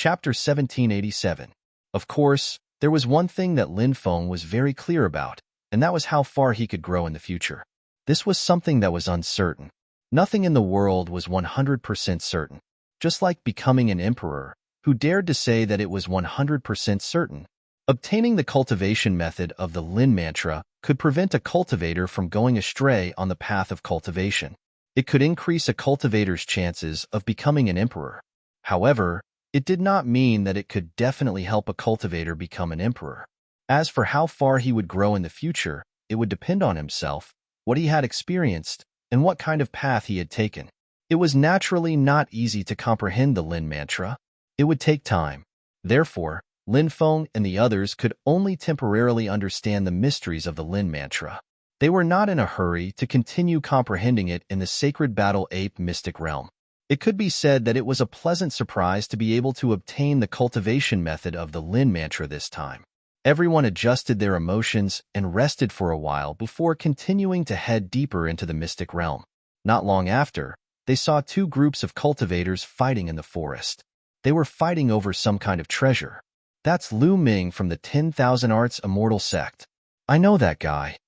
Chapter 1787. Of course, there was one thing that Lin Feng was very clear about, and that was how far he could grow in the future. This was something that was uncertain. Nothing in the world was 100% certain. Just like becoming an emperor, who dared to say that it was 100% certain. Obtaining the cultivation method of the Lin mantra could prevent a cultivator from going astray on the path of cultivation. It could increase a cultivator's chances of becoming an emperor. However, it did not mean that it could definitely help a cultivator become an emperor. As for how far he would grow in the future, it would depend on himself, what he had experienced, and what kind of path he had taken. It was naturally not easy to comprehend the Lin mantra. It would take time. Therefore, Lin Feng and the others could only temporarily understand the mysteries of the Lin mantra. They were not in a hurry to continue comprehending it in the sacred battle ape mystic realm. It could be said that it was a pleasant surprise to be able to obtain the cultivation method of the Lin mantra this time. Everyone adjusted their emotions and rested for a while before continuing to head deeper into the mystic realm. Not long after, they saw two groups of cultivators fighting in the forest. They were fighting over some kind of treasure. That's Lu Ming from the 10,000 Arts Immortal Sect. I know that guy.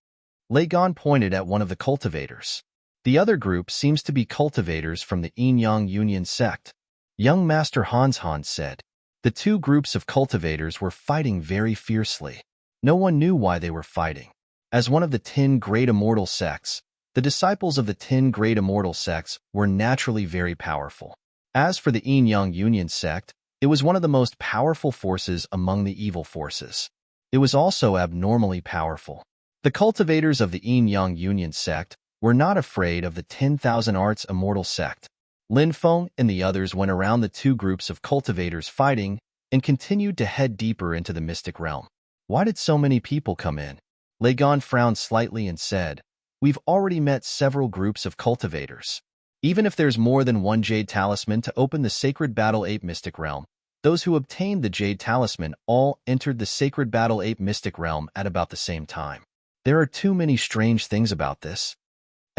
Lei Gan pointed at one of the cultivators. The other group seems to be cultivators from the Yin Yang Union sect. Young Master Hans said. The two groups of cultivators were fighting very fiercely. No one knew why they were fighting. As one of the 10 great immortal sects, the disciples of the 10 great immortal sects were naturally very powerful. As for the Yin Yang Union sect, it was one of the most powerful forces among the evil forces. It was also abnormally powerful. The cultivators of the Yin Yang Union sect were not afraid of the 10,000 Arts Immortal sect. Lin Feng and the others went around the two groups of cultivators fighting and continued to head deeper into the mystic realm. Why did so many people come in? Lei Gan frowned slightly and said, "We've already met several groups of cultivators. Even if there's more than one Jade Talisman to open the Sacred Battle Ape Mystic Realm, those who obtained the Jade Talisman all entered the Sacred Battle Ape Mystic Realm at about the same time. There are too many strange things about this."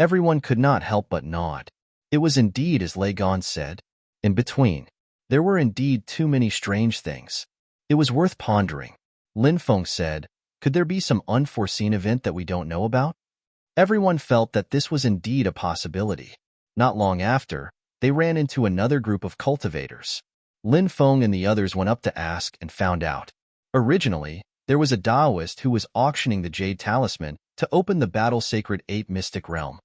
Everyone could not help but nod. It was indeed as Lei Gan said. In between, there were indeed too many strange things. It was worth pondering. Lin Feng said, "Could there be some unforeseen event that we don't know about?" Everyone felt that this was indeed a possibility. Not long after, they ran into another group of cultivators. Lin Feng and the others went up to ask and found out. Originally, there was a Taoist who was auctioning the Jade Talisman to open the Battle Sacred Ape Mystic Realm.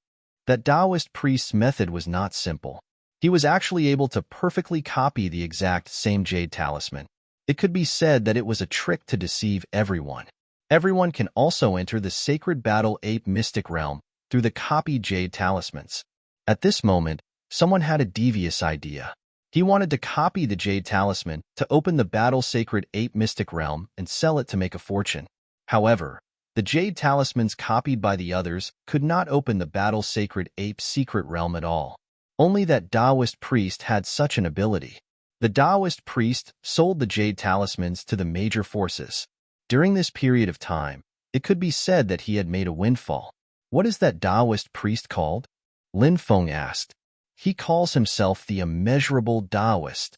That Taoist priest's method was not simple. He was actually able to perfectly copy the exact same Jade Talisman. It could be said that it was a trick to deceive everyone. Everyone can also enter the Sacred Battle Ape Mystic Realm through the copied Jade Talismans. At this moment, someone had a devious idea. He wanted to copy the Jade Talisman to open the Battle Sacred Ape Mystic Realm and sell it to make a fortune. However, the Jade Talismans copied by the others could not open the Battle Sacred Ape Secret Realm at all. Only that Taoist priest had such an ability. The Taoist priest sold the Jade Talismans to the major forces. During this period of time, it could be said that he had made a windfall. What is that Taoist priest called? Lin Feng asked. He calls himself the Immeasurable Taoist.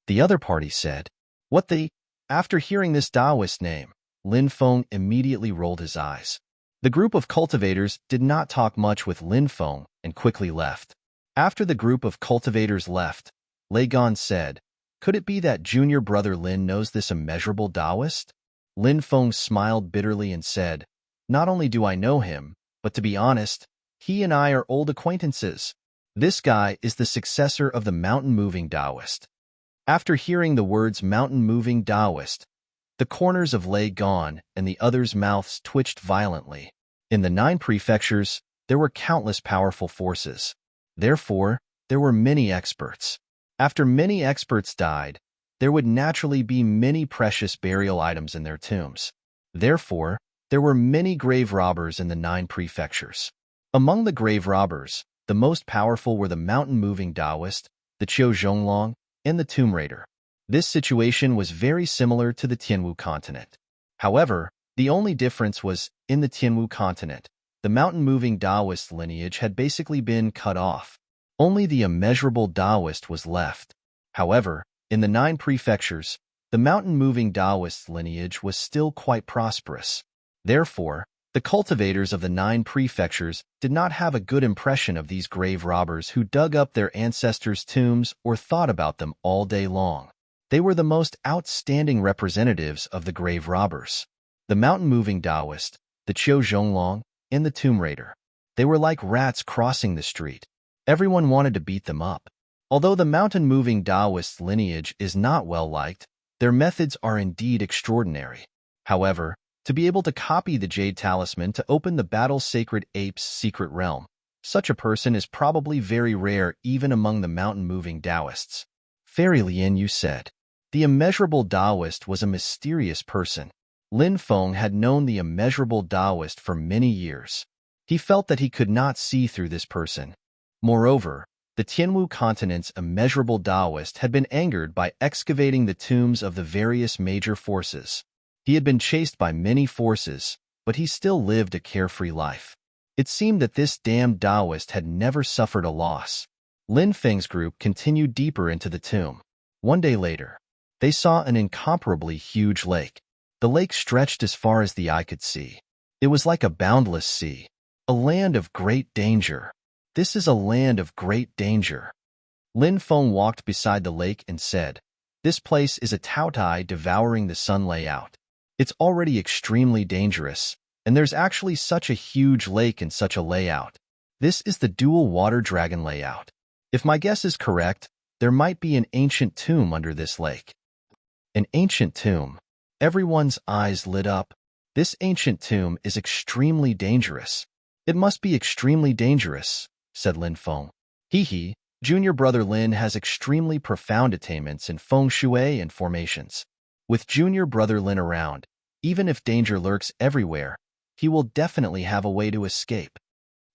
The other party said. What the? After hearing this Taoist name, Lin Feng immediately rolled his eyes. The group of cultivators did not talk much with Lin Feng and quickly left. After the group of cultivators left, Lei Gan said, "Could it be that junior brother Lin knows this immeasurable Taoist?" Lin Feng smiled bitterly and said, "Not only do I know him, but to be honest, he and I are old acquaintances. This guy is the successor of the mountain-moving Taoist." After hearing the words mountain-moving Taoist, the corners of Lei Gan and the others' mouths twitched violently. In the 9 prefectures, there were countless powerful forces. Therefore, there were many experts. After many experts died, there would naturally be many precious burial items in their tombs. Therefore, there were many grave robbers in the 9 prefectures. Among the grave robbers, the most powerful were the mountain-moving Taoist, the Qiu Zhonglong, and the Tomb Raider. This situation was very similar to the Tianwu continent. However, the only difference was, in the Tianwu continent, the mountain-moving Taoist lineage had basically been cut off. Only the immeasurable Taoist was left. However, In the 9 prefectures, the mountain-moving Taoist lineage was still quite prosperous. Therefore, the cultivators of the 9 prefectures did not have a good impression of these grave robbers who dug up their ancestors' tombs or thought about them all day long. They were the most outstanding representatives of the grave robbers. The mountain-moving Taoist, the Qiu Zhonglong, and the Tomb Raider. They were like rats crossing the street. Everyone wanted to beat them up. Although the mountain-moving Taoist lineage is not well-liked, their methods are indeed extraordinary. However, to be able to copy the Jade Talisman to open the battle-sacred ape's secret realm, such a person is probably very rare even among the mountain-moving Taoists. Fairy Lian Yu said. The immeasurable Taoist was a mysterious person. Lin Feng had known the immeasurable Taoist for many years. He felt that he could not see through this person. Moreover, the Tianwu continent's immeasurable Taoist had been angered by excavating the tombs of the various major forces. He had been chased by many forces, but he still lived a carefree life. It seemed that this damned Taoist had never suffered a loss. Lin Feng's group continued deeper into the tomb. One day later, they saw an incomparably huge lake. The lake stretched as far as the eye could see. It was like a boundless sea, a land of great danger. This is a land of great danger. Lin Feng walked beside the lake and said, "This place is a Taotai devouring the sun layout. It's already extremely dangerous, and there's actually such a huge lake in such a layout. This is the dual water dragon layout. If my guess is correct, there might be an ancient tomb under this lake." An ancient tomb. Everyone's eyes lit up. This ancient tomb is extremely dangerous. It must be extremely dangerous, said Lin Feng. Hee, junior brother Lin has extremely profound attainments in feng shui and formations. With junior brother Lin around, even if danger lurks everywhere, he will definitely have a way to escape.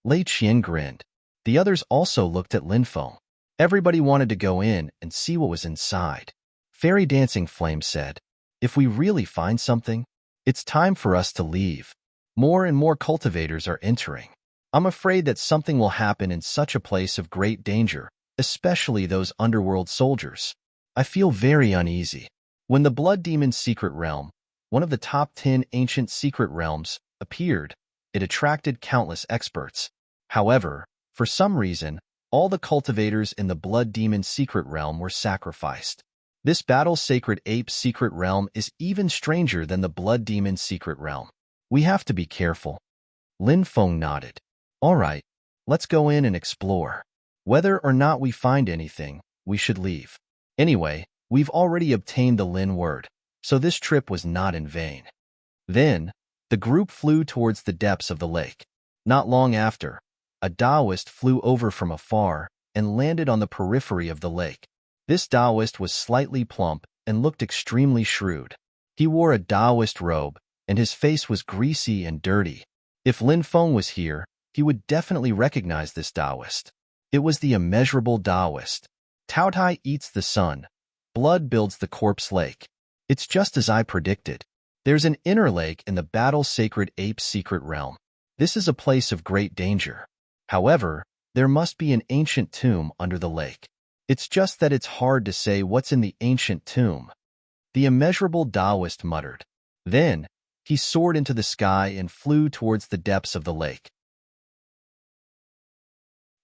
Lei Qian grinned. The others also looked at Lin Feng. Everybody wanted to go in and see what was inside. Fairy Dancing Flame said, "If we really find something, it's time for us to leave. More and more cultivators are entering. I'm afraid that something will happen in such a place of great danger, especially those underworld soldiers. I feel very uneasy." When the Blood Demon's secret realm, one of the top 10 ancient secret realms, appeared, it attracted countless experts. However, for some reason, all the cultivators in the Blood Demon's secret realm were sacrificed. This battle-sacred ape's secret realm is even stranger than the Blood Demon's secret realm. We have to be careful. Lin Feng nodded. All right, let's go in and explore. Whether or not we find anything, we should leave. Anyway, we've already obtained the Lin word, so this trip was not in vain. Then, the group flew towards the depths of the lake. Not long after, a Taoist flew over from afar and landed on the periphery of the lake. This Taoist was slightly plump and looked extremely shrewd. He wore a Taoist robe, and his face was greasy and dirty. If Lin Feng was here, he would definitely recognize this Taoist. It was the immeasurable Taoist. Taotai eats the sun. Blood builds the corpse lake. It's just as I predicted. There's an inner lake in the battle-sacred ape's secret realm. This is a place of great danger. However, there must be an ancient tomb under the lake. It's just that it's hard to say what's in the ancient tomb. The immeasurable Taoist muttered. Then, he soared into the sky and flew towards the depths of the lake.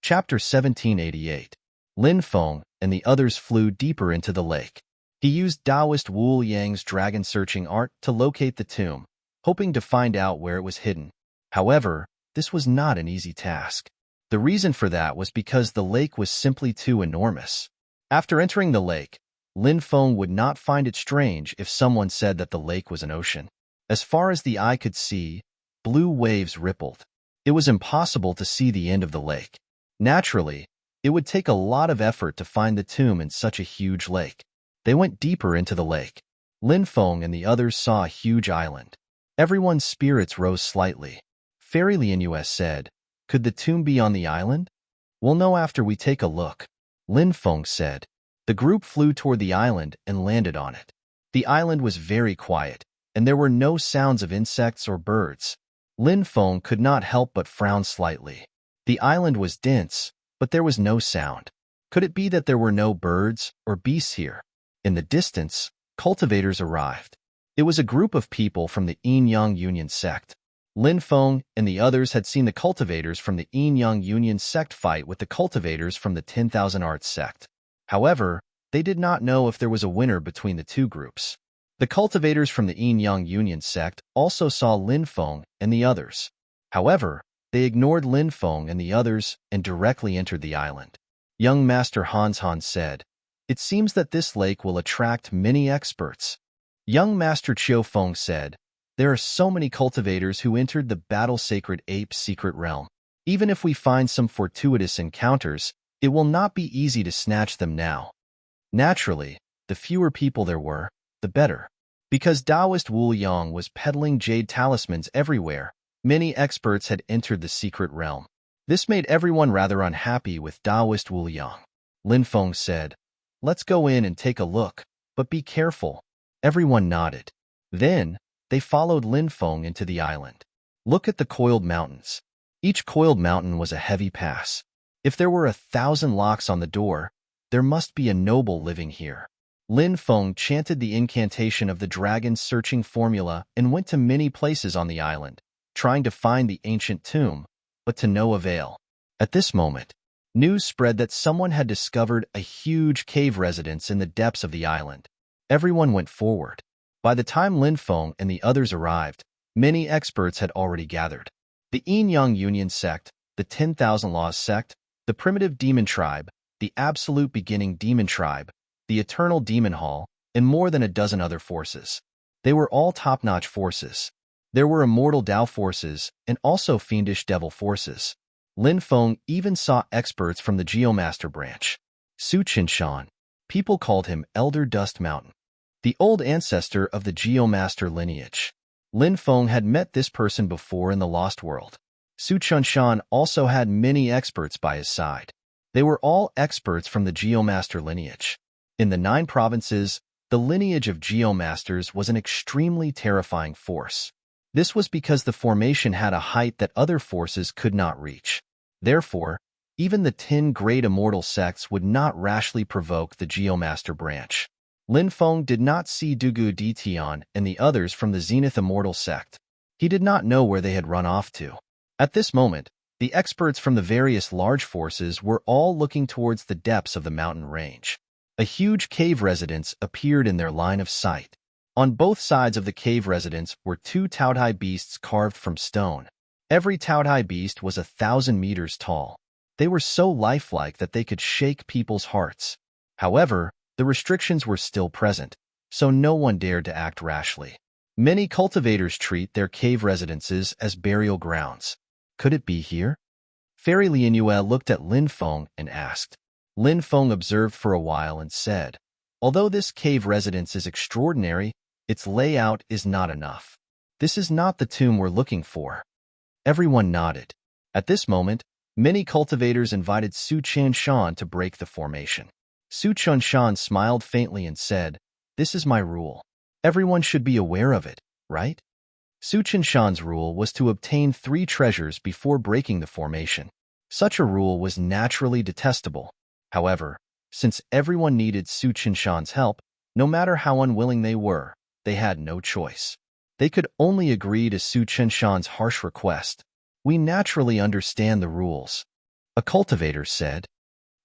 Chapter 1788. Lin Feng and the others flew deeper into the lake. He used Taoist Wu Yang's dragon-searching art to locate the tomb, hoping to find out where it was hidden. However, this was not an easy task. The reason for that was because the lake was simply too enormous. After entering the lake, Lin Feng would not find it strange if someone said that the lake was an ocean. As far as the eye could see, blue waves rippled. It was impossible to see the end of the lake. Naturally, it would take a lot of effort to find the tomb in such a huge lake. They went deeper into the lake. Lin Feng and the others saw a huge island. Everyone's spirits rose slightly. Fairy Lian Yu said, "Could the tomb be on the island? We'll know after we take a look." Lin Feng said. The group flew toward the island and landed on it. The island was very quiet, and there were no sounds of insects or birds. Lin Feng could not help but frown slightly. The island was dense, but there was no sound. Could it be that there were no birds or beasts here? In the distance, cultivators arrived. It was a group of people from the Yin-Yang Union sect. Lin Feng and the others had seen the cultivators from the Yin-Yang Union sect fight with the cultivators from the 10,000 Arts sect. However, they did not know if there was a winner between the two groups. The cultivators from the Yin-Yang Union sect also saw Lin Feng and the others. However, they ignored Lin Feng and the others and directly entered the island. Young Master Han said, "It seems that this lake will attract many experts." Young Master Chiu Feng said, "There are so many cultivators who entered the battle-sacred ape's secret realm. Even if we find some fortuitous encounters, it will not be easy to snatch them now." Naturally, the fewer people there were, the better. Because Taoist Wu Yang was peddling jade talismans everywhere, many experts had entered the secret realm. This made everyone rather unhappy with Taoist Wu Yang. Lin Feng said, "Let's go in and take a look, but be careful." Everyone nodded. Then, they followed Lin Feng into the island. Look at the coiled mountains. Each coiled mountain was a heavy pass. If there were 1,000 locks on the door, there must be a noble living here. Lin Feng chanted the incantation of the dragon's searching formula and went to many places on the island, trying to find the ancient tomb, but to no avail. At this moment, news spread that someone had discovered a huge cave residence in the depths of the island. Everyone went forward. By the time Lin Feng and the others arrived, many experts had already gathered. The Yin-Yang Union sect, the 10,000 Laws sect, the primitive demon tribe, the absolute beginning demon tribe, the eternal demon hall, and more than a dozen other forces. They were all top-notch forces. There were immortal Dao forces and also fiendish devil forces. Lin Feng even saw experts from the Geomaster branch. Su Qinshan. People called him Elder Dust Mountain, the old ancestor of the Geomaster lineage. Lin Feng had met this person before in the Lost World. Su Qinshan also had many experts by his side. They were all experts from the Geomaster lineage. In the 9 provinces, the lineage of Geomasters was an extremely terrifying force. This was because the formation had a height that other forces could not reach. Therefore, even the 10 great immortal sects would not rashly provoke the Geomaster branch. Lin Feng did not see Dugu Ditian and the others from the Zenith Immortal sect. He did not know where they had run off to. At this moment, the experts from the various large forces were all looking towards the depths of the mountain range. A huge cave residence appeared in their line of sight. On both sides of the cave residence were 2 Taotai beasts carved from stone. Every Taotai beast was 1,000 meters tall. They were so lifelike that they could shake people's hearts. However, the restrictions were still present, so no one dared to act rashly. Many cultivators treat their cave residences as burial grounds. Could it be here? Fairy Lianyue looked at Lin Feng and asked. Lin Feng observed for a while and said, "Although this cave residence is extraordinary, its layout is not enough. This is not the tomb we're looking for." Everyone nodded. At this moment, many cultivators invited Su Qinshan to break the formation. Su Qinshan smiled faintly and said, "This is my rule. Everyone should be aware of it, right?" Su Qinshan's rule was to obtain 3 treasures before breaking the formation. Such a rule was naturally detestable. However, since everyone needed Su Qinshan's help, no matter how unwilling they were, they had no choice. They could only agree to Su Qinshan's harsh request. "We naturally understand the rules," a cultivator said.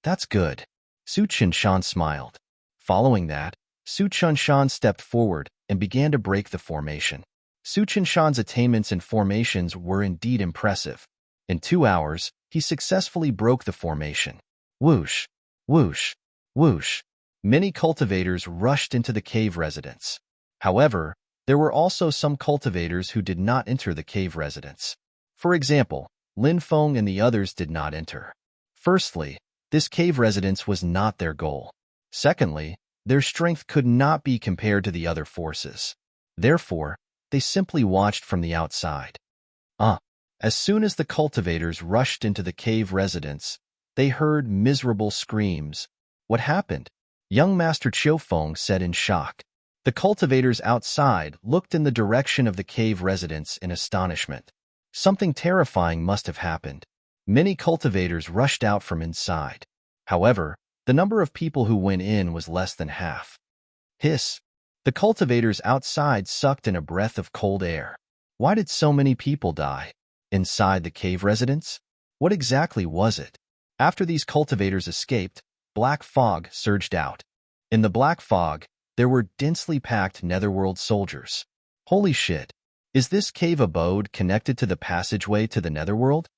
"That's good." Su Qinshan smiled. Following that, Su Qinshan stepped forward and began to break the formation. Su Qinshan's attainments in formations were indeed impressive. In 2 hours, he successfully broke the formation. Whoosh, whoosh, whoosh. Many cultivators rushed into the cave residence. However, there were also some cultivators who did not enter the cave residence. For example, Lin Feng and the others did not enter. Firstly, this cave residence was not their goal. Secondly, their strength could not be compared to the other forces. Therefore, they simply watched from the outside. As soon as the cultivators rushed into the cave residence, they heard miserable screams. "What happened?" Young Master Chiu Feng said in shock. The cultivators outside looked in the direction of the cave residence in astonishment. Something terrifying must have happened. Many cultivators rushed out from inside. However, the number of people who went in was less than half. Hiss. The cultivators outside sucked in a breath of cold air. Why did so many people die? Inside the cave residence? What exactly was it? After these cultivators escaped, black fog surged out. In the black fog, there were densely packed netherworld soldiers. Holy shit! Is this cave abode connected to the passageway to the netherworld?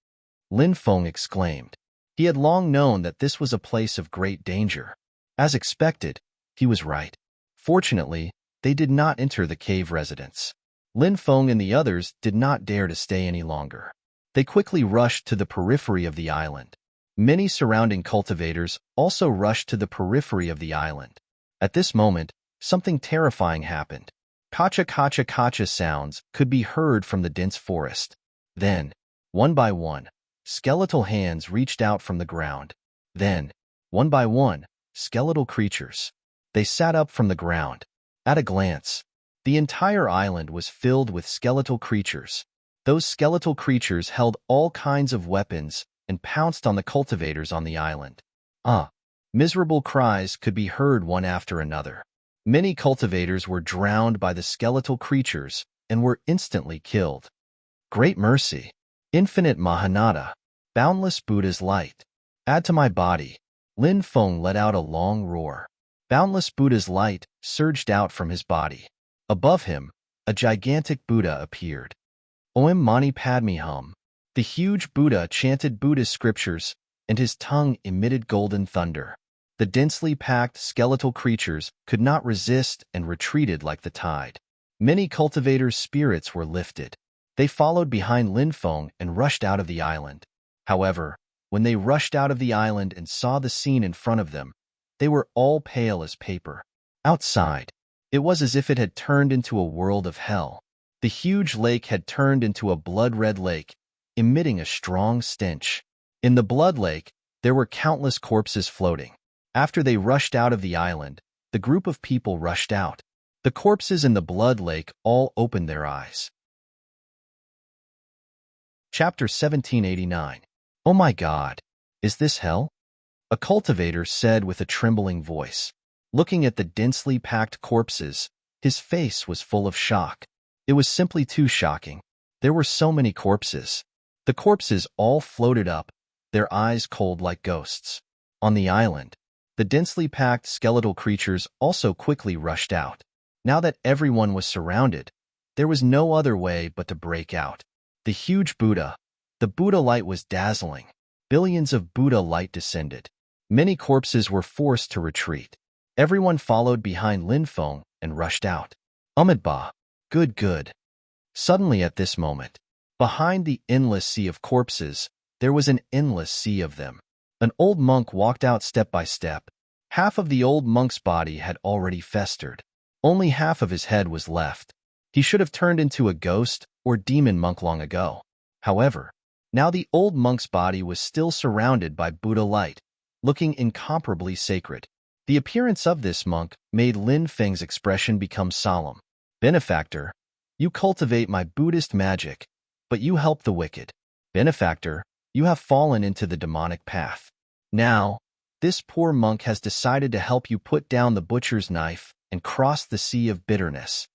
Lin Feng exclaimed. He had long known that this was a place of great danger. As expected, he was right. Fortunately, they did not enter the cave residence. Lin Feng and the others did not dare to stay any longer. They quickly rushed to the periphery of the island. Many surrounding cultivators also rushed to the periphery of the island. At this moment, something terrifying happened. Kacha sounds could be heard from the dense forest. Then, one by one, skeletal hands reached out from the ground. Then, one by one, skeletal creatures. They sat up from the ground. At a glance, the entire island was filled with skeletal creatures. Those skeletal creatures held all kinds of weapons and pounced on the cultivators on the island. Miserable cries could be heard one after another. Many cultivators were drowned by the skeletal creatures and were instantly killed. Great mercy. Infinite Mahanata. Boundless Buddha's light. Add to my body. Lin Feng let out a long roar. Boundless Buddha's light surged out from his body. Above him, a gigantic Buddha appeared. Om Mani Padme Hum. The huge Buddha chanted Buddhist scriptures, and his tongue emitted golden thunder. The densely packed skeletal creatures could not resist and retreated like the tide. Many cultivators' spirits were lifted. They followed behind Lin Feng and rushed out of the island. However, when they rushed out of the island and saw the scene in front of them, they were all pale as paper. Outside, it was as if it had turned into a world of hell. The huge lake had turned into a blood-red lake, emitting a strong stench. In the blood lake, there were countless corpses floating. After they rushed out of the island, the group of people rushed out. The corpses in the blood lake all opened their eyes. Chapter 1789. Oh my God! Is this hell? A cultivator said with a trembling voice. Looking at the densely packed corpses, his face was full of shock. It was simply too shocking. There were so many corpses. The corpses all floated up, their eyes cold like ghosts. On the island, the densely packed skeletal creatures also quickly rushed out. Now that everyone was surrounded, there was no other way but to break out. The huge Buddha, the Buddha light was dazzling. Billions of Buddha light descended. Many corpses were forced to retreat. Everyone followed behind Lin Feng and rushed out. Umidba. Good. Suddenly at this moment, behind the endless sea of corpses, there was an endless sea of them. An old monk walked out step by step. Half of the old monk's body had already festered. Only half of his head was left. He should have turned into a ghost or demon monk long ago. However, now the old monk's body was still surrounded by Buddha light, looking incomparably sacred. The appearance of this monk made Lin Feng's expression become solemn. Benefactor, you cultivate my Buddhist magic, but you help the wicked. Benefactor, you have fallen into the demonic path. Now, this poor monk has decided to help you put down the butcher's knife and cross the sea of bitterness.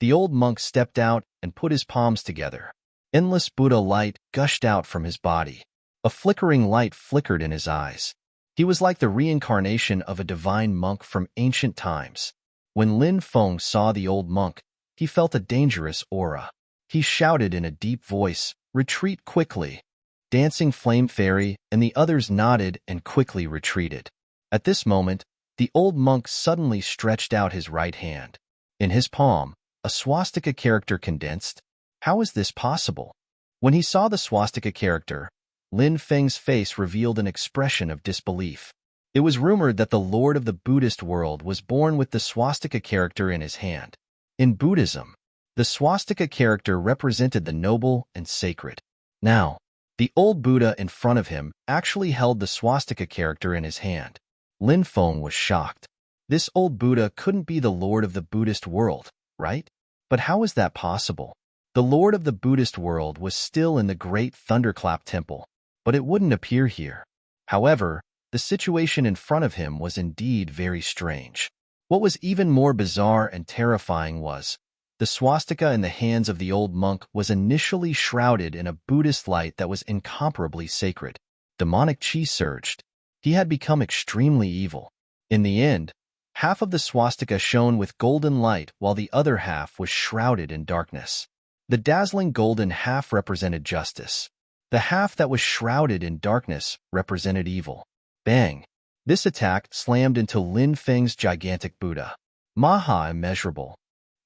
The old monk stepped out and put his palms together. Endless Buddha light gushed out from his body. A flickering light flickered in his eyes. He was like the reincarnation of a divine monk from ancient times. When Lin Feng saw the old monk, he felt a dangerous aura. He shouted in a deep voice, "Retreat quickly!" Dancing Flame Fairy and the others nodded and quickly retreated. At this moment, the old monk suddenly stretched out his right hand. In his palm, a swastika character condensed. How is this possible? When he saw the swastika character, Lin Feng's face revealed an expression of disbelief. It was rumored that the Lord of the Buddhist world was born with the swastika character in his hand. In Buddhism, the swastika character represented the noble and sacred. Now, the old Buddha in front of him actually held the swastika character in his hand. Lin Feng was shocked. This old Buddha couldn't be the Lord of the Buddhist world, right? But how is that possible? The Lord of the Buddhist world was still in the Great Thunderclap Temple, but it wouldn't appear here. However, the situation in front of him was indeed very strange. What was even more bizarre and terrifying was, the swastika in the hands of the old monk was initially shrouded in a Buddhist light that was incomparably sacred. Demonic chi surged. He had become extremely evil. In the end, half of the swastika shone with golden light while the other half was shrouded in darkness. The dazzling golden half represented justice. The half that was shrouded in darkness represented evil. Bang! This attack slammed into Lin Feng's gigantic Buddha. Maha immeasurable.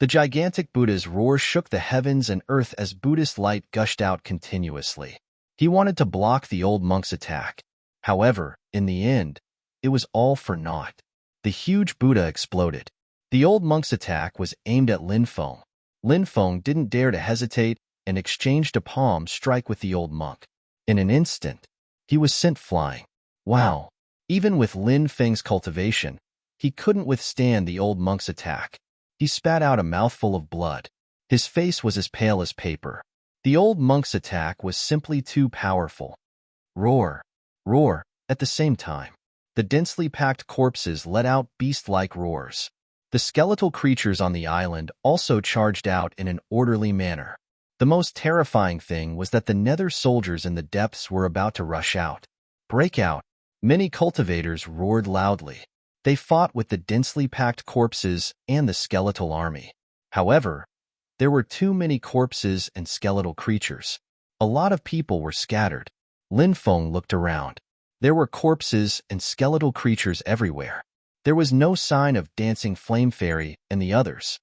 The gigantic Buddha's roar shook the heavens and earth as Buddhist light gushed out continuously. He wanted to block the old monk's attack. However, in the end, it was all for naught. The huge Buddha exploded. The old monk's attack was aimed at Lin Feng. Lin Feng didn't dare to hesitate and exchanged a palm strike with the old monk. In an instant, he was sent flying. Wow! Even with Lin Feng's cultivation, he couldn't withstand the old monk's attack. He spat out a mouthful of blood. His face was as pale as paper. The old monk's attack was simply too powerful. Roar! Roar! At the same time, the densely packed corpses let out beast-like roars. The skeletal creatures on the island also charged out in an orderly manner. The most terrifying thing was that the nether soldiers in the depths were about to rush out. Break out! Many cultivators roared loudly. They fought with the densely packed corpses and the skeletal army. However, there were too many corpses and skeletal creatures. A lot of people were scattered. Lin Feng looked around. There were corpses and skeletal creatures everywhere. There was no sign of Dancing Flame Fairy and the others.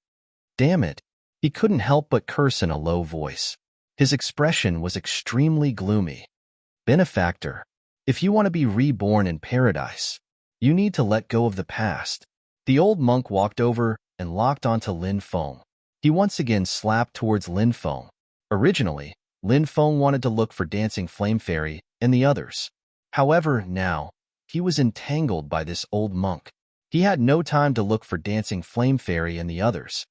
Damn it! He couldn't help but curse in a low voice. His expression was extremely gloomy. Benefactor, if you want to be reborn in paradise, you need to let go of the past. The old monk walked over and locked onto Lin Feng. He once again slapped towards Lin Feng. Originally, Lin Feng wanted to look for Dancing Flame Fairy and the others. However, now, he was entangled by this old monk. He had no time to look for Dancing Flame Fairy and the others.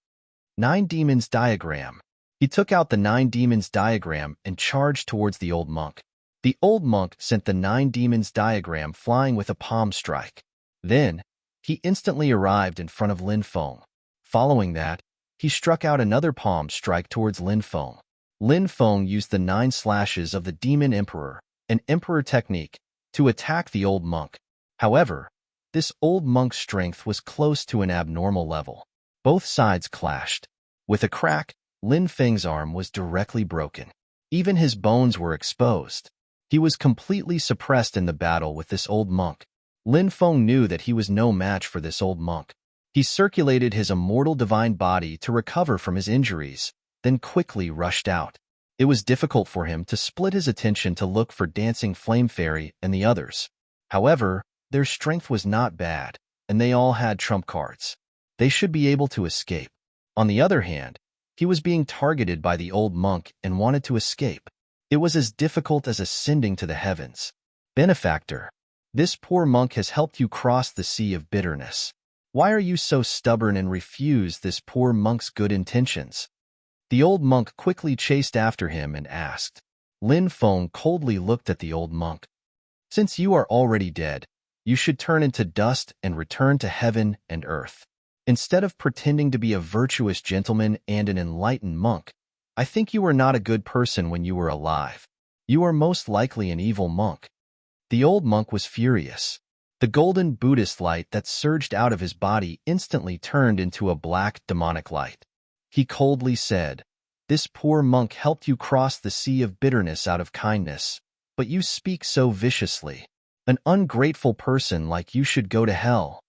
9 Demons Diagram. He took out the 9 Demons Diagram and charged towards the old monk. The old monk sent the 9 Demons Diagram flying with a palm strike. Then, he instantly arrived in front of Lin Feng. Following that, he struck out another palm strike towards Lin Feng. Lin Feng used the 9 slashes of the Demon Emperor, an Emperor technique, to attack the old monk. However, this old monk's strength was close to an abnormal level. Both sides clashed. With a crack, Lin Feng's arm was directly broken. Even his bones were exposed. He was completely suppressed in the battle with this old monk. Lin Feng knew that he was no match for this old monk. He circulated his immortal divine body to recover from his injuries, then quickly rushed out. It was difficult for him to split his attention to look for Dancing Flame Fairy and the others. However, their strength was not bad, and they all had trump cards. They should be able to escape. On the other hand, he was being targeted by the old monk and wanted to escape. It was as difficult as ascending to the heavens. Benefactor, this poor monk has helped you cross the sea of bitterness. Why are you so stubborn and refuse this poor monk's good intentions? The old monk quickly chased after him and asked. Lin Feng coldly looked at the old monk. Since you are already dead, you should turn into dust and return to heaven and earth. Instead of pretending to be a virtuous gentleman and an enlightened monk, I think you were not a good person when you were alive. You are most likely an evil monk. The old monk was furious. The golden Buddhist light that surged out of his body instantly turned into a black demonic light. He coldly said, "This poor monk helped you cross the sea of bitterness out of kindness, but you speak so viciously. An ungrateful person like you should go to hell."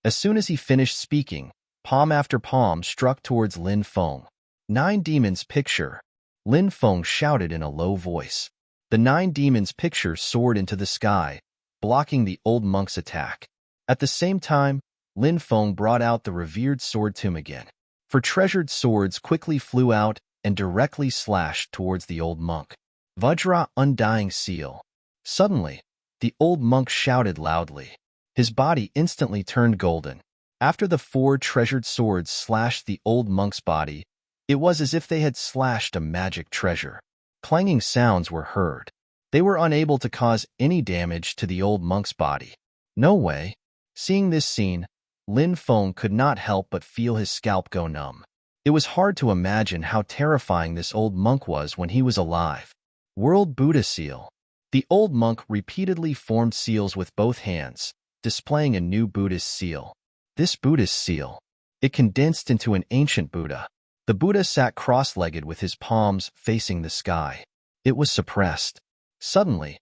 As soon as he finished speaking, palm after palm struck towards Lin Feng. 9 Demons Picture. Lin Feng shouted in a low voice. The 9 Demons Picture soared into the sky, blocking the old monk's attack. At the same time, Lin Feng brought out the revered sword tomb again. 4 treasured swords quickly flew out and directly slashed towards the old monk. Vajra Undying Seal. Suddenly, the old monk shouted loudly. His body instantly turned golden. After the 4 treasured swords slashed the old monk's body, it was as if they had slashed a magic treasure. Clanging sounds were heard. They were unable to cause any damage to the old monk's body. No way. Seeing this scene, Lin Feng could not help but feel his scalp go numb. It was hard to imagine how terrifying this old monk was when he was alive. World Buddha Seal. The old monk repeatedly formed seals with both hands, displaying a new Buddhist seal. This Buddhist seal, it condensed into an ancient Buddha. The Buddha sat cross-legged with his palms facing the sky. It was suppressed. Suddenly,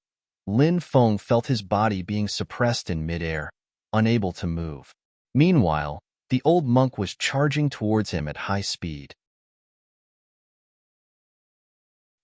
Lin Feng felt his body being suppressed in midair, unable to move. Meanwhile, the old monk was charging towards him at high speed.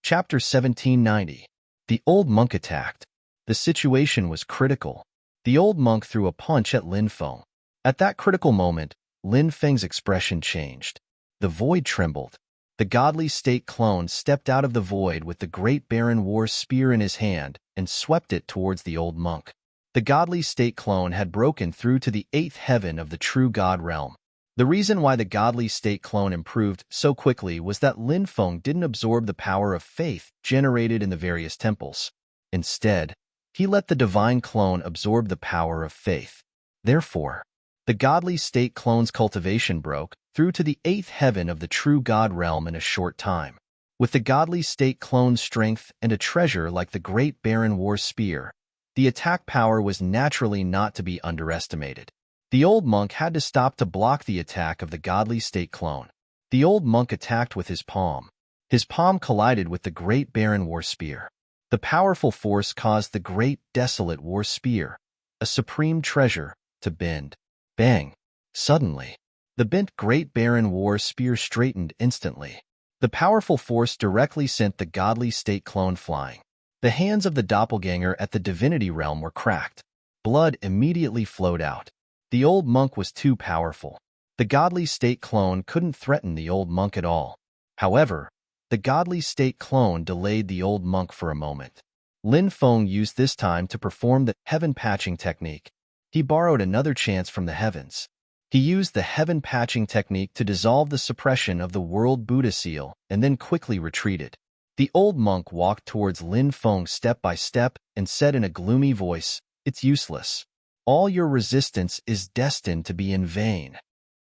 Chapter 1790. The old monk attacked. The situation was critical. The old monk threw a punch at Lin Feng. At that critical moment, Lin Feng's expression changed. The void trembled. The godly state clone stepped out of the void with the great Baron War spear in his hand and swept it towards the old monk. The godly state clone had broken through to the 8th heaven of the true God realm. The reason why the godly state clone improved so quickly was that Lin Feng didn't absorb the power of faith generated in the various temples. Instead, he let the divine clone absorb the power of faith. Therefore, the godly state clone's cultivation broke through to the 8th heaven of the true God realm in a short time. With the godly state clone's strength and a treasure like the great Baron War spear, the attack power was naturally not to be underestimated. The old monk had to stop to block the attack of the godly state clone. The old monk attacked with his palm. His palm collided with the great Baron War spear. The powerful force caused the great desolate war spear, a supreme treasure, to bend. Bang! Suddenly, the bent great Baron War spear straightened instantly. The powerful force directly sent the godly state clone flying. The hands of the doppelganger at the divinity realm were cracked. Blood immediately flowed out. The old monk was too powerful. The godly state clone couldn't threaten the old monk at all. However, the godly state clone delayed the old monk for a moment. Lin Feng used this time to perform the heaven patching technique. He borrowed another chance from the heavens. He used the heaven patching technique to dissolve the suppression of the world Buddha seal and then quickly retreated. The old monk walked towards Lin Feng step by step and said in a gloomy voice, "It's useless. All your resistance is destined to be in vain."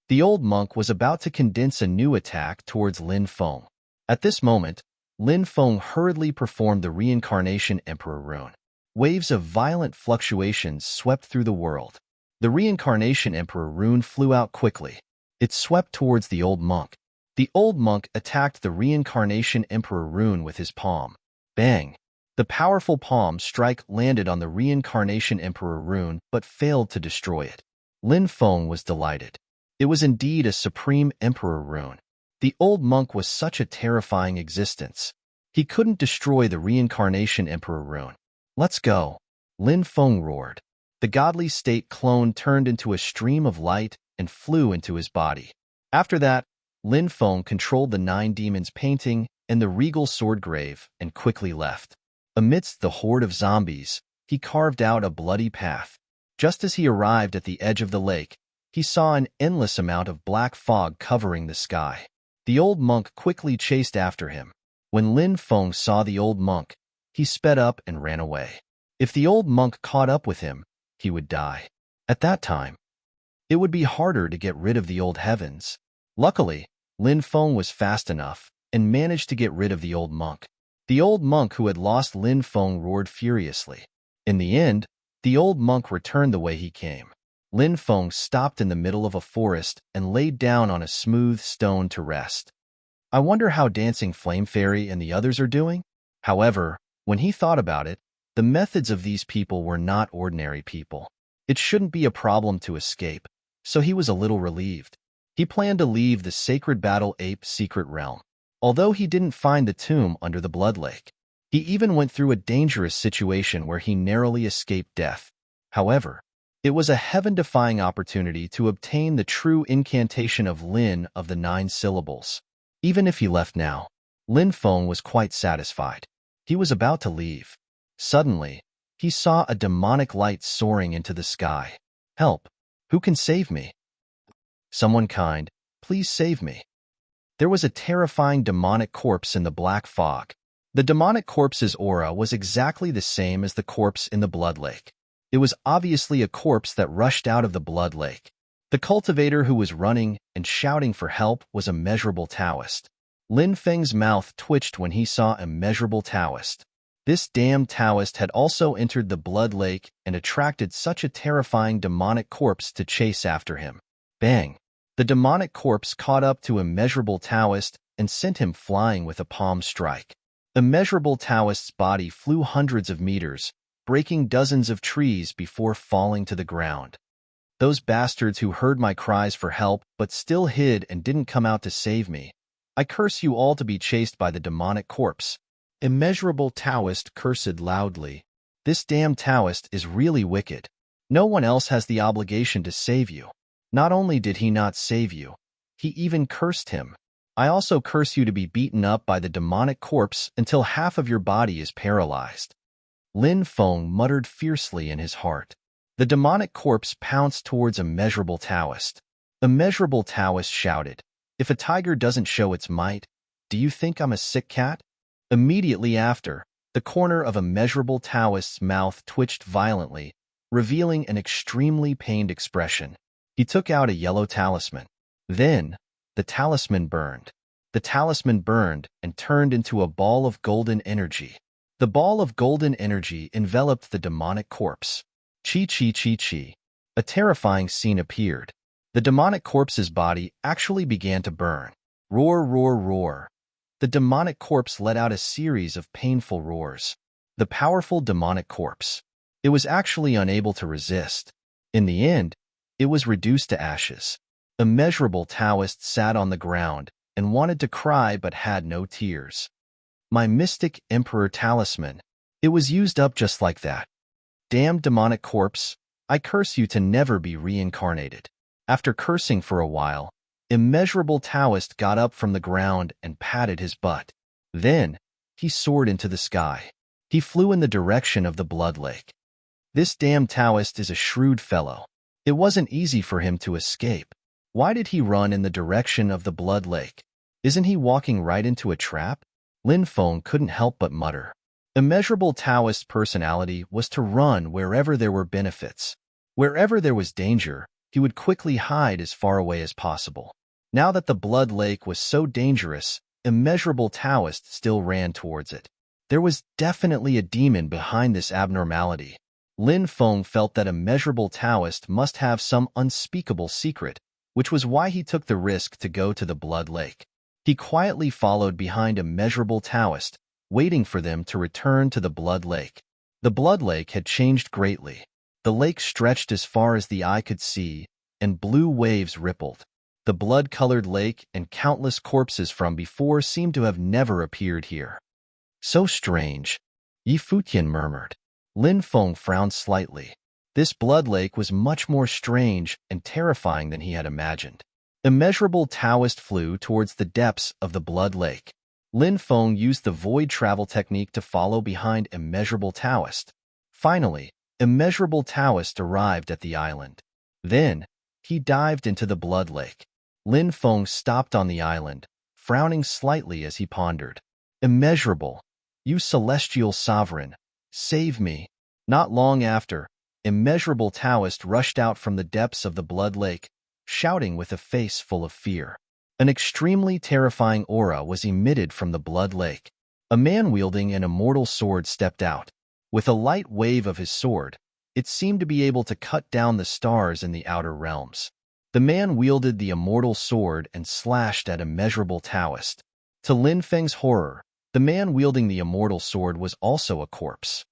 The old monk was about to condense a new attack towards Lin Feng. At this moment, Lin Feng hurriedly performed the Reincarnation Emperor rune. Waves of violent fluctuations swept through the world. The Reincarnation Emperor rune flew out quickly. It swept towards the old monk. The old monk attacked the Reincarnation Emperor rune with his palm. Bang! The powerful palm strike landed on the Reincarnation Emperor rune but failed to destroy it. Lin Feng was delighted. It was indeed a supreme Emperor rune. The old monk was such a terrifying existence. He couldn't destroy the Reincarnation Emperor rune. "Let's go!" Lin Feng roared. The godly state clone turned into a stream of light and flew into his body. After that, Lin Feng controlled the 9 demons painting and the regal sword grave and quickly left. Amidst the horde of zombies, he carved out a bloody path. Just as he arrived at the edge of the lake, he saw an endless amount of black fog covering the sky. The old monk quickly chased after him. When Lin Feng saw the old monk, he sped up and ran away. If the old monk caught up with him, he would die. At that time, it would be harder to get rid of the old heavens. Luckily, Lin Feng was fast enough and managed to get rid of the old monk. The old monk who had lost Lin Feng roared furiously. In the end, the old monk returned the way he came. Lin Feng stopped in the middle of a forest and laid down on a smooth stone to rest. I wonder how Dancing Flame Fairy and the others are doing? However, when he thought about it, the methods of these people were not ordinary people. It shouldn't be a problem to escape, so he was a little relieved. He planned to leave the Sacred Battle Ape secret realm. Although he didn't find the tomb under the Blood Lake, he even went through a dangerous situation where he narrowly escaped death. However, it was a heaven-defying opportunity to obtain the true incantation of Lin of the 9 syllables. Even if he left now, Lin Feng was quite satisfied. He was about to leave. Suddenly, he saw a demonic light soaring into the sky. "Help! Who can save me? Someone kind, please save me." There was a terrifying demonic corpse in the black fog. The demonic corpse's aura was exactly the same as the corpse in the Blood Lake. It was obviously a corpse that rushed out of the Blood Lake. The cultivator who was running and shouting for help was Immeasurable Taoist. Lin Feng's mouth twitched when he saw Immeasurable Taoist. This damned Taoist had also entered the blood lake and attracted such a terrifying demonic corpse to chase after him. Bang! The demonic corpse caught up to Immeasurable Taoist and sent him flying with a palm strike. Immeasurable Taoist's body flew hundreds of meters, breaking dozens of trees before falling to the ground. Those bastards who heard my cries for help but still hid and didn't come out to save me. I curse you all to be chased by the demonic corpse. Immeasurable Taoist cursed loudly. This damned Taoist is really wicked. No one else has the obligation to save you. Not only did he not save you, he even cursed him. I also curse you to be beaten up by the demonic corpse until half of your body is paralyzed. Lin Feng muttered fiercely in his heart. The demonic corpse pounced towards Immeasurable Taoist. Immeasurable Taoist shouted, "If a tiger doesn't show its might, do you think I'm a sick cat?" Immediately after, the corner of Immeasurable Taoist's mouth twitched violently, revealing an extremely pained expression. He took out a yellow talisman. Then, the talisman burned. The talisman burned and turned into a ball of golden energy. The ball of golden energy enveloped the demonic corpse. Chi chi chi chi. A terrifying scene appeared. The demonic corpse's body actually began to burn. Roar, roar, roar. The demonic corpse let out a series of painful roars. The powerful demonic corpse. It was actually unable to resist. In the end, it was reduced to ashes. Immeasurable Taoist sat on the ground and wanted to cry but had no tears. My mystic emperor talisman. It was used up just like that. Damned demonic corpse, I curse you to never be reincarnated. After cursing for a while, Immeasurable Taoist got up from the ground and patted his butt. Then, he soared into the sky. He flew in the direction of the blood lake. This damned Taoist is a shrewd fellow. It wasn't easy for him to escape. Why did he run in the direction of the blood lake? Isn't he walking right into a trap? Lin Feng couldn't help but mutter. Immeasurable Taoist's personality was to run wherever there were benefits. Wherever there was danger, he would quickly hide as far away as possible. Now that the blood lake was so dangerous, Immeasurable Taoist still ran towards it. There was definitely a demon behind this abnormality. Lin Feng felt that Immeasurable Taoist must have some unspeakable secret, which was why he took the risk to go to the blood lake. He quietly followed behind Immeasurable Taoist, waiting for them to return to the blood lake. The blood lake had changed greatly. The lake stretched as far as the eye could see, and blue waves rippled. The blood-colored lake and countless corpses from before seemed to have never appeared here. So strange, Yi Futian murmured. Lin Feng frowned slightly. This blood lake was much more strange and terrifying than he had imagined. Immeasurable Taoist flew towards the depths of the blood lake. Lin Feng used the void travel technique to follow behind Immeasurable Taoist. Finally, Immeasurable Taoist arrived at the island. Then, he dived into the blood lake. Lin Feng stopped on the island, frowning slightly as he pondered. Immeasurable, you celestial sovereign, save me. Not long after, Immeasurable Taoist rushed out from the depths of the blood lake, shouting with a face full of fear. An extremely terrifying aura was emitted from the blood lake. A man wielding an immortal sword stepped out. With a light wave of his sword, it seemed to be able to cut down the stars in the outer realms. The man wielded the immortal sword and slashed at Immeasurable Taoist. To Lin Feng's horror, the man wielding the immortal sword was also a corpse.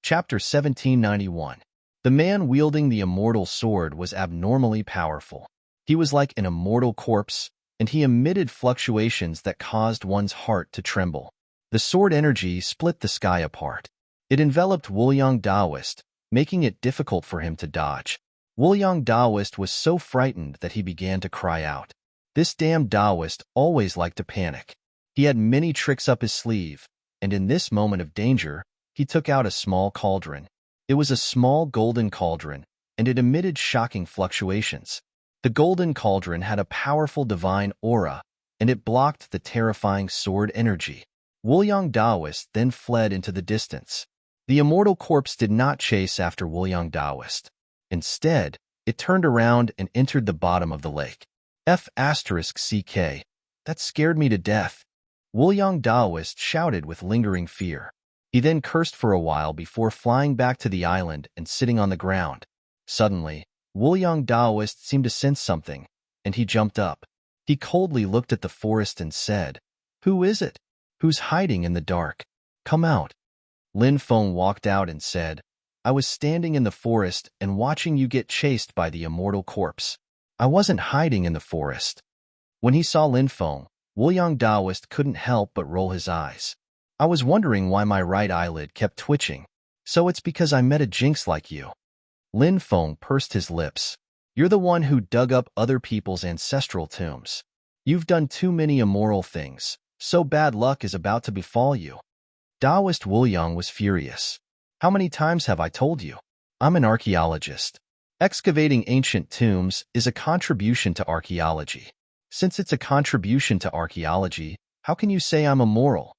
Chapter 1791. The man wielding the immortal sword was abnormally powerful. He was like an immortal corpse, and he emitted fluctuations that caused one's heart to tremble. The sword energy split the sky apart. It enveloped Wuliang Daoist, making it difficult for him to dodge. Wuliang Daoist was so frightened that he began to cry out. This damned Daoist always liked to panic. He had many tricks up his sleeve, and in this moment of danger, he took out a small cauldron. It was a small golden cauldron, and it emitted shocking fluctuations. The golden cauldron had a powerful divine aura, and it blocked the terrifying sword energy. Wuliang Daoist then fled into the distance. The immortal corpse did not chase after Wuliang Daoist. Instead, it turned around and entered the bottom of the lake. F***CK. That scared me to death. Woolyong Daoist shouted with lingering fear. He then cursed for a while before flying back to the island and sitting on the ground. Suddenly, Woolyong Daoist seemed to sense something, and he jumped up. He coldly looked at the forest and said, "Who is it? Who's hiding in the dark? Come out." Lin Feng walked out and said, "I was standing in the forest and watching you get chased by the immortal corpse. I wasn't hiding in the forest." When he saw Lin Feng, Woolyong Daoist couldn't help but roll his eyes. "I was wondering why my right eyelid kept twitching. So it's because I met a jinx like you." Lin Feng pursed his lips. "You're the one who dug up other people's ancestral tombs. You've done too many immoral things, so bad luck is about to befall you." Daoist Woolyong was furious. "How many times have I told you? I'm an archaeologist. Excavating ancient tombs is a contribution to archaeology. Since it's a contribution to archaeology, how can you say I'm immoral?"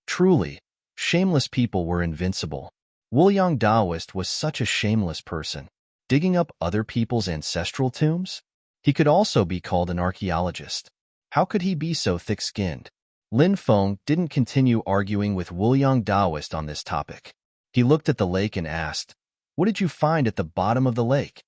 Truly, shameless people were invincible. Woolyong Daoist was such a shameless person. Digging up other people's ancestral tombs? He could also be called an archaeologist. How could he be so thick-skinned? Lin Feng didn't continue arguing with Woolyong Daoist on this topic. He looked at the lake and asked, "What did you find at the bottom of the lake?"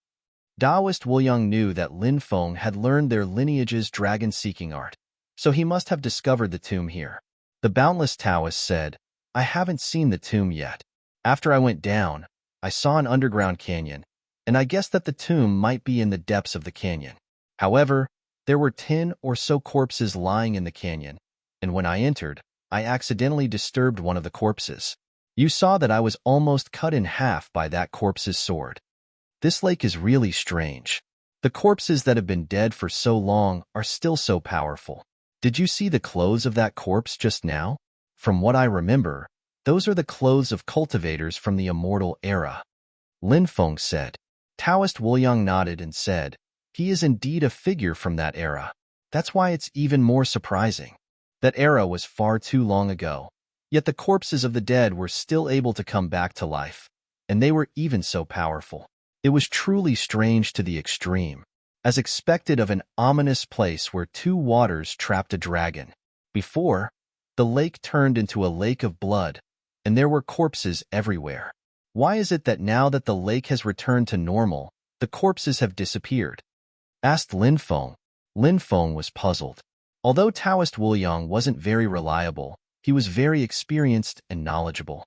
Daoist Woolyong knew that Lin Feng had learned their lineage's dragon-seeking art, so he must have discovered the tomb here. The boundless Taoist said, "I haven't seen the tomb yet. After I went down, I saw an underground canyon, and I guessed that the tomb might be in the depths of the canyon. However, there were 10 or so corpses lying in the canyon, and when I entered, I accidentally disturbed one of the corpses. You saw that I was almost cut in half by that corpse's sword. This lake is really strange. The corpses that have been dead for so long are still so powerful. Did you see the clothes of that corpse just now? From what I remember, those are the clothes of cultivators from the immortal era." Lin Feng said. Taoist Woolyong nodded and said, "He is indeed a figure from that era. That's why it's even more surprising. That era was far too long ago, yet the corpses of the dead were still able to come back to life, and they were even so powerful. It was truly strange to the extreme, as expected of an ominous place where two waters trapped a dragon. Before, the lake turned into a lake of blood, and there were corpses everywhere. Why is it that now that the lake has returned to normal, the corpses have disappeared?" asked Lin Feng. Lin Feng was puzzled. Although Taoist Woolyong wasn't very reliable, he was very experienced and knowledgeable.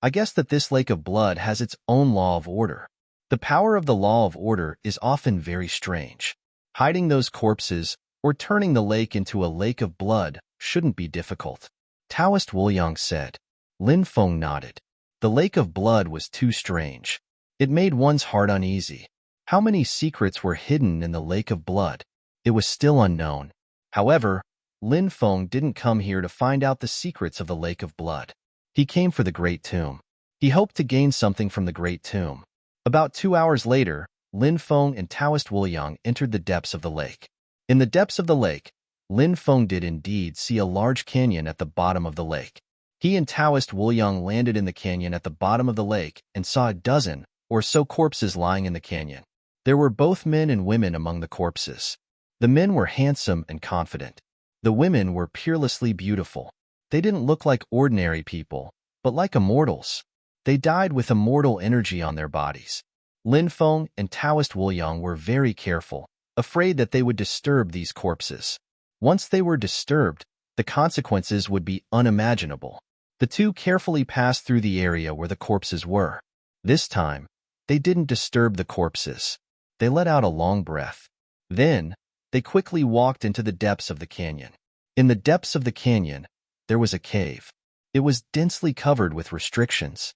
"I guess that this lake of blood has its own law of order. The power of the law of order is often very strange. Hiding those corpses or turning the lake into a lake of blood shouldn't be difficult," Taoist Woolyong said. Lin Feng nodded. The lake of blood was too strange. It made one's heart uneasy. How many secrets were hidden in the lake of blood? It was still unknown. However, Lin Feng didn't come here to find out the secrets of the lake of blood. He came for the Great Tomb. He hoped to gain something from the Great Tomb. About 2 hours later, Lin Feng and Taoist Woolyong entered the depths of the lake. In the depths of the lake, Lin Feng did indeed see a large canyon at the bottom of the lake. He and Taoist Woolyong landed in the canyon at the bottom of the lake and saw a dozen or so corpses lying in the canyon. There were both men and women among the corpses. The men were handsome and confident. The women were peerlessly beautiful. They didn't look like ordinary people, but like immortals. They died with immortal energy on their bodies. Lin Feng and Taoist Woolyong were very careful, afraid that they would disturb these corpses. Once they were disturbed, the consequences would be unimaginable. The two carefully passed through the area where the corpses were. This time, they didn't disturb the corpses. They let out a long breath. Then, they quickly walked into the depths of the canyon. In the depths of the canyon, there was a cave. It was densely covered with restrictions.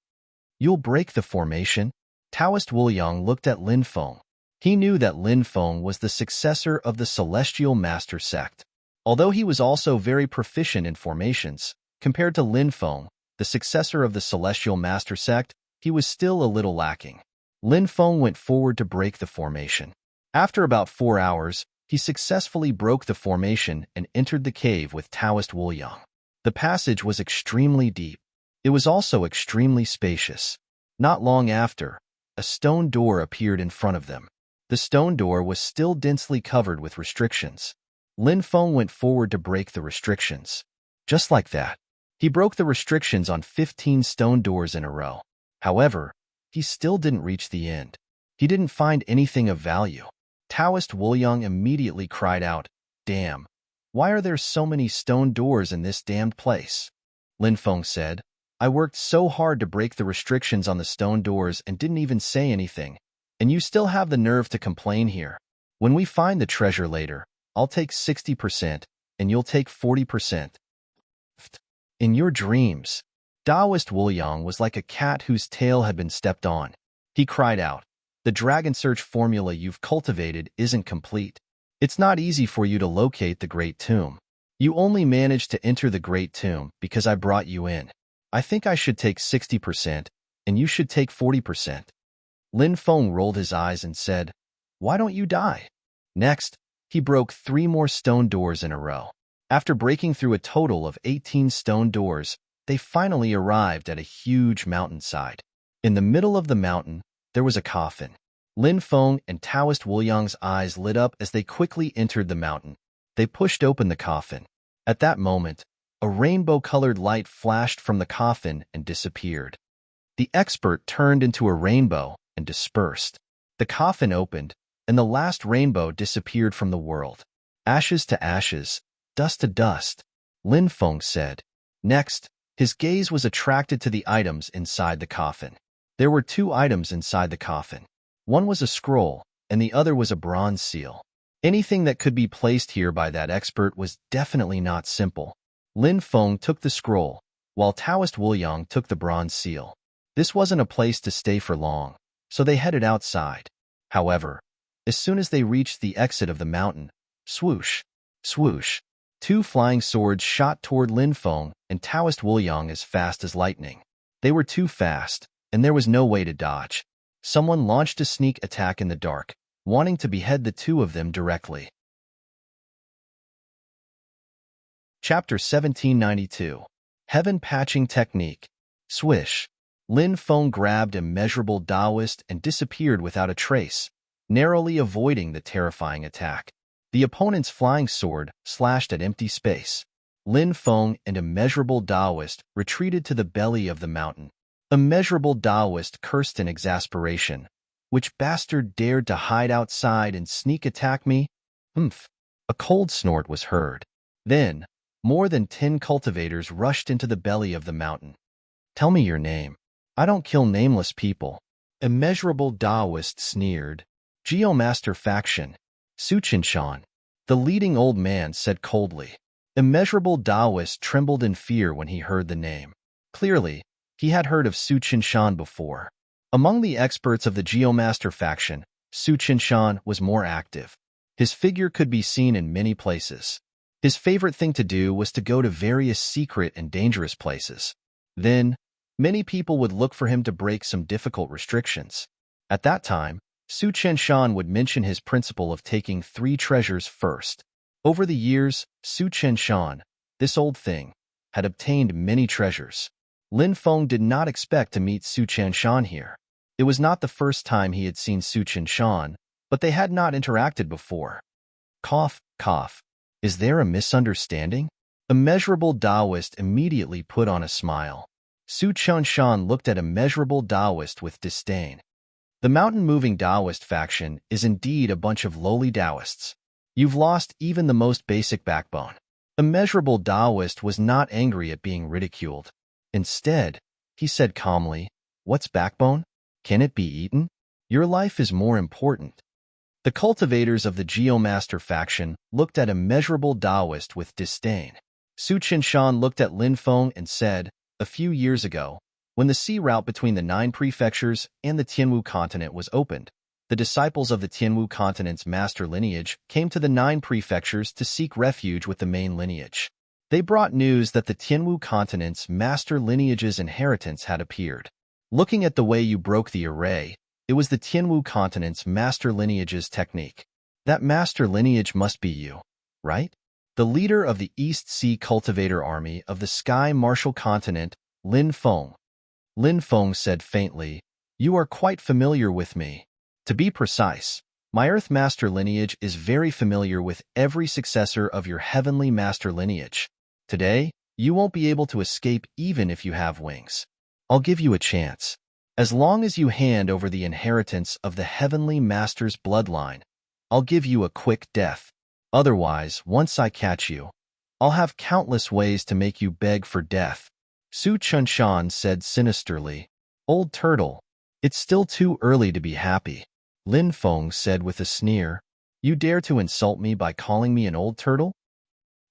"You'll break the formation?" Taoist Woolyong looked at Lin Feng. He knew that Lin Feng was the successor of the Celestial Master sect. Although he was also very proficient in formations, compared to Lin Feng, the successor of the Celestial Master sect, he was still a little lacking. Lin Feng went forward to break the formation. After about 4 hours, he successfully broke the formation and entered the cave with Taoist Woolyong. The passage was extremely deep. It was also extremely spacious. Not long after, a stone door appeared in front of them. The stone door was still densely covered with restrictions. Lin Feng went forward to break the restrictions. Just like that, he broke the restrictions on 15 stone doors in a row. However, he still didn't reach the end. He didn't find anything of value. Taoist Wuliang immediately cried out, "Damn! Why are there so many stone doors in this damned place?" Lin Feng said, "I worked so hard to break the restrictions on the stone doors and didn't even say anything, and you still have the nerve to complain here. When we find the treasure later, I'll take 60% and you'll take 40%. In your dreams." Taoist Wuliang was like a cat whose tail had been stepped on. He cried out, "The dragon search formula you've cultivated isn't complete. It's not easy for you to locate the Great Tomb. You only managed to enter the Great Tomb because I brought you in. I think I should take 60% and you should take 40%. Lin Feng rolled his eyes and said, "Why don't you die?" Next, he broke 3 more stone doors in a row. After breaking through a total of 18 stone doors, they finally arrived at a huge mountainside. In the middle of the mountain, there was a coffin. Lin Feng and Taoist Wuliang's eyes lit up as they quickly entered the mountain. They pushed open the coffin. At that moment, a rainbow-colored light flashed from the coffin and disappeared. The expert turned into a rainbow and dispersed. The coffin opened, and the last rainbow disappeared from the world. "Ashes to ashes, dust to dust," Lin Feng said. Next, his gaze was attracted to the items inside the coffin. There were 2 items inside the coffin. One was a scroll, and the other was a bronze seal. Anything that could be placed here by that expert was definitely not simple. Lin Feng took the scroll, while Taoist Wuliang took the bronze seal. This wasn't a place to stay for long, so they headed outside. However, as soon as they reached the exit of the mountain, swoosh, swoosh, 2 flying swords shot toward Lin Feng and Taoist Wuliang as fast as lightning. They were too fast, and there was no way to dodge. Someone launched a sneak attack in the dark, wanting to behead the 2 of them directly. Chapter 1792. Heaven Patching Technique. Swish. Lin Feng grabbed Immeasurable Taoist and disappeared without a trace, narrowly avoiding the terrifying attack. The opponent's flying sword slashed at empty space. Lin Feng and Immeasurable Taoist retreated to the belly of the mountain. Immeasurable Taoist cursed in exasperation. "Which bastard dared to hide outside and sneak attack me?" "Humph." A cold snort was heard. Then, more than 10 cultivators rushed into the belly of the mountain. "Tell me your name. I don't kill nameless people." Immeasurable Taoist sneered. "Geomaster faction. Su Qinshan." The leading old man said coldly. Immeasurable Taoist trembled in fear when he heard the name. Clearly, he had heard of Su Qinshan before. Among the experts of the Geomaster faction, Su Qinshan was more active. His figure could be seen in many places. His favorite thing to do was to go to various secret and dangerous places. Then, many people would look for him to break some difficult restrictions. At that time, Su Qinshan would mention his principle of taking 3 treasures first. Over the years, Su Qinshan, this old thing, had obtained many treasures. Lin Feng did not expect to meet Su Qinshan here. It was not the first time he had seen Su Qinshan, but they had not interacted before. Cough, cough. Is there a misunderstanding? Immeasurable Taoist immediately put on a smile. Su Qinshan looked at Immeasurable Taoist with disdain. The mountain-moving Taoist faction is indeed a bunch of lowly Taoists. You've lost even the most basic backbone. Immeasurable Taoist was not angry at being ridiculed. Instead, he said calmly, "What's backbone? Can it be eaten? Your life is more important." The cultivators of the Geomaster faction looked at Immeasurable Taoist with disdain. Su Qinshan looked at Lin Feng and said, "A few years ago, when the sea route between the 9 prefectures and the Tianwu continent was opened, the disciples of the Tianwu continent's master lineage came to the 9 prefectures to seek refuge with the main lineage. They brought news that the Tianwu continent's master lineage's inheritance had appeared. Looking at the way you broke the array, it was the Tianwu continent's master lineage's technique. That master lineage must be you, right? The leader of the East Sea Cultivator Army of the Sky Martial Continent, Lin Feng." Lin Feng said faintly, You are quite familiar with me. To be precise, my Earth Master lineage is very familiar with every successor of your Heavenly Master lineage. Today, you won't be able to escape even if you have wings. I'll give you a chance. As long as you hand over the inheritance of the Heavenly Master's bloodline, I'll give you a quick death. Otherwise, once I catch you, I'll have countless ways to make you beg for death. Su Chunshan said sinisterly. Old turtle, it's still too early to be happy. Lin Feng said with a sneer. You dare to insult me by calling me an old turtle?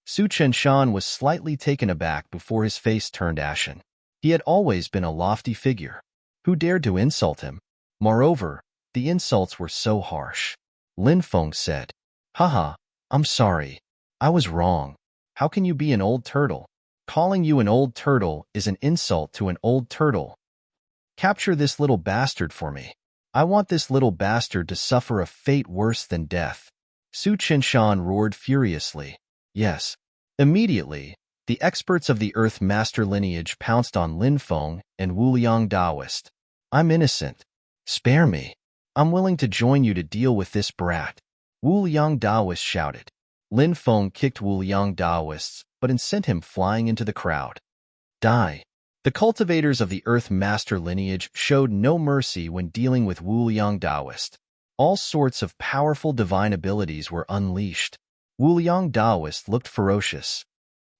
Su Chunshan was slightly taken aback before his face turned ashen. He had always been a lofty figure. Who dared to insult him? Moreover, the insults were so harsh. Lin Feng said, Haha, I'm sorry. I was wrong. How can you be an old turtle? Calling you an old turtle is an insult to an old turtle. Capture this little bastard for me. I want this little bastard to suffer a fate worse than death. Su Qinshan roared furiously. Yes. Immediately, the experts of the Earth Master lineage pounced on Lin Feng and Wuliang Daoist. I'm innocent. Spare me. I'm willing to join you to deal with this brat. Wuliang Daoist shouted. Lin Feng kicked Wuliang Daoist, but sent him flying into the crowd. Die. The cultivators of the Earth Master lineage showed no mercy when dealing with Wuliang Daoist. All sorts of powerful divine abilities were unleashed. Wuliang Daoist looked ferocious.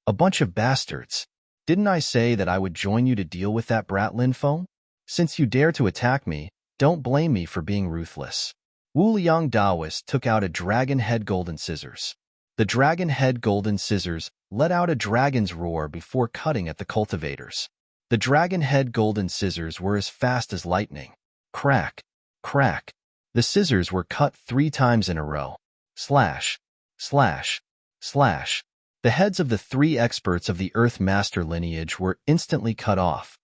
A bunch of bastards. Didn't I say that I would join you to deal with that brat Lin Feng? Since you dare to attack me, don't blame me for being ruthless. Wuliang Daoist took out a dragon head golden scissors. The dragon head golden scissors let out a dragon's roar before cutting at the cultivators. The dragon head golden scissors were as fast as lightning. Crack, crack. The scissors were cut 3 times in a row. Slash, slash, slash. The heads of the 3 experts of the Earth Master lineage were instantly cut off.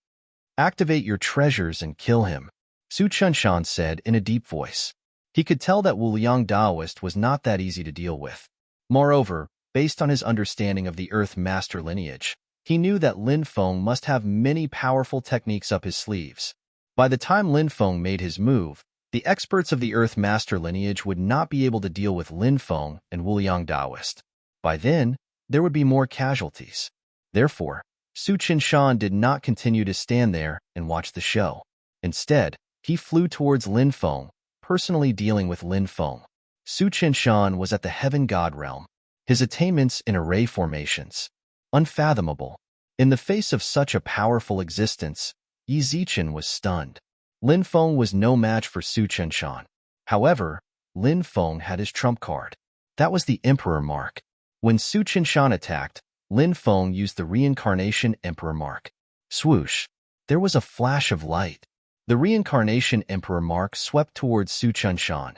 Activate your treasures and kill him, Su Chunshan said in a deep voice. He could tell that Wuliang Daoist was not that easy to deal with. Moreover, based on his understanding of the Earth Master lineage, he knew that Lin Feng must have many powerful techniques up his sleeves. By the time Lin Feng made his move, the experts of the Earth Master lineage would not be able to deal with Lin Feng and Wuliang Daoist. By then, there would be more casualties. Therefore, Su Qinshan did not continue to stand there and watch the show. Instead, he flew towards Lin Feng, personally dealing with Lin Feng. Su Qinshan was at the Heaven God realm. His attainments in array formations. Unfathomable. In the face of such a powerful existence, Yi Zichen was stunned. Lin Feng was no match for Su Qinshan. However, Lin Feng had his trump card. That was the Emperor Mark. When Su Qinshan attacked, Lin Feng used the Reincarnation Emperor Mark. Swoosh. There was a flash of light. The Reincarnation Emperor Mark swept towards Su Qinshan.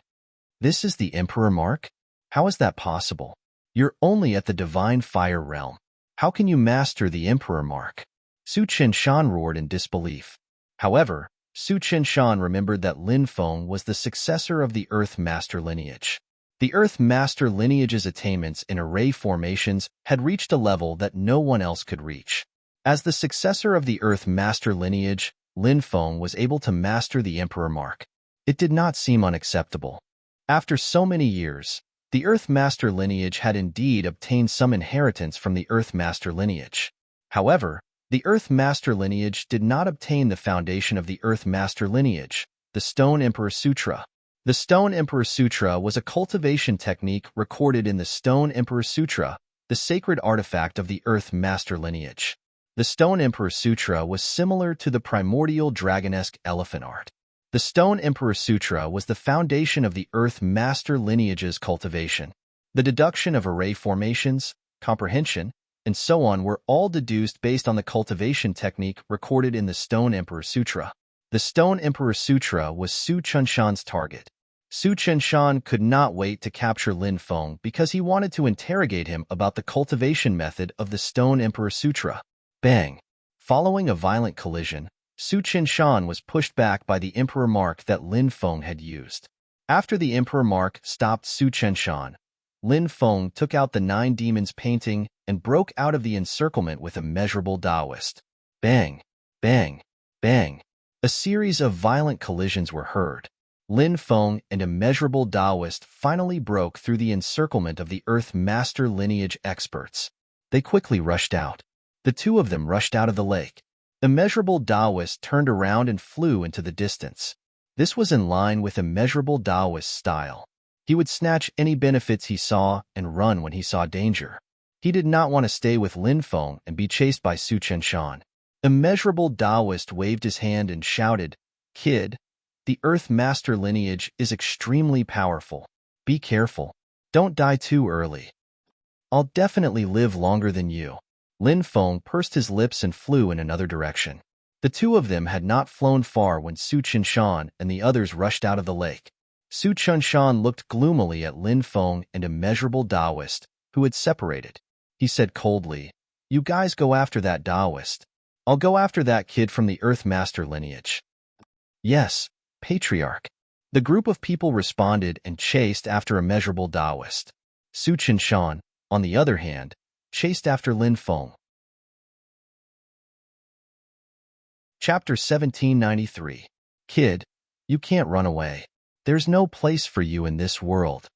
This is the Emperor Mark? How is that possible? You're only at the Divine Fire realm. How can you master the Emperor Mark? Su Qinshan roared in disbelief. However, Su Qinshan remembered that Lin Feng was the successor of the Earth Master lineage. The Earth Master lineage's attainments in array formations had reached a level that no one else could reach. As the successor of the Earth Master lineage, Lin Feng was able to master the Emperor Mark. It did not seem unacceptable. After so many years, the Earth Master lineage had indeed obtained some inheritance from the Earth Master lineage. However, the Earth Master lineage did not obtain the foundation of the Earth Master lineage, the Stone Emperor Sutra. The Stone Emperor Sutra was a cultivation technique recorded in the Stone Emperor Sutra, the sacred artifact of the Earth Master lineage. The Stone Emperor Sutra was similar to the primordial dragonesque elephant art. The Stone Emperor Sutra was the foundation of the Earth Master lineage's cultivation. The deduction of array formations, comprehension, and so on were all deduced based on the cultivation technique recorded in the Stone Emperor Sutra. The Stone Emperor Sutra was Su Qinshan's target. Su Qinshan could not wait to capture Lin Feng because he wanted to interrogate him about the cultivation method of the Stone Emperor Sutra. Bang! Following a violent collision, Su Qinshan was pushed back by the Emperor Mark that Lin Feng had used. After the Emperor Mark stopped Su Qinshan, Lin Feng took out the 9 demons painting and broke out of the encirclement with immeasurable Taoist. Bang! Bang! Bang! A series of violent collisions were heard. Lin Feng and immeasurable Taoist finally broke through the encirclement of the Earth Master lineage experts. They quickly rushed out. The two of them rushed out of the lake. Immeasurable Taoist turned around and flew into the distance. This was in line with immeasurable Taoist's style. He would snatch any benefits he saw and run when he saw danger. He did not want to stay with Lin Feng and be chased by Su Chenshan. Immeasurable Taoist waved his hand and shouted, "Kid, the Earth Master lineage is extremely powerful. Be careful. Don't die too early. I'll definitely live longer than you." Lin Feng pursed his lips and flew in another direction. The two of them had not flown far when Su Chenshan and the others rushed out of the lake. Su Chenshan looked gloomily at Lin Feng and immeasurable Taoist, who had separated. He said coldly, "You guys go after that Taoist. I'll go after that kid from the Earth Master lineage." "Yes, Patriarch." The group of people responded and chased after immeasurable Taoist. Su Chenshan, on the other hand, chased after Lin Feng. Chapter 1793. Kid, you can't run away. There's no place for you in this world.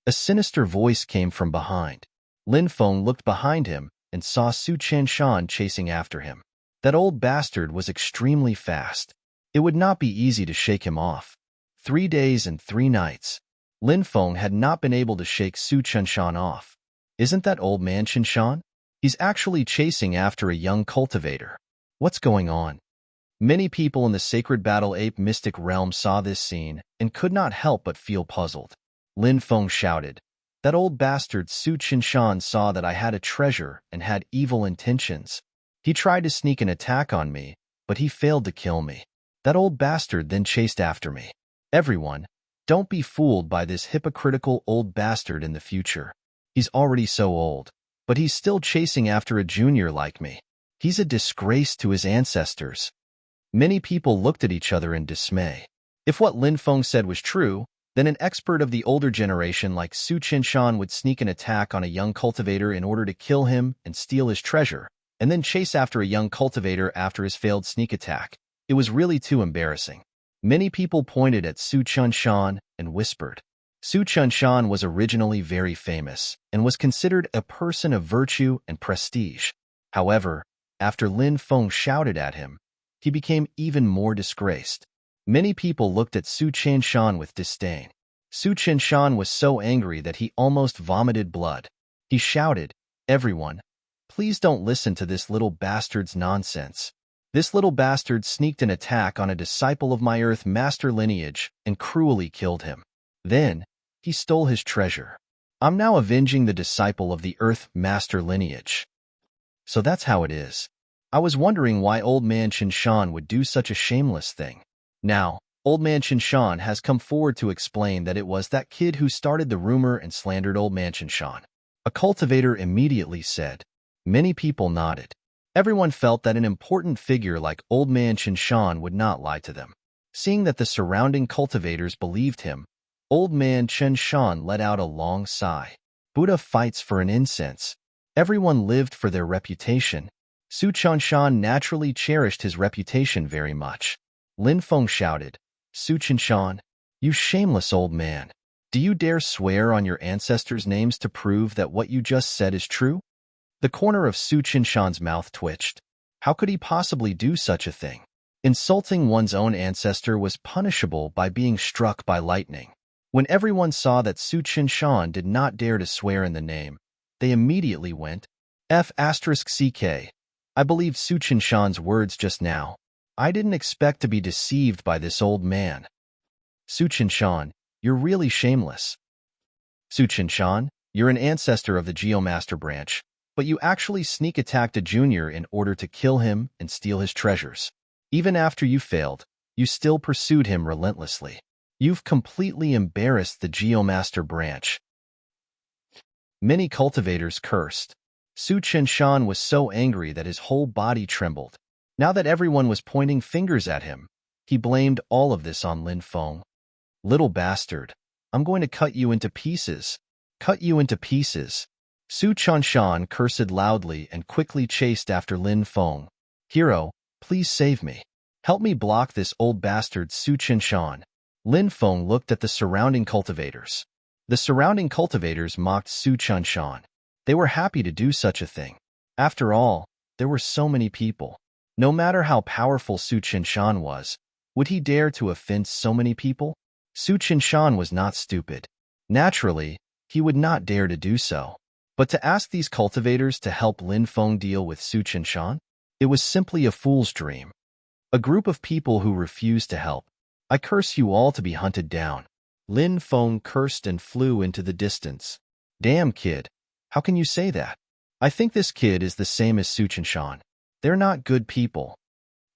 A sinister voice came from behind. Lin Feng looked behind him and saw Su Chenshan chasing after him. That old bastard was extremely fast. It would not be easy to shake him off. 3 days and 3 nights. Lin Feng had not been able to shake Su Chenshan off. Isn't that old man Chenshan? He's actually chasing after a young cultivator. What's going on? Many people in the sacred battle ape mystic realm saw this scene and could not help but feel puzzled. Lin Feng shouted, "That old bastard Su Chenshan saw that I had a treasure and had evil intentions. He tried to sneak an attack on me, but he failed to kill me. That old bastard then chased after me. Everyone, don't be fooled by this hypocritical old bastard in the future. He's already so old, but he's still chasing after a junior like me. He's a disgrace to his ancestors." Many people looked at each other in dismay. If what Lin Feng said was true, then an expert of the older generation like Su Chenshan would sneak an attack on a young cultivator in order to kill him and steal his treasure, and then chase after a young cultivator after his failed sneak attack. It was really too embarrassing. Many people pointed at Su Chenshan and whispered. Su Chenshan was originally very famous and was considered a person of virtue and prestige. However, after Lin Feng shouted at him, he became even more disgraced. Many people looked at Su Chenshan with disdain. Su Chenshan was so angry that he almost vomited blood. He shouted, "Everyone, please don't listen to this little bastard's nonsense. This little bastard sneaked an attack on a disciple of my Earth Master lineage and cruelly killed him. Then, he stole his treasure. I'm now avenging the disciple of the Earth Master lineage." So that's how it is. I was wondering why Old Man Chenshan would do such a shameless thing. Now, Old Man Chenshan has come forward to explain that it was that kid who started the rumor and slandered Old Man Chenshan. A cultivator immediately said. Many people nodded. Everyone felt that an important figure like Old Man Chenshan would not lie to them. Seeing that the surrounding cultivators believed him, Old Man Chenshan let out a long sigh. Buddha fights for an incense. Everyone lived for their reputation. Su Chenshan naturally cherished his reputation very much. Lin Feng shouted, "Su Chenshan, you shameless old man. Do you dare swear on your ancestors' names to prove that what you just said is true?" The corner of Su Chenshan's mouth twitched. How could he possibly do such a thing? Insulting one's own ancestor was punishable by being struck by lightning. When everyone saw that Su Chenshan did not dare to swear in the name, they immediately went, F***CK. I believed Su Chenshan's words just now. I didn't expect to be deceived by this old man. Su Chenshan, you're really shameless. Su Chenshan, you're an ancestor of the Geomaster branch, but you actually sneak attacked a junior in order to kill him and steal his treasures. Even after you failed, you still pursued him relentlessly. You've completely embarrassed the Geomaster branch. Many cultivators cursed. Su Chenshan was so angry that his whole body trembled. Now that everyone was pointing fingers at him, he blamed all of this on Lin Feng. Little bastard, I'm going to cut you into pieces. Cut you into pieces. Su Chenshan cursed loudly and quickly chased after Lin Feng. Hero, please save me. Help me block this old bastard Su Qinshan. Lin Feng looked at the surrounding cultivators. The surrounding cultivators mocked Su Qinshan. They were happy to do such a thing. After all, there were so many people. No matter how powerful Su Qinshan was, would he dare to offend so many people? Su Qinshan was not stupid. Naturally, he would not dare to do so. But to ask these cultivators to help Lin Feng deal with Su Qinshan? It was simply a fool's dream. A group of people who refused to help. I curse you all to be hunted down. Lin Feng cursed and flew into the distance. Damn, kid. How can you say that? I think this kid is the same as Su Qinshan. They're not good people.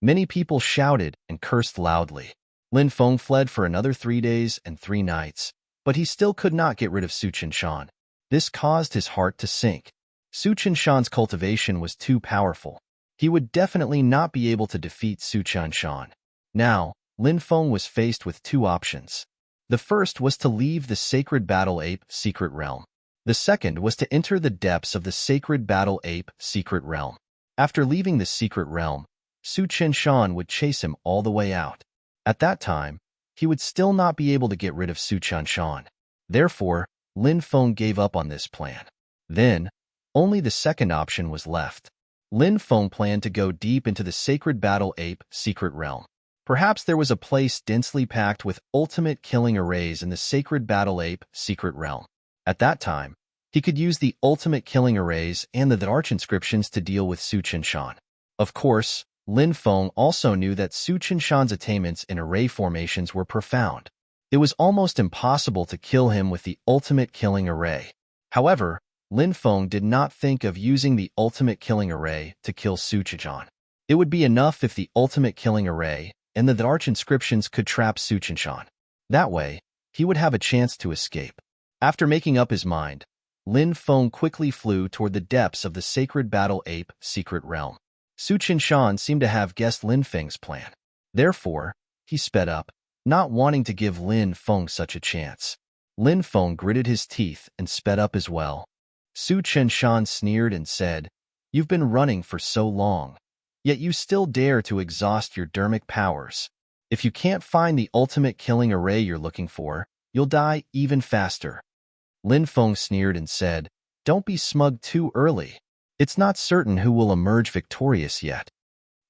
Many people shouted and cursed loudly. Lin Feng fled for another 3 days and 3 nights, but he still could not get rid of Su Qinshan. This caused his heart to sink. Su Qinshan's cultivation was too powerful. He would definitely not be able to defeat Su Qinshan. Now, Lin Feng was faced with 2 options. The first was to leave the Sacred Battle Ape secret realm. The second was to enter the depths of the Sacred Battle Ape secret realm. After leaving the secret realm, Su Qinshan would chase him all the way out. At that time, he would still not be able to get rid of Su Qinshan. Therefore, Lin Feng gave up on this plan. Then, only the second option was left. Lin Feng planned to go deep into the Sacred Battle Ape secret realm. Perhaps there was a place densely packed with ultimate killing arrays in the Sacred Battle Ape secret realm. At that time, he could use the ultimate killing arrays and the Darch inscriptions to deal with Su Qinshan. Of course, Lin Feng also knew that Su Qinshan's attainments in array formations were profound. It was almost impossible to kill him with the ultimate killing array. However, Lin Feng did not think of using the ultimate killing array to kill Su Qinshan. It would be enough if the ultimate killing array and the Darch inscriptions could trap Su Qinshan. That way, he would have a chance to escape. After making up his mind, Lin Feng quickly flew toward the depths of the Sacred Battle Ape secret realm. Su Qinshan seemed to have guessed Lin Feng's plan. Therefore, he sped up, not wanting to give Lin Feng such a chance. Lin Feng gritted his teeth and sped up as well. Su Qinshan sneered and said, "You've been running for so long, yet you still dare to exhaust your dermic powers. If you can't find the ultimate killing array you're looking for, you'll die even faster." Lin Feng sneered and said, "Don't be smug too early. It's not certain who will emerge victorious yet."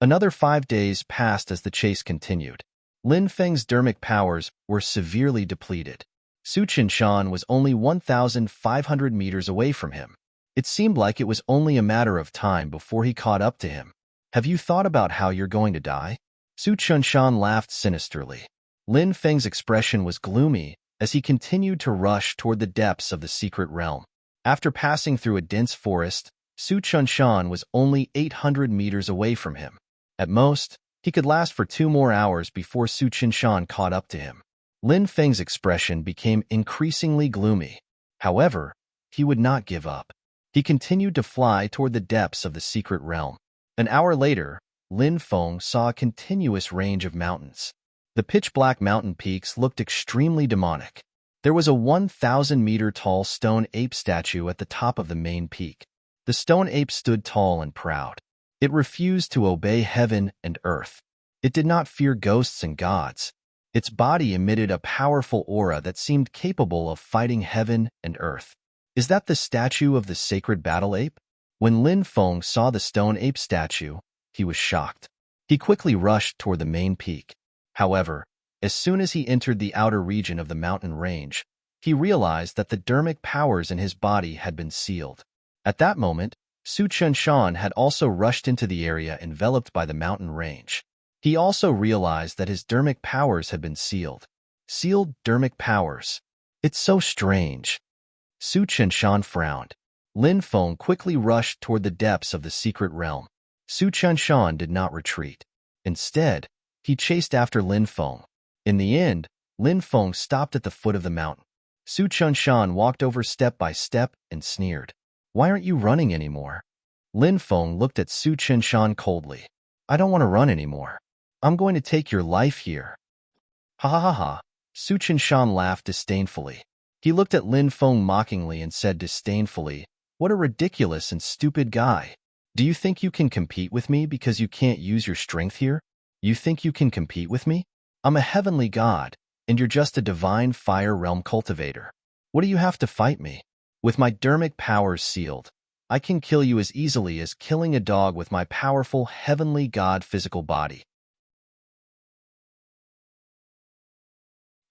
Another 5 days passed as the chase continued. Lin Feng's dermic powers were severely depleted. Su Qinshan was only 1,500 meters away from him. It seemed like it was only a matter of time before he caught up to him. "Have you thought about how you're going to die?" Su Qinshan laughed sinisterly. Lin Feng's expression was gloomy as he continued to rush toward the depths of the secret realm. After passing through a dense forest, Su Qinshan was only 800 meters away from him. At most, he could last for 2 more hours before Su Qinshan caught up to him. Lin Feng's expression became increasingly gloomy. However, he would not give up. He continued to fly toward the depths of the secret realm. An hour later, Lin Feng saw a continuous range of mountains. The pitch-black mountain peaks looked extremely demonic. There was a 1,000-meter-tall stone ape statue at the top of the main peak. The stone ape stood tall and proud. It refused to obey heaven and earth. It did not fear ghosts and gods. Its body emitted a powerful aura that seemed capable of fighting heaven and earth. Is that the statue of the sacred battle ape? When Lin Feng saw the stone ape statue, he was shocked. He quickly rushed toward the main peak. However, as soon as he entered the outer region of the mountain range, he realized that the dermic powers in his body had been sealed. At that moment, Su Qinshan had also rushed into the area enveloped by the mountain range. He also realized that his dermic powers had been sealed. Sealed dermic powers. It's so strange. Su Qinshan frowned. Lin Feng quickly rushed toward the depths of the secret realm. Su Qinshan did not retreat. Instead, he chased after Lin Feng. In the end, Lin Feng stopped at the foot of the mountain. Su Qinshan walked over step by step and sneered. "Why aren't you running anymore?" Lin Feng looked at Su Qinshan coldly. "I don't want to run anymore. I'm going to take your life here." "Ha ha ha ha." Su Qinshan laughed disdainfully. He looked at Lin Feng mockingly and said disdainfully, "What a ridiculous and stupid guy. Do you think you can compete with me because you can't use your strength here? You think you can compete with me? I'm a heavenly god, and you're just a divine fire realm cultivator. What do you have to fight me? With my dermic powers sealed, I can kill you as easily as killing a dog with my powerful heavenly god physical body.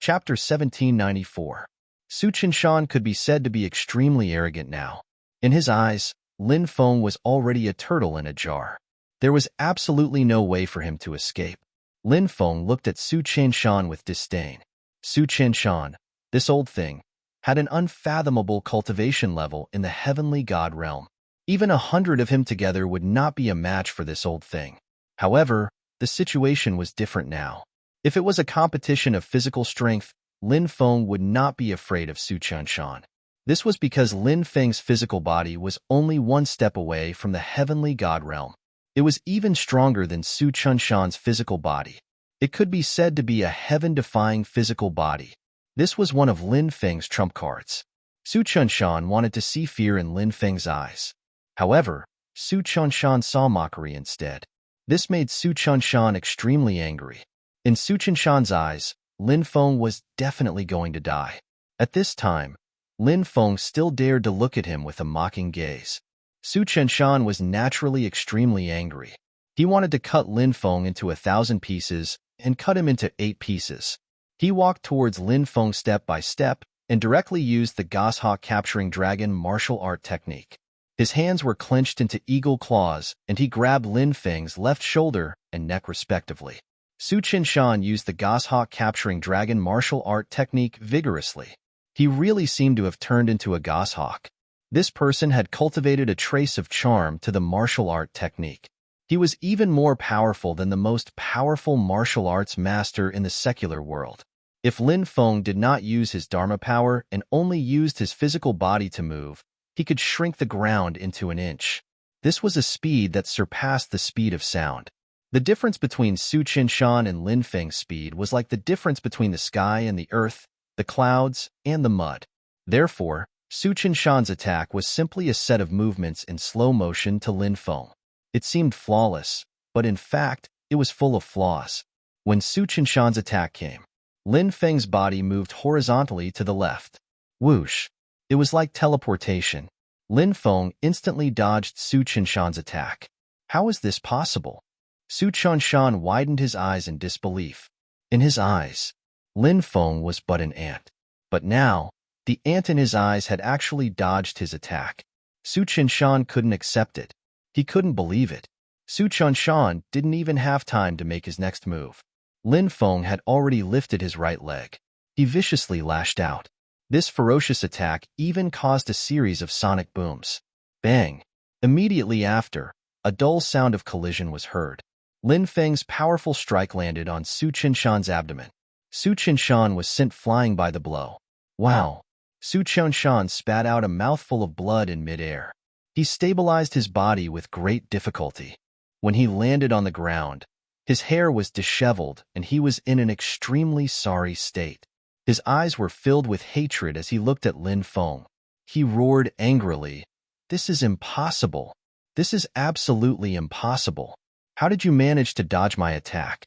Chapter 1794. Su Qinshan could be said to be extremely arrogant now. In his eyes, Lin Feng was already a turtle in a jar. There was absolutely no way for him to escape. Lin Feng looked at Su Qinshan with disdain. Su Qinshan, this old thing, had an unfathomable cultivation level in the heavenly god realm. Even 100 of him together would not be a match for this old thing. However, the situation was different now. If it was a competition of physical strength, Lin Feng would not be afraid of Su Qinshan. This was because Lin Feng's physical body was only one step away from the heavenly god realm. It was even stronger than Su Qinshan's physical body. It could be said to be a heaven-defying physical body. This was one of Lin Feng's trump cards. Su Qinshan wanted to see fear in Lin Feng's eyes. However, Su Qinshan saw mockery instead. This made Su Qinshan extremely angry. In Su Qinshan's eyes, Lin Feng was definitely going to die. At this time, Lin Feng still dared to look at him with a mocking gaze. Su Qinshan was naturally extremely angry. He wanted to cut Lin Feng into 1,000 pieces and cut him into 8 pieces. He walked towards Lin Feng step by step and directly used the goshawk capturing dragon martial art technique. His hands were clenched into eagle claws, and he grabbed Lin Feng's left shoulder and neck respectively. Su Qinshan used the goshawk capturing dragon martial art technique vigorously. He really seemed to have turned into a goshawk. This person had cultivated a trace of charm to the martial art technique. He was even more powerful than the most powerful martial arts master in the secular world. If Lin Feng did not use his dharma power and only used his physical body to move, he could shrink the ground into an inch. This was a speed that surpassed the speed of sound. The difference between Su Qinshan and Lin Feng's speed was like the difference between the sky and the earth, the clouds, and the mud. Therefore, Su Qinshan's attack was simply a set of movements in slow motion to Lin Feng. It seemed flawless, but in fact, it was full of flaws. When Su Qinshan's attack came, Lin Feng's body moved horizontally to the left. Whoosh! It was like teleportation. Lin Feng instantly dodged Su Qinshan's attack. How is this possible? Su Qinshan widened his eyes in disbelief. In his eyes, Lin Feng was but an ant. But now, the ant in his eyes had actually dodged his attack. Su Qinshan couldn't accept it. He couldn't believe it. Su Qinshan didn't even have time to make his next move. Lin Feng had already lifted his right leg. He viciously lashed out. This ferocious attack even caused a series of sonic booms. Bang! Immediately after, a dull sound of collision was heard. Lin Feng's powerful strike landed on Su Qinshan's abdomen. Su Qinshan was sent flying by the blow. Wow! Su Qinshan spat out a mouthful of blood in midair. He stabilized his body with great difficulty. When he landed on the ground, his hair was disheveled and he was in an extremely sorry state. His eyes were filled with hatred as he looked at Lin Feng. He roared angrily, "This is impossible. This is absolutely impossible. How did you manage to dodge my attack?"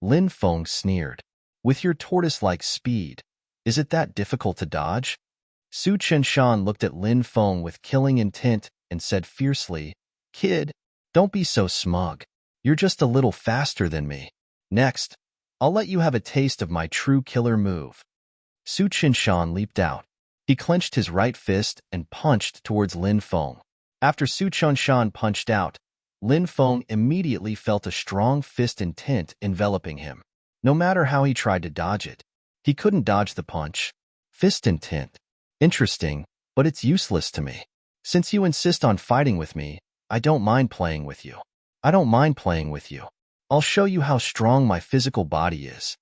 Lin Feng sneered. "With your tortoise-like speed, is it that difficult to dodge?" Su Qinshan looked at Lin Feng with killing intent and said fiercely, "Kid, don't be so smug. You're just a little faster than me. Next, I'll let you have a taste of my true killer move." Su Qinshan leaped out. He clenched his right fist and punched towards Lin Feng. After Su Qinshan punched out, Lin Feng immediately felt a strong fist intent enveloping him. No matter how he tried to dodge it, he couldn't dodge the punch. Fist intent. Interesting, but it's useless to me. Since you insist on fighting with me, I don't mind playing with you. I don't mind playing with you. I'll show you how strong my physical body is.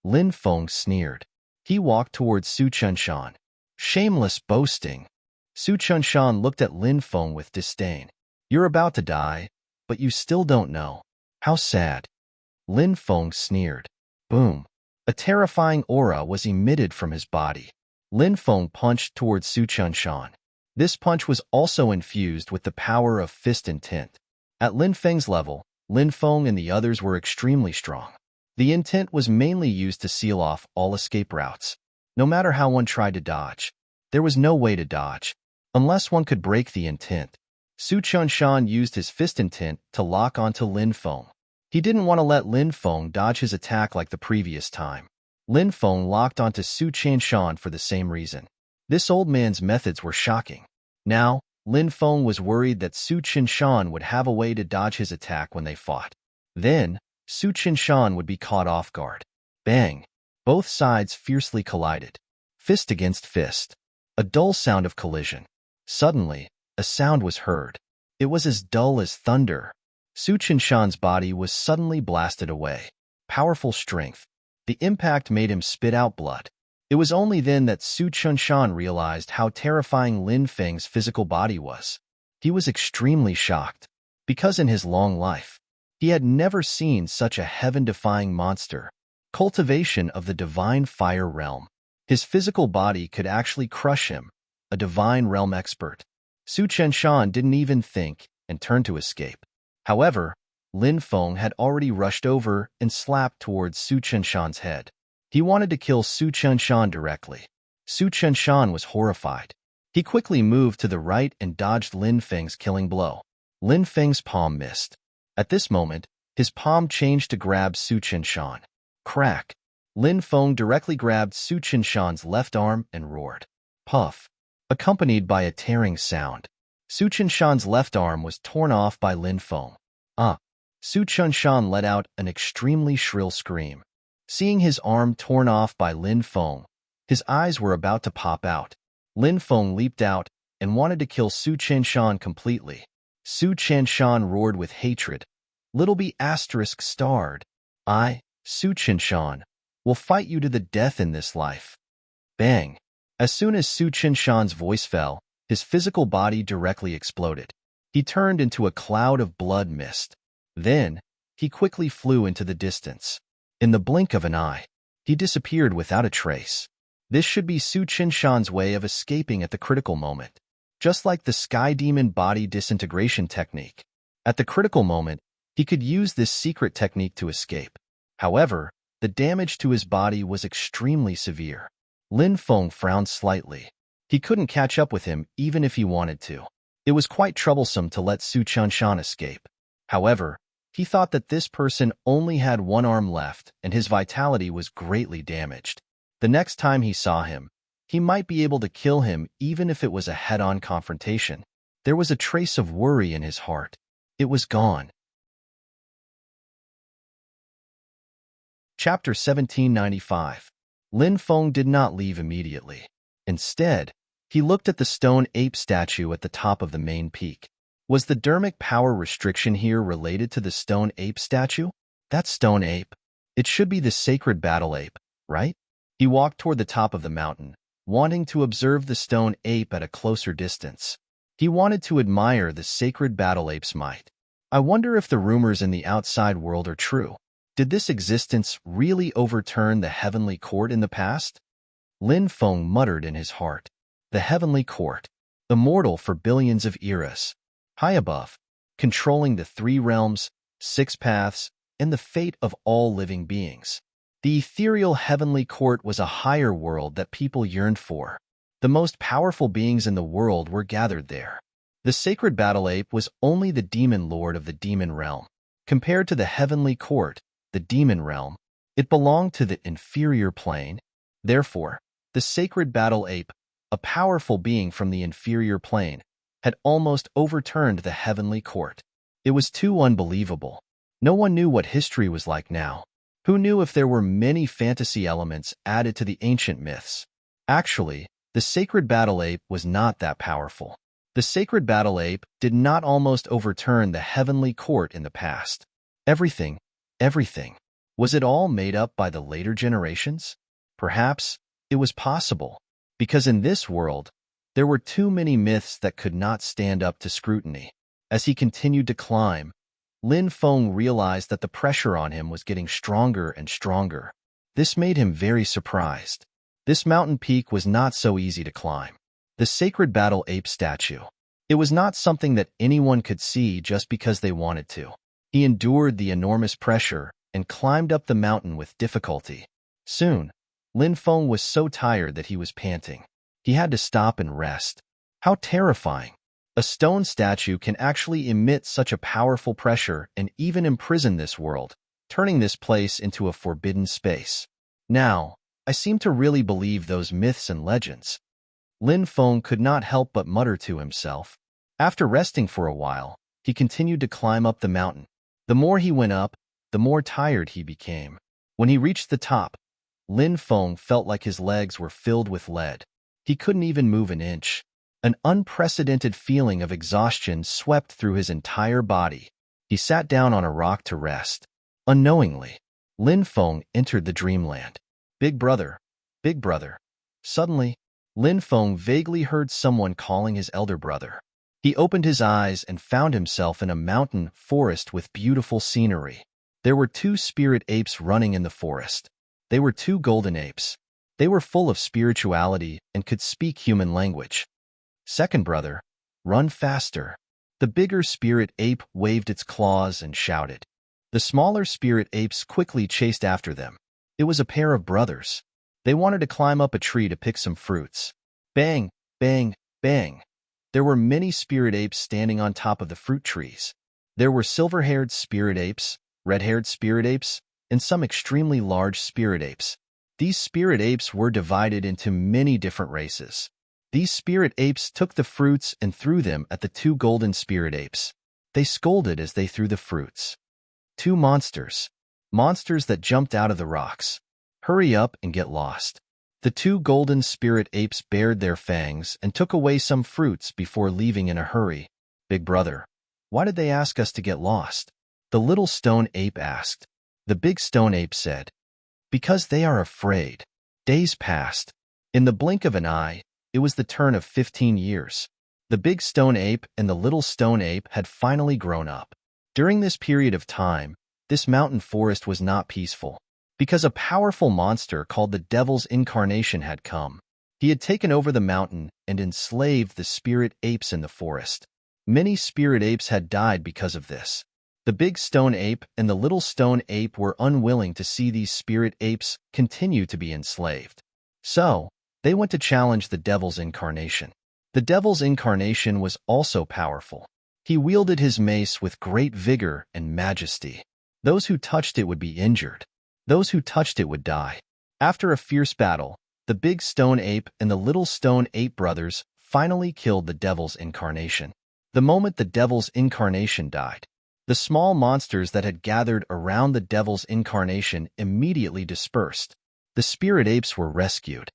Lin Feng sneered. He walked towards Su Qinshan. Shameless boasting. Su Qinshan looked at Lin Feng with disdain. You're about to die, but you still don't know. How sad. Lin Feng sneered. Boom. A terrifying aura was emitted from his body. Lin Feng punched towards Su Qinshan. This punch was also infused with the power of fist intent. At Lin Feng's level, Lin Feng and the others were extremely strong. The intent was mainly used to seal off all escape routes. No matter how one tried to dodge, there was no way to dodge, unless one could break the intent. Su Chunshan used his fist intent to lock onto Lin Feng. He didn't want to let Lin Feng dodge his attack like the previous time. Lin Feng locked onto Su Chunshan for the same reason. This old man's methods were shocking. Now, Lin Feng was worried that Su Chunshan would have a way to dodge his attack when they fought. Then, Su Chunshan would be caught off guard. Bang! Both sides fiercely collided. Fist against fist. A dull sound of collision. Suddenly, a sound was heard. It was as dull as thunder. Su Chunshan's body was suddenly blasted away. Powerful strength. The impact made him spit out blood. It was only then that Su Chunshan realized how terrifying Lin Feng's physical body was. He was extremely shocked, because in his long life, he had never seen such a heaven-defying monster. Cultivation of the divine fire realm. His physical body could actually crush him, a divine realm expert. Su Chunshan didn't even think and turned to escape. However, Lin Feng had already rushed over and slapped towards Su Chunshan's head. He wanted to kill Su Chunshan directly. Su Chunshan was horrified. He quickly moved to the right and dodged Lin Feng's killing blow. Lin Feng's palm missed. At this moment, his palm changed to grab Su Chunshan. Crack! Lin Feng directly grabbed Su Chunshan's left arm and roared. Puff! Accompanied by a tearing sound. Su Chunshan's left arm was torn off by Lin Feng. Su Chunshan let out an extremely shrill scream. Seeing his arm torn off by Lin Feng, his eyes were about to pop out. Lin Feng leaped out and wanted to kill Su Chunshan completely. Su Chunshan roared with hatred. Little B*** starred. I, Su Chunshan, will fight you to the death in this life. Bang! As soon as Su Chunshan's voice fell, his physical body directly exploded. He turned into a cloud of blood mist. Then, he quickly flew into the distance. In the blink of an eye, he disappeared without a trace. This should be Su Chunshan's way of escaping at the critical moment, just like the Sky Demon body disintegration technique. At the critical moment, he could use this secret technique to escape. However, the damage to his body was extremely severe. Lin Feng frowned slightly. He couldn't catch up with him even if he wanted to. It was quite troublesome to let Su Chunshan escape. However, he thought that this person only had one arm left and his vitality was greatly damaged. The next time he saw him, he might be able to kill him even if it was a head-on confrontation. There was a trace of worry in his heart. It was gone. Chapter 1795. Lin Feng did not leave immediately. Instead, he looked at the stone ape statue at the top of the main peak. Was the dermic power restriction here related to the stone ape statue? That stone ape. It should be the sacred battle ape, right? He walked toward the top of the mountain, wanting to observe the stone ape at a closer distance. He wanted to admire the sacred battle ape's might. I wonder if the rumors in the outside world are true. Did this existence really overturn the heavenly court in the past? Lin Feng muttered in his heart. The heavenly court, immortal for billions of eras, high above, controlling the 3 realms, 6 paths, and the fate of all living beings. The ethereal heavenly court was a higher world that people yearned for. The most powerful beings in the world were gathered there. The sacred battle ape was only the demon lord of the demon realm. Compared to the heavenly court, the demon realm, it belonged to the inferior plane. Therefore, the sacred battle ape, a powerful being from the inferior plane, had almost overturned the heavenly court. It was too unbelievable. No one knew what history was like now. Who knew if there were many fantasy elements added to the ancient myths? Actually, the sacred battle ape was not that powerful. The sacred battle ape did not almost overturn the heavenly court in the past. Everything. Was it all made up by the later generations? Perhaps it was possible, because in this world, there were too many myths that could not stand up to scrutiny. As he continued to climb, Lin Feng realized that the pressure on him was getting stronger and stronger. This made him very surprised. This mountain peak was not so easy to climb. The sacred battle ape statue. It was not something that anyone could see just because they wanted to. He endured the enormous pressure and climbed up the mountain with difficulty. Soon, Lin Feng was so tired that he was panting. He had to stop and rest. How terrifying! A stone statue can actually emit such a powerful pressure and even imprison this world, turning this place into a forbidden space. Now, I seem to really believe those myths and legends. Lin Feng could not help but mutter to himself. After resting for a while, he continued to climb up the mountain. The more he went up, the more tired he became. When he reached the top, Lin Feng felt like his legs were filled with lead. He couldn't even move an inch. An unprecedented feeling of exhaustion swept through his entire body. He sat down on a rock to rest. Unknowingly, Lin Feng entered the dreamland. Big brother, big brother. Suddenly, Lin Feng vaguely heard someone calling his elder brother. He opened his eyes and found himself in a mountain forest with beautiful scenery. There were 2 spirit apes running in the forest. They were 2 golden apes. They were full of spirituality and could speak human language. Second brother, run faster. The bigger spirit ape waved its claws and shouted. The smaller spirit apes quickly chased after them. It was a pair of brothers. They wanted to climb up a tree to pick some fruits. Bang, bang, bang. There were many spirit apes standing on top of the fruit trees. There were silver-haired spirit apes, red-haired spirit apes, and some extremely large spirit apes. These spirit apes were divided into many different races. These spirit apes took the fruits and threw them at the 2 golden spirit apes. They scolded as they threw the fruits. 2 monsters. Monsters that jumped out of the rocks. Hurry up and get lost. The 2 golden spirit apes bared their fangs and took away some fruits before leaving in a hurry. Big brother, why did they ask us to get lost? The little stone ape asked. The big stone ape said, because they are afraid. Days passed. In the blink of an eye, it was the turn of 15 years. The big stone ape and the little stone ape had finally grown up. During this period of time, this mountain forest was not peaceful, because a powerful monster called the Devil's Incarnation had come. He had taken over the mountain and enslaved the spirit apes in the forest. Many spirit apes had died because of this. The big stone ape and the little stone ape were unwilling to see these spirit apes continue to be enslaved. So, they went to challenge the Devil's Incarnation. The Devil's Incarnation was also powerful. He wielded his mace with great vigor and majesty. Those who touched it would be injured. Those who touched it would die. After a fierce battle, the big stone ape and the little stone ape brothers finally killed the Devil's Incarnation. The moment the Devil's Incarnation died, the small monsters that had gathered around the Devil's Incarnation immediately dispersed. The spirit apes were rescued.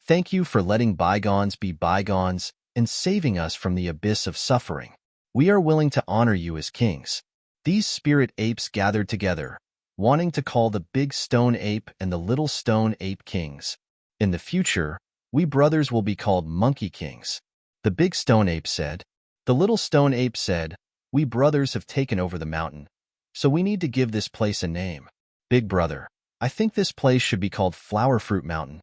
Thank you for letting bygones be bygones and saving us from the abyss of suffering. We are willing to honor you as kings. These spirit apes gathered together, wanting to call the big stone ape and the little stone ape kings. In the future, we brothers will be called monkey kings. The big stone ape said. The little stone ape said, we brothers have taken over the mountain, so we need to give this place a name. Big brother, I think this place should be called Flower Fruit Mountain.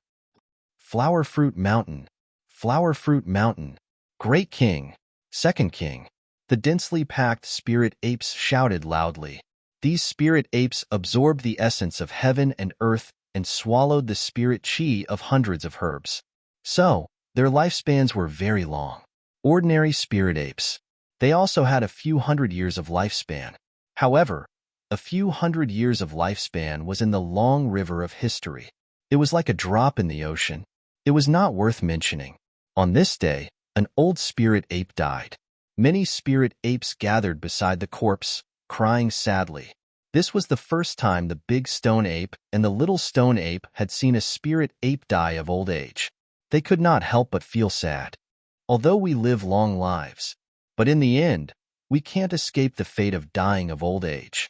Flower Fruit Mountain, Flower Fruit Mountain. Great king, second king. The densely packed spirit apes shouted loudly. These spirit apes absorbed the essence of heaven and earth and swallowed the spirit chi of hundreds of herbs. So, their lifespans were very long. Ordinary spirit apes. They also had a few hundred years of lifespan. However, a few hundred years of lifespan was in the long river of history. It was like a drop in the ocean. It was not worth mentioning. On this day, an old spirit ape died. Many spirit apes gathered beside the corpse, crying sadly. This was the first time the big stone ape and the little stone ape had seen a spirit ape die of old age. They could not help but feel sad. Although we live long lives, but in the end, we can't escape the fate of dying of old age.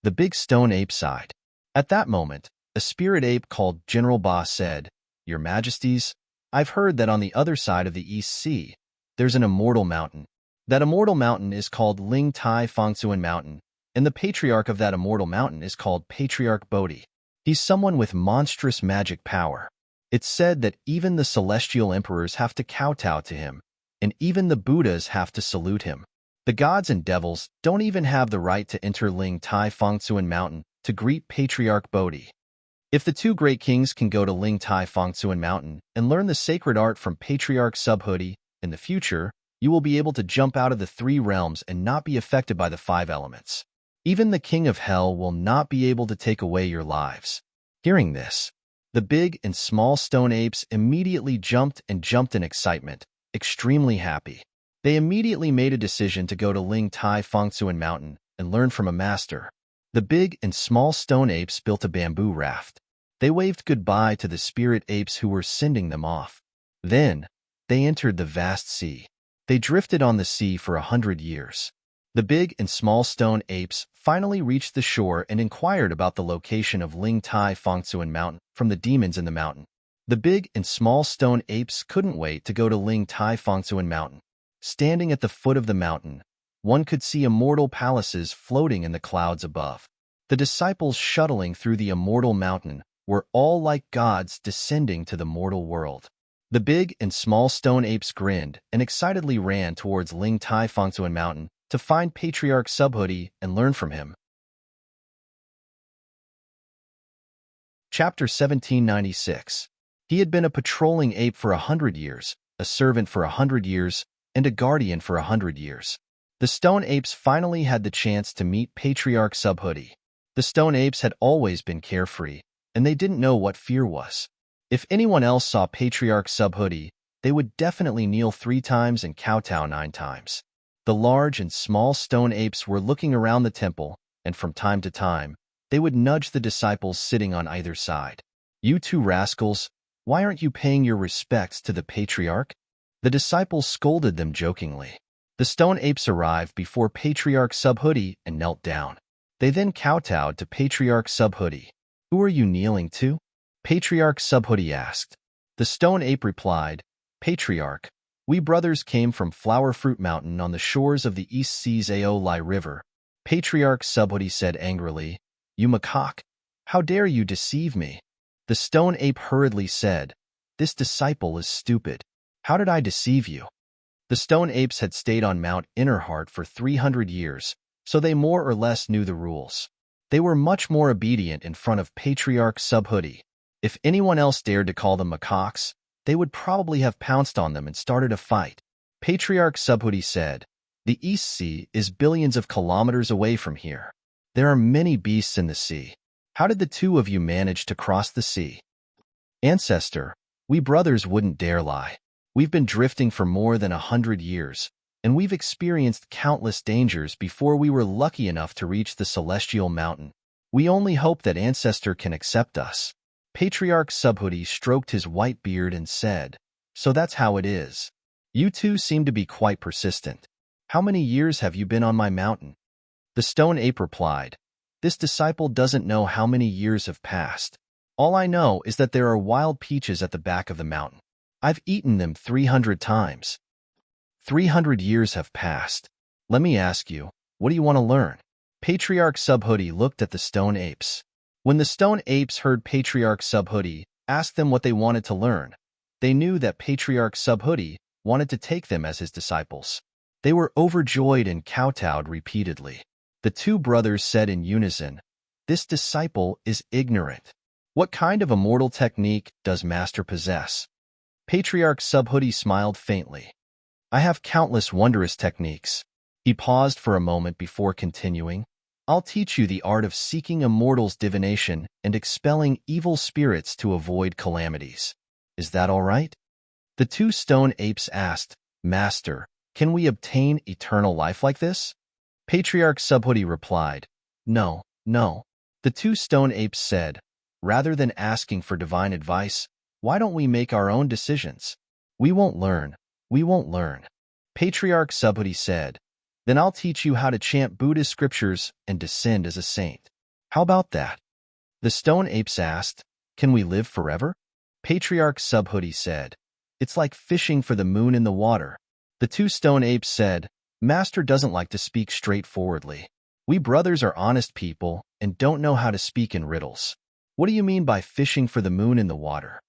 The big stone ape sighed. At that moment, a spirit ape called General Ba said, Your Majesties, I've heard that on the other side of the East Sea, there's an immortal mountain. That immortal mountain is called Ling Tai Fongsuan Mountain, and the patriarch of that immortal mountain is called Patriarch Bodhi. He's someone with monstrous magic power. It's said that even the celestial emperors have to kowtow to him, and even the Buddhas have to salute him. The gods and devils don't even have the right to enter Ling Tai Fongtsuan Mountain to greet Patriarch Bodhi. If the two great kings can go to Ling Tai Fongtsuan Mountain and learn the sacred art from Patriarch Subhoodie, in the future, you will be able to jump out of the three realms and not be affected by the five elements. Even the king of hell will not be able to take away your lives. Hearing this, the big and small stone apes immediately jumped in excitement, extremely happy. They immediately made a decision to go to Ling Tai Fongtsuan Mountain and learn from a master. The big and small stone apes built a bamboo raft. They waved goodbye to the spirit apes who were sending them off. Then, they entered the vast sea. They drifted on the sea for 100 years. The big and small stone apes finally reached the shore and inquired about the location of Ling Tai Fongtsuan Mountain from the demons in the mountain. The big and small stone apes couldn't wait to go to Ling Tai Fongtsuan Mountain. Standing at the foot of the mountain, one could see immortal palaces floating in the clouds above. The disciples shuttling through the immortal mountain were all like gods descending to the mortal world. The big and small stone apes grinned and excitedly ran towards Ling Tai Fongtsuan Mountain to find Patriarch Subhoodie and learn from him. Chapter 1796. He had been a patrolling ape for 100 years, a servant for 100 years, and a guardian for 100 years. The stone apes finally had the chance to meet Patriarch Subhoodie. The stone apes had always been carefree, and they didn't know what fear was. If anyone else saw Patriarch Subhoodie, they would definitely kneel 3 times and kowtow 9 times. The large and small stone apes were looking around the temple, and from time to time, they would nudge the disciples sitting on either side. "You two rascals, why aren't you paying your respects to the Patriarch?" The disciples scolded them jokingly. The stone apes arrived before Patriarch Subhoodie and knelt down. They then kowtowed to Patriarch Subhoodie. "Who are you kneeling to?" Patriarch Subhoodie asked. The stone ape replied, "Patriarch, we brothers came from Flower Fruit Mountain on the shores of the East Sea's Aolai River." Patriarch Subhoodie said angrily, "You macaque, how dare you deceive me?" The stone ape hurriedly said, "This disciple is stupid. How did I deceive you?" The stone apes had stayed on Mount Innerheart for 300 years, so they more or less knew the rules. They were much more obedient in front of Patriarch Subhoodie. If anyone else dared to call them macaques, they would probably have pounced on them and started a fight. Patriarch Subhoodie said, "The East Sea is billions of kilometers away from here. There are many beasts in the sea. How did the two of you manage to cross the sea?" "Ancestor, we brothers wouldn't dare lie. We've been drifting for more than 100 years, and we've experienced countless dangers before we were lucky enough to reach the Celestial Mountain. We only hope that Ancestor can accept us." Patriarch Subhoodie stroked his white beard and said, "So that's how it is. You two seem to be quite persistent. How many years have you been on my mountain?" The stone ape replied, "This disciple doesn't know how many years have passed. All I know is that there are wild peaches at the back of the mountain. I've eaten them 300 times. 300 years have passed. Let me ask you, what do you want to learn?" Patriarch Subhoodie looked at the stone apes. When the stone apes heard Patriarch Subhoodie ask them what they wanted to learn, they knew that Patriarch Subhoodie wanted to take them as his disciples. They were overjoyed and kowtowed repeatedly. The two brothers said in unison, "This disciple is ignorant. What kind of immortal technique does Master possess?" Patriarch Subhoodie smiled faintly. "I have countless wondrous techniques." He paused for a moment before continuing, "I'll teach you the art of seeking a mortal's divination and expelling evil spirits to avoid calamities. Is that all right?" The two stone apes asked, "Master, can we obtain eternal life like this?" Patriarch Subhoodie replied, "No, no." The two stone apes said, "Rather than asking for divine advice, why don't we make our own decisions? We won't learn. We won't learn." Patriarch Subhoodie said, "Then I'll teach you how to chant Buddhist scriptures and descend as a saint. How about that?" The stone apes asked, "Can we live forever?" Patriarch Subhoodie said, "It's like fishing for the moon in the water." The two stone apes said, "Master doesn't like to speak straightforwardly. We brothers are honest people and don't know how to speak in riddles. What do you mean by fishing for the moon in the water?"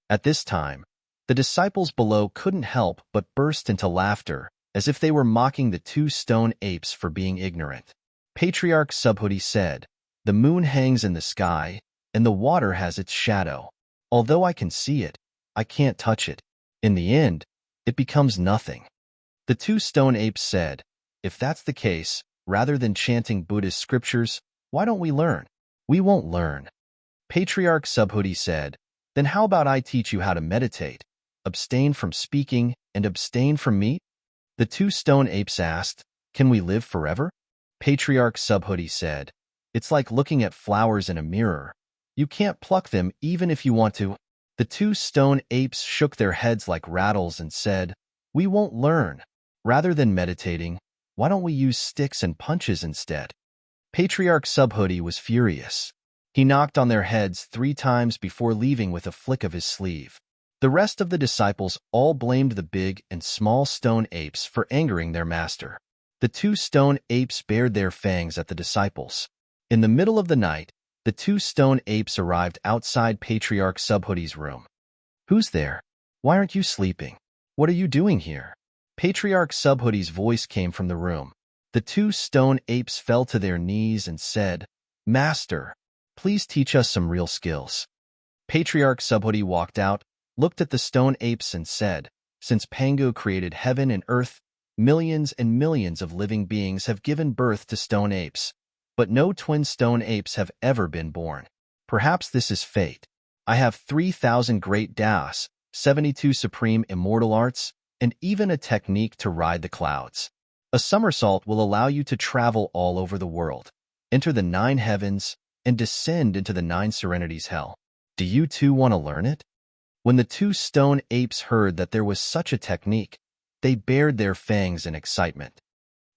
At this time, the disciples below couldn't help but burst into laughter, as if they were mocking the two stone apes for being ignorant. Patriarch Subhuti said, "The moon hangs in the sky, and the water has its shadow. Although I can see it, I can't touch it. In the end, it becomes nothing." The two stone apes said, "If that's the case, rather than chanting Buddhist scriptures, why don't we learn?" "We won't learn." Patriarch Subhuti said, "Then how about I teach you how to meditate, abstain from speaking, and abstain from meat?" The two stone apes asked, "Can we live forever?" Patriarch Subhuti said, "It's like looking at flowers in a mirror. You can't pluck them even if you want to." The two stone apes shook their heads like rattles and said, "We won't learn. Rather than meditating, why don't we use sticks and punches instead?" Patriarch Subhuti was furious. He knocked on their heads 3 times before leaving with a flick of his sleeve. The rest of the disciples all blamed the big and small stone apes for angering their master. The two stone apes bared their fangs at the disciples. In the middle of the night, the two stone apes arrived outside Patriarch Subhuti's room. "Who's there? Why aren't you sleeping? What are you doing here?" Patriarch Subhuti's voice came from the room. The two stone apes fell to their knees and said, "Master, please teach us some real skills." Patriarch Subhuti walked out, looked at the stone apes and said, "Since Pangu created heaven and earth, millions and millions of living beings have given birth to stone apes, but no twin stone apes have ever been born. Perhaps this is fate. I have 3,000 great das, 72 supreme immortal arts, and even a technique to ride the clouds. A somersault will allow you to travel all over the world, enter the 9 heavens, and descend into the 9 serenities hell. Do you too want to learn it?" When the two stone apes heard that there was such a technique, they bared their fangs in excitement.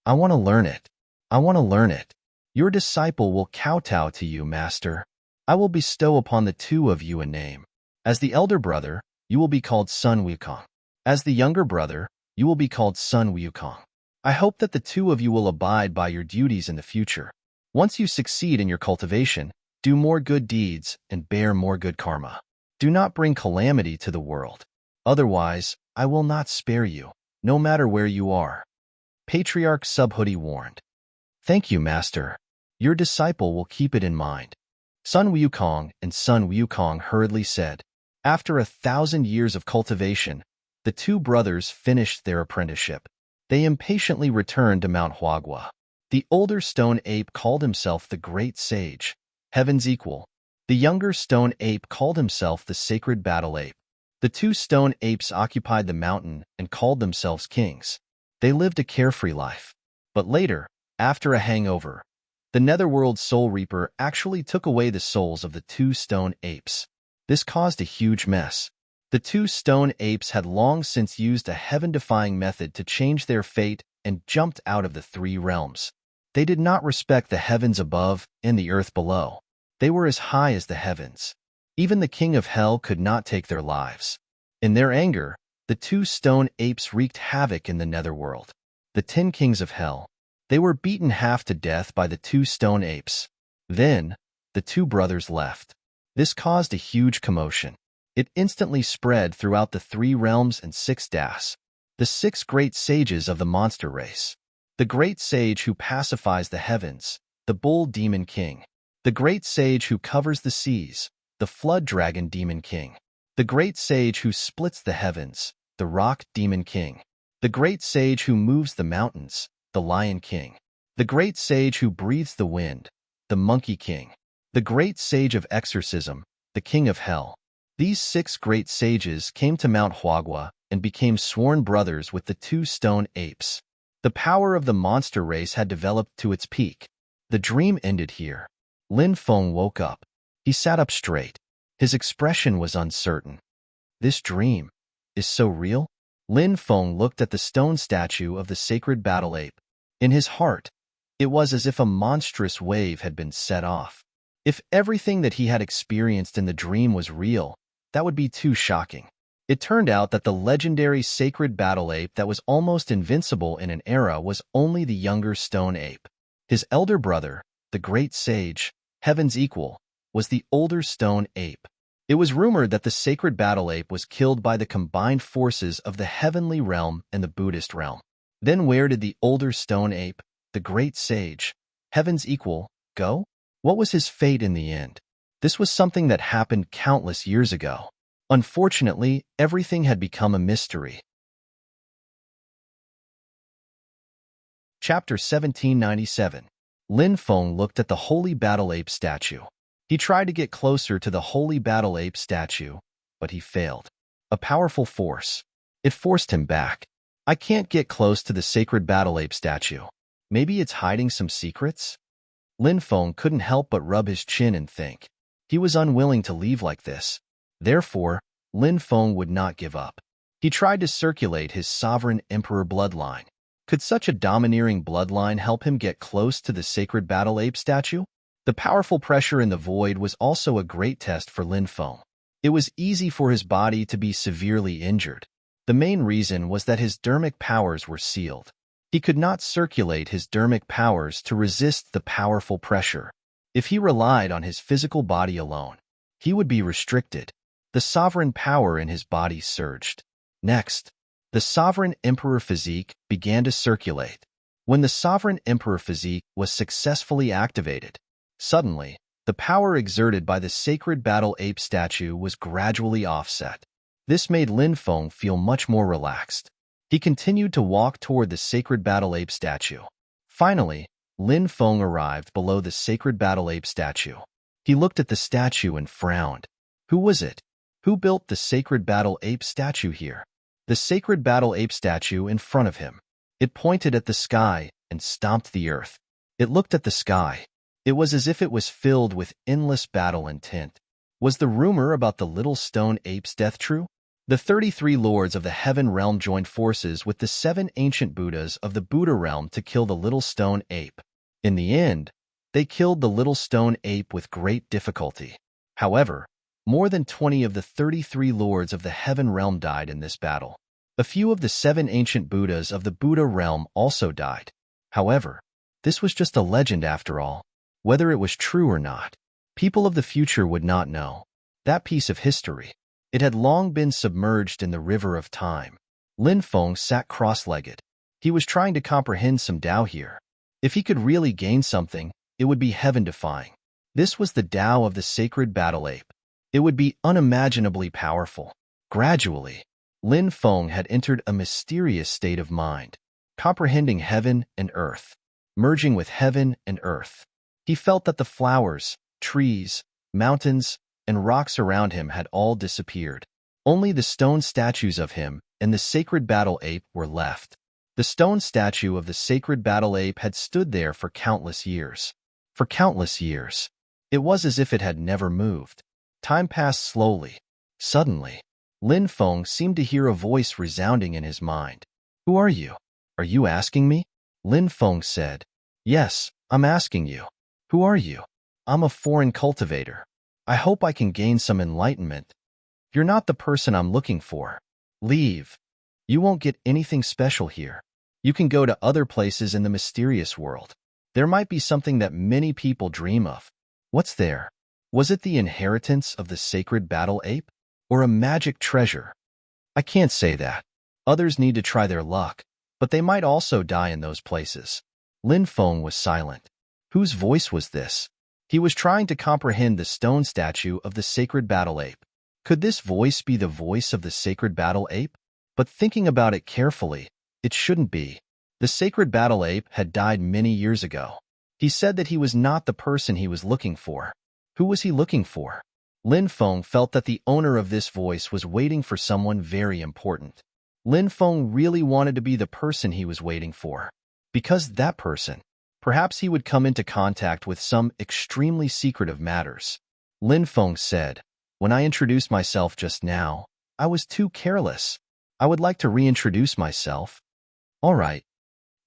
"I want to learn it. I want to learn it. Your disciple will kowtow to you, Master. I will bestow upon the two of you a name. As the elder brother, you will be called Sun Wukong. As the younger brother, you will be called Sun Wukong. I hope that the two of you will abide by your duties in the future. Once you succeed in your cultivation, do more good deeds and bear more good karma. Do not bring calamity to the world. Otherwise, I will not spare you, no matter where you are." Patriarch Subhuti warned. "Thank you, Master. Your disciple will keep it in mind." Sun Wukong and Sun Wukong hurriedly said. After 1,000 years of cultivation, the two brothers finished their apprenticeship. They impatiently returned to Mount Huagua. The older stone ape called himself the Great Sage, Heaven's Equal. The younger stone ape called himself the Sacred Battle Ape. The two stone apes occupied the mountain and called themselves kings. They lived a carefree life. But later, after a hangover, the Netherworld Soul Reaper actually took away the souls of the two stone apes. This caused a huge mess. The two stone apes had long since used a heaven-defying method to change their fate and jumped out of the 3 realms. They did not respect the heavens above and the earth below. They were as high as the heavens. Even the king of hell could not take their lives. In their anger, the two stone apes wreaked havoc in the netherworld. The 10 kings of hell. They were beaten half to death by the two stone apes. Then, the two brothers left. This caused a huge commotion. It instantly spread throughout the 3 realms and 6 das, the 6 great sages of the monster race. The great sage who pacifies the heavens, the bull demon king. The great sage who covers the seas, the flood dragon demon king. The great sage who splits the heavens, the rock demon king. The great sage who moves the mountains, the lion king. The great sage who breathes the wind, the monkey king. The great sage of exorcism, the king of hell. These 6 great sages came to Mount Huagua and became sworn brothers with the two stone apes. The power of the monster race had developed to its peak. The dream ended here. Lin Feng woke up. He sat up straight. His expression was uncertain. This dream is so real? Lin Feng looked at the stone statue of the sacred battle ape. In his heart, it was as if a monstrous wave had been set off. If everything that he had experienced in the dream was real, that would be too shocking. It turned out that the legendary sacred battle ape that was almost invincible in an era was only the younger stone ape. His elder brother, the great sage, Heaven's Equal, was the older stone ape. It was rumored that the sacred battle ape was killed by the combined forces of the heavenly realm and the Buddhist realm. Then where did the older stone ape, the great sage, heaven's equal, go? What was his fate in the end? This was something that happened countless years ago. Unfortunately, everything had become a mystery. Chapter 1797. Lin Feng looked at the holy battle ape statue. He tried to get closer to the holy battle ape statue, but he failed. A powerful force. It forced him back. I can't get close to the sacred battle ape statue. Maybe it's hiding some secrets? Lin Feng couldn't help but rub his chin and think. He was unwilling to leave like this. Therefore, Lin Feng would not give up. He tried to circulate his sovereign emperor bloodline. Could such a domineering bloodline help him get close to the sacred battle ape statue? The powerful pressure in the void was also a great test for Lin Feng. It was easy for his body to be severely injured. The main reason was that his dermic powers were sealed. He could not circulate his dermic powers to resist the powerful pressure. If he relied on his physical body alone, he would be restricted. The sovereign power in his body surged. Next, the sovereign emperor physique began to circulate. When the sovereign emperor physique was successfully activated, suddenly, the power exerted by the sacred battle ape statue was gradually offset. This made Lin Feng feel much more relaxed. He continued to walk toward the sacred battle ape statue. Finally, Lin Feng arrived below the sacred battle ape statue. He looked at the statue and frowned. Who was it? Who built the sacred battle ape statue here? The sacred battle ape statue in front of him. It pointed at the sky and stomped the earth. It looked at the sky. It was as if it was filled with endless battle intent. Was the rumor about the little stone ape's death true? The 33 lords of the heaven realm joined forces with the 7 ancient Buddhas of the Buddha realm to kill the little stone ape. In the end, they killed the little stone ape with great difficulty. However, more than 20 of the 33 lords of the heaven realm died in this battle. A few of the 7 ancient Buddhas of the Buddha realm also died. However, this was just a legend after all. Whether it was true or not, people of the future would not know. That piece of history, it had long been submerged in the river of time. Lin Feng sat cross-legged. He was trying to comprehend some Tao here. If he could really gain something, it would be heaven-defying. This was the Tao of the sacred battle ape. It would be unimaginably powerful. Gradually, Lin Feng had entered a mysterious state of mind, comprehending heaven and earth, merging with heaven and earth. He felt that the flowers, trees, mountains, and rocks around him had all disappeared. Only the stone statues of him and the sacred battle ape were left. The stone statue of the sacred battle ape had stood there for countless years. For countless years. It was as if it had never moved. Time passed slowly. Suddenly, Lin Feng seemed to hear a voice resounding in his mind. Who are you? Are you asking me? Lin Feng said. Yes, I'm asking you. Who are you? I'm a foreign cultivator. I hope I can gain some enlightenment. You're not the person I'm looking for. Leave. You won't get anything special here. You can go to other places in the mysterious world. There might be something that many people dream of. What's there? Was it the inheritance of the sacred battle ape? Or a magic treasure? I can't say that. Others need to try their luck, but they might also die in those places. Lin Feng was silent. Whose voice was this? He was trying to comprehend the stone statue of the sacred battle ape. Could this voice be the voice of the sacred battle ape? But thinking about it carefully, it shouldn't be. The sacred battle ape had died many years ago. He said that he was not the person he was looking for. Who was he looking for? Lin Feng felt that the owner of this voice was waiting for someone very important. Lin Feng really wanted to be the person he was waiting for. Because that person, perhaps he would come into contact with some extremely secretive matters. Lin Feng said, when I introduced myself just now, I was too careless. I would like to reintroduce myself. All right.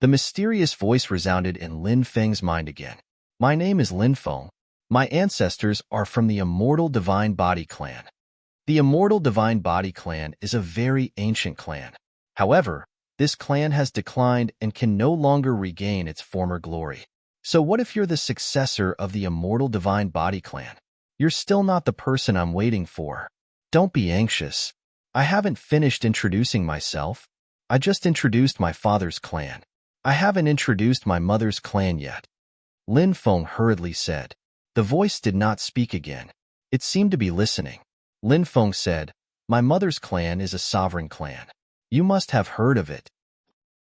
The mysterious voice resounded in Lin Feng's mind again. My name is Lin Feng. My ancestors are from the Immortal Divine Body clan. The Immortal Divine Body clan is a very ancient clan. However, this clan has declined and can no longer regain its former glory. So what if you're the successor of the Immortal Divine Body clan? You're still not the person I'm waiting for. Don't be anxious. I haven't finished introducing myself. I just introduced my father's clan. I haven't introduced my mother's clan yet. Lin Feng hurriedly said. The voice did not speak again. It seemed to be listening. Lin Feng said, My mother's clan is a sovereign clan. You must have heard of it.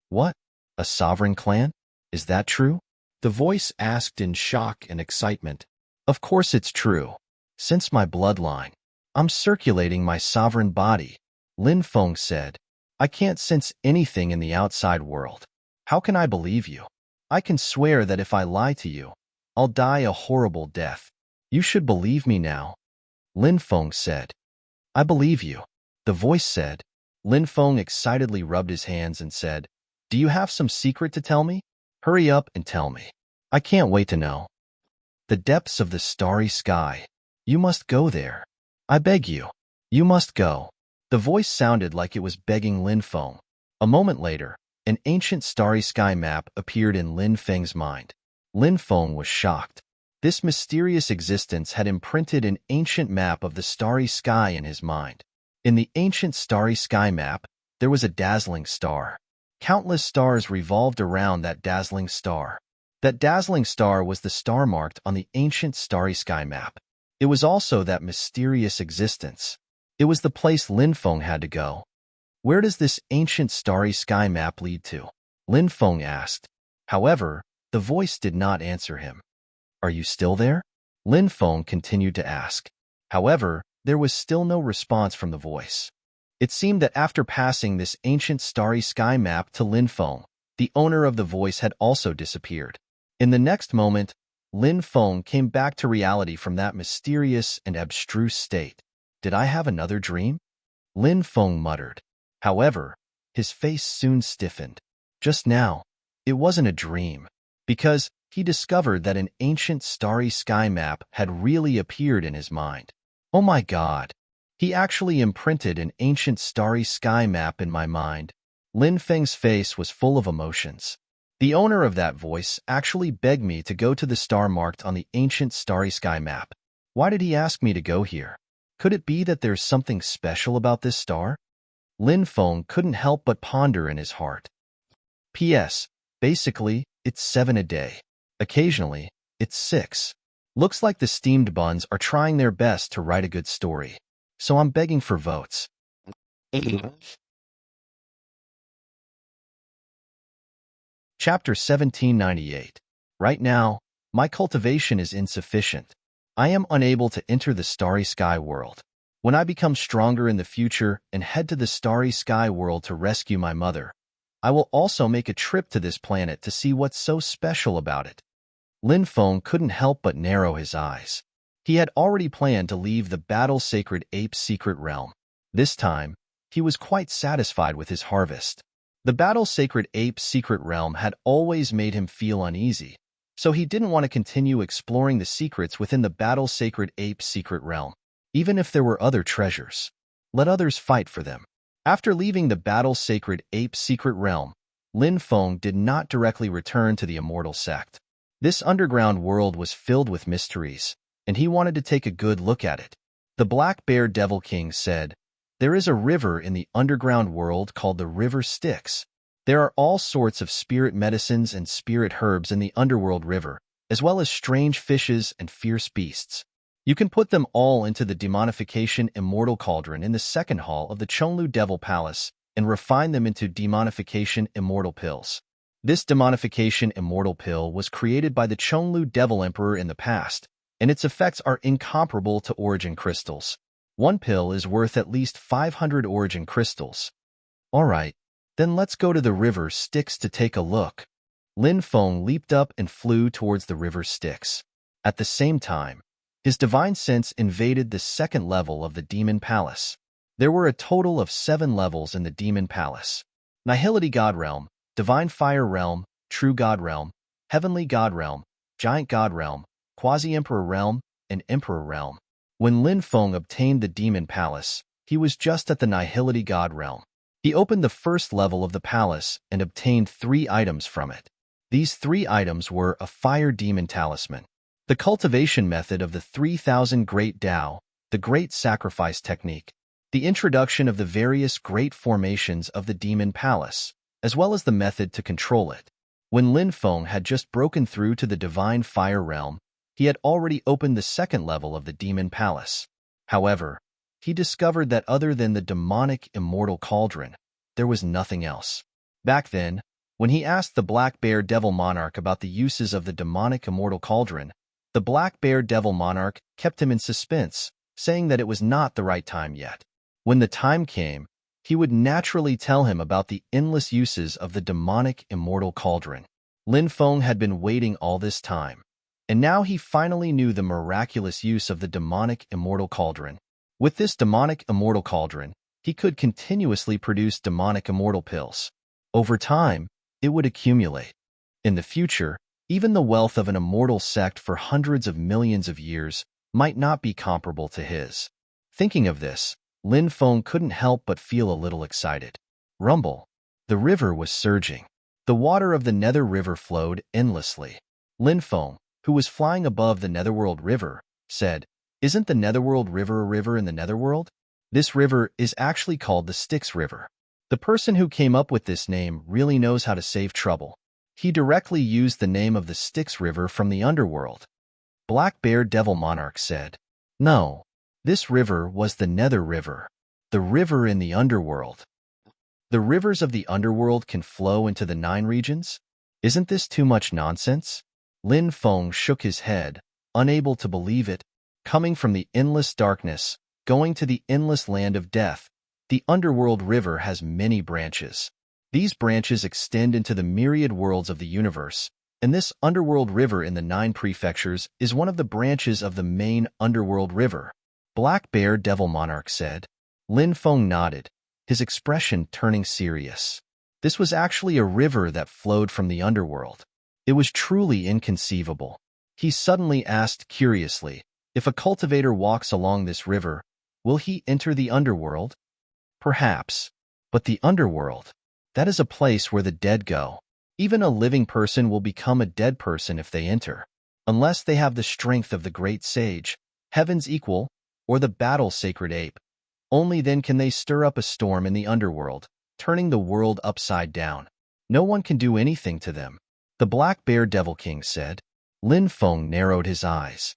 What? A sovereign clan? Is that true? The voice asked in shock and excitement. Of course it's true. Since my bloodline, I'm circulating my sovereign body, Lin Feng said. I can't sense anything in the outside world. How can I believe you? I can swear that if I lie to you, I'll die a horrible death. You should believe me now, Lin Feng said. I believe you, the voice said. Lin Feng excitedly rubbed his hands and said, Do you have some secret to tell me? Hurry up and tell me. I can't wait to know. The depths of the starry sky. You must go there. I beg you. You must go. The voice sounded like it was begging Lin Feng. A moment later, an ancient starry sky map appeared in Lin Feng's mind. Lin Feng was shocked. This mysterious existence had imprinted an ancient map of the starry sky in his mind. In the ancient starry sky map, there was a dazzling star. Countless stars revolved around that dazzling star. That dazzling star was the star marked on the ancient starry sky map. It was also that mysterious existence. It was the place Lin Feng had to go. Where does this ancient starry sky map lead to? Lin Feng asked. However, the voice did not answer him. Are you still there? Lin Feng continued to ask. However, there was still no response from the voice. It seemed that after passing this ancient starry sky map to Lin Feng, the owner of the voice had also disappeared. In the next moment, Lin Feng came back to reality from that mysterious and abstruse state. Did I have another dream? Lin Feng muttered. However, his face soon stiffened. Just now, it wasn't a dream, because he discovered that an ancient starry sky map had really appeared in his mind. Oh my God! He actually imprinted an ancient starry sky map in my mind. Lin Feng's face was full of emotions. The owner of that voice actually begged me to go to the star marked on the ancient starry sky map. Why did he ask me to go here? Could it be that there's something special about this star? Lin Feng couldn't help but ponder in his heart. P.S. Basically, it's 7 a day. Occasionally, it's 6. Looks like the steamed buns are trying their best to write a good story. So I'm begging for votes. Chapter 1798. Right now, my cultivation is insufficient. I am unable to enter the starry sky world. When I become stronger in the future and head to the starry sky world to rescue my mother, I will also make a trip to this planet to see what's so special about it. Lin Feng couldn't help but narrow his eyes. He had already planned to leave the battle-sacred ape's secret realm. This time, he was quite satisfied with his harvest. The battle-sacred ape's secret realm had always made him feel uneasy, so he didn't want to continue exploring the secrets within the battle-sacred ape's secret realm, even if there were other treasures. Let others fight for them. After leaving the battle-sacred ape's secret realm, Lin Feng did not directly return to the immortal sect. This underground world was filled with mysteries, and he wanted to take a good look at it. The Black Bear Devil King said, There is a river in the underground world called the River Styx. There are all sorts of spirit medicines and spirit herbs in the underworld river, as well as strange fishes and fierce beasts. You can put them all into the demonification immortal cauldron in the second hall of the Chonglu Devil Palace and refine them into demonification immortal pills. This demonification immortal pill was created by the Chonglu Devil Emperor in the past, and its effects are incomparable to origin crystals. One pill is worth at least 500 origin crystals. All right, then let's go to the River Styx to take a look. Lin Feng leaped up and flew towards the River Styx. At the same time, his divine sense invaded the second level of the Demon Palace. There were a total of 7 levels in the Demon Palace. Nihility God Realm, Divine Fire Realm, True God Realm, Heavenly God Realm, Giant God Realm, Quasi-Emperor Realm, and Emperor Realm. When Lin Feng obtained the Demon Palace, he was just at the Nihility God Realm. He opened the first level of the palace and obtained 3 items from it. These 3 items were a Fire Demon Talisman, the cultivation method of the 3000 Great Tao, the Great Sacrifice Technique, the introduction of the various great formations of the demon palace, as well as the method to control it. When Lin Feng had just broken through to the divine fire realm, he had already opened the second level of the demon palace. However, he discovered that other than the demonic immortal cauldron, there was nothing else. Back then, when he asked the Black Bear Devil Monarch about the uses of the demonic immortal cauldron, the Black Bear Devil Monarch kept him in suspense, saying that it was not the right time yet. When the time came, he would naturally tell him about the endless uses of the demonic immortal cauldron. Lin Feng had been waiting all this time, and now he finally knew the miraculous use of the demonic immortal cauldron. With this demonic immortal cauldron, he could continuously produce demonic immortal pills. Over time, it would accumulate. In the future, even the wealth of an immortal sect for hundreds of millions of years might not be comparable to his. Thinking of this, Lin Feng couldn't help but feel a little excited. Rumble. The river was surging. The water of the Nether River flowed endlessly. Lin Feng, who was flying above the Netherworld River, said, "Isn't the Netherworld River a river in the Netherworld? This river is actually called the Styx River." The person who came up with this name really knows how to save trouble. He directly used the name of the Styx River from the underworld. Black Bear Devil Monarch said, "No, this river was the Nether River, the river in the underworld." The rivers of the underworld can flow into the 9 regions? Isn't this too much nonsense? Lin Feng shook his head, unable to believe it. Coming from the endless darkness, going to the endless land of death, the underworld river has many branches. These branches extend into the myriad worlds of the universe, and this underworld river in the 9 prefectures is one of the branches of the main underworld river. Black Bear Devil Monarch said. Lin Feng nodded, his expression turning serious. This was actually a river that flowed from the underworld. It was truly inconceivable. He suddenly asked curiously, if a cultivator walks along this river, will he enter the underworld? Perhaps. But the underworld, that is a place where the dead go. Even a living person will become a dead person if they enter, unless they have the strength of the great sage, heaven's equal, or the battle sacred ape. Only then can they stir up a storm in the underworld, turning the world upside down. No one can do anything to them. The Black Bear Devil King said. Lin Feng narrowed his eyes.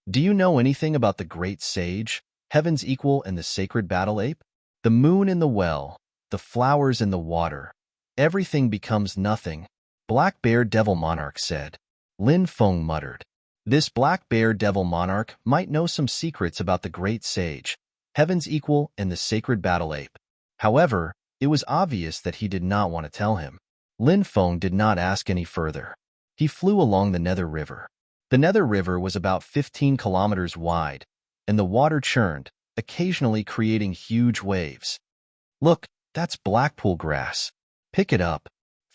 Do you know anything about the great sage, heaven's equal, and the sacred battle ape? The moon in the well, the flowers in the water, everything becomes nothing, Black Bear Devil Monarch said. Lin Feng muttered. This Black Bear Devil Monarch might know some secrets about the great sage, heaven's equal, and the sacred battle ape. However, it was obvious that he did not want to tell him. Lin Feng did not ask any further. He flew along the Nether River. The Nether River was about 15 kilometers wide, and the water churned, occasionally creating huge waves. Look, that's Blackpool grass. Pick it up.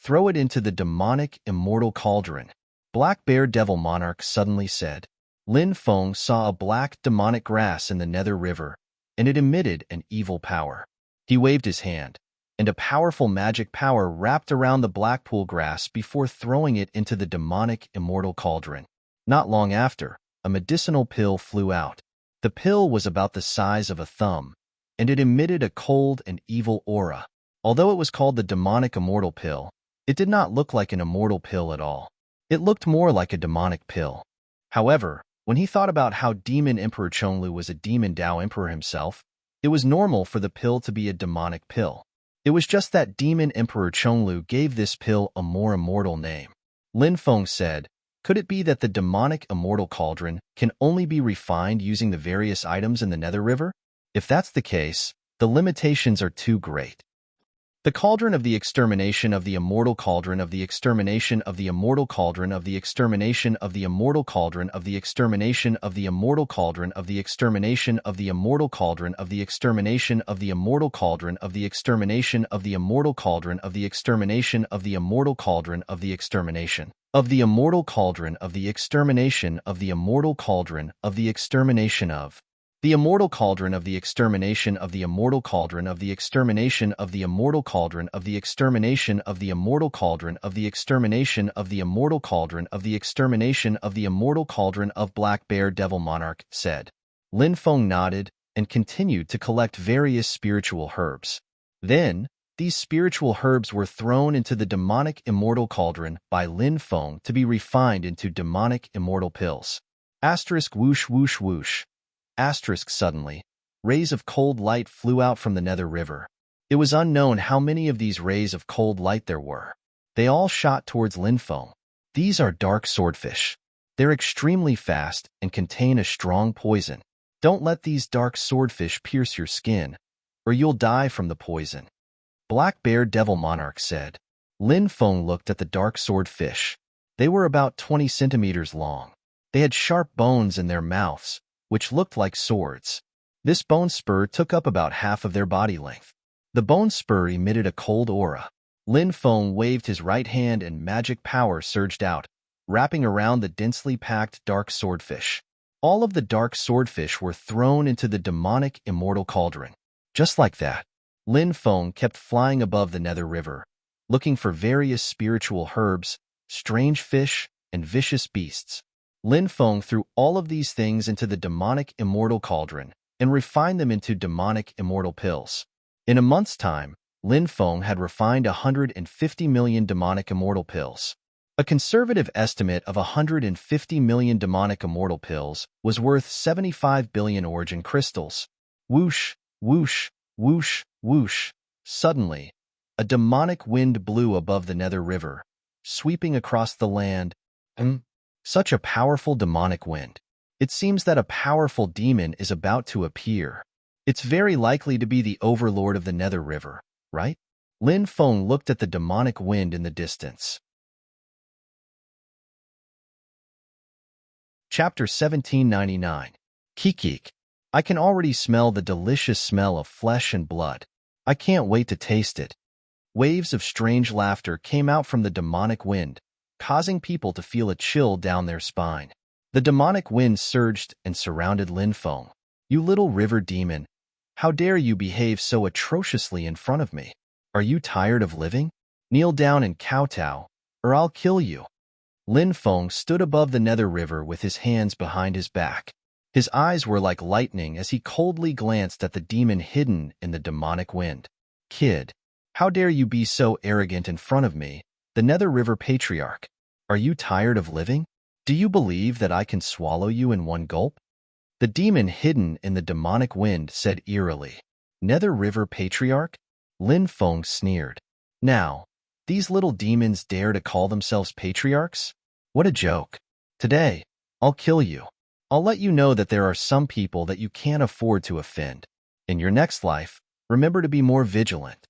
Throw it into the demonic immortal cauldron. Black Bear Devil Monarch suddenly said. Lin Feng saw a black demonic grass in the Nether River, and it emitted an evil power. He waved his hand, and a powerful magic power wrapped around the Blackpool grass before throwing it into the demonic immortal cauldron. Not long after, a medicinal pill flew out. The pill was about the size of a thumb, and it emitted a cold and evil aura. Although it was called the demonic immortal pill, it did not look like an immortal pill at all. It looked more like a demonic pill. However, when he thought about how Demon Emperor Chonglu was a demon Dao Emperor himself, it was normal for the pill to be a demonic pill. It was just that Demon Emperor Chonglu gave this pill a more immortal name. Lin Feng said, could it be that the demonic immortal cauldron can only be refined using the various items in the Nether River? If that's the case, the limitations are too great. The cauldron of the extermination of the immortal cauldron of the extermination of the immortal cauldron of the extermination of the immortal cauldron of the extermination of the immortal cauldron of the extermination of the immortal cauldron of the extermination of the immortal cauldron of the extermination of the immortal cauldron of the extermination of the immortal cauldron of the extermination of the immortal cauldron of the extermination of the immortal cauldron of the extermination of the immortal cauldron of the extermination of the immortal cauldron of the extermination of the immortal cauldron of the extermination of the immortal cauldron of the extermination of the immortal cauldron of the extermination of the immortal cauldron of Black Bear Devil Monarch said. Lin Feng nodded, and continued to collect various spiritual herbs. Then, these spiritual herbs were thrown into the demonic immortal cauldron by Lin Feng to be refined into demonic immortal pills. Asterisk whoosh whoosh whoosh. Asterisk suddenly, rays of cold light flew out from the nether river. It was unknown how many of these rays of cold light there were. They all shot towards Lin Feng. These are dark swordfish. They're extremely fast and contain a strong poison. Don't let these dark swordfish pierce your skin, or you'll die from the poison. Black Bear Devil Monarch said. Lin Feng looked at the dark swordfish. They were about 20 centimeters long. They had sharp bones in their mouths, which looked like swords. This bone spur took up about half of their body length. The bone spur emitted a cold aura. Lin Feng waved his right hand and magic power surged out, wrapping around the densely packed dark swordfish. All of the dark swordfish were thrown into the demonic immortal cauldron. Just like that, Lin Feng kept flying above the nether river, looking for various spiritual herbs, strange fish, and vicious beasts. Lin Feng threw all of these things into the demonic immortal cauldron and refined them into demonic immortal pills. In a month's time, Lin Feng had refined 150 million demonic immortal pills. A conservative estimate of 150 million demonic immortal pills was worth 75 billion origin crystals. Whoosh, whoosh, whoosh, whoosh. Suddenly, a demonic wind blew above the nether river, sweeping across the land. Such a powerful demonic wind. It seems that a powerful demon is about to appear. It's very likely to be the overlord of the nether river, right? Lin Feng looked at the demonic wind in the distance. Chapter 1799. Kikik. I can already smell the delicious smell of flesh and blood. I can't wait to taste it. Waves of strange laughter came out from the demonic wind, causing people to feel a chill down their spine. The demonic wind surged and surrounded Lin Feng. You little river demon, how dare you behave so atrociously in front of me? Are you tired of living? Kneel down and kowtow, or I'll kill you. Lin Feng stood above the nether river with his hands behind his back. His eyes were like lightning as he coldly glanced at the demon hidden in the demonic wind. Kid, how dare you be so arrogant in front of me, the nether river patriarch? Are you tired of living? Do you believe that I can swallow you in one gulp? The demon hidden in the demonic wind said eerily. Nether river patriarch? Lin Feng sneered. Now, these little demons dare to call themselves patriarchs? What a joke. Today, I'll kill you. I'll let you know that there are some people that you can't afford to offend. In your next life, remember to be more vigilant.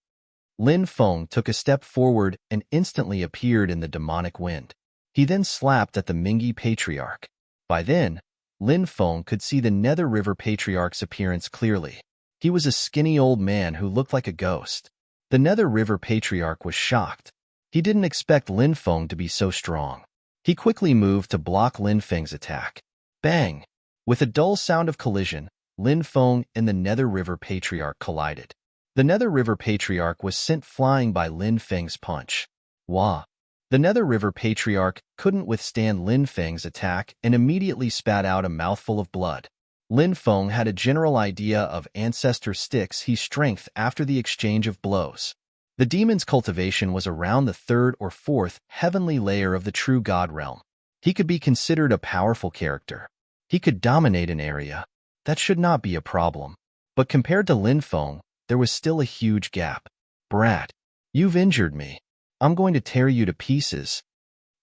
Lin Feng took a step forward and instantly appeared in the demonic wind. He then slapped at the Mingi patriarch. By then, Lin Feng could see the Nether River patriarch's appearance clearly. He was a skinny old man who looked like a ghost. The Nether River patriarch was shocked. He didn't expect Lin Feng to be so strong. He quickly moved to block Lin Feng's attack. Bang! With a dull sound of collision, Lin Feng and the Nether River patriarch collided. The Nether River patriarch was sent flying by Lin Feng's punch. Wah! The Nether River patriarch couldn't withstand Lin Feng's attack and immediately spat out a mouthful of blood. Lin Feng had a general idea of ancestor sticks his strength after the exchange of blows. The demon's cultivation was around the third or fourth heavenly layer of the true god realm. He could be considered a powerful character. He could dominate an area. That should not be a problem. But compared to Lin Feng, there was still a huge gap. Brat, you've injured me. I'm going to tear you to pieces.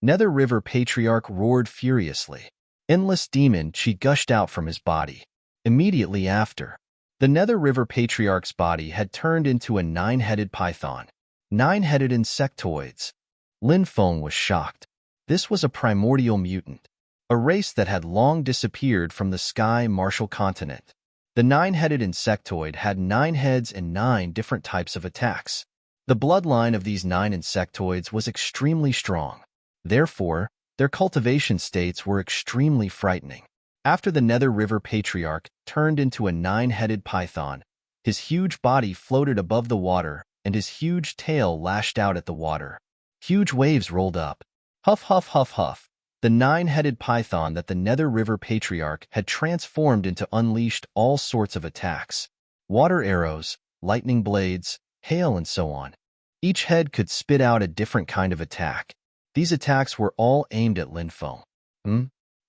Nether River patriarch roared furiously. Endless demon chi gushed out from his body. Immediately after, the Nether River patriarch's body had turned into a 9-headed python. 9-headed insectoids. Lin Feng was shocked. This was a primordial mutant, a race that had long disappeared from the Sky Martial continent. The 9-headed insectoid had 9 heads and 9 different types of attacks. The bloodline of these 9 insectoids was extremely strong. Therefore, their cultivation states were extremely frightening. After the Nether River patriarch turned into a 9-headed python, his huge body floated above the water and his huge tail lashed out at the water. Huge waves rolled up. Huff, huff, huff, huff. The nine-headed python that the Nether River Patriarch had transformed into unleashed all sorts of attacks. Water arrows, lightning blades, hail, and so on. Each head could spit out a different kind of attack. These attacks were all aimed at Linfeng.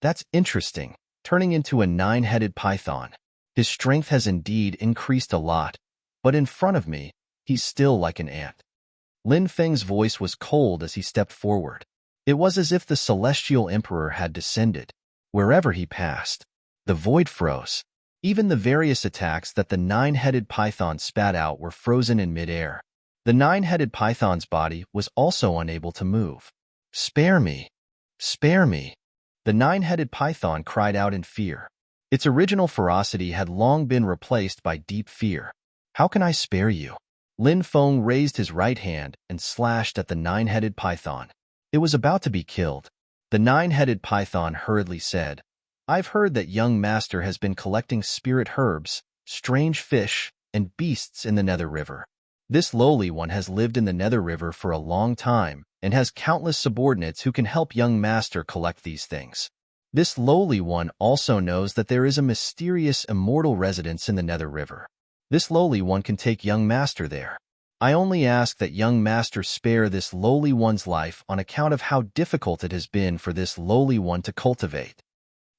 That's interesting. Turning into a nine-headed python. His strength has indeed increased a lot, but in front of me, he's still like an ant. Linfeng's voice was cold as he stepped forward. It was as if the Celestial Emperor had descended. Wherever he passed, the void froze. Even the various attacks that the nine-headed python spat out were frozen in midair. The nine-headed python's body was also unable to move. "Spare me! Spare me!" The nine-headed python cried out in fear. Its original ferocity had long been replaced by deep fear. "How can I spare you?" Linfeng raised his right hand and slashed at the nine-headed python. It was about to be killed. The nine-headed python hurriedly said, "I've heard that young master has been collecting spirit herbs, strange fish, and beasts in the Nether River. This lowly one has lived in the Nether River for a long time and has countless subordinates who can help young master collect these things. This lowly one also knows that there is a mysterious immortal residence in the Nether River. This lowly one can take young master there. I only ask that young master spare this lowly one's life on account of how difficult it has been for this lowly one to cultivate."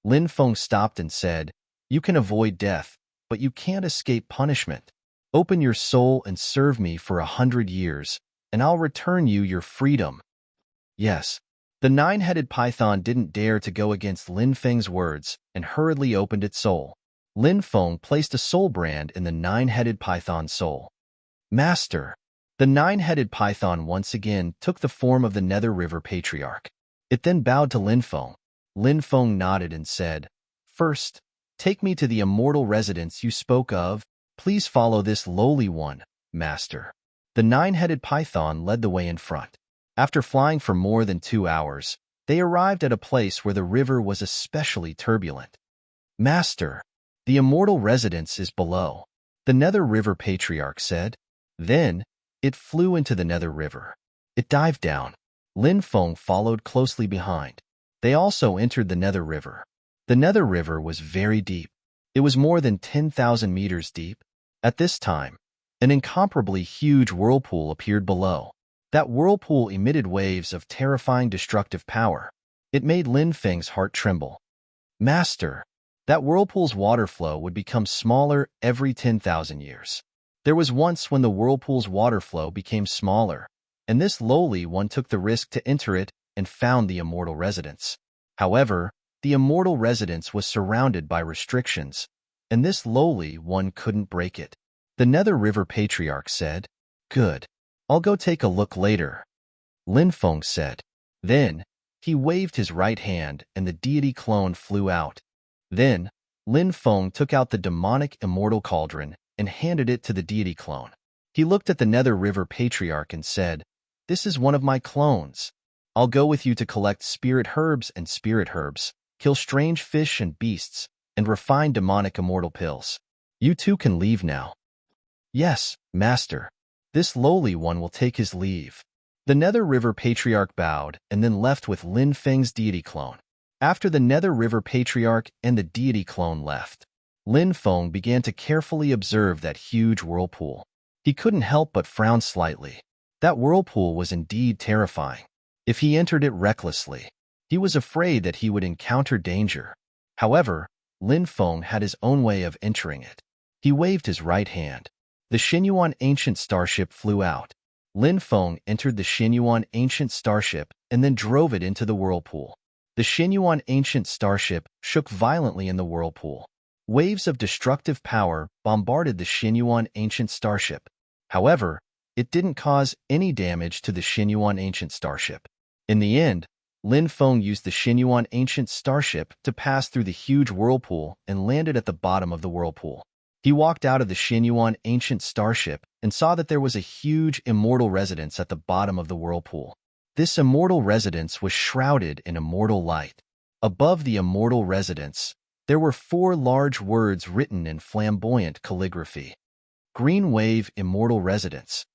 Linfeng stopped and said, "You can avoid death, but you can't escape punishment. Open your soul and serve me for 100 years, and I'll return you your freedom." "Yes." The nine-headed python didn't dare to go against Linfeng's words and hurriedly opened its soul. Linfeng placed a soul brand in the nine-headed python's soul. "Master." The nine-headed python once again took the form of the Nether River Patriarch. It then bowed to Linfeng. Linfeng nodded and said, "First, take me to the immortal residence you spoke of. Please follow this lowly one, master." The nine-headed python led the way in front. After flying for more than 2 hours, they arrived at a place where the river was especially turbulent. "Master, the immortal residence is below," the Nether River Patriarch said. Then, it flew into the Nether River. It dived down. Linfeng followed closely behind. They also entered the Nether River. The Nether River was very deep. It was more than 10,000 meters deep. At this time, an incomparably huge whirlpool appeared below. That whirlpool emitted waves of terrifying destructive power. It made Linfeng's heart tremble. "Master, that whirlpool's water flow would become smaller every 10,000 years. There was once when the whirlpool's water flow became smaller, and this lowly one took the risk to enter it and found the immortal residence. However, the immortal residence was surrounded by restrictions, and this lowly one couldn't break it." The Nether River Patriarch said, "Good. I'll go take a look later," Linfeng said. Then, he waved his right hand and the deity clone flew out. Then, Linfeng took out the demonic immortal cauldron and handed it to the deity clone. He looked at the Nether River Patriarch and said, "This is one of my clones. I'll go with you to collect spirit herbs, kill strange fish and beasts, and refine demonic immortal pills. You two can leave now." "Yes, master." This lowly one will take his leave. The Nether River Patriarch bowed and then left with Linfeng's deity clone. After the Nether River Patriarch and the deity clone left, Linfeng began to carefully observe that huge whirlpool. He couldn't help but frown slightly. That whirlpool was indeed terrifying. If he entered it recklessly, he was afraid that he would encounter danger. However, Linfeng had his own way of entering it. He waved his right hand. The Xinyuan ancient starship flew out. Linfeng entered the Xinyuan ancient starship and then drove it into the whirlpool. The Xinyuan ancient starship shook violently in the whirlpool. Waves of destructive power bombarded the Xinyuan ancient starship. However, it didn't cause any damage to the Xinyuan ancient starship. In the end, Linfeng used the Xinyuan ancient starship to pass through the huge whirlpool and landed at the bottom of the whirlpool. He walked out of the Xinyuan ancient starship and saw that there was a huge immortal residence at the bottom of the whirlpool. This immortal residence was shrouded in immortal light. Above the immortal residence, there were 4 large words written in flamboyant calligraphy. Green Wave Immortal Residence.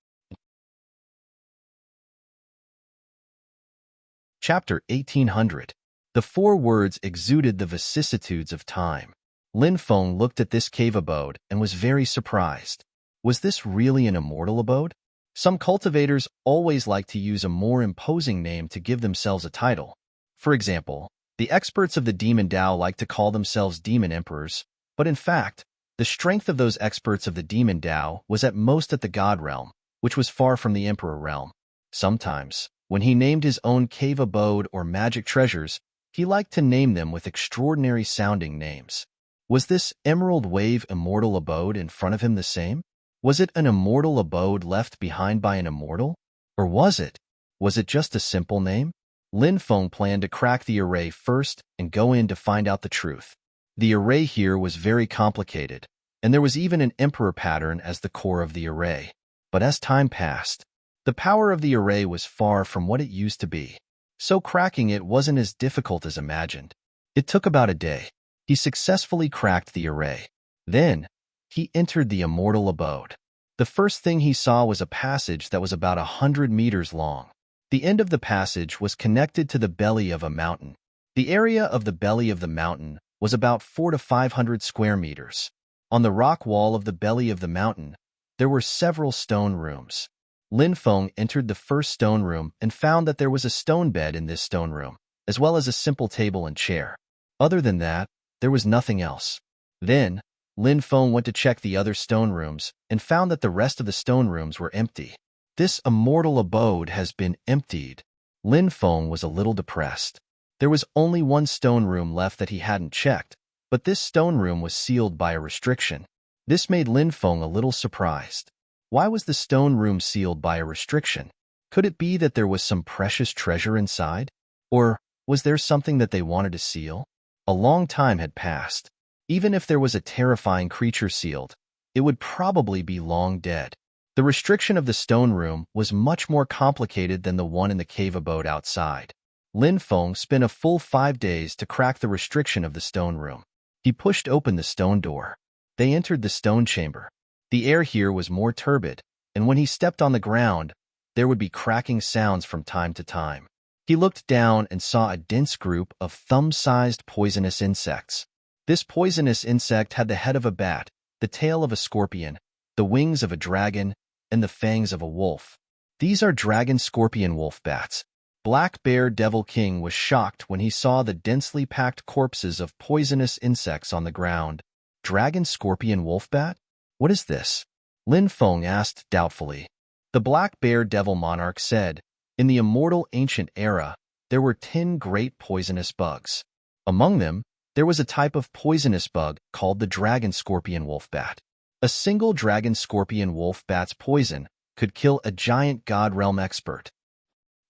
Chapter 1800. The 4 words exuded the vicissitudes of time. Lin Feng looked at this cave abode and was very surprised. Was this really an immortal abode? Some cultivators always like to use a more imposing name to give themselves a title. For example, the experts of the Demon Dao like to call themselves Demon Emperors, but in fact, the strength of those experts of the Demon Dao was at most at the God realm, which was far from the Emperor realm. Sometimes, when he named his own cave abode or magic treasures, he liked to name them with extraordinary-sounding names. Was this Emerald Wave immortal abode in front of him the same? Was it an immortal abode left behind by an immortal? Or was it? Was it just a simple name? Lin Feng planned to crack the array first and go in to find out the truth. The array here was very complicated, and there was even an emperor pattern as the core of the array. But as time passed, the power of the array was far from what it used to be, so cracking it wasn't as difficult as imagined. It took about a day. He successfully cracked the array. Then, he entered the immortal abode. The first thing he saw was a passage that was about 100 meters long. The end of the passage was connected to the belly of a mountain. The area of the belly of the mountain was about 400 to 500 square meters. On the rock wall of the belly of the mountain, there were several stone rooms. Lin Feng entered the first stone room and found that there was a stone bed in this stone room, as well as a simple table and chair. Other than that, there was nothing else. Then, Lin Feng went to check the other stone rooms and found that the rest of the stone rooms were empty. This immortal abode has been emptied. Lin Feng was a little depressed. There was only one stone room left that he hadn't checked, but this stone room was sealed by a restriction. This made Lin Feng a little surprised. Why was the stone room sealed by a restriction? Could it be that there was some precious treasure inside? Or was there something that they wanted to seal? A long time had passed. Even if there was a terrifying creature sealed, it would probably be long dead. The restriction of the stone room was much more complicated than the one in the cave abode outside. Lin Feng spent a full 5 days to crack the restriction of the stone room. He pushed open the stone door. They entered the stone chamber. The air here was more turbid, and when he stepped on the ground, there would be cracking sounds from time to time. He looked down and saw a dense group of thumb-sized poisonous insects. This poisonous insect had the head of a bat, the tail of a scorpion, the wings of a dragon, and the fangs of a wolf. These are dragon-scorpion-wolf bats. Black Bear Devil King was shocked when he saw the densely packed corpses of poisonous insects on the ground. Dragon-scorpion-wolf bat? What is this? Lin Feng asked doubtfully. The Black Bear Devil Monarch said, in the immortal ancient era, there were 10 great poisonous bugs. Among them, there was a type of poisonous bug called the dragon-scorpion-wolf bat. A single dragon-scorpion-wolf bat's poison could kill a giant God realm expert.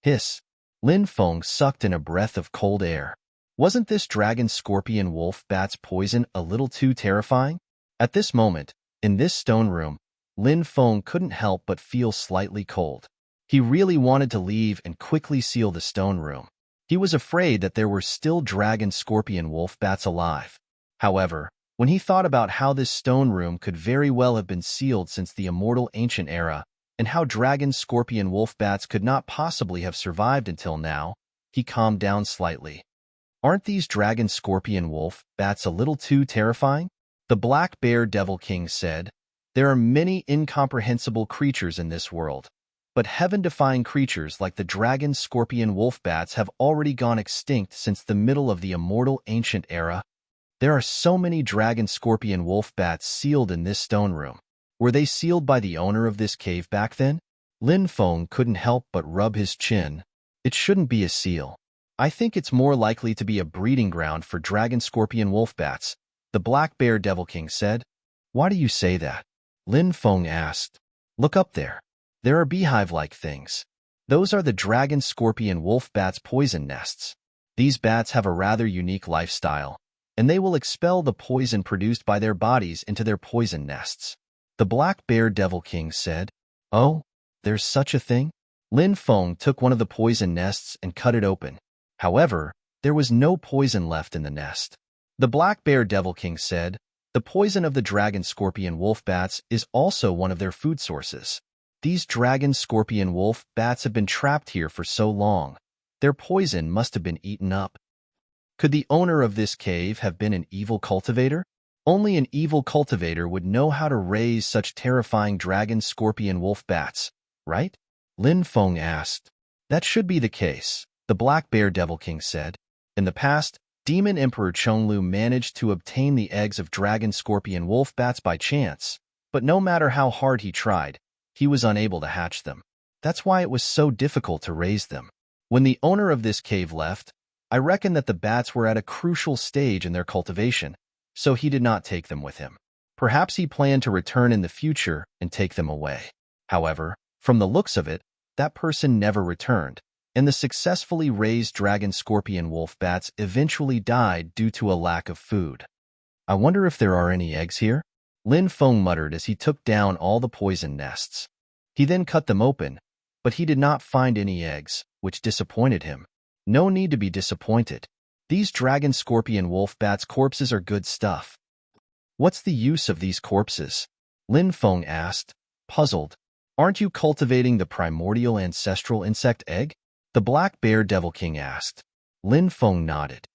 Hiss. Lin Feng sucked in a breath of cold air. Wasn't this dragon-scorpion-wolf bat's poison a little too terrifying? At this moment, in this stone room, Lin Feng couldn't help but feel slightly cold. He really wanted to leave and quickly seal the stone room. He was afraid that there were still dragon-scorpion-wolf bats alive. However, when he thought about how this stone room could very well have been sealed since the immortal ancient era, and how dragon-scorpion-wolf bats could not possibly have survived until now, he calmed down slightly. Aren't these dragon-scorpion-wolf bats a little too terrifying? The Black Bear Devil King said, there are many incomprehensible creatures in this world, but heaven-defying creatures like the dragon-scorpion-wolf bats have already gone extinct since the middle of the immortal ancient era. There are so many dragon-scorpion-wolf bats sealed in this stone room. Were they sealed by the owner of this cave back then? Lin Feng couldn't help but rub his chin. It shouldn't be a seal. I think it's more likely to be a breeding ground for dragon-scorpion-wolf bats, the Black Bear Devil King said. Why do you say that? Lin Feng asked. Look up there. There are beehive-like things. Those are the dragon-scorpion-wolf bats' poison nests. These bats have a rather unique lifestyle, and they will expel the poison produced by their bodies into their poison nests. The Black Bear Devil King said, oh, there's such a thing? Lin Feng took one of the poison nests and cut it open. However, there was no poison left in the nest. The Black Bear Devil King said, the poison of the dragon-scorpion-wolf bats is also one of their food sources. These dragon-scorpion-wolf bats have been trapped here for so long. Their poison must have been eaten up. Could the owner of this cave have been an evil cultivator? Only an evil cultivator would know how to raise such terrifying dragon, scorpion, wolf bats, right? Lin Feng asked. That should be the case, the Black Bear Devil King said. In the past, Demon Emperor Chonglu managed to obtain the eggs of dragon, scorpion, wolf bats by chance, but no matter how hard he tried, he was unable to hatch them. That's why it was so difficult to raise them. When the owner of this cave left, I reckon that the bats were at a crucial stage in their cultivation, so he did not take them with him. Perhaps he planned to return in the future and take them away. However, from the looks of it, that person never returned, and the successfully raised dragon, scorpion, wolf bats eventually died due to a lack of food. I wonder if there are any eggs here? Lin Feng muttered as he took down all the poison nests. He then cut them open, but he did not find any eggs, which disappointed him. No need to be disappointed. These dragon, scorpion, wolf bats corpses are good stuff. What's the use of these corpses? Lin Feng asked, puzzled. Aren't you cultivating the primordial ancestral insect egg? The Black Bear Devil King asked. Lin Feng nodded.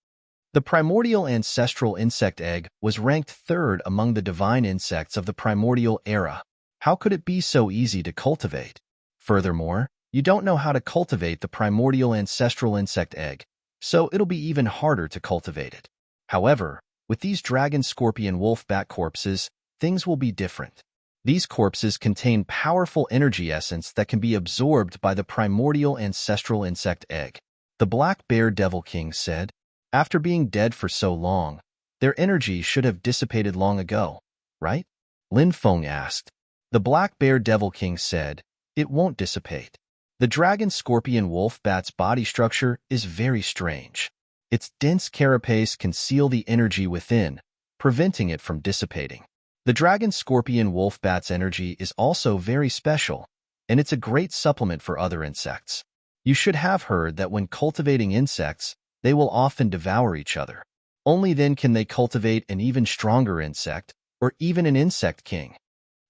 The primordial ancestral insect egg was ranked third among the divine insects of the primordial era. How could it be so easy to cultivate? Furthermore, you don't know how to cultivate the primordial ancestral insect egg, so it'll be even harder to cultivate it. However, with these dragon, scorpion, wolf bat corpses, things will be different. These corpses contain powerful energy essence that can be absorbed by the primordial ancestral insect egg. The Black Bear Devil King said, after being dead for so long, their energy should have dissipated long ago, right? Lin Feng asked. The Black Bear Devil King said, it won't dissipate. The dragon, scorpion, wolf bat's body structure is very strange. Its dense carapace conceals the energy within, preventing it from dissipating. The dragon, scorpion, wolf bat's energy is also very special, and it's a great supplement for other insects. You should have heard that when cultivating insects, they will often devour each other. Only then can they cultivate an even stronger insect, or even an insect king.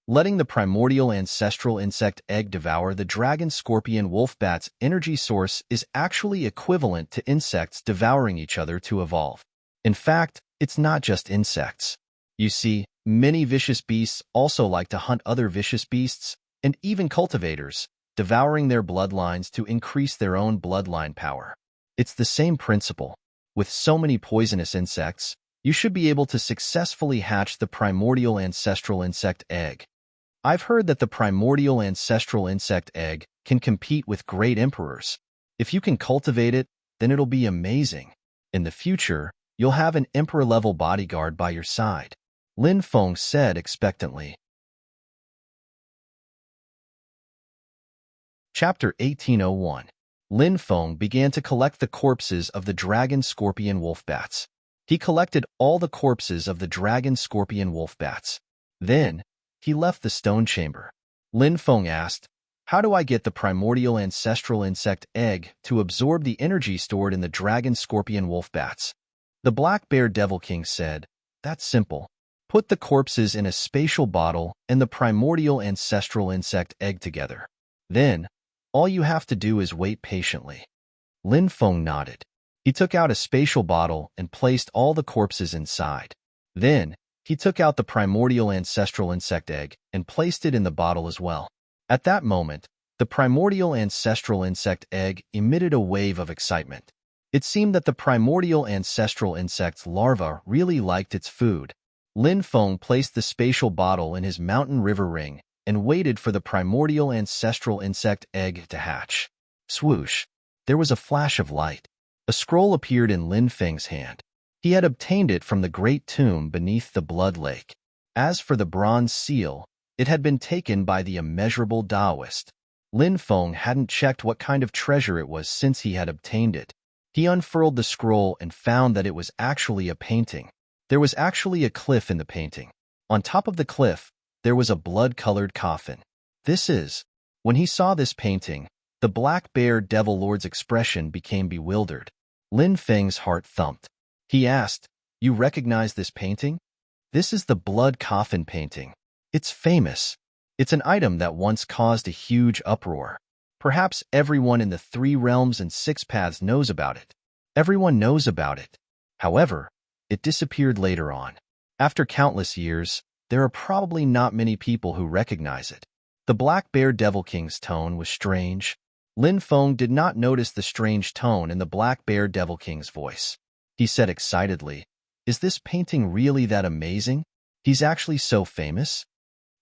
Letting the primordial ancestral insect egg devour the dragon, scorpion, wolf bat's energy source is actually equivalent to insects devouring each other to evolve. In fact, it's not just insects. You see, many vicious beasts also like to hunt other vicious beasts, and even cultivators, devouring their bloodlines to increase their own bloodline power. It's the same principle. With so many poisonous insects, you should be able to successfully hatch the primordial ancestral insect egg. I've heard that the primordial ancestral insect egg can compete with great emperors. If you can cultivate it, then it'll be amazing. In the future, you'll have an emperor-level bodyguard by your side. Lin Feng said expectantly. Chapter 1801. Lin Feng began to collect the corpses of the dragon, scorpion, wolf bats. He collected all the corpses of the dragon, scorpion, wolf bats. Then, he left the stone chamber. Lin Feng asked, how do I get the primordial ancestral insect egg to absorb the energy stored in the dragon, scorpion, wolf bats? The Black Bear Devil King said, that's simple. Put the corpses in a spatial bottle and the primordial ancestral insect egg together. Then, all you have to do is wait patiently. Lin Feng nodded. He took out a spatial bottle and placed all the corpses inside. Then, he took out the primordial ancestral insect egg and placed it in the bottle as well. At that moment, the primordial ancestral insect egg emitted a wave of excitement. It seemed that the primordial ancestral insect's larva really liked its food. Lin Feng placed the spatial bottle in his mountain river ring and waited for the primordial ancestral insect egg to hatch. Swoosh! There was a flash of light. A scroll appeared in Lin Feng's hand. He had obtained it from the great tomb beneath the blood lake. As for the bronze seal, it had been taken by the immeasurable Taoist. Lin Feng hadn't checked what kind of treasure it was since he had obtained it. He unfurled the scroll and found that it was actually a painting. There was actually a cliff in the painting. On top of the cliff, there was a blood-colored coffin. When he saw this painting, the Black Bear Devil Lord's expression became bewildered. Lin Feng's heart thumped. He asked, you recognize this painting? This is the blood coffin painting. It's famous. It's an item that once caused a huge uproar. Perhaps everyone in the 3 realms and 6 paths knows about it. Everyone knows about it. However, it disappeared later on. After countless years, there are probably not many people who recognize it. The Black Bear Devil King's tone was strange. Lin Feng did not notice the strange tone in the Black Bear Devil King's voice. He said excitedly, "Is this painting really that amazing? He's actually so famous?"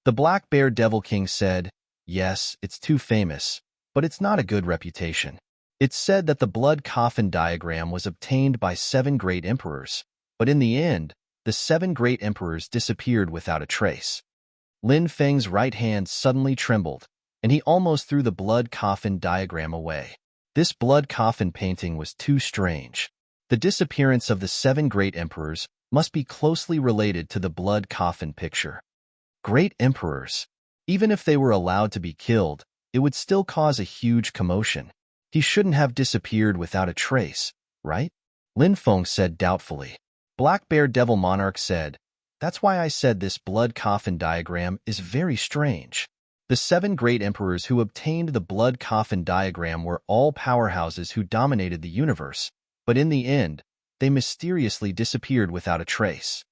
The Black Bear Devil King said, "Yes, it's too famous, but it's not a good reputation. It's said that the blood coffin diagram was obtained by 7 great emperors, but in the end, the 7 great emperors disappeared without a trace." Lin Feng's right hand suddenly trembled, and he almost threw the blood coffin diagram away. This blood coffin painting was too strange. The disappearance of the 7 great emperors must be closely related to the blood coffin picture. Great emperors. Even if they were allowed to be killed, it would still cause a huge commotion. He shouldn't have disappeared without a trace, right? Lin Feng said doubtfully. Black Bear Devil Monarch said, "That's why I said this blood coffin diagram is very strange." The 7 great emperors who obtained the blood coffin diagram were all powerhouses who dominated the universe, but in the end, they mysteriously disappeared without a trace.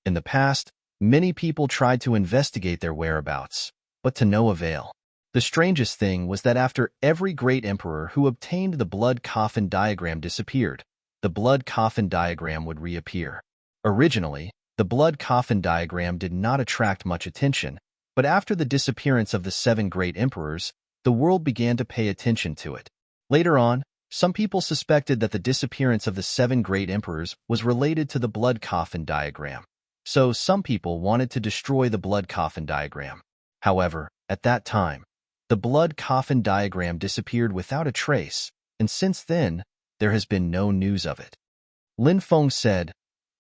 In the past, many people tried to investigate their whereabouts, but to no avail. The strangest thing was that after every great emperor who obtained the blood coffin diagram disappeared, the blood coffin diagram would reappear. Originally, the blood coffin diagram did not attract much attention, but after the disappearance of the 7 great emperors, the world began to pay attention to it. Later on, some people suspected that the disappearance of the 7 great emperors was related to the blood coffin diagram. So some people wanted to destroy the blood coffin diagram. However, at that time, the blood coffin diagram disappeared without a trace, and since then, there has been no news of it. Lin Feng said,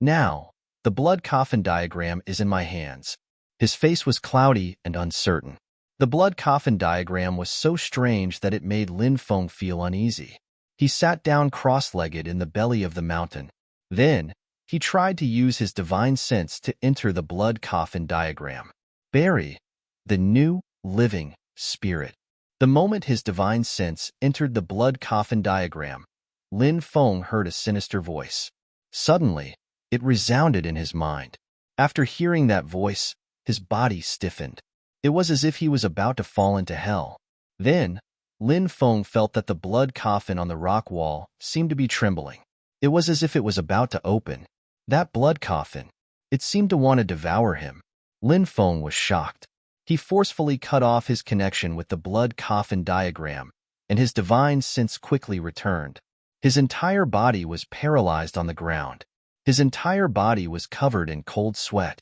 "Now, the blood coffin diagram is in my hands." His face was cloudy and uncertain. The blood coffin diagram was so strange that it made Lin Feng feel uneasy. He sat down cross-legged in the belly of the mountain. Then, he tried to use his divine sense to enter the blood coffin diagram. Barry, the new, living spirit. The moment his divine sense entered the blood coffin diagram, Lin Feng heard a sinister voice. Suddenly, it resounded in his mind. After hearing that voice, his body stiffened. It was as if he was about to fall into hell. Then, Lin Feng felt that the blood coffin on the rock wall seemed to be trembling. It was as if it was about to open. That blood coffin. It seemed to want to devour him. Lin Feng was shocked. He forcefully cut off his connection with the blood coffin diagram, and his divine sense quickly returned. His entire body was paralyzed on the ground. His entire body was covered in cold sweat.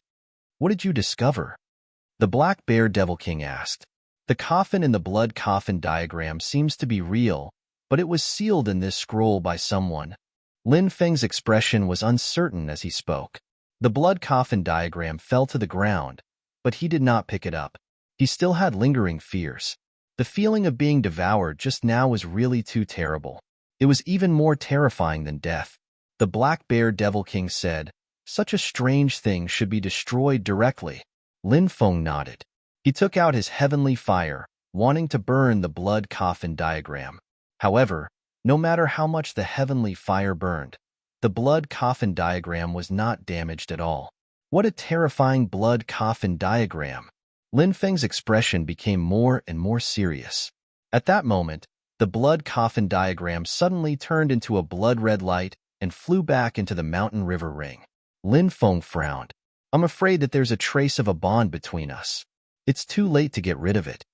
"What did you discover?" the Black Bear Devil King asked. "The coffin in the blood coffin diagram seems to be real, but it was sealed in this scroll by someone." Lin Feng's expression was uncertain as he spoke. The blood coffin diagram fell to the ground, but he did not pick it up. He still had lingering fears. The feeling of being devoured just now was really too terrible. It was even more terrifying than death. The Black Bear Devil King said, "Such a strange thing should be destroyed directly." Lin Feng nodded. He took out his heavenly fire, wanting to burn the blood coffin diagram. However, no matter how much the heavenly fire burned, the blood coffin diagram was not damaged at all. What a terrifying blood coffin diagram! Lin Feng's expression became more and more serious. At that moment, the blood coffin diagram suddenly turned into a blood-red light and flew back into the mountain river ring. Lin Feng frowned. "I'm afraid that there's a trace of a bond between us. It's too late to get rid of it."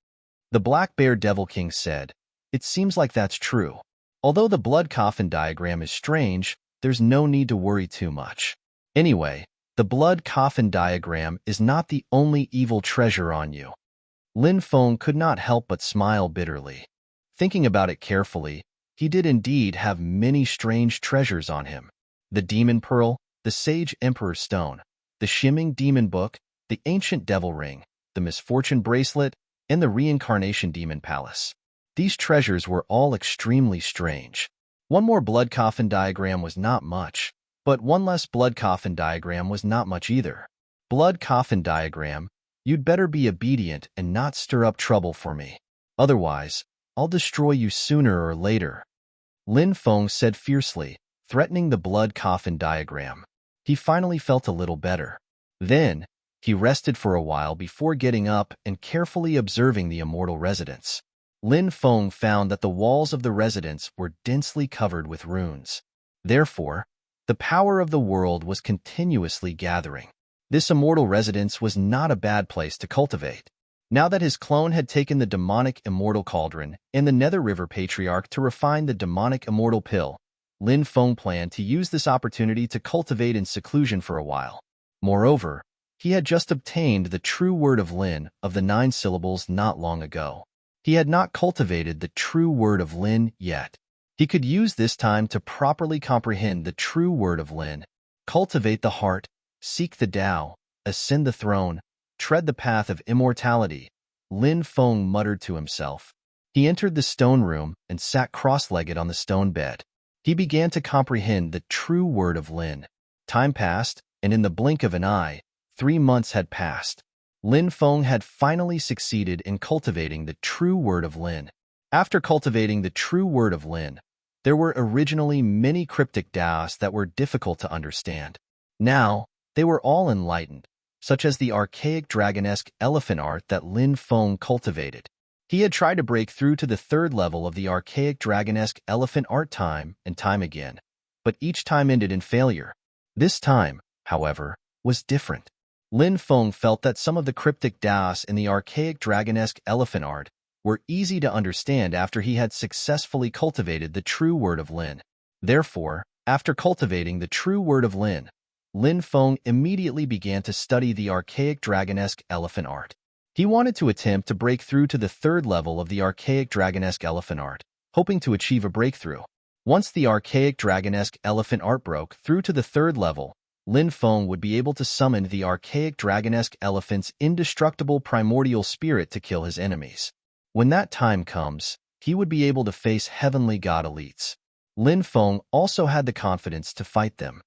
The Black Bear Devil King said, "It seems like that's true. Although the blood coffin diagram is strange, there's no need to worry too much. Anyway, the blood coffin diagram is not the only evil treasure on you." Lin Feng could not help but smile bitterly. Thinking about it carefully, he did indeed have many strange treasures on him. The Demon Pearl, the Sage Emperor Stone, the Shimming Demon Book, the Ancient Devil Ring, the Misfortune Bracelet, and the Reincarnation Demon Palace. These treasures were all extremely strange. One more blood coffin diagram was not much, but one less blood coffin diagram was not much either. "Blood coffin diagram, you'd better be obedient and not stir up trouble for me. Otherwise, I'll destroy you sooner or later," Lin Feng said fiercely, threatening the blood coffin diagram. He finally felt a little better. Then, he rested for a while before getting up and carefully observing the immortal residence. Lin Feng found that the walls of the residence were densely covered with runes. Therefore, the power of the world was continuously gathering. This immortal residence was not a bad place to cultivate. Now that his clone had taken the demonic immortal cauldron and the Nether River Patriarch to refine the demonic immortal pill, Lin Feng planned to use this opportunity to cultivate in seclusion for a while. Moreover, he had just obtained the true word of Lin of the 9 syllables not long ago. He had not cultivated the true word of Lin yet. He could use this time to properly comprehend the true word of Lin, cultivate the heart, seek the Tao, ascend the throne, tread the path of immortality, Lin Feng muttered to himself. He entered the stone room and sat cross-legged on the stone bed. He began to comprehend the true word of Lin. Time passed, and in the blink of an eye, 3 months had passed. Lin Feng had finally succeeded in cultivating the true word of Lin. After cultivating the true word of Lin, there were originally many cryptic Taos that were difficult to understand. Now, they were all enlightened, such as the archaic dragonesque elephant art that Lin Feng cultivated. He had tried to break through to the 3rd level of the archaic dragonesque elephant art time and time again, but each time ended in failure. This time, however, was different. Lin Feng felt that some of the cryptic Taos in the archaic dragonesque elephant art were easy to understand after he had successfully cultivated the true word of Lin. Therefore, after cultivating the true word of Lin, Lin Feng immediately began to study the archaic dragonesque elephant art. He wanted to attempt to break through to the 3rd level of the archaic dragonesque elephant art, hoping to achieve a breakthrough. Once the archaic dragonesque elephant art broke through to the 3rd level, Lin Feng would be able to summon the archaic dragonesque elephant's indestructible primordial spirit to kill his enemies. When that time comes, he would be able to face heavenly god elites. Lin Feng also had the confidence to fight them.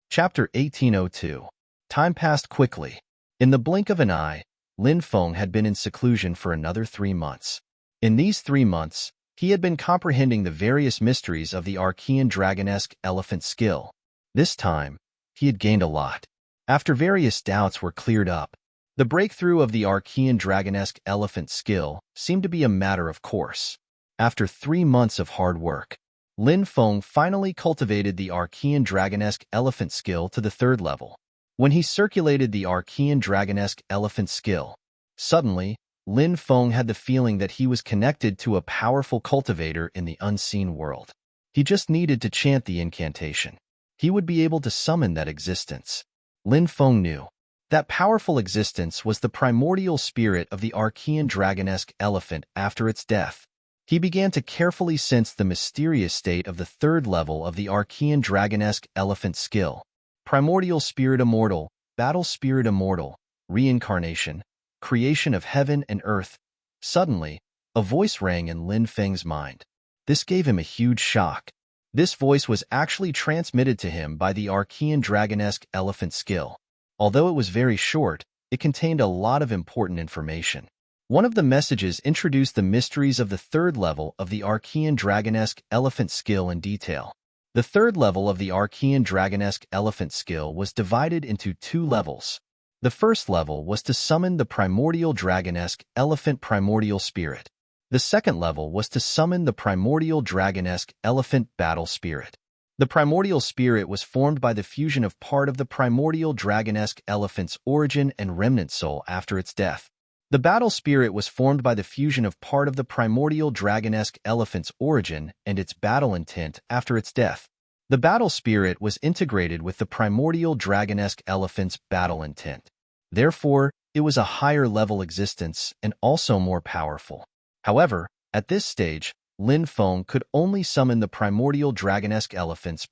Chapter 1802. Time passed quickly. In the blink of an eye, Lin Feng had been in seclusion for another 3 months. In these 3 months, he had been comprehending the various mysteries of the Archean Dragonesque elephant skill. This time, he had gained a lot. After various doubts were cleared up, the breakthrough of the Archean Dragonesque elephant skill seemed to be a matter of course. After 3 months of hard work, Lin Feng finally cultivated the Archean Dragonesque elephant skill to the 3rd level. When he circulated the Archean Dragonesque elephant skill, suddenly, Lin Feng had the feeling that he was connected to a powerful cultivator in the unseen world. He just needed to chant the incantation. He would be able to summon that existence. Lin Feng knew that powerful existence was the primordial spirit of the Archean Dragonesque elephant after its death. He began to carefully sense the mysterious state of the 3rd level of the Archean Dragonesque elephant skill. Primordial spirit immortal, battle spirit immortal, reincarnation, creation of heaven and earth. Suddenly, a voice rang in Lin Feng's mind. This gave him a huge shock. This voice was actually transmitted to him by the Archean Dragonesque elephant skill. Although it was very short, it contained a lot of important information. One of the messages introduced the mysteries of the 3rd level of the Archean Dragonesque elephant skill in detail. The 3rd level of the Archean Dragonesque elephant skill was divided into 2 levels. The first level was to summon the primordial dragonesque elephant primordial spirit. The 2nd level was to summon the primordial dragonesque elephant battle spirit. The primordial spirit was formed by the fusion of part of the primordial dragonesque elephant's origin and remnant soul after its death. The battle spirit was formed by the fusion of part of the primordial dragonesque elephant's origin and its battle intent after its death. The battle spirit was integrated with the primordial dragonesque elephant's battle intent. Therefore, it was a higher-level existence and also more powerful. However, at this stage, Lin Feng could only summon the primordial dragonesque elephant's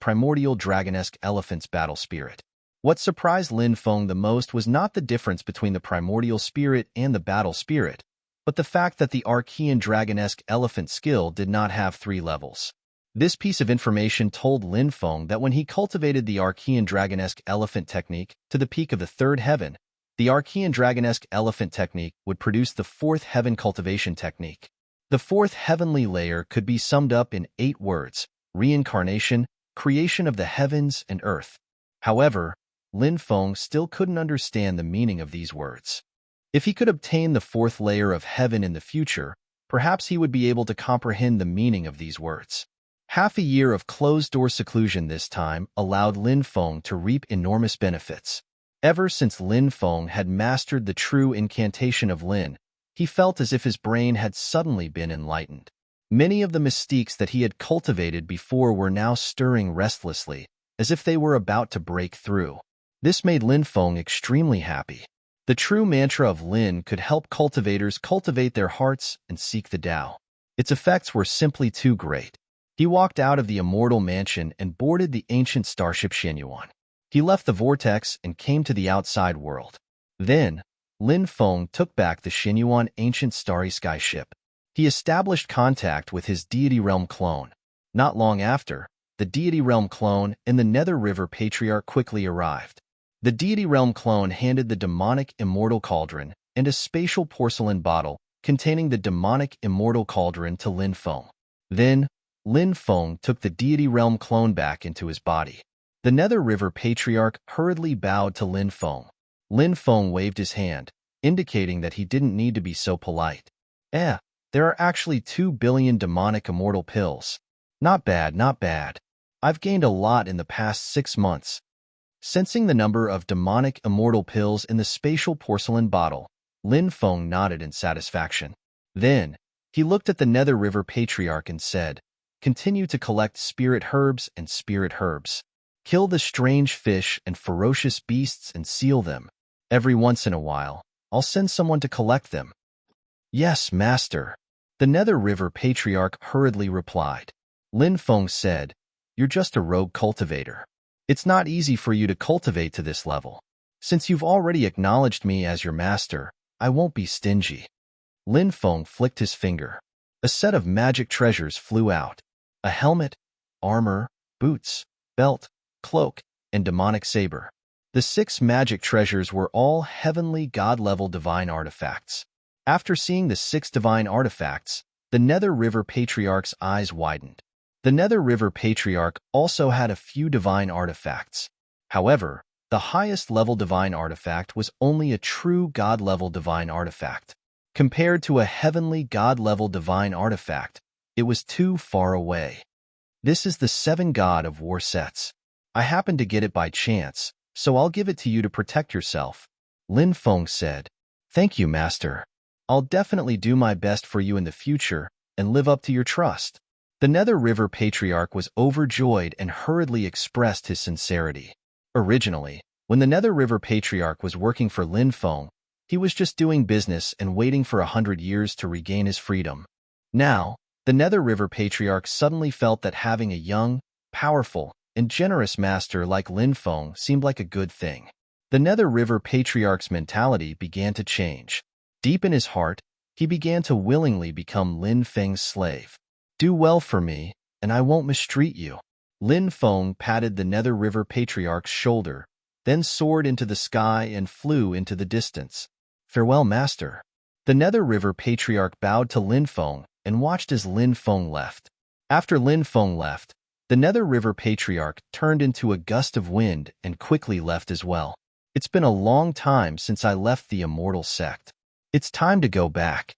battle spirit. What surprised Lin Feng the most was not the difference between the primordial spirit and the battle spirit, but the fact that the Archean Dragonesque elephant skill did not have 3 levels. This piece of information told Lin Feng that when he cultivated the Archean Dragonesque elephant technique to the peak of the 3rd heaven, the Archean Dragonesque elephant technique would produce the 4th heaven cultivation technique. The fourth heavenly layer could be summed up in 8 words: reincarnation, creation of the heavens and earth. However, Lin Feng still couldn't understand the meaning of these words. If he could obtain the fourth layer of heaven in the future, perhaps he would be able to comprehend the meaning of these words. Half a year of closed-door seclusion this time allowed Lin Feng to reap enormous benefits. Ever since Lin Feng had mastered the true incantation of Lin, he felt as if his brain had suddenly been enlightened. Many of the mystiques that he had cultivated before were now stirring restlessly, as if they were about to break through. This made Lin Feng extremely happy. The true mantra of Lin could help cultivators cultivate their hearts and seek the Tao. Its effects were simply too great. He walked out of the immortal mansion and boarded the ancient starship Shenyuan. He left the vortex and came to the outside world. Then, Lin Feng took back the Shenyuan ancient starry sky ship. He established contact with his deity realm clone. Not long after, the deity realm clone and the Nether River Patriarch quickly arrived. The deity realm clone handed the demonic immortal cauldron and a spatial porcelain bottle containing the demonic immortal cauldron to Lin Feng. Then, Lin Feng took the deity realm clone back into his body. The Nether River Patriarch hurriedly bowed to Lin Feng. Lin Feng waved his hand, indicating that he didn't need to be so polite. There are actually 2 billion demonic immortal pills. Not bad, not bad. I've gained a lot in the past 6 months. Sensing the number of demonic immortal pills in the spatial porcelain bottle, Lin Feng nodded in satisfaction. Then, he looked at the Nether River Patriarch and said, "Continue to collect spirit herbs and spirit herbs. Kill the strange fish and ferocious beasts and seal them. Every once in a while, I'll send someone to collect them." "Yes, master," the Nether River Patriarch hurriedly replied. Lin Feng said, "You're just a rogue cultivator. It's not easy for you to cultivate to this level. Since you've already acknowledged me as your master, I won't be stingy." Lin Feng flicked his finger. A set of magic treasures flew out. A helmet, armor, boots, belt, cloak, and demonic saber. The 6 magic treasures were all heavenly god-level divine artifacts. After seeing the 6 divine artifacts, the Nether River Patriarch's eyes widened. The Nether River Patriarch also had a few divine artifacts. However, the highest level divine artifact was only a true god-level divine artifact. Compared to a heavenly god-level divine artifact, it was too far away. "This is the 7 God of War sets. I happened to get it by chance, so I'll give it to you to protect yourself," Lin Feng said. "Thank you, master. I'll definitely do my best for you in the future and live up to your trust." The Nether River Patriarch was overjoyed and hurriedly expressed his sincerity. Originally, when the Nether River Patriarch was working for Lin Feng, he was just doing business and waiting for 100 years to regain his freedom. Now, the Nether River Patriarch suddenly felt that having a young, powerful, and generous master like Lin Feng seemed like a good thing. The Nether River Patriarch's mentality began to change. Deep in his heart, he began to willingly become Lin Feng's slave. "Do well for me, and I won't mistreat you." Lin Feng patted the Nether River Patriarch's shoulder, then soared into the sky and flew into the distance. "Farewell, master." The Nether River Patriarch bowed to Lin Feng and watched as Lin Feng left. After Lin Feng left, the Nether River Patriarch turned into a gust of wind and quickly left as well. "It's been a long time since I left the immortal sect. It's time to go back,"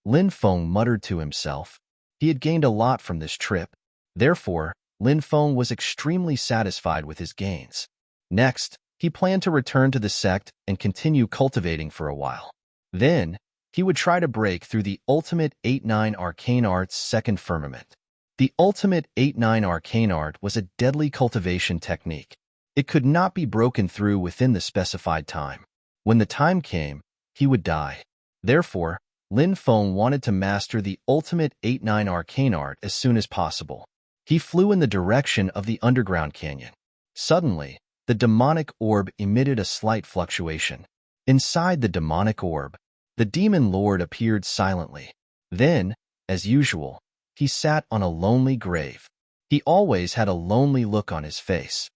Lin Feng muttered to himself. He had gained a lot from this trip. Therefore, Lin Feng was extremely satisfied with his gains. Next, he planned to return to the sect and continue cultivating for a while. Then, he would try to break through the ultimate 8-9 arcane art's second firmament. The ultimate 8-9 arcane art was a deadly cultivation technique. It could not be broken through within the specified time. When the time came, he would die. Therefore, Lin Feng wanted to master the ultimate 8-9 arcane art as soon as possible. He flew in the direction of the underground canyon. Suddenly, the demonic orb emitted a slight fluctuation. Inside the demonic orb, the demon lord appeared silently. Then, as usual, he sat on a lonely grave. He always had a lonely look on his face.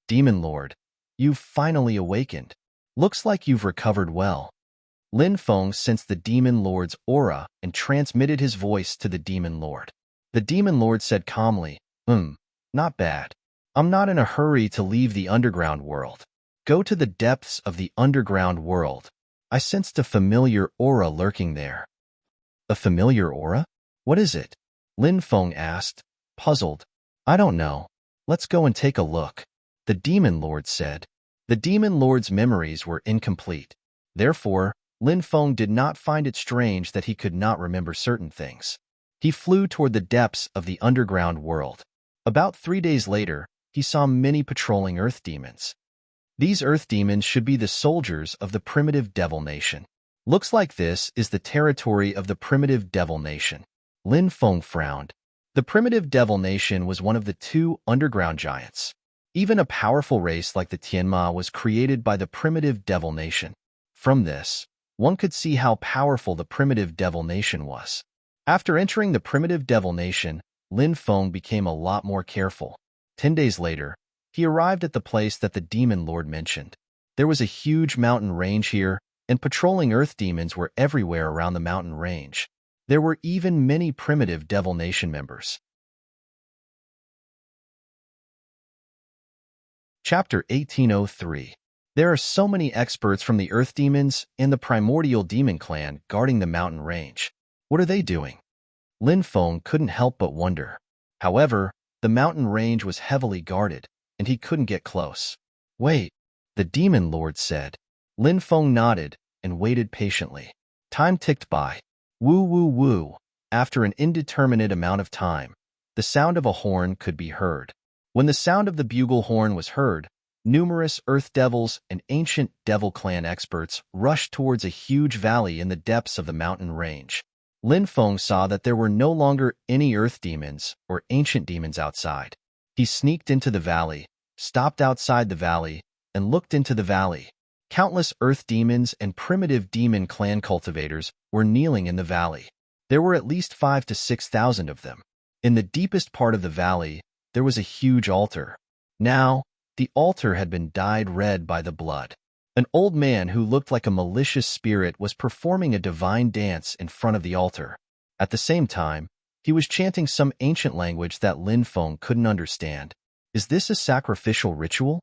Demon lord, you've finally awakened. Looks like you've recovered well." Lin Feng sensed the demon lord's aura and transmitted his voice to the demon lord. The demon lord said calmly, not bad. I'm not in a hurry to leave the underground world. Go to the depths of the underground world. I sensed a familiar aura lurking there. A familiar aura? What is it? Lin Feng asked, puzzled. I don't know. Let's go and take a look. The demon lord said. The demon lord's memories were incomplete. Therefore, Lin Feng did not find it strange that he could not remember certain things. He flew toward the depths of the underground world. About 3 days later, he saw many patrolling earth demons. These earth demons should be the soldiers of the primitive devil nation. Looks like this is the territory of the primitive devil nation. Lin Feng frowned. The primitive devil nation was one of the 2 underground giants. Even a powerful race like the Tianma was created by the primitive devil nation. From this, one could see how powerful the primitive devil nation was. After entering the primitive devil nation, Lin Feng became a lot more careful. 10 days later, he arrived at the place that the demon lord mentioned. There was a huge mountain range here, and patrolling earth demons were everywhere around the mountain range. There were even many primitive devil nation members. Chapter 1803. There are so many experts from the earth demons and the primordial demon clan guarding the mountain range. What are they doing? Lin Feng couldn't help but wonder. However, the mountain range was heavily guarded, and he couldn't get close. Wait, the demon lord said. Lin Feng nodded and waited patiently. Time ticked by. Woo woo woo. After an indeterminate amount of time, the sound of a horn could be heard. When the sound of the bugle horn was heard, numerous earth devils and ancient devil clan experts rushed towards a huge valley in the depths of the mountain range. Lin Feng saw that there were no longer any earth demons or ancient demons outside. He sneaked into the valley, stopped outside the valley, and looked into the valley. Countless earth demons and primitive demon clan cultivators were kneeling in the valley. There were at least 5,000 to 6,000 of them. In the deepest part of the valley, there was a huge altar. Now, the altar had been dyed red by the blood. An old man who looked like a malicious spirit was performing a divine dance in front of the altar. At the same time, he was chanting some ancient language that Lin Feng couldn't understand. Is this a sacrificial ritual?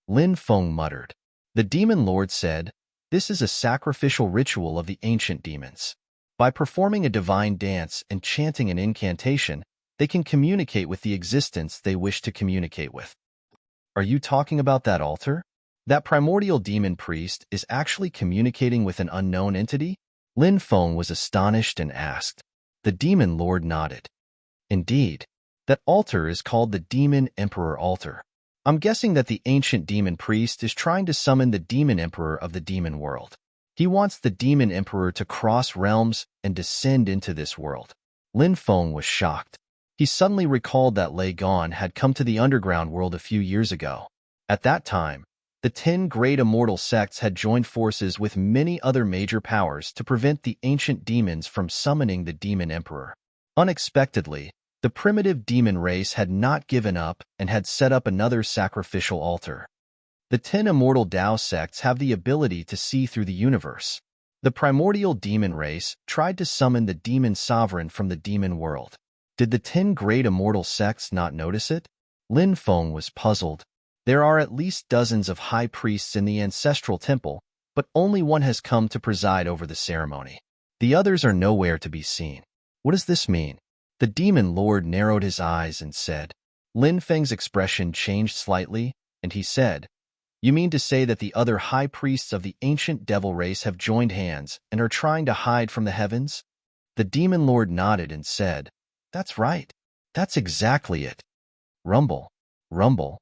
Lin Feng muttered. The demon lord said, this is a sacrificial ritual of the ancient demons. By performing a divine dance and chanting an incantation, they can communicate with the existence they wish to communicate with. Are you talking about that altar? That primordial demon priest is actually communicating with an unknown entity? Lin Feng was astonished and asked. The demon lord nodded. Indeed, that altar is called the Demon Emperor Altar. I'm guessing that the ancient demon priest is trying to summon the demon emperor of the demon world. He wants the demon emperor to cross realms and descend into this world. Lin Feng was shocked. He suddenly recalled that Lei Gan had come to the underground world a few years ago. At that time, the 10 great immortal sects had joined forces with many other major powers to prevent the ancient demons from summoning the demon emperor. Unexpectedly, the primitive demon race had not given up and had set up another sacrificial altar. The 10 immortal Tao sects have the ability to see through the universe. The primordial demon race tried to summon the demon sovereign from the demon world. Did the 10 great immortal sects not notice it? Lin Feng was puzzled. There are at least dozens of high priests in the ancestral temple, but only one has come to preside over the ceremony. The others are nowhere to be seen. What does this mean? The demon lord narrowed his eyes and said. Lin Feng's expression changed slightly, and he said, You mean to say that the other high priests of the ancient devil race have joined hands and are trying to hide from the heavens? The demon lord nodded and said, That's right. That's exactly it. Rumble, rumble.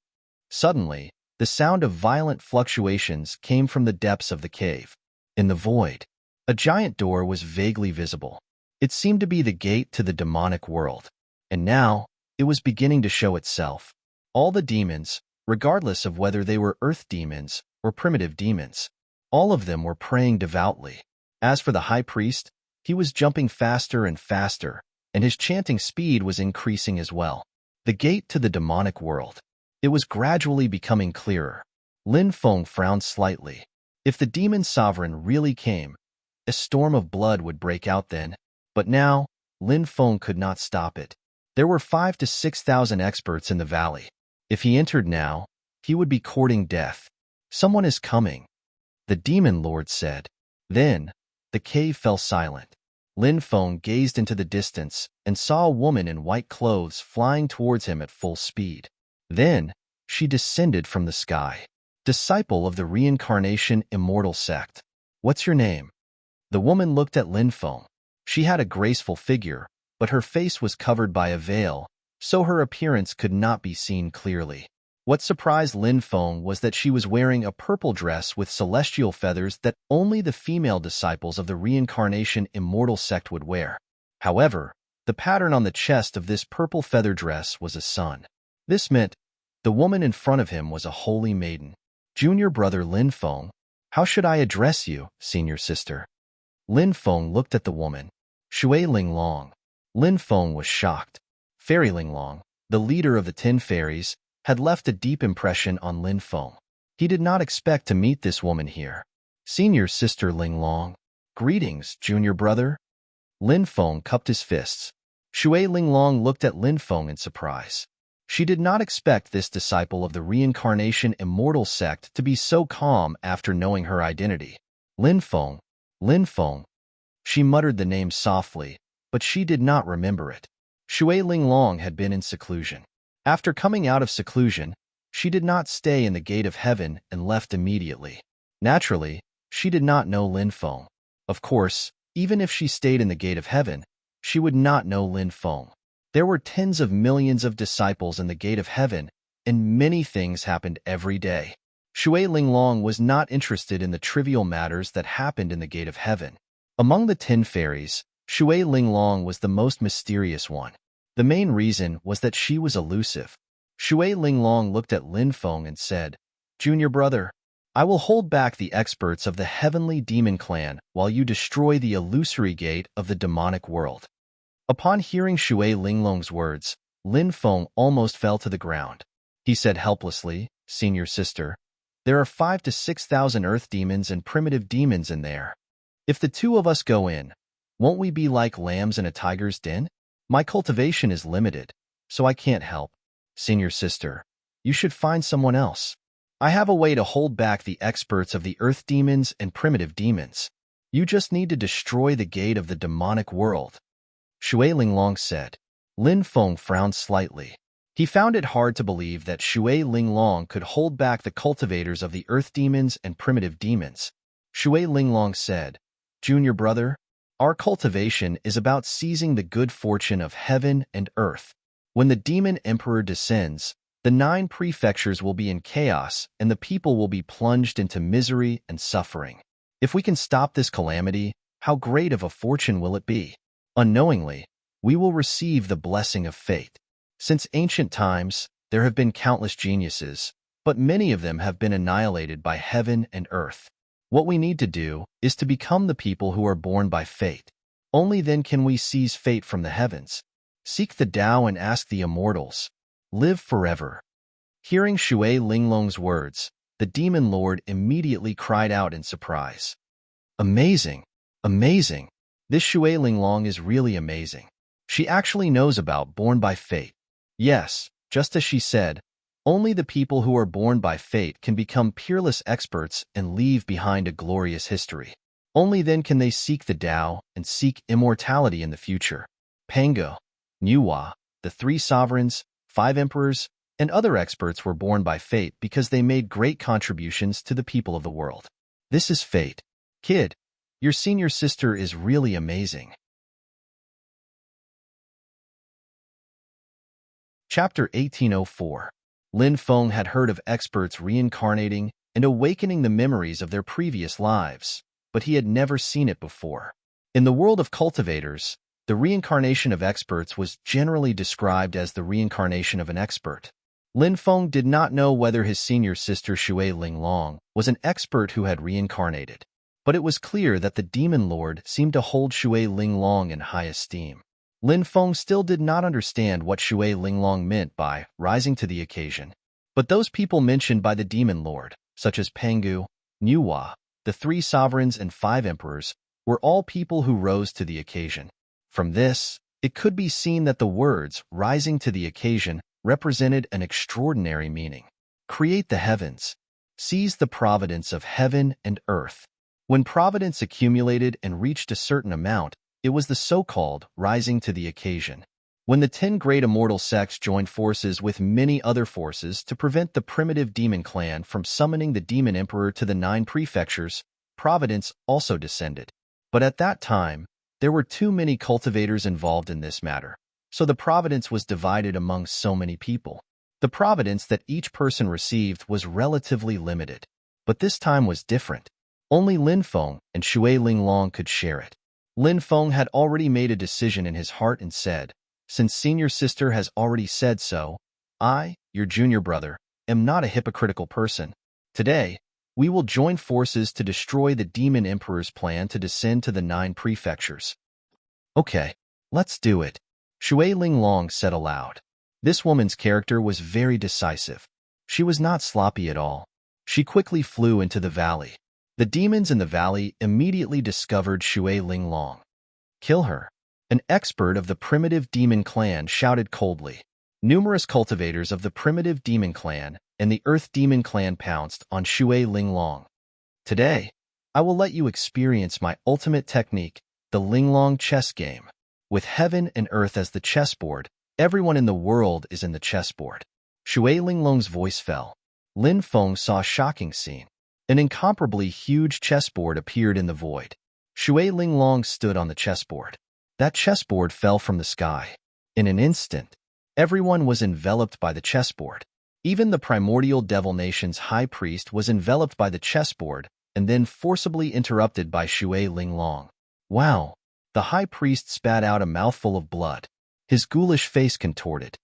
Suddenly, the sound of violent fluctuations came from the depths of the cave. In the void, a giant door was vaguely visible. It seemed to be the gate to the demonic world. And now, it was beginning to show itself. All the demons, regardless of whether they were earth demons or primitive demons, all of them were praying devoutly. As for the high priest, he was jumping faster and faster, and his chanting speed was increasing as well. The gate to the demonic world. It was gradually becoming clearer. Lin Feng frowned slightly. If the demon sovereign really came, A storm of blood would break out then. But now, Lin Feng could not stop it. There were 5,000 to 6,000 experts in the valley. If he entered now, he would be courting death. Someone is coming, the demon lord said. Then, the cave fell silent. Lin Feng gazed into the distance and saw a woman in white clothes flying towards him at full speed. Then, she descended from the sky. Disciple of the reincarnation immortal sect. What's your name? The woman looked at Lin Feng. She had a graceful figure, but her face was covered by a veil, so her appearance could not be seen clearly. What surprised Lin Feng was that she was wearing a purple dress with celestial feathers that only the female disciples of the reincarnation immortal sect would wear. However, the pattern on the chest of this purple feather dress was a sun. This meant the woman in front of him was a holy maiden. Junior brother Lin Feng, how should I address you, senior sister? Lin Feng looked at the woman. Shui Linglong. Lin Feng was shocked. Fairy Linglong, the leader of the 10 fairies, had left a deep impression on Lin Feng. He did not expect to meet this woman here. Senior sister Linglong. Greetings, junior brother. Lin Feng cupped his fists. Shui Linglong looked at Lin Feng in surprise. She did not expect this disciple of the reincarnation immortal sect to be so calm after knowing her identity. Lin Feng. Lin Feng. She muttered the name softly, but she did not remember it. Shui Linglong had been in seclusion. After coming out of seclusion, she did not stay in the gate of heaven and left immediately. Naturally, she did not know Lin Feng. Of course, even if she stayed in the gate of heaven, she would not know Lin Feng. There were tens of millions of disciples in the gate of heaven, and many things happened every day. Shui Linglong was not interested in the trivial matters that happened in the gate of heaven. Among the 10 fairies, Shui Linglong was the most mysterious one. The main reason was that she was elusive. Shui Linglong looked at Lin Feng and said, Junior brother, I will hold back the experts of the heavenly demon clan while you destroy the illusory gate of the demonic world. Upon hearing Shui Linglong's words, Lin Feng almost fell to the ground. He said helplessly, Senior sister, there are 5,000 to 6,000 earth demons and primitive demons in there. If the two of us go in, won't we be like lambs in a tiger's den? My cultivation is limited, so I can't help. Senior sister, you should find someone else. I have a way to hold back the experts of the earth demons and primitive demons. You just need to destroy the gate of the demonic world. Shui Linglong said. Lin Feng frowned slightly. He found it hard to believe that Shui Linglong could hold back the cultivators of the earth demons and primitive demons. Shui Linglong said, Junior brother, our cultivation is about seizing the good fortune of heaven and earth. When the demon emperor descends, the 9 prefectures will be in chaos and the people will be plunged into misery and suffering. If we can stop this calamity, how great of a fortune will it be? Unknowingly, we will receive the blessing of fate. Since ancient times, there have been countless geniuses, but many of them have been annihilated by heaven and earth. What we need to do is to become the people who are born by fate. Only then can we seize fate from the heavens. Seek the Tao and ask the immortals. Live forever. Hearing Shui Linglong's words, the demon lord immediately cried out in surprise. Amazing! Amazing! This Shui Linglong is really amazing. She actually knows about born by fate. Yes, just as she said, only the people who are born by fate can become peerless experts and leave behind a glorious history. Only then can they seek the Tao and seek immortality in the future. Pango, Nuwa, the 3 sovereigns, 5 emperors, and other experts were born by fate because they made great contributions to the people of the world. This is fate. Kid, your senior sister is really amazing. Chapter 1804. Lin Feng had heard of experts reincarnating and awakening the memories of their previous lives, but he had never seen it before. In the world of cultivators, the reincarnation of experts was generally described as the reincarnation of an expert. Lin Feng did not know whether his senior sister Shui Linglong was an expert who had reincarnated, but it was clear that the demon lord seemed to hold Shui Linglong in high esteem. Lin Feng still did not understand what Shui Linglong meant by rising to the occasion. But those people mentioned by the demon lord, such as Pangu, Nuwa, the 3 sovereigns and 5 emperors, were all people who rose to the occasion. From this, it could be seen that the words rising to the occasion represented an extraordinary meaning. Create the heavens. Seize the providence of heaven and earth. When providence accumulated and reached a certain amount, it was the so-called rising to the occasion. When the 10 great immortal sects joined forces with many other forces to prevent the primitive demon clan from summoning the demon emperor to the 9 prefectures, providence also descended. But at that time, there were too many cultivators involved in this matter, so the providence was divided among so many people. The providence that each person received was relatively limited. But this time was different. Only Lin Feng and Shui Linglong could share it. Lin Feng had already made a decision in his heart and said, "Since senior sister has already said so, I, your junior brother, am not a hypocritical person. Today, we will join forces to destroy the demon emperor's plan to descend to the 9 prefectures." "Okay, let's do it," Shui Linglong said aloud. This woman's character was very decisive. She was not sloppy at all. She quickly flew into the valley. The demons in the valley immediately discovered Shui Linglong. "Kill her." An expert of the primitive demon clan shouted coldly. Numerous cultivators of the primitive demon clan and the earth demon clan pounced on Shui Linglong. "Today, I will let you experience my ultimate technique, the Linglong chess game. With heaven and earth as the chessboard, everyone in the world is in the chessboard." Shui Linglong's voice fell. Lin Feng saw a shocking scene. An incomparably huge chessboard appeared in the void. Shui Linglong stood on the chessboard. That chessboard fell from the sky. In an instant, everyone was enveloped by the chessboard. Even the primordial devil nation's high priest was enveloped by the chessboard and then forcibly interrupted by Shui Linglong. "Wow!" The high priest spat out a mouthful of blood. His ghoulish face contorted.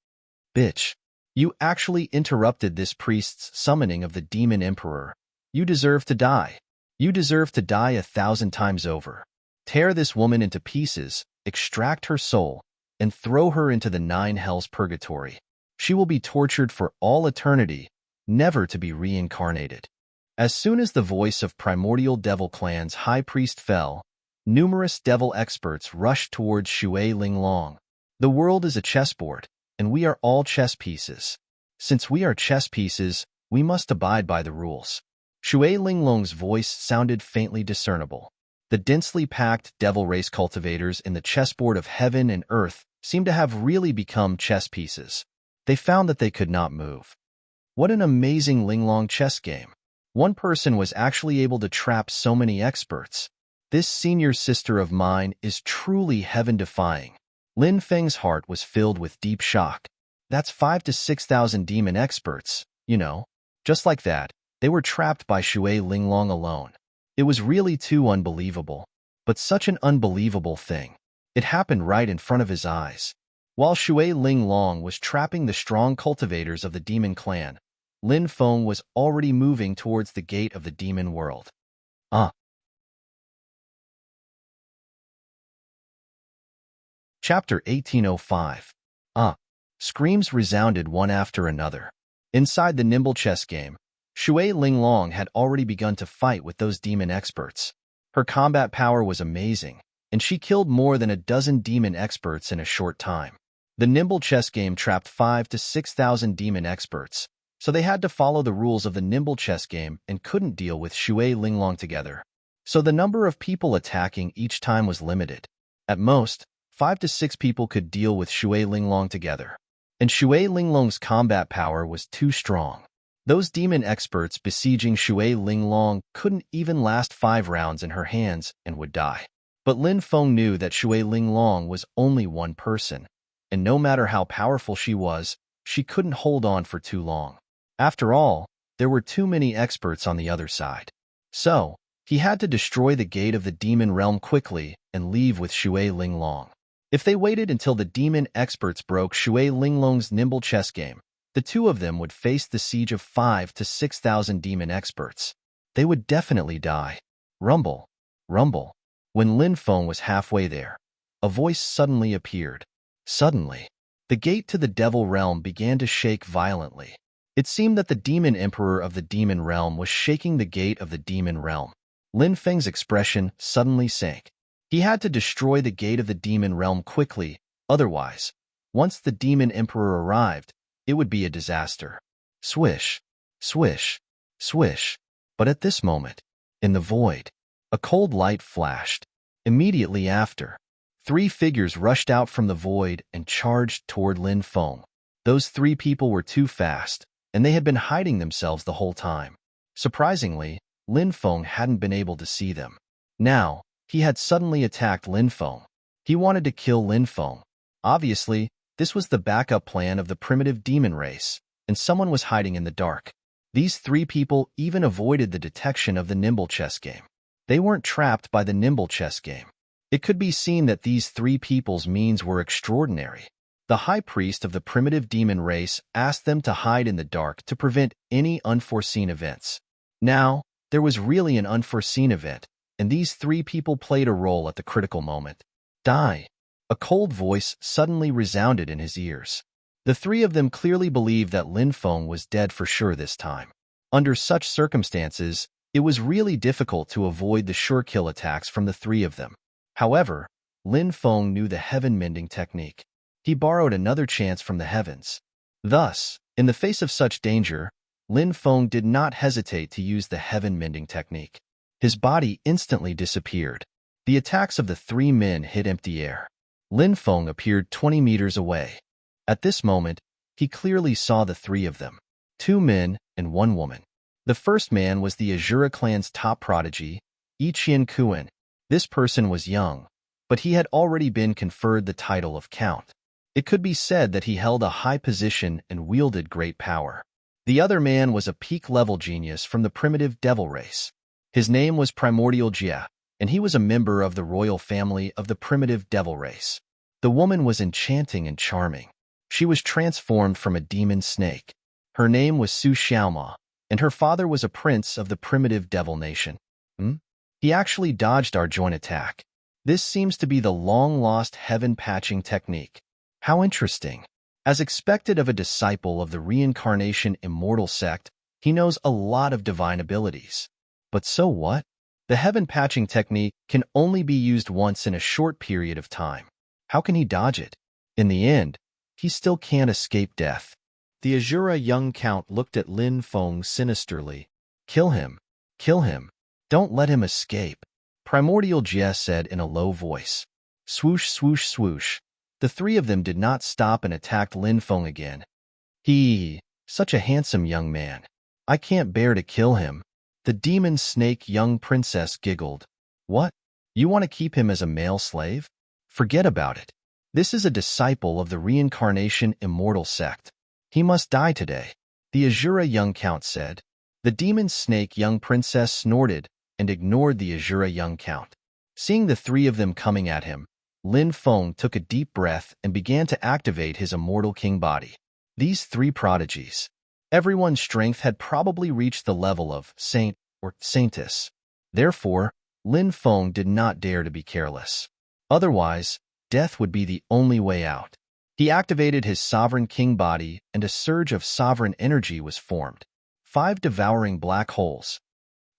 "Bitch, you actually interrupted this priest's summoning of the demon emperor. You deserve to die. You deserve to die 1,000 times over. Tear this woman into pieces, extract her soul, and throw her into the 9 hells purgatory. She will be tortured for all eternity, never to be reincarnated." As soon as the voice of primordial devil clan's high priest fell, numerous devil experts rushed towards Shui Linglong. "The world is a chessboard, and we are all chess pieces. Since we are chess pieces, we must abide by the rules." Shui Linglong's voice sounded faintly discernible. The densely packed devil race cultivators in the chessboard of heaven and earth seemed to have really become chess pieces. They found that they could not move. What an amazing Linglong chess game. One person was actually able to trap so many experts. This senior sister of mine is truly heaven-defying. Lin Feng's heart was filled with deep shock. That's 5,000 to 6,000 demon experts, you know. Just like that, they were trapped by Shui Linglong alone. It was really too unbelievable. But such an unbelievable thing. It happened right in front of his eyes. While Shui Linglong was trapping the strong cultivators of the demon clan, Lin Feng was already moving towards the gate of the demon world. Chapter 1805. Screams resounded one after another. Inside the nimble chess game, Shui Linglong had already begun to fight with those demon experts. Her combat power was amazing, and she killed more than a dozen demon experts in a short time. The nimble chess game trapped 5,000 to 6,000 demon experts, so they had to follow the rules of the nimble chess game and couldn't deal with Shui Linglong together. So the number of people attacking each time was limited. At most, 5 to 6 people could deal with Shui Linglong together. And Shui Linglong's combat power was too strong. Those demon experts besieging Shui Linglong couldn't even last 5 rounds in her hands and would die. But Lin Feng knew that Shui Linglong was only one person, and no matter how powerful she was, she couldn't hold on for too long. After all, there were too many experts on the other side. So, he had to destroy the gate of the demon realm quickly and leave with Shui Linglong. If they waited until the demon experts broke Shui Linglong's nimble chess game, the two of them would face the siege of 5,000 to 6,000 demon experts. They would definitely die. Rumble, rumble. When Lin Feng was halfway there, a voice suddenly appeared. Suddenly, the gate to the devil realm began to shake violently. It seemed that the demon emperor of the demon realm was shaking the gate of the demon realm. Lin Feng's expression suddenly sank. He had to destroy the gate of the demon realm quickly, otherwise, once the demon emperor arrived, it would be a disaster. Swish, swish, swish. But at this moment, in the void, a cold light flashed. Immediately after, three figures rushed out from the void and charged toward Lin Feng. Those three people were too fast, and they had been hiding themselves the whole time. Surprisingly, Lin Feng hadn't been able to see them. Now, he had suddenly attacked Lin Feng. He wanted to kill Lin Feng. Obviously, this was the backup plan of the primitive demon race, and someone was hiding in the dark. These three people even avoided the detection of the nimble chess game. They weren't trapped by the nimble chess game. It could be seen that these three people's means were extraordinary. The high priest of the primitive demon race asked them to hide in the dark to prevent any unforeseen events. Now, there was really an unforeseen event, and these three people played a role at the critical moment. Die! A cold voice suddenly resounded in his ears. The three of them clearly believed that Lin Feng was dead for sure this time. Under such circumstances, it was really difficult to avoid the sure kill attacks from the three of them. However, Lin Feng knew the heaven-mending technique. He borrowed another chance from the heavens. Thus, in the face of such danger, Lin Feng did not hesitate to use the heaven-mending technique. His body instantly disappeared. The attacks of the three men hit empty air. Lin Feng appeared 20 meters away. At this moment, he clearly saw the three of them, 2 men and 1 woman. The first man was the Azura clan's top prodigy, Yiqian Kuan. This person was young, but he had already been conferred the title of Count. It could be said that he held a high position and wielded great power. The other man was a peak-level genius from the primitive devil race. His name was Primordial Jia, and he was a member of the royal family of the primitive devil race. The woman was enchanting and charming. She was transformed from a demon snake. Her name was Su Xiaoma, and her father was a prince of the primitive devil nation. He actually dodged our joint attack. This seems to be the long-lost heaven-patching technique. How interesting. As expected of a disciple of the reincarnation immortal sect, he knows a lot of divine abilities. But so what? The heaven-patching technique can only be used once in a short period of time. How can he dodge it? In the end, he still can't escape death. The Azura young count looked at Lin Feng sinisterly. Kill him. Kill him. Don't let him escape. Primordial Jia said in a low voice. Swoosh, swoosh, swoosh. The three of them did not stop and attacked Lin Feng again. Such a handsome young man. I can't bear to kill him. The demon snake young princess giggled. What? You want to keep him as a male slave? Forget about it. This is a disciple of the reincarnation immortal sect. He must die today, the Azura young count said. The demon snake young princess snorted and ignored the Azura young count. Seeing the three of them coming at him, Lin Feng took a deep breath and began to activate his immortal king body. These three prodigies. Everyone's strength had probably reached the level of saint or saintess. Therefore, Lin Feng did not dare to be careless. Otherwise, death would be the only way out. He activated his sovereign king body and a surge of sovereign energy was formed. 5 devouring black holes.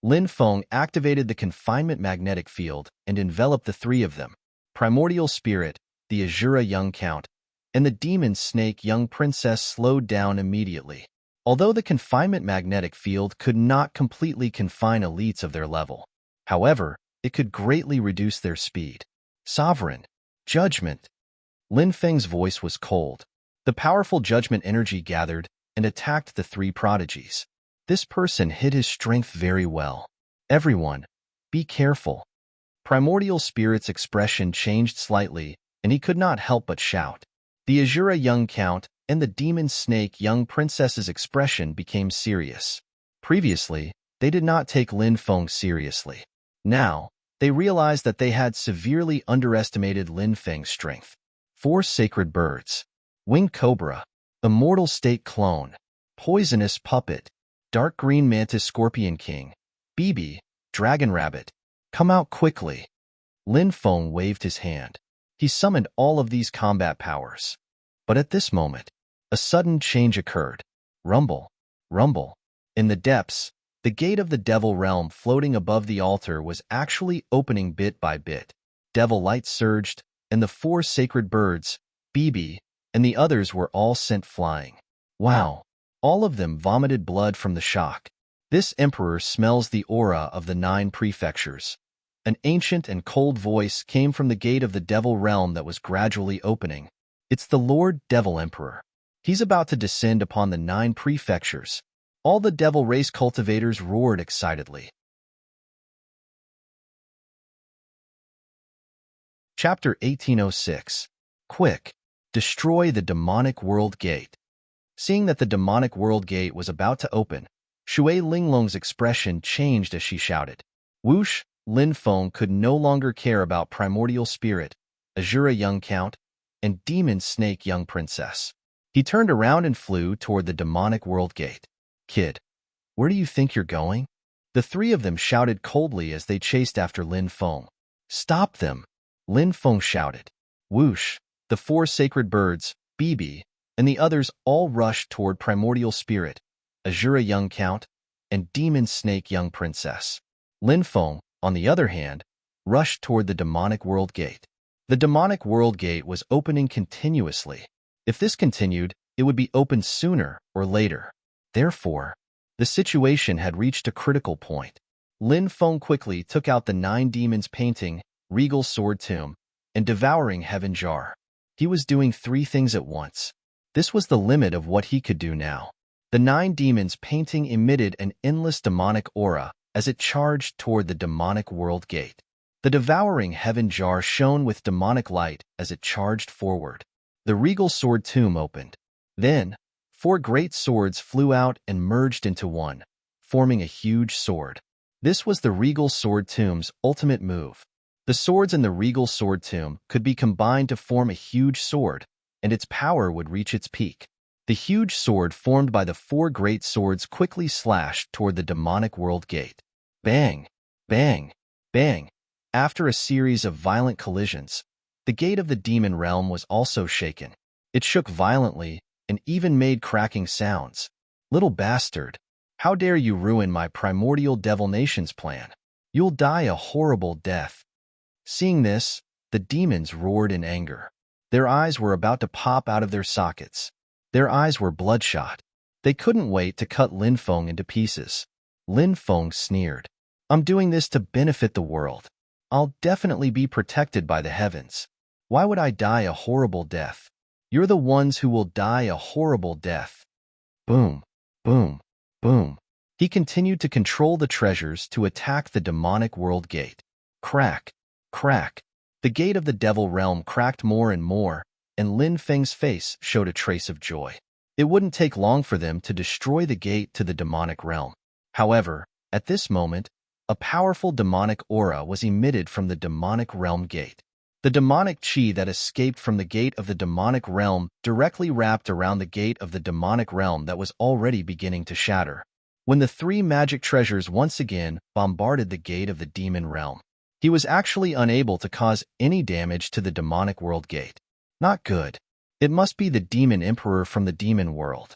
Lin Feng activated the confinement magnetic field and enveloped the three of them. Primordial Spirit, the Azura young count, and the demon snake young princess slowed down immediately. Although the confinement magnetic field could not completely confine elites of their level, however, it could greatly reduce their speed. Sovereign. Judgment. Lin Feng's voice was cold. The powerful judgment energy gathered and attacked the three prodigies. This person hid his strength very well. Everyone, be careful. Primordial Spirit's expression changed slightly, and he could not help but shout. The Azura young count and the demon snake young princess's expression became serious. Previously, they did not take Lin Feng seriously. Now, they realized that they had severely underestimated Lin Feng's strength. 4 sacred birds. Winged cobra. Immortal state clone. Poisonous puppet. Dark green mantis scorpion king. BB. Dragon rabbit. Come out quickly. Lin Feng waved his hand. He summoned all of these combat powers. But at this moment, a sudden change occurred. Rumble. Rumble. In the depths, The gate of the devil realm floating above the altar was actually opening bit by bit. Devil light surged, and the 4 sacred birds, BB, and the others were all sent flying. Wow! All of them vomited blood from the shock. This emperor smells the aura of the 9 prefectures. An ancient and cold voice came from the gate of the devil realm that was gradually opening. It's the Lord Devil Emperor. He's about to descend upon the 9 prefectures. All the devil race cultivators roared excitedly. Chapter 1806. Quick! Destroy the demonic world gate. Seeing that the demonic world gate was about to open, Shui Linglong's expression changed as she shouted. Whoosh! Lin Feng could no longer care about primordial spirit, Azura young count, and demon snake young princess. He turned around and flew toward the demonic world gate. Kid, where do you think you're going? The 3 of them shouted coldly as they chased after Lin Feng. Stop them! Lin Feng shouted. Whoosh! The 4 sacred birds, BB, and the others all rushed toward primordial spirit, Azura young count, and demon snake young princess. Lin Feng, on the other hand, rushed toward the demonic world gate. The demonic world gate was opening continuously. If this continued, it would be opened sooner or later. Therefore, the situation had reached a critical point. Lin Feng quickly took out the 9 demons painting, regal sword tomb, and devouring heaven jar. He was doing 3 things at once. This was the limit of what he could do now. The 9 demons painting emitted an endless demonic aura as it charged toward the demonic world gate. The devouring heaven jar shone with demonic light as it charged forward. The regal sword tomb opened. Then, 4 great swords flew out and merged into one, forming a huge sword. This was the regal sword tomb's ultimate move. The swords in the regal sword tomb could be combined to form a huge sword, and its power would reach its peak. The huge sword formed by the 4 great swords quickly slashed toward the demonic world gate. Bang! Bang! Bang! After a series of violent collisions, the gate of the demon realm was also shaken. It shook violently and even made cracking sounds. Little bastard, how dare you ruin my primordial devil nation's plan? You'll die a horrible death. Seeing this, the demons roared in anger. Their eyes were about to pop out of their sockets. Their eyes were bloodshot. They couldn't wait to cut Lin Feng into pieces. Lin Feng sneered. I'm doing this to benefit the world. I'll definitely be protected by the heavens. Why would I die a horrible death? You're the ones who will die a horrible death. Boom, boom, boom. He continued to control the treasures to attack the demonic world gate. Crack, crack. The gate of the devil realm cracked more and more, and Lin Feng's face showed a trace of joy. It wouldn't take long for them to destroy the gate to the demonic realm. However, at this moment, a powerful demonic aura was emitted from the demonic realm gate. The demonic chi that escaped from the gate of the demonic realm directly wrapped around the gate of the demonic realm that was already beginning to shatter. When the 3 magic treasures once again bombarded the gate of the demon realm, he was actually unable to cause any damage to the demonic world gate. Not good. It must be the demon emperor from the demon world.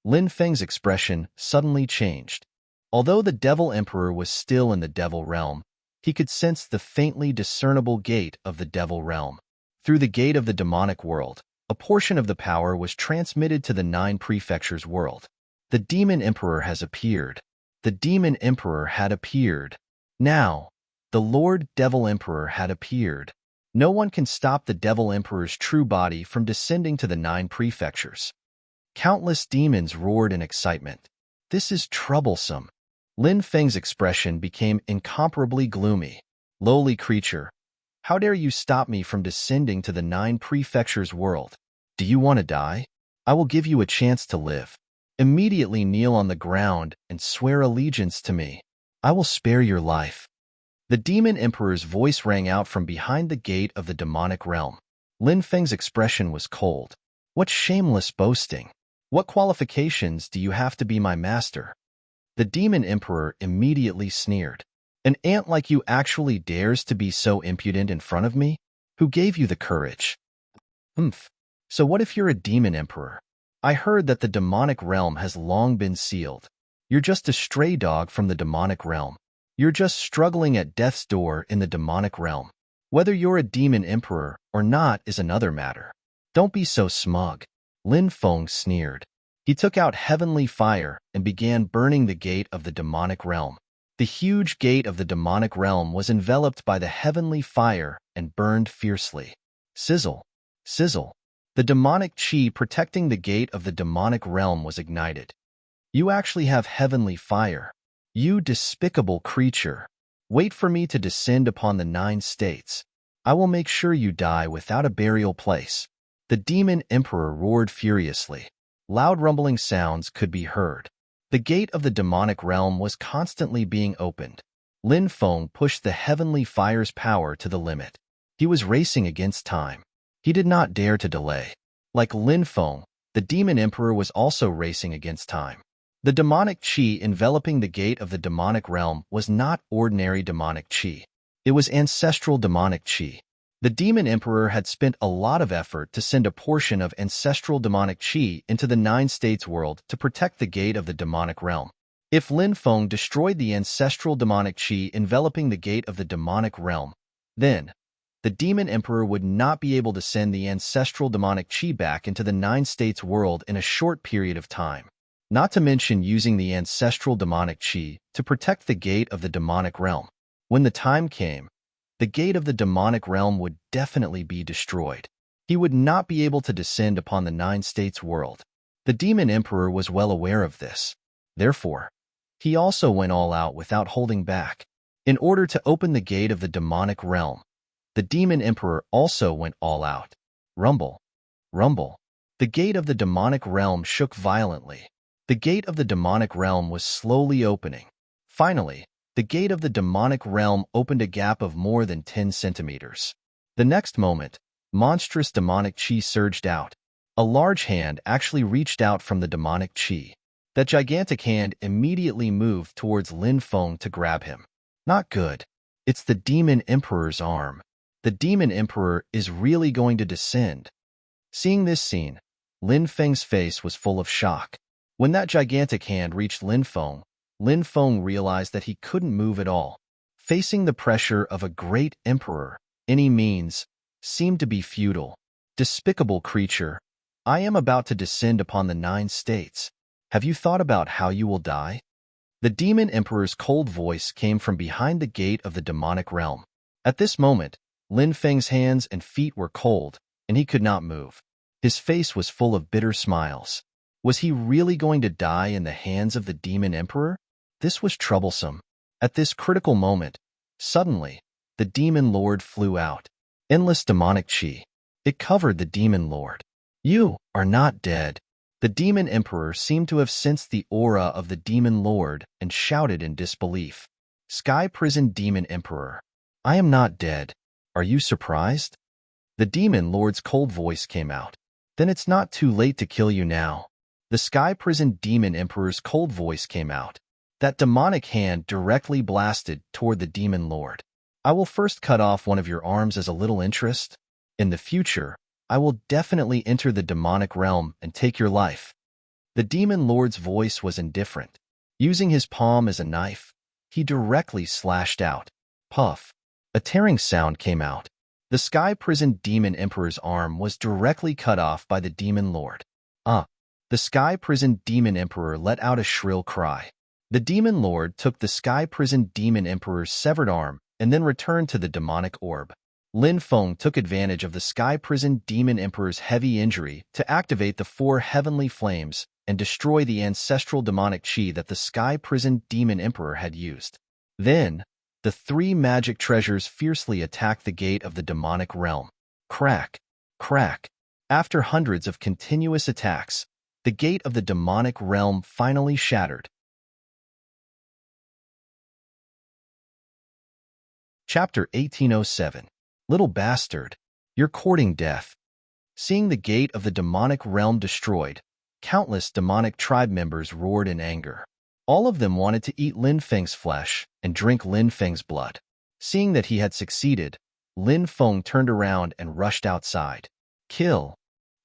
Lin Feng's expression suddenly changed. Although the devil emperor was still in the devil realm, he could sense the faintly discernible gate of the devil realm. Through the gate of the demonic world, a portion of the power was transmitted to the 9 prefectures world. The demon emperor has appeared. The demon emperor had appeared. Now, the Lord Devil Emperor had appeared. No one can stop the Devil Emperor's true body from descending to the 9 prefectures. Countless demons roared in excitement. This is troublesome. Lin Feng's expression became incomparably gloomy. Lowly creature, how dare you stop me from descending to the 9 prefectures world? Do you want to die? I will give you a chance to live. Immediately kneel on the ground and swear allegiance to me. I will spare your life. The demon emperor's voice rang out from behind the gate of the demonic realm. Lin Feng's expression was cold. What shameless boasting! What qualifications do you have to be my master? The demon emperor immediately sneered. An ant like you actually dares to be so impudent in front of me? Who gave you the courage? So what if you're a demon emperor? I heard that the demonic realm has long been sealed. You're just a stray dog from the demonic realm. You're just struggling at death's door in the demonic realm. Whether you're a demon emperor or not is another matter. Don't be so smug. Lin Feng sneered. He took out heavenly fire and began burning the gate of the demonic realm. The huge gate of the demonic realm was enveloped by the heavenly fire and burned fiercely. Sizzle, sizzle. The demonic chi protecting the gate of the demonic realm was ignited. You actually have heavenly fire. You despicable creature. Wait for me to descend upon the 9 states. I will make sure you die without a burial place. The demon emperor roared furiously. Loud rumbling sounds could be heard. The gate of the demonic realm was constantly being opened. Lin Feng pushed the heavenly fire's power to the limit. He was racing against time. He did not dare to delay. Like Lin Feng, the demon emperor was also racing against time. The demonic chi enveloping the gate of the demonic realm was not ordinary demonic chi. It was ancestral demonic chi. The demon emperor had spent a lot of effort to send a portion of ancestral demonic chi into the 9 states world to protect the gate of the demonic realm. If Lin Feng destroyed the ancestral demonic chi enveloping the gate of the demonic realm, then the demon emperor would not be able to send the ancestral demonic chi back into the 9 states world in a short period of time. Not to mention using the ancestral demonic chi to protect the gate of the demonic realm. When the time came, the gate of the demonic realm would definitely be destroyed. He would not be able to descend upon the 9 states world. The demon emperor was well aware of this. Therefore, he also went all out without holding back. In order to open the gate of the demonic realm, the demon emperor also went all out. Rumble, rumble. The gate of the demonic realm shook violently. The gate of the demonic realm was slowly opening. Finally, the gate of the demonic realm opened a gap of more than 10 centimeters. The next moment, monstrous demonic chi surged out. A large hand actually reached out from the demonic chi. That gigantic hand immediately moved towards Lin Feng to grab him. Not good. It's the demon emperor's arm. The demon emperor is really going to descend. Seeing this scene, Lin Feng's face was full of shock. When that gigantic hand reached Lin Feng realized that he couldn't move at all. Facing the pressure of a great emperor, any means, seemed to be futile. Despicable creature, I am about to descend upon the 9 states. Have you thought about how you will die? The demon emperor's cold voice came from behind the gate of the demonic realm. At this moment, Lin Feng's hands and feet were cold, and he could not move. His face was full of bitter smiles. Was he really going to die in the hands of the demon emperor? This was troublesome. At this critical moment, suddenly, the demon lord flew out. Endless demonic chi. It covered the demon lord. You are not dead. The demon emperor seemed to have sensed the aura of the demon lord and shouted in disbelief. Sky Prison Demon Emperor. I am not dead. Are you surprised? The demon lord's cold voice came out. Then it's not too late to kill you now. The Sky Prison Demon Emperor's cold voice came out. That demonic hand directly blasted toward the demon lord. I will first cut off one of your arms as a little interest. In the future, I will definitely enter the demonic realm and take your life. The demon lord's voice was indifferent. Using his palm as a knife, he directly slashed out. Puff. A tearing sound came out. The Sky Prison Demon Emperor's arm was directly cut off by the demon lord. The Sky Prison Demon Emperor let out a shrill cry. The demon lord took the Sky Prison Demon Emperor's severed arm and then returned to the demonic orb. Lin Feng took advantage of the Sky Prison Demon Emperor's heavy injury to activate the 4 heavenly flames and destroy the ancestral demonic chi that the Sky Prison Demon Emperor had used. Then, the 3 magic treasures fiercely attacked the gate of the demonic realm. Crack, crack. After hundreds of continuous attacks, the gate of the demonic realm finally shattered. Chapter 1807. Little bastard, you're courting death. Seeing the gate of the demonic realm destroyed, countless demonic tribe members roared in anger. All of them wanted to eat Lin Feng's flesh and drink Lin Feng's blood. Seeing that he had succeeded, Lin Feng turned around and rushed outside. Kill.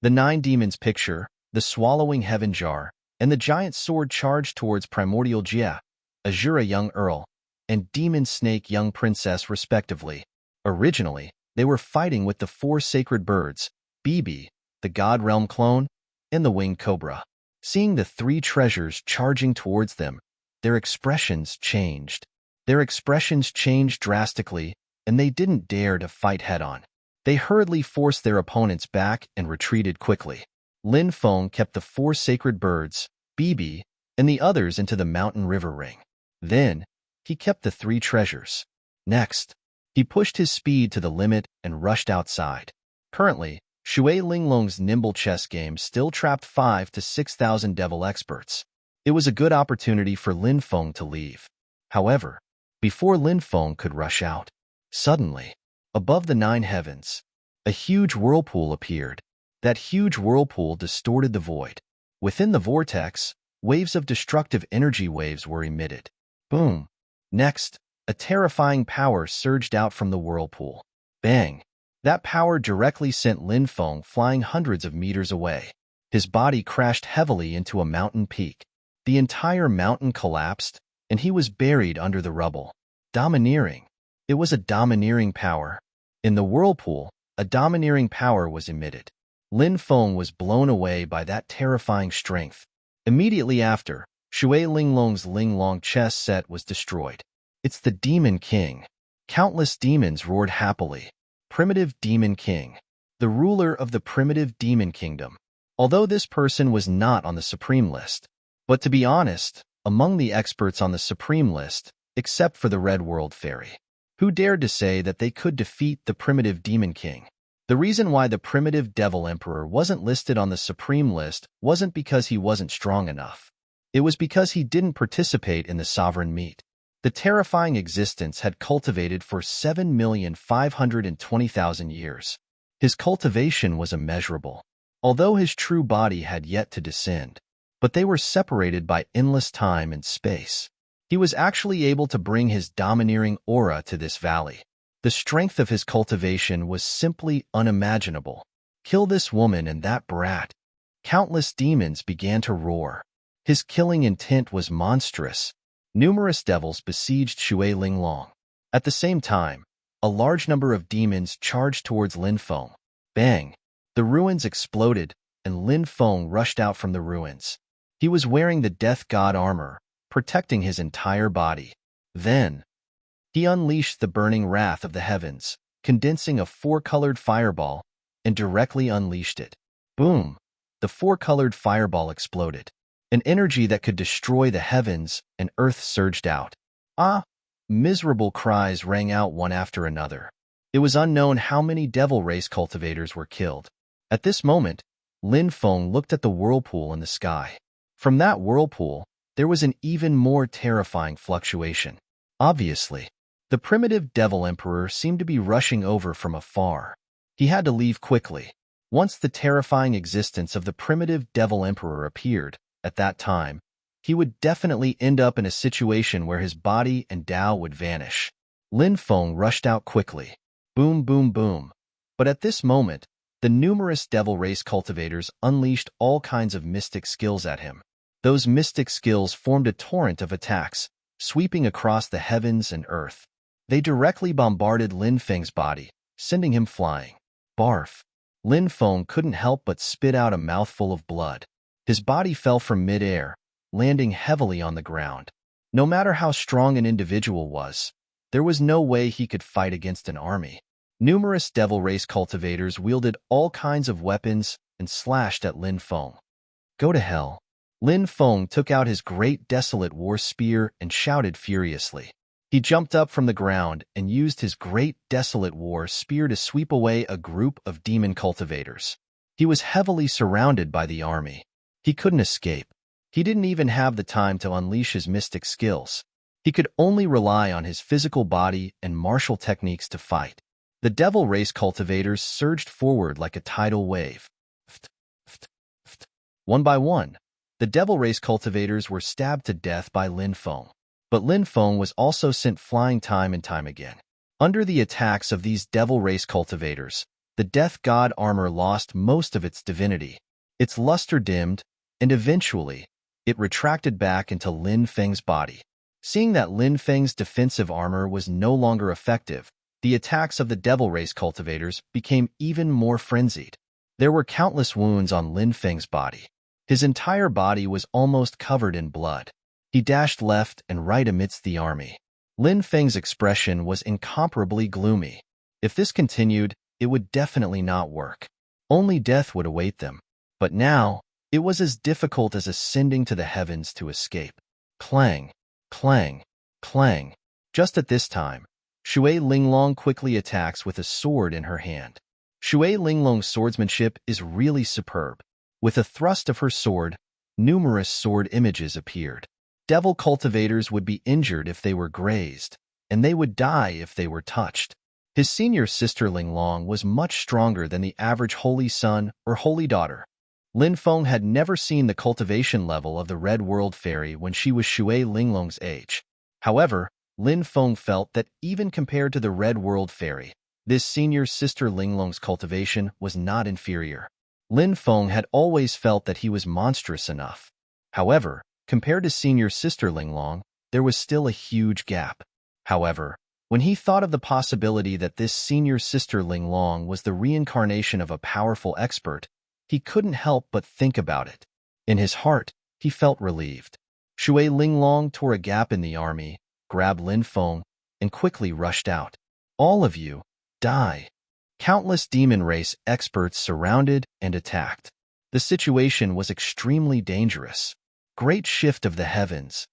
The 9 demons picture, the swallowing heaven jar, and the giant sword charged towards Primordial Jia, Azura young Earl, and Demon Snake young Princess respectively. Originally, they were fighting with the 4 sacred birds, Bibi, the God Realm clone, and the winged cobra. Seeing the 3 treasures charging towards them, their expressions changed. Their expressions changed drastically, and they didn't dare to fight head-on. They hurriedly forced their opponents back and retreated quickly. Lin Feng kept the 4 sacred birds, Bibi, and the others into the mountain river ring. Then, he kept the 3 treasures. Next, he pushed his speed to the limit and rushed outside. Currently, Shui Linglong's nimble chess game still trapped 5 to 6,000 devil experts. It was a good opportunity for Lin Feng to leave. However, before Lin Feng could rush out, suddenly, above the 9 heavens, a huge whirlpool appeared. That huge whirlpool distorted the void. Within the vortex, waves of destructive energy waves were emitted. Boom! Next, a terrifying power surged out from the whirlpool. Bang! That power directly sent Lin Feng flying hundreds of meters away. His body crashed heavily into a mountain peak. The entire mountain collapsed, and he was buried under the rubble. Domineering. It was a domineering power. In the whirlpool, a domineering power was emitted. Lin Feng was blown away by that terrifying strength. Immediately after, Shui Linglong's Linglong chess set was destroyed. It's the Demon King. Countless demons roared happily. Primitive Demon King. The ruler of the primitive demon kingdom. Although this person was not on the supreme list. But to be honest, among the experts on the supreme list, except for the Red World Fairy, who dared to say that they could defeat the primitive Demon King? The reason why the primitive Devil Emperor wasn't listed on the supreme list wasn't because he wasn't strong enough. It was because he didn't participate in the sovereign meet. The terrifying existence had cultivated for 7,520,000 years. His cultivation was immeasurable, although his true body had yet to descend. But they were separated by endless time and space. He was actually able to bring his domineering aura to this valley. The strength of his cultivation was simply unimaginable. Kill this woman and that brat. Countless demons began to roar. His killing intent was monstrous. Numerous devils besieged Shui Linglong. At the same time, a large number of demons charged towards Lin Feng. Bang! The ruins exploded, and Lin Feng rushed out from the ruins. He was wearing the Death God armor, protecting his entire body. Then, he unleashed the burning wrath of the heavens, condensing a 4-colored fireball, and directly unleashed it. Boom! The 4-colored fireball exploded. An energy that could destroy the heavens and earth surged out. Ah! Miserable cries rang out one after another. It was unknown how many devil race cultivators were killed. At this moment, Lin Feng looked at the whirlpool in the sky. From that whirlpool, there was an even more terrifying fluctuation. Obviously, the primitive Devil Emperor seemed to be rushing over from afar. He had to leave quickly. Once the terrifying existence of the primitive Devil Emperor appeared, at that time, he would definitely end up in a situation where his body and Tao would vanish. Lin Feng rushed out quickly. Boom, boom, boom. But at this moment, the numerous devil race cultivators unleashed all kinds of mystic skills at him. Those mystic skills formed a torrent of attacks, sweeping across the heavens and earth. They directly bombarded Lin Feng's body, sending him flying. Barf! Lin Feng couldn't help but spit out a mouthful of blood. His body fell from mid-air, landing heavily on the ground. No matter how strong an individual was, there was no way he could fight against an army. Numerous devil race cultivators wielded all kinds of weapons and slashed at Lin Feng. Go to hell. Lin Feng took out his great desolate war spear and shouted furiously. He jumped up from the ground and used his great desolate war spear to sweep away a group of demon cultivators. He was heavily surrounded by the army. He couldn't escape. He didn't even have the time to unleash his mystic skills. He could only rely on his physical body and martial techniques to fight. The devil race cultivators surged forward like a tidal wave. One by one, the devil race cultivators were stabbed to death by Lin Feng. But Lin Feng was also sent flying time and time again. Under the attacks of these devil race cultivators, the Death God armor lost most of its divinity. Its luster dimmed, and eventually, It retracted back into Lin Feng's body. Seeing that Lin Feng's defensive armor was no longer effective, the attacks of the devil race cultivators became even more frenzied. There were countless wounds on Lin Feng's body. His entire body was almost covered in blood. He dashed left and right amidst the army. Lin Feng's expression was incomparably gloomy. If this continued, it would definitely not work. Only death would await them. But now, it was as difficult as ascending to the heavens to escape. Clang, clang, clang. Just at this time, Shui Linglong quickly attacks with a sword in her hand. Shui Linglong's swordsmanship is really superb. With a thrust of her sword, numerous sword images appeared. Devil cultivators would be injured if they were grazed, and they would die if they were touched. His senior sister Linglong was much stronger than the average holy son or holy daughter. Lin Feng had never seen the cultivation level of the Red World Fairy when she was Shui Linglong's age. However, Lin Feng felt that even compared to the Red World Fairy, this senior sister Linglong's cultivation was not inferior. Lin Feng had always felt that he was monstrous enough. However, compared to senior sister Linglong, there was still a huge gap. However, when he thought of the possibility that this senior sister Linglong was the reincarnation of a powerful expert, he couldn't help but think about it. In his heart, he felt relieved. Shui Linglong tore a gap in the army, grabbed Lin Feng, and quickly rushed out. All of you, die. Countless demon race experts surrounded and attacked. The situation was extremely dangerous. Great shift of the heavens.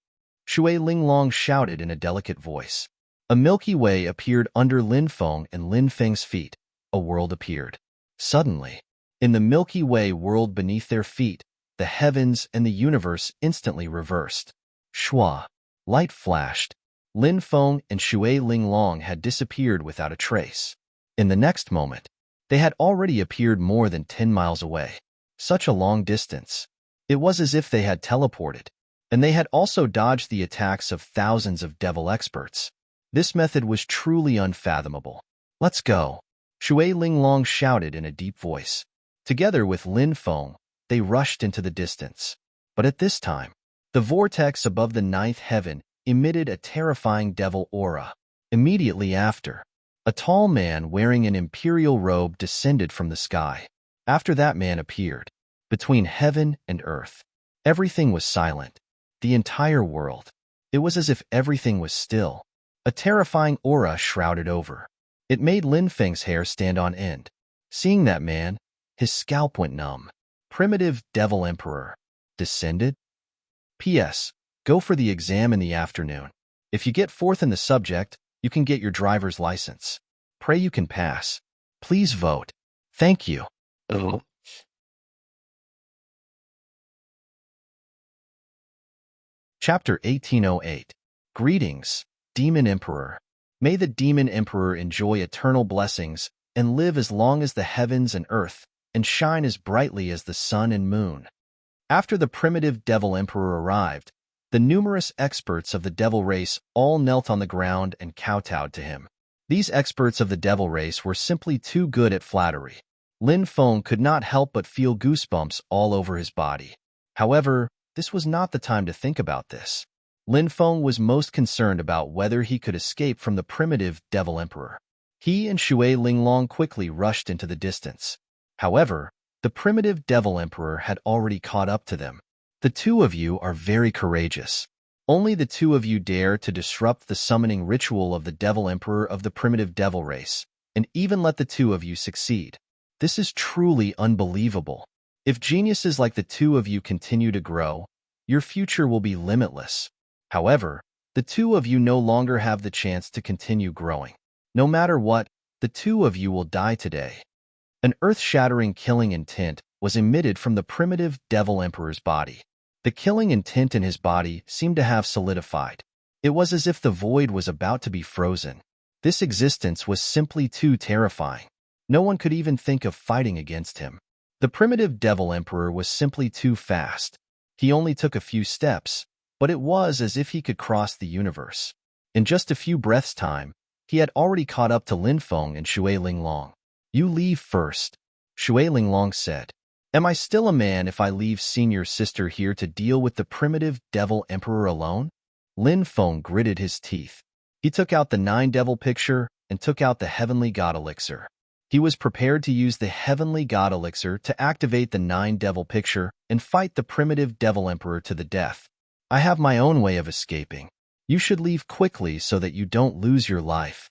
Shui Linglong shouted in a delicate voice. A Milky Way appeared under Lin Feng and Lin Feng's feet. A world appeared. Suddenly, in the Milky Way world beneath their feet, the heavens and the universe instantly reversed. Shua. Light flashed. Lin Feng and Shui Linglong had disappeared without a trace. In the next moment, they had already appeared more than 10 miles away. Such a long distance. It was as if they had teleported, and they had also dodged the attacks of thousands of devil experts. This method was truly unfathomable. Let's go, Shui Linglong shouted in a deep voice. Together with Lin Feng, they rushed into the distance. But at this time, the vortex above the ninth heaven emitted a terrifying devil aura. Immediately after, a tall man wearing an imperial robe descended from the sky. After that man appeared, between heaven and earth, everything was silent. The entire world. It was as if everything was still. A terrifying aura shrouded over. It made Lin Feng's hair stand on end. Seeing that man, his scalp went numb. Primitive Devil Emperor. Descended? P.S. Go for the exam in the afternoon. If you get fourth in the subject, you can get your driver's license. Pray you can pass. Please vote. Thank you. Chapter 1808. Greetings, Demon Emperor. May the Demon Emperor enjoy eternal blessings and live as long as the heavens and earth, and shine as brightly as the sun and moon. After the primitive Devil Emperor arrived, the numerous experts of the devil race all knelt on the ground and kowtowed to him. These experts of the devil race were simply too good at flattery. Lin Feng could not help but feel goosebumps all over his body. However, this was not the time to think about this. Lin Feng was most concerned about whether he could escape from the primitive Devil Emperor. He and Shui Linglong quickly rushed into the distance. However, the primitive Devil Emperor had already caught up to them. The two of you are very courageous. Only the two of you dare to disrupt the summoning ritual of the Devil Emperor of the primitive devil race, and even let the two of you succeed. This is truly unbelievable. If geniuses like the two of you continue to grow, your future will be limitless. However, the two of you no longer have the chance to continue growing. No matter what, the two of you will die today. An earth-shattering killing intent was emitted from the primitive Devil Emperor's body. The killing intent in his body seemed to have solidified. It was as if the void was about to be frozen. This existence was simply too terrifying. No one could even think of fighting against him. The primitive Devil Emperor was simply too fast. He only took a few steps, but it was as if he could cross the universe. In just a few breaths' time, he had already caught up to Lin Feng and Shui Linglong. You leave first, Shui Linglong said. Am I still a man if I leave senior sister here to deal with the primitive devil emperor alone? Lin Feng gritted his teeth. He took out the 9 devil picture and took out the heavenly god elixir. He was prepared to use the heavenly god elixir to activate the 9 devil picture and fight the primitive devil emperor to the death. I have my own way of escaping. You should leave quickly so that you don't lose your life,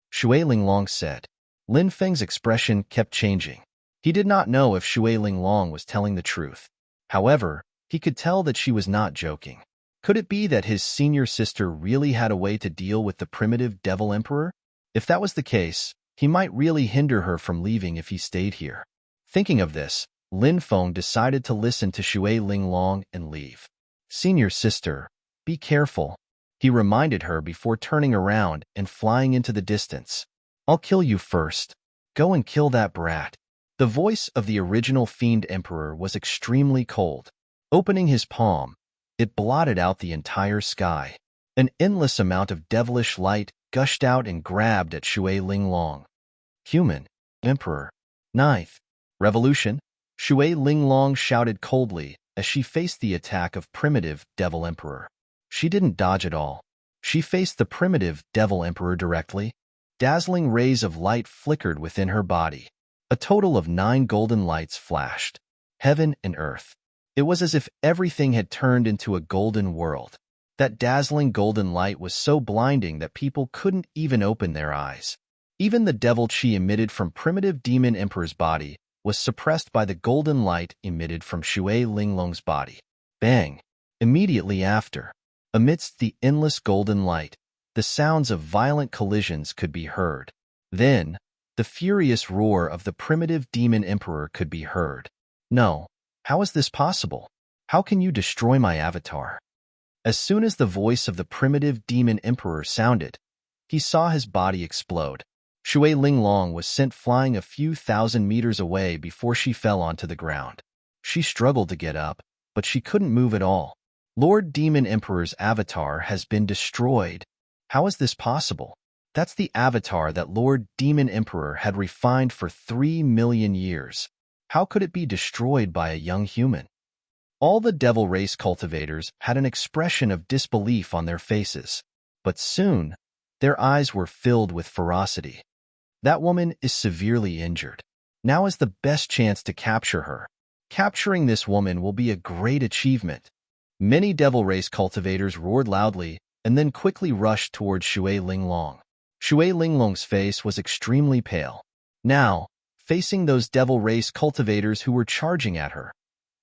Shui Linglong said. Lin Feng's expression kept changing. He did not know if Shui Linglong was telling the truth. However, he could tell that she was not joking. Could it be that his senior sister really had a way to deal with the primitive devil emperor? If that was the case, he might really hinder her from leaving if he stayed here. Thinking of this, Lin Feng decided to listen to Shui Linglong and leave. Senior sister, be careful, he reminded her before turning around and flying into the distance. I'll kill you first. Go and kill that brat. The voice of the original Fiend Emperor was extremely cold. Opening his palm, it blotted out the entire sky. An endless amount of devilish light gushed out and grabbed at Shui Linglong. Human, Emperor. 9th Revolution, Shui Linglong shouted coldly as she faced the attack of primitive Devil Emperor. She didn't dodge at all. She faced the primitive Devil Emperor directly. Dazzling rays of light flickered within her body. A total of 9 golden lights flashed. Heaven and earth. It was as if everything had turned into a golden world. That dazzling golden light was so blinding that people couldn't even open their eyes. Even the devil chi emitted from primitive demon emperor's body was suppressed by the golden light emitted from Shui Linglong's body. Bang! Immediately after, amidst the endless golden light, the sounds of violent collisions could be heard. Then, the furious roar of the primitive demon emperor could be heard. No, how is this possible? How can you destroy my avatar? As soon as the voice of the primitive demon emperor sounded, he saw his body explode. Shui Linglong was sent flying a few thousand meters away before she fell onto the ground. She struggled to get up, but she couldn't move at all. Lord Demon Emperor's avatar has been destroyed. How is this possible? That's the avatar that Lord Demon Emperor had refined for 3 million years. How could it be destroyed by a young human? All the devil race cultivators had an expression of disbelief on their faces, but soon their eyes were filled with ferocity. That woman is severely injured. Now is the best chance to capture her. Capturing this woman will be a great achievement. Many devil race cultivators roared loudly and then quickly rushed towards Shui Linglong. Shui Linglong's face was extremely pale. Now, facing those devil race cultivators who were charging at her,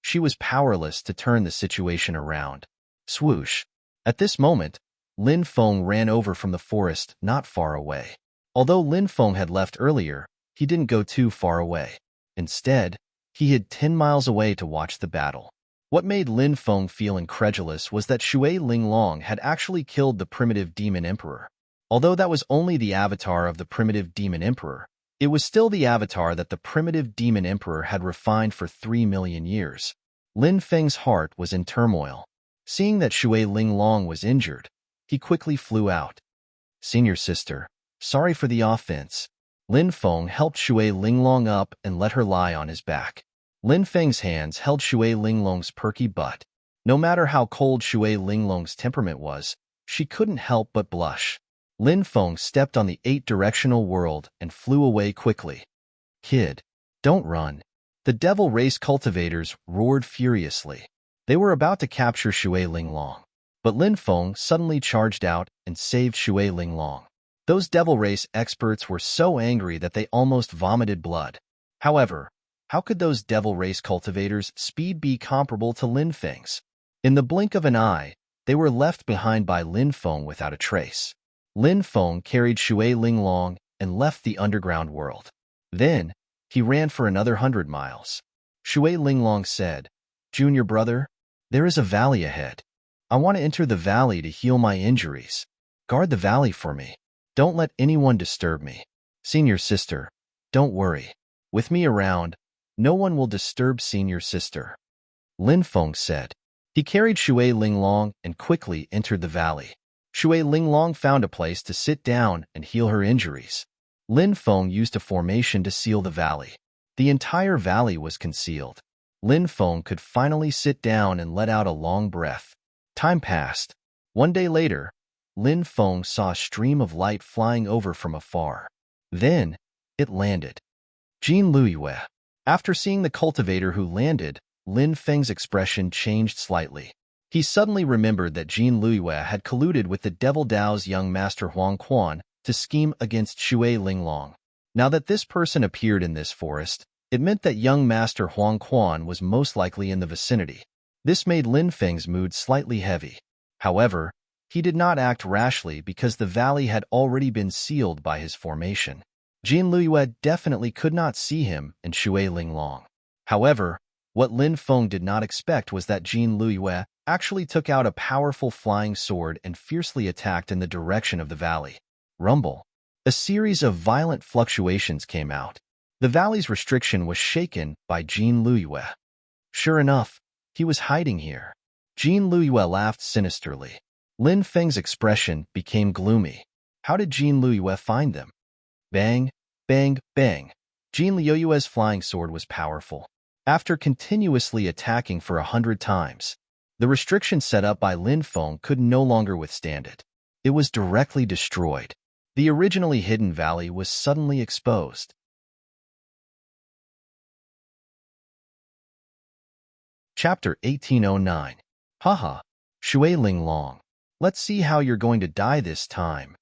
she was powerless to turn the situation around. Swoosh! At this moment, Lin Feng ran over from the forest not far away. Although Lin Feng had left earlier, he didn't go too far away. Instead, he hid 10 miles away to watch the battle. What made Lin Feng feel incredulous was that Shui Linglong had actually killed the primitive demon emperor. Although that was only the avatar of the primitive demon emperor, it was still the avatar that the primitive demon emperor had refined for 3 million years. Lin Feng's heart was in turmoil. Seeing that Shui Linglong was injured, he quickly flew out. Senior sister, sorry for the offense. Lin Feng helped Shui Linglong up and let her lie on his back. Lin Feng's hands held Shui Linglong's perky butt. No matter how cold Shui Linglong's temperament was, she couldn't help but blush. Lin Feng stepped on the 8-directional world and flew away quickly. Kid, don't run. The devil race cultivators roared furiously. They were about to capture Shui Linglong, but Lin Feng suddenly charged out and saved Shui Linglong. Those devil race experts were so angry that they almost vomited blood. However, how could those devil race cultivators' speed be comparable to Lin Feng's? In the blink of an eye, they were left behind by Lin Feng without a trace. Lin Feng carried Shui Linglong and left the underground world. Then, he ran for another 100 miles. Shui Linglong said, Junior brother, there is a valley ahead. I want to enter the valley to heal my injuries. Guard the valley for me. Don't let anyone disturb me. Senior sister, don't worry. With me around, no one will disturb senior sister. Lin Feng said. He carried Shui Linglong and quickly entered the valley. Shui Linglong found a place to sit down and heal her injuries. Lin Feng used a formation to seal the valley. The entire valley was concealed. Lin Feng could finally sit down and let out a long breath. Time passed. One day later, Lin Feng saw a stream of light flying over from afar. Then, it landed. Jean Luiyue. After seeing the cultivator who landed, Lin Feng's expression changed slightly. He suddenly remembered that Jean Luiyue had colluded with the Devil Dao's young master Huang Quan to scheme against Shui Linglong. Now that this person appeared in this forest, it meant that young master Huang Quan was most likely in the vicinity. This made Lin Feng's mood slightly heavy. However, he did not act rashly because the valley had already been sealed by his formation. Jean Luiyue definitely could not see him and Shui Linglong. However, what Lin Feng did not expect was that Jean Luiyue actually took out a powerful flying sword and fiercely attacked in the direction of the valley. Rumble. A series of violent fluctuations came out. The valley's restriction was shaken by Jean Luiyue. Sure enough, he was hiding here. Jean Luiyue laughed sinisterly. Lin Feng's expression became gloomy. How did Jean Luiyue find them? Bang, bang, bang. Jean Luiyue's flying sword was powerful. After continuously attacking for 100 times, the restriction set up by Lin Feng could no longer withstand it. It was directly destroyed. The originally hidden valley was suddenly exposed. Chapter 1809. Haha, Shui Linglong. Let's see how you're going to die this time.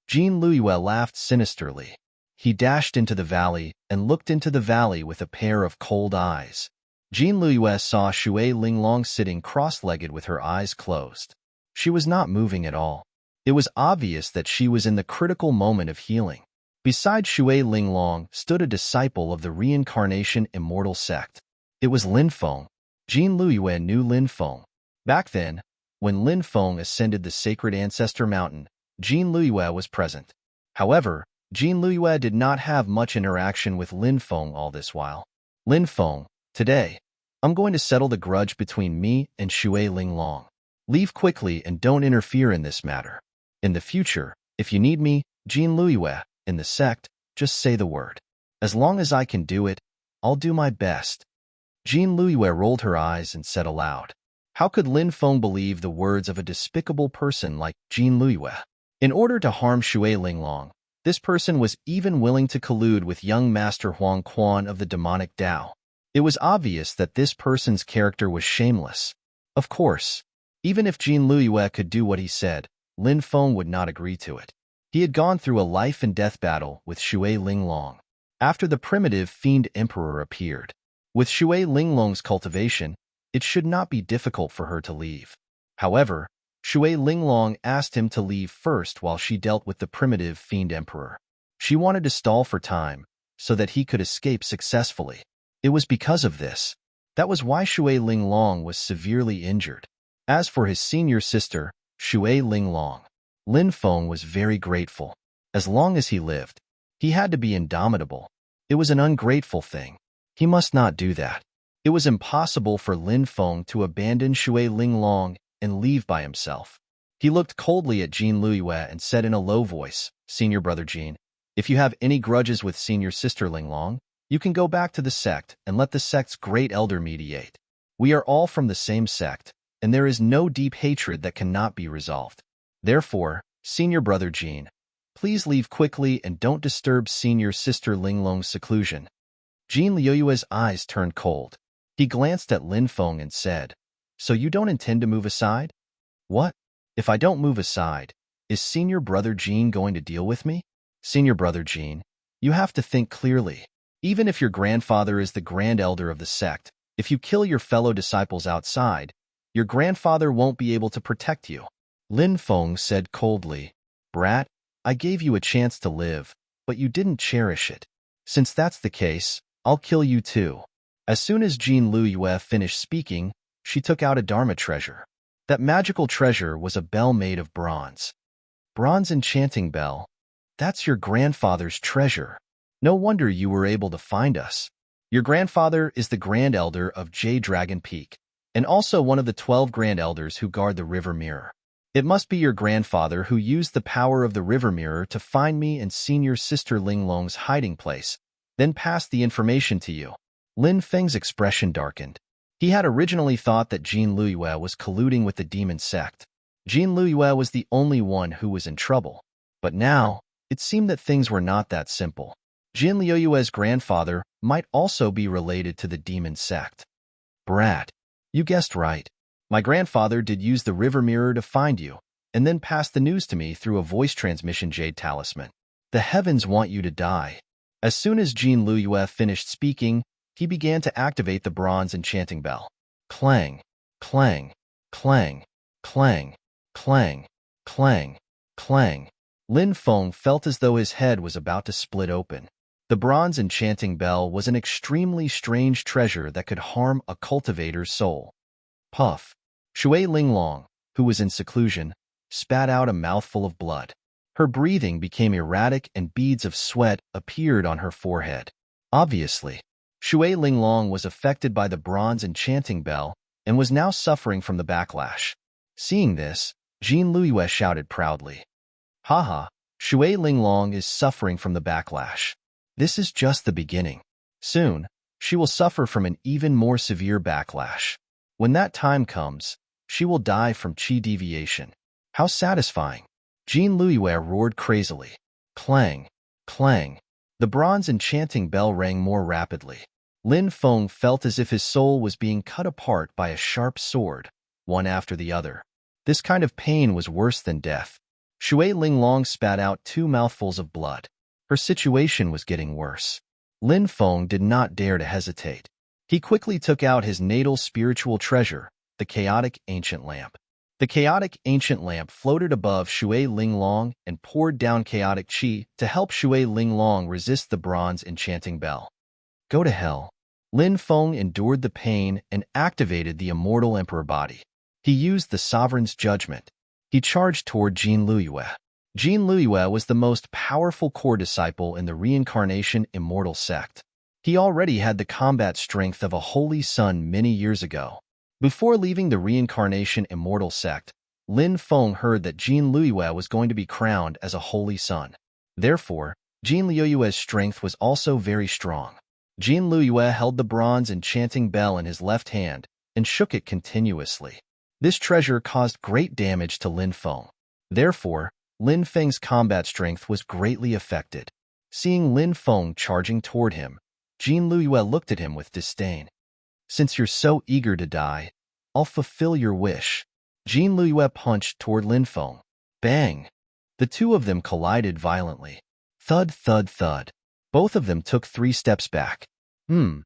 Jean Luiyue laughed sinisterly. He dashed into the valley and looked into the valley with a pair of cold eyes. Jean Luiyue saw Shui Linglong sitting cross-legged with her eyes closed. She was not moving at all. It was obvious that she was in the critical moment of healing. Beside Shui Linglong stood a disciple of the Reincarnation Immortal Sect. It was Lin Feng. Jean Luiyue knew Lin Feng. Back then, when Lin Feng ascended the sacred ancestor mountain, Jean Luiyue was present. However, Jean Luiyue did not have much interaction with Lin Feng all this while. Lin Feng, today, I'm going to settle the grudge between me and Shui Linglong. Leave quickly and don't interfere in this matter. In the future, if you need me, Jean Luiyue, in the sect, just say the word. As long as I can do it, I'll do my best. Jean Luiyue rolled her eyes and said aloud. How could Lin Feng believe the words of a despicable person like Jean Luiyue? In order to harm Shui Linglong, this person was even willing to collude with young master Huang Quan of the demonic Dao. It was obvious that this person's character was shameless. Of course, even if Jean Luiyue could do what he said, Lin Feng would not agree to it. He had gone through a life-and-death battle with Shui Linglong. After the primitive fiend emperor appeared. With Shui Linglong's cultivation, it should not be difficult for her to leave. However, Shui Linglong asked him to leave first while she dealt with the primitive fiend emperor. She wanted to stall for time, so that he could escape successfully. It was because of this. That was why Shui Linglong was severely injured. As for his senior sister, Shui Linglong, Lin Feng was very grateful. As long as he lived, he had to be indomitable. It was an ungrateful thing. He must not do that. It was impossible for Lin Feng to abandon Shui Linglong and leave by himself. He looked coldly at Jean Luiyue and said in a low voice, Senior brother Jean, if you have any grudges with senior sister Linglong, you can go back to the sect and let the sect's great elder mediate. We are all from the same sect, and there is no deep hatred that cannot be resolved. Therefore, senior brother Jean, please leave quickly and don't disturb senior sister Linglong's seclusion. Jean Luiyue's eyes turned cold. He glanced at Lin Feng and said, So you don't intend to move aside? What? If I don't move aside, is senior brother Jean going to deal with me? Senior brother Jean, you have to think clearly. Even if your grandfather is the grand elder of the sect, if you kill your fellow disciples outside, your grandfather won't be able to protect you. Lin Feng said coldly, Brat, I gave you a chance to live, but you didn't cherish it. Since that's the case, I'll kill you too. As soon as Jean Luiyue finished speaking, she took out a Dharma treasure. That magical treasure was a bell made of bronze. Bronze enchanting bell. That's your grandfather's treasure. No wonder you were able to find us. Your grandfather is the Grand Elder of Jade Dragon Peak, and also one of the 12 Grand Elders who guard the River Mirror. It must be your grandfather who used the power of the River Mirror to find me and senior sister Linglong's hiding place, then passed the information to you. Lin Feng's expression darkened. He had originally thought that Jin Liyue was colluding with the demon sect. Jin Liyue was the only one who was in trouble. But now, it seemed that things were not that simple. Jin Liyue's grandfather might also be related to the demon sect. Brat, you guessed right. My grandfather did use the river mirror to find you, and then passed the news to me through a voice transmission jade talisman. The heavens want you to die. As soon as Jin Liyue finished speaking, he began to activate the bronze enchanting bell. Clang, clang, clang, clang, clang, clang, clang. Lin Feng felt as though his head was about to split open. The bronze enchanting bell was an extremely strange treasure that could harm a cultivator's soul. Puff. Shui Linglong, who was in seclusion, spat out a mouthful of blood. Her breathing became erratic and beads of sweat appeared on her forehead. Obviously, Shui Linglong was affected by the bronze enchanting bell and was now suffering from the backlash. Seeing this, Jin Liyue shouted proudly. Haha, Shui Linglong is suffering from the backlash. This is just the beginning. Soon, she will suffer from an even more severe backlash. When that time comes, she will die from qi deviation. How satisfying! Jin Liyue roared crazily. Clang, clang. The bronze enchanting bell rang more rapidly. Lin Feng felt as if his soul was being cut apart by a sharp sword, one after the other. This kind of pain was worse than death. Shui Linglong spat out 2 mouthfuls of blood. Her situation was getting worse. Lin Feng did not dare to hesitate. He quickly took out his natal spiritual treasure, the chaotic ancient lamp. The chaotic ancient lamp floated above Shui Linglong and poured down chaotic qi to help Shui Linglong resist the bronze enchanting bell. Go to hell. Lin Feng endured the pain and activated the immortal emperor body. He used the sovereign's judgment. He charged toward Jin Liyue. Jin Liyue was the most powerful core disciple in the reincarnation immortal sect. He already had the combat strength of a holy sun many years ago. Before leaving the reincarnation immortal sect, Lin Feng heard that Jin Liyue was going to be crowned as a holy sun. Therefore, Jin Liyue's strength was also very strong. Jin Liyue held the bronze enchanting bell in his left hand and shook it continuously. This treasure caused great damage to Lin Feng. Therefore, Lin Feng's combat strength was greatly affected. Seeing Lin Feng charging toward him, Jin Liyue looked at him with disdain. Since you're so eager to die, I'll fulfill your wish. Jin Liyue punched toward Lin Feng. Bang! The two of them collided violently. Thud, thud, thud. Both of them took 3 steps back. Jin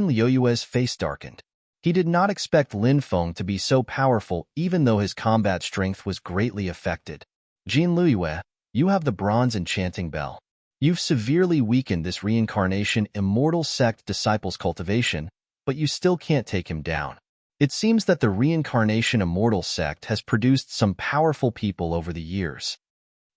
Liyue's face darkened. He did not expect Lin Feng to be so powerful even though his combat strength was greatly affected. Jin Liyue, you have the bronze enchanting bell. You've severely weakened this reincarnation immortal sect disciple's cultivation, but you still can't take him down. It seems that the reincarnation immortal sect has produced some powerful people over the years.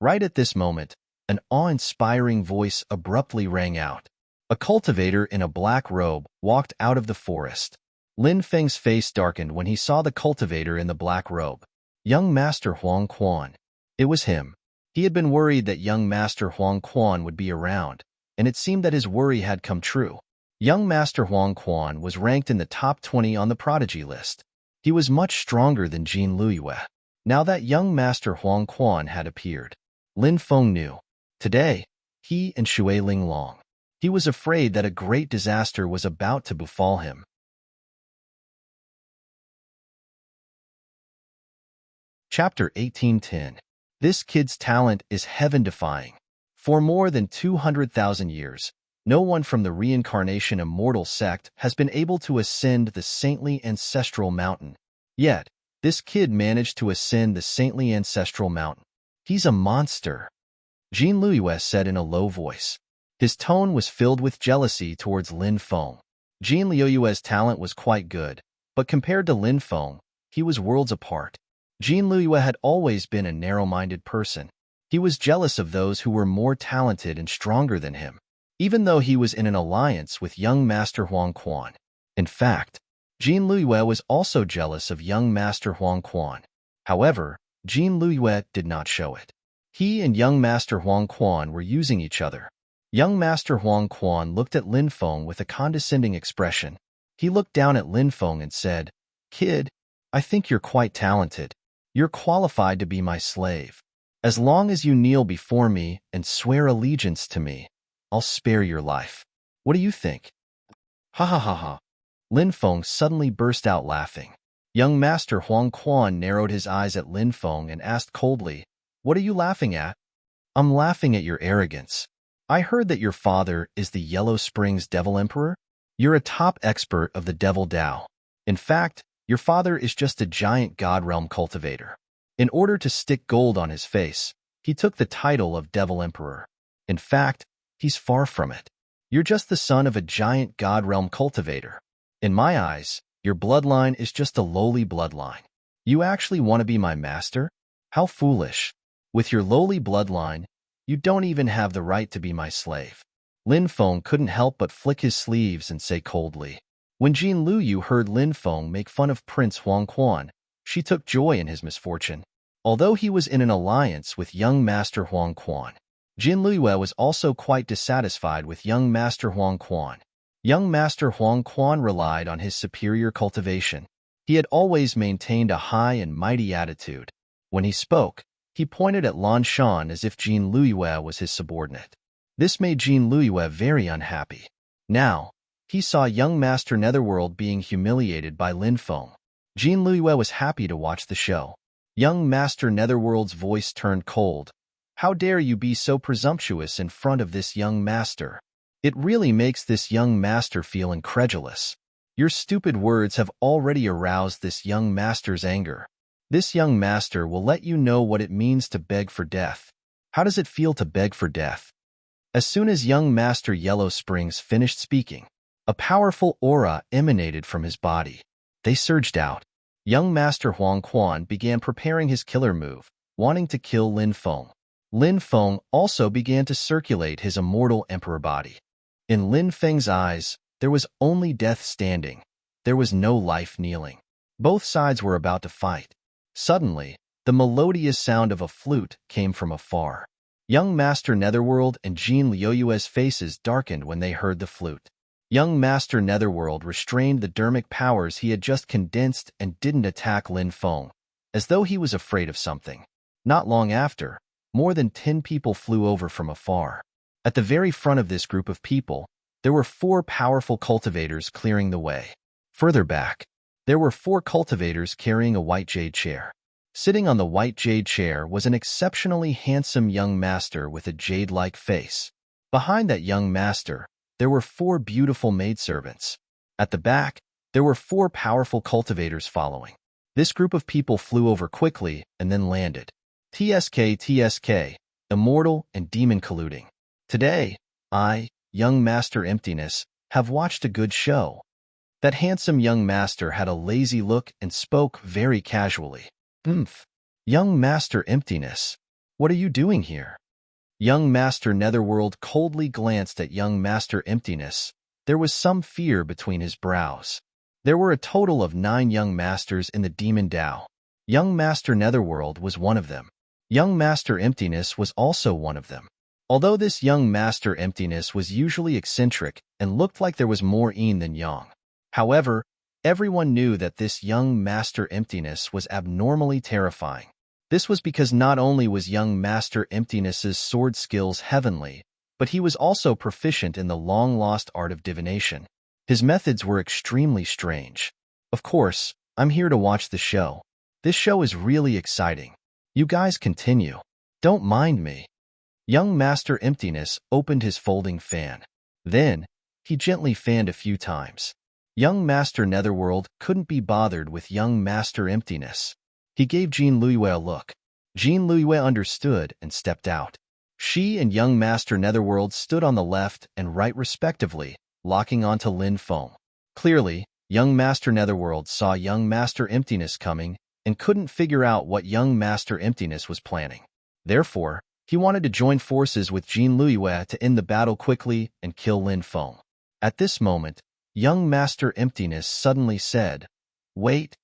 Right at this moment, an awe-inspiring voice abruptly rang out. A cultivator in a black robe walked out of the forest. Lin Feng's face darkened when he saw the cultivator in the black robe. Young Master Huang Quan. It was him. He had been worried that young Master Huang Quan would be around, and it seemed that his worry had come true. Young Master Huang Quan was ranked in the top 20 on the prodigy list. He was much stronger than Jin Liyue. Now that young Master Huang Quan had appeared, Lin Feng knew. Today, he and Shui Linglong. He was afraid that a great disaster was about to befall him. Chapter 1810. This kid's talent is heaven-defying. For more than 200,000 years, no one from the reincarnation immortal sect has been able to ascend the saintly ancestral mountain. Yet, this kid managed to ascend the saintly ancestral mountain. He's a monster, Jin Liyue said in a low voice. His tone was filled with jealousy towards Lin Feng. Jin Liyue's talent was quite good, but compared to Lin Feng, he was worlds apart. Jin Liyue had always been a narrow-minded person. He was jealous of those who were more talented and stronger than him, even though he was in an alliance with young Master Huang Quan. In fact, Jin Liyue was also jealous of young Master Huang Quan. However, Jin Liyue did not show it. He and young Master Huang Quan were using each other. Young Master Huang Quan looked at Lin Feng with a condescending expression. He looked down at Lin Feng and said, "Kid, I think you're quite talented. You're qualified to be my slave. As long as you kneel before me and swear allegiance to me, I'll spare your life. What do you think?" Ha ha ha ha. Lin Feng suddenly burst out laughing. Young Master Huang Quan narrowed his eyes at Lin Feng and asked coldly, "What are you laughing at?" "I'm laughing at your arrogance. I heard that your father is the Yellow Springs Devil Emperor. You're a top expert of the Devil Dao. In fact, your father is just a giant God Realm cultivator. In order to stick gold on his face, he took the title of Devil Emperor. In fact, he's far from it. You're just the son of a giant God Realm cultivator. In my eyes, your bloodline is just a lowly bloodline. You actually want to be my master? How foolish. With your lowly bloodline, you don't even have the right to be my slave." Lin Feng couldn't help but flick his sleeves and say coldly. When Jin Luyu heard Lin Feng make fun of Prince Huang Quan, she took joy in his misfortune. Although he was in an alliance with young Master Huang Quan, Jin Luyu was also quite dissatisfied with young Master Huang Quan. Young Master Huang Quan relied on his superior cultivation. He had always maintained a high and mighty attitude. When he spoke, he pointed at Lan Shan as if Jin Luyu was his subordinate. This made Jin Luyu very unhappy. Now, he saw young Master Netherworld being humiliated by Lin Feng. Jin Luyu was happy to watch the show. Young Master Netherworld's voice turned cold. "How dare you be so presumptuous in front of this young master? It really makes this young master feel incredulous. Your stupid words have already aroused this young master's anger. This young master will let you know what it means to beg for death. How does it feel to beg for death?" As soon as young Master Yellow Springs finished speaking, a powerful aura emanated from his body. They surged out. Young Master Huang Quan began preparing his killer move, wanting to kill Lin Feng. Lin Feng also began to circulate his immortal emperor body. In Lin Feng's eyes, there was only death standing. There was no life kneeling. Both sides were about to fight. Suddenly, the melodious sound of a flute came from afar. Young Master Netherworld and Jin Liuyue's faces darkened when they heard the flute. Young Master Netherworld restrained the dermic powers he had just condensed and didn't attack Lin Feng, as though he was afraid of something. Not long after, more than 10 people flew over from afar. At the very front of this group of people, there were 4 powerful cultivators clearing the way. Further back, there were 4 cultivators carrying a white jade chair. Sitting on the white jade chair was an exceptionally handsome young master with a jade-like face. Behind that young master, there were 4 beautiful maidservants. At the back, there were 4 powerful cultivators following. This group of people flew over quickly and then landed. TSK, Immortal and Demon colluding. Today, I, young Master Emptiness, have watched a good show. That handsome young master had a lazy look and spoke very casually. Young Master Emptiness, what are you doing here?" Young Master Netherworld coldly glanced at young Master Emptiness. There was some fear between his brows. There were a total of 9 young masters in the Demon Dao. Young Master Netherworld was one of them. Young Master Emptiness was also one of them. Although this young Master Emptiness was usually eccentric and looked like there was more yin than yang. However, everyone knew that this young Master Emptiness was abnormally terrifying. This was because not only was young Master Emptiness's sword skills heavenly, but he was also proficient in the long-lost art of divination. His methods were extremely strange. Of course, I'm here to watch the show. This show is really exciting. You guys continue. Don't mind me. Young Master Emptiness opened his folding fan. Then, he gently fanned a few times. Young Master Netherworld couldn't be bothered with young Master Emptiness. He gave Jin Luyu a look. Jin Luyu understood and stepped out. She and young Master Netherworld stood on the left and right respectively, locking onto Lin Feng. Clearly, young Master Netherworld saw young Master Emptiness coming and couldn't figure out what young Master Emptiness was planning. Therefore, he wanted to join forces with Jin Luyu to end the battle quickly and kill Lin Feng. At this moment, young Master Emptiness suddenly said, "Wait,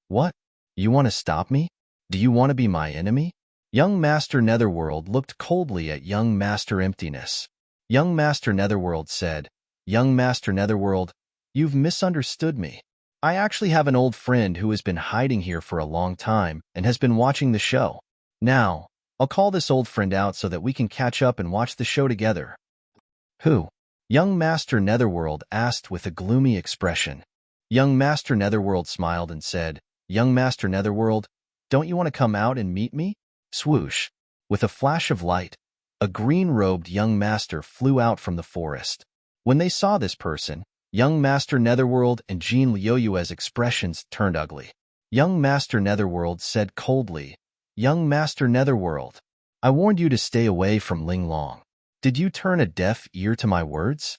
what? You want to stop me? Do you want to be my enemy?" Young Master Netherworld looked coldly at young Master Emptiness. Young Master Netherworld said, Young Master Netherworld, you've misunderstood me. I actually have an old friend who has been hiding here for a long time and has been watching the show. Now, I'll call this old friend out so that we can catch up and watch the show together. Who? Young Master Netherworld asked with a gloomy expression. Young Master Netherworld smiled and said, Young Master Netherworld, don't you want to come out and meet me? Swoosh. With a flash of light, a green-robed young master flew out from the forest. When they saw this person, Young Master Netherworld and Jean Liyue's expressions turned ugly. Young Master Netherworld said coldly, Young Master Netherworld, I warned you to stay away from Ling Long. Did you turn a deaf ear to my words?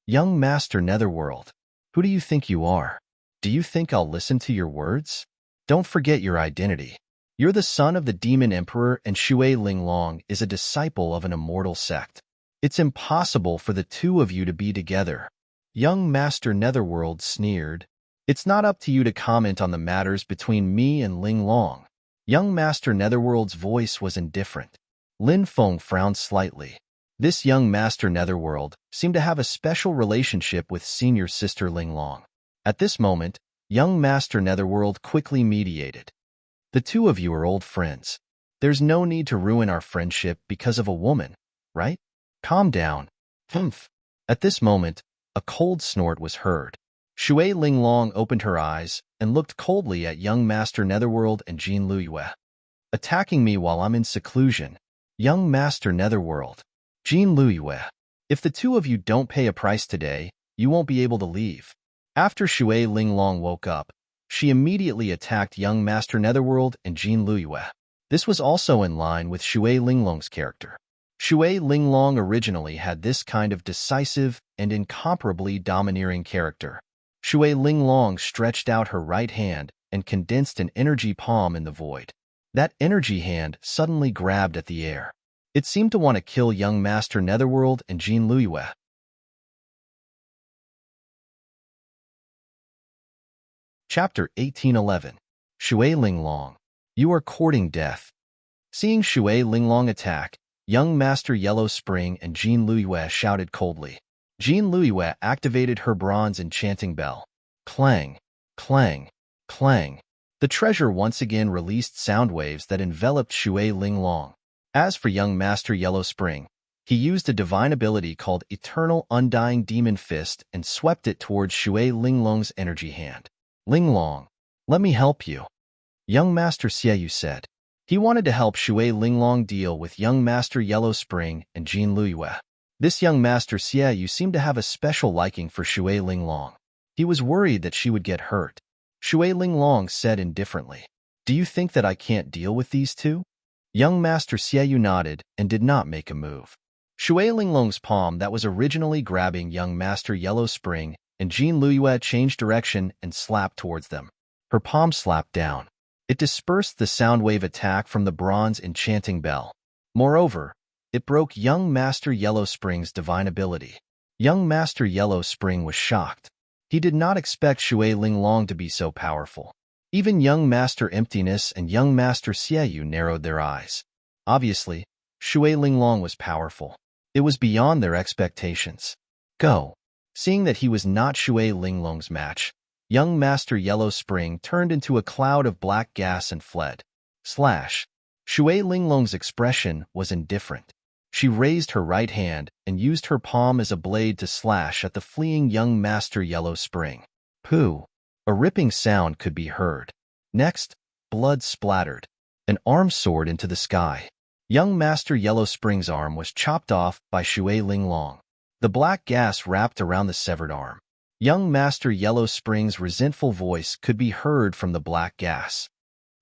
Young Master Netherworld, who do you think you are? Do you think I'll listen to your words? Don't forget your identity. You're the son of the Demon Emperor, and Shui Ling Long is a disciple of an immortal sect. It's impossible for the two of you to be together. Young Master Netherworld sneered. It's not up to you to comment on the matters between me and Ling Long. Young Master Netherworld's voice was indifferent. Lin Feng frowned slightly. This young Master Netherworld seemed to have a special relationship with senior sister Ling Long. At this moment, young Master Netherworld quickly mediated. The two of you are old friends. There's no need to ruin our friendship because of a woman, right? Calm down. Humph. At this moment, a cold snort was heard. Shui Ling Long opened her eyes and looked coldly at young Master Netherworld and Jean Liyue. Attacking me while I'm in seclusion. Young Master Netherworld. Jean Liyue. If the two of you don't pay a price today, you won't be able to leave. After Shui Ling Long woke up, she immediately attacked young Master Netherworld and Jean Liyue. This was also in line with Shui Ling Long's character. Shui Ling Long originally had this kind of decisive and incomparably domineering character. Shui Ling Long stretched out her right hand and condensed an energy palm in the void. That energy hand suddenly grabbed at the air. It seemed to want to kill young Master Netherworld and Jean Liyue. Chapter 1811. Shui Ling Long. You are courting death. Seeing Shui Ling Long attack, young Master Yellow Spring and Jean Liyue shouted coldly. Jean Liyue activated her bronze enchanting bell. Clang, clang, clang. The treasure once again released sound waves that enveloped Shui Ling Long. As for young Master Yellow Spring, he used a divine ability called Eternal Undying Demon Fist and swept it towards Shui Ling Long's energy hand. Ling Long, let me help you. Young Master Xiaoyu said. He wanted to help Shui Ling Long deal with young Master Yellow Spring and Jean Liyue. This young Master Xiaoyu seemed to have a special liking for Shui Ling Long. He was worried that she would get hurt. Shui Ling Long said indifferently, Do you think that I can't deal with these two? Young Master Xiaoyu nodded and did not make a move. Shui Ling Long's palm that was originally grabbing young Master Yellow Spring and Jean Liyue changed direction and slapped towards them. Her palm slapped down. It dispersed the sound wave attack from the bronze enchanting bell. Moreover, it broke young Master Yellow Spring's divine ability. Young Master Yellow Spring was shocked. He did not expect Shui Ling Long to be so powerful. Even young Master Emptiness and young Master Xiaoyu narrowed their eyes. Obviously, Shui Ling Long was powerful. It was beyond their expectations. Go. Seeing that he was not Shui Ling Long's match, young Master Yellow Spring turned into a cloud of black gas and fled. Slash. Shui Ling Long's expression was indifferent. She raised her right hand and used her palm as a blade to slash at the fleeing young Master Yellow Spring. Pooh! A ripping sound could be heard. Next, blood splattered. An arm soared into the sky. Young Master Yellow Spring's arm was chopped off by Shui Ling Long. The black gas wrapped around the severed arm. Young Master Yellow Spring's resentful voice could be heard from the black gas.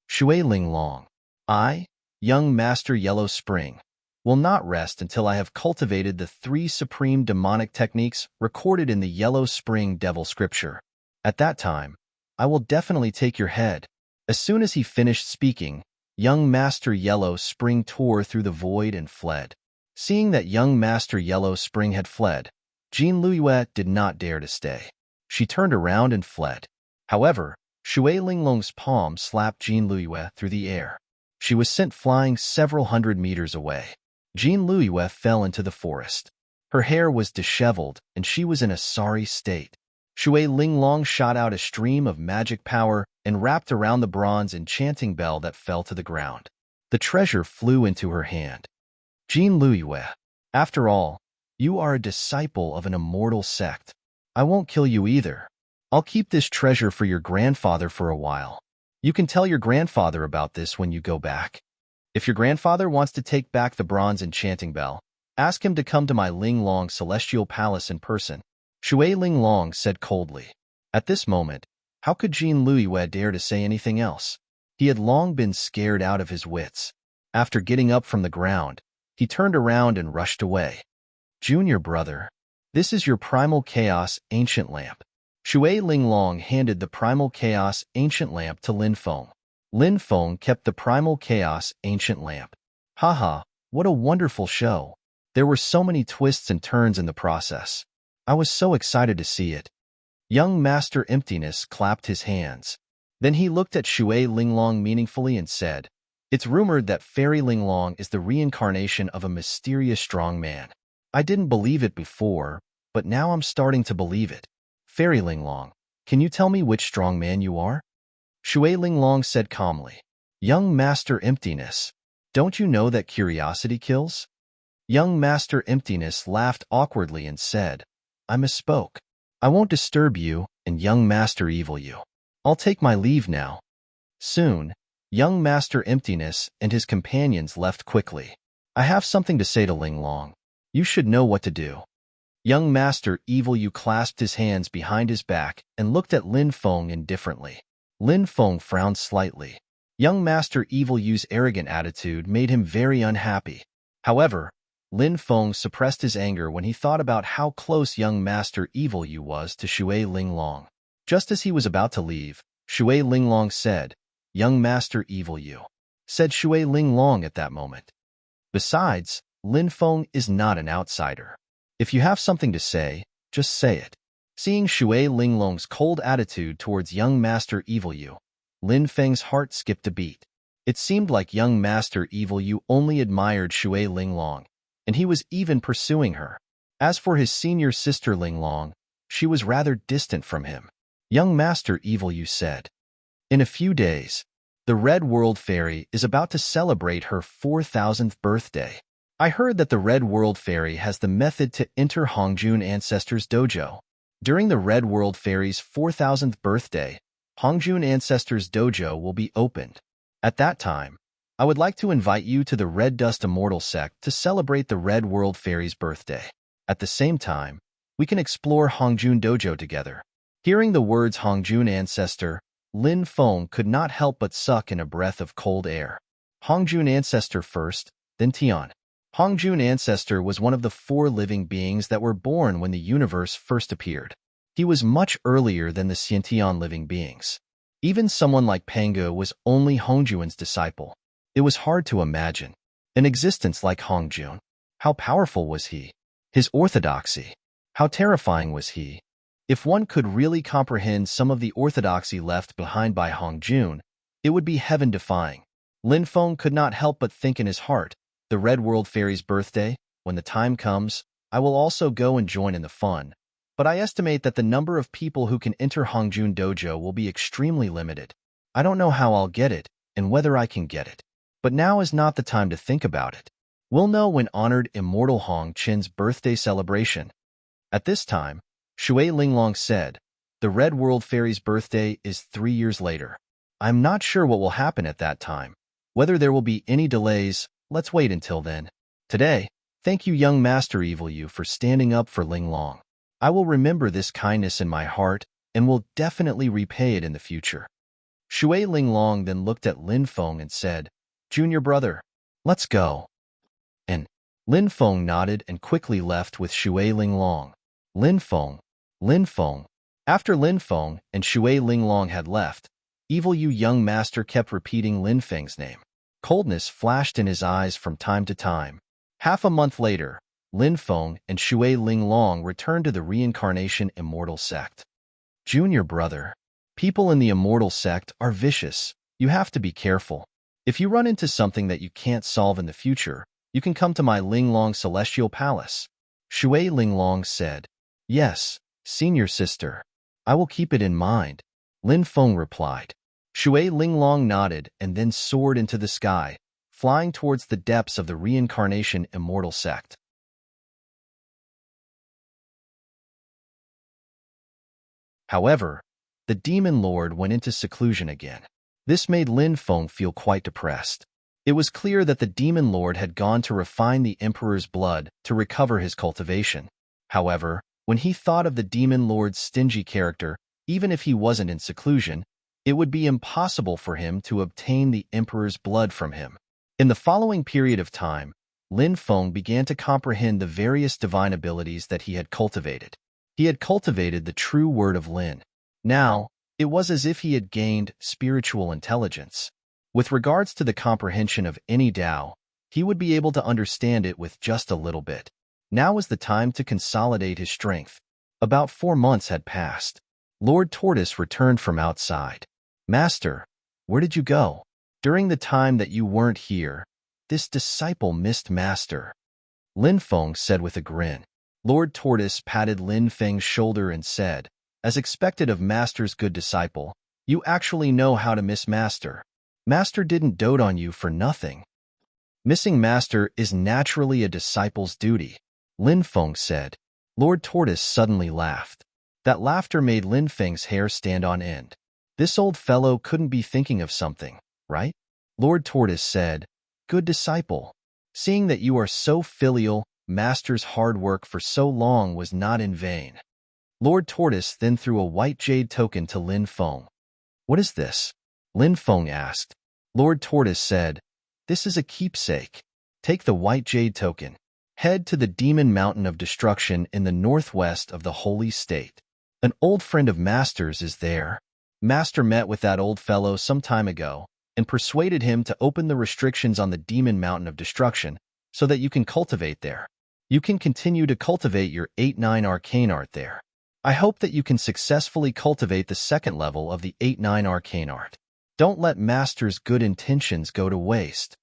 Shui Ling Long. I, young Master Yellow Spring, will not rest until I have cultivated the 3 supreme demonic techniques recorded in the Yellow Spring Devil Scripture. At that time, I will definitely take your head. As soon as he finished speaking, young Master Yellow Spring tore through the void and fled. Seeing that young Master Yellow Spring had fled, Jean Liyue did not dare to stay. She turned around and fled. However, Shui Ling Long's palm slapped Jean Liyue through the air. She was sent flying several hundred meters away. Jean Liyue fell into the forest. Her hair was disheveled, and she was in a sorry state. Shui Linglong shot out a stream of magic power and wrapped around the bronze enchanting bell that fell to the ground. The treasure flew into her hand. Jin Luiyue, after all, you are a disciple of an immortal sect. I won't kill you either. I'll keep this treasure for your grandfather for a while. You can tell your grandfather about this when you go back. If your grandfather wants to take back the bronze enchanting bell, ask him to come to my Linglong celestial palace in person. Shui Linglong said coldly. At this moment, how could Jin Luiyue dare to say anything else? He had long been scared out of his wits. After getting up from the ground, he turned around and rushed away. Junior brother, this is your Primal Chaos Ancient Lamp. Shui Linglong handed the Primal Chaos Ancient Lamp to Lin Feng. Lin Feng kept the Primal Chaos Ancient Lamp. Haha, what a wonderful show. There were so many twists and turns in the process. I was so excited to see it. Young Master Emptiness clapped his hands. Then he looked at Shui Linglong meaningfully and said, It's rumored that Fairy Linglong is the reincarnation of a mysterious strong man. I didn't believe it before, but now I'm starting to believe it. Fairy Linglong, can you tell me which strong man you are? Shui Linglong said calmly. Young Master Emptiness, don't you know that curiosity kills? Young Master Emptiness laughed awkwardly and said, I misspoke. I won't disturb you, and Young Master Evil you. I'll take my leave now. Soon, Young Master Emptiness and his companions left quickly. I have something to say to Linglong. You should know what to do. Young Master Evil you clasped his hands behind his back and looked at Lin Feng indifferently. Lin Feng frowned slightly. Young Master Evil Yu's arrogant attitude made him very unhappy. However, Lin Feng suppressed his anger when he thought about how close Young Master Evil Yu was to Shui Linglong. Just as he was about to leave, Shui Linglong said, Young Master Evil Yu, said Shui Linglong at that moment. Besides, Lin Feng is not an outsider. If you have something to say, just say it. Seeing Shui Linglong's cold attitude towards Young Master Evil Yu, Lin Feng's heart skipped a beat. It seemed like Young Master Evil Yu only admired Shui Linglong, and he was even pursuing her. As for his senior sister Linglong, she was rather distant from him. Young Master Evil Yu said, In a few days, the Red World Fairy is about to celebrate her 4,000th birthday. I heard that the Red World Fairy has the method to enter Hongjun Ancestors' dojo. During the Red World Fairy's 4,000th birthday, Hongjun Ancestors' dojo will be opened. At that time, I would like to invite you to the Red Dust Immortal sect to celebrate the Red World Fairy's birthday. At the same time, we can explore Hongjun Dojo together. Hearing the words Hongjun Ancestor, Lin Feng could not help but suck in a breath of cold air. Hongjun Ancestor first, then Tian. Hongjun Ancestor was one of the 4 living beings that were born when the universe first appeared. He was much earlier than the Xiantian living beings. Even someone like Pangu was only Hongjun's disciple. It was hard to imagine an existence like Hongjun. How powerful was he? His orthodoxy. How terrifying was he? If one could really comprehend some of the orthodoxy left behind by Hongjun, it would be heaven-defying. Lin Feng could not help but think in his heart, the Red World Fairy's birthday, when the time comes, I will also go and join in the fun. But I estimate that the number of people who can enter Hongjun Dojo will be extremely limited. I don't know how I'll get it, and whether I can get it. But now is not the time to think about it. We'll know when honored Immortal Hong Qin's birthday celebration. At this time, Shui Linglong said, the Red World Fairy's birthday is 3 years later. I'm not sure what will happen at that time. Whether there will be any delays, let's wait until then. Today, thank you Young Master Evil Yu for standing up for Linglong. I will remember this kindness in my heart and will definitely repay it in the future. Shui Linglong then looked at Lin Feng and said, Junior brother, let's go. And Lin Feng nodded and quickly left with Shui Linglong. Lin Feng. After Lin Feng and Shui Linglong had left, Evil Yu Young Master kept repeating Lin Feng's name. Coldness flashed in his eyes from time to time. Half a month later, Lin Feng and Shui Linglong returned to the Reincarnation Immortal Sect. Junior brother, people in the Immortal Sect are vicious. You have to be careful. If you run into something that you can't solve in the future, you can come to my Linglong Celestial Palace. Shui Linglong said. Yes, senior sister. I will keep it in mind, Lin Feng replied. Shui Linglong nodded and then soared into the sky, flying towards the depths of the reincarnation immortal sect. However, the demon lord went into seclusion again. This made Lin Feng feel quite depressed. It was clear that the demon lord had gone to refine the emperor's blood to recover his cultivation. However, when he thought of the demon lord's stingy character, even if he wasn't in seclusion, it would be impossible for him to obtain the emperor's blood from him. In the following period of time, Lin Feng began to comprehend the various divine abilities that he had cultivated. He had cultivated the true word of Lin. Now, it was as if he had gained spiritual intelligence. With regards to the comprehension of any Tao, he would be able to understand it with just a little bit. Now was the time to consolidate his strength. About 4 months had passed. Lord Tortoise returned from outside. Master, where did you go? During the time that you weren't here, this disciple missed Master, Lin Feng said with a grin. Lord Tortoise patted Lin Feng's shoulder and said, as expected of Master's good disciple, you actually know how to miss Master. Master didn't dote on you for nothing. Missing Master is naturally a disciple's duty, Lin Feng said. Lord Tortoise suddenly laughed. That laughter made Lin Feng's hair stand on end. This old fellow couldn't be thinking of something, right? Lord Tortoise said, Good disciple. Seeing that you are so filial, Master's hard work for so long was not in vain. Lord Tortoise then threw a white jade token to Lin Feng. What is this? Lin Feng asked. Lord Tortoise said, This is a keepsake. Take the white jade token. Head to the Demon Mountain of Destruction in the northwest of the Holy State. An old friend of Master's is there. Master met with that old fellow some time ago and persuaded him to open the restrictions on the Demon Mountain of Destruction so that you can cultivate there. You can continue to cultivate your 8-9 arcane art there. I hope that you can successfully cultivate the second level of the 8-9 arcane art. Don't let Master's good intentions go to waste.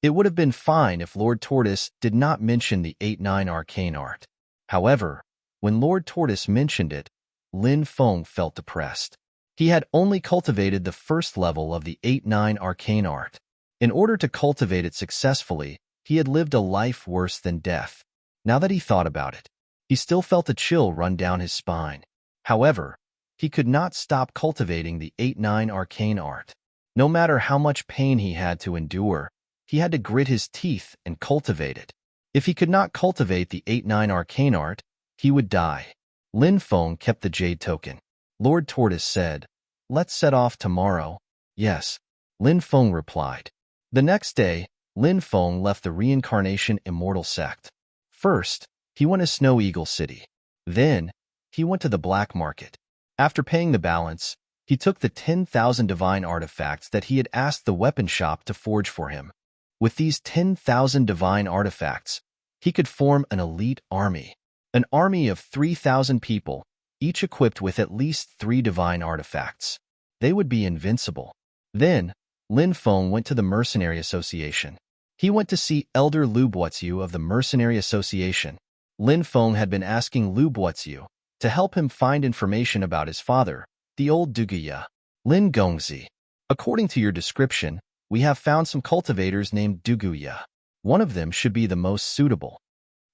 It would have been fine if Lord Tortoise did not mention the 8-9 arcane art. However, when Lord Tortoise mentioned it, Lin Feng felt depressed. He had only cultivated the first level of the 8-9 arcane art. In order to cultivate it successfully, he had lived a life worse than death. Now that he thought about it, he still felt a chill run down his spine. However, he could not stop cultivating the 8-9 arcane art. No matter how much pain he had to endure, he had to grit his teeth and cultivate it. If he could not cultivate the 8-9 arcane art, he would die. Lin Feng kept the jade token. Lord Tortoise said, Let's set off tomorrow. Yes, Lin Feng replied. The next day, Lin Feng left the reincarnation immortal sect. First, he went to Snow Eagle City. Then, he went to the black market. After paying the balance, he took the 10,000 divine artifacts that he had asked the weapon shop to forge for him. With these 10,000 divine artifacts, he could form an elite army. An army of 3,000 people, each equipped with at least 3 divine artifacts. They would be invincible. Then, Lin Feng went to the Mercenary Association. He went to see Elder Lu Buoziu of the Mercenary Association. Lin Feng had been asking Lu Buoziu to help him find information about his father, the old Duguya, Lin Gongzi. According to your description, we have found some cultivators named Duguya. One of them should be the most suitable.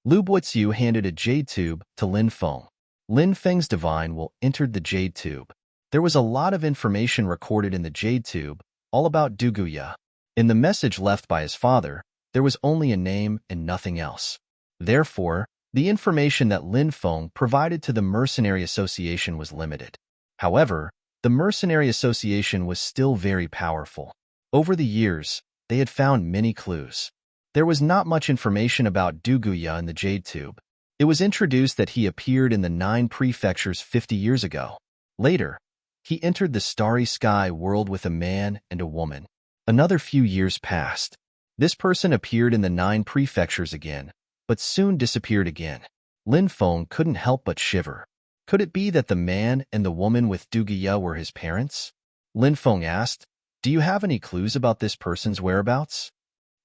Lu Buoziu handed a jade tube to Lin Feng. Lin Feng's divine will entered the jade tube. There was a lot of information recorded in the jade tube, all about Duguya. In the message left by his father, there was only a name and nothing else. Therefore, the information that Lin Feng provided to the Mercenary Association was limited. However, the Mercenary Association was still very powerful. Over the years, they had found many clues. There was not much information about Duguya in the jade tube. It was introduced that he appeared in the 9 prefectures 50 years ago. Later, he entered the starry sky world with a man and a woman. Another few years passed. This person appeared in the 9 prefectures again, but soon disappeared again. Lin Feng couldn't help but shiver. Could it be that the man and the woman with Duguya were his parents? Lin Feng asked, Do you have any clues about this person's whereabouts?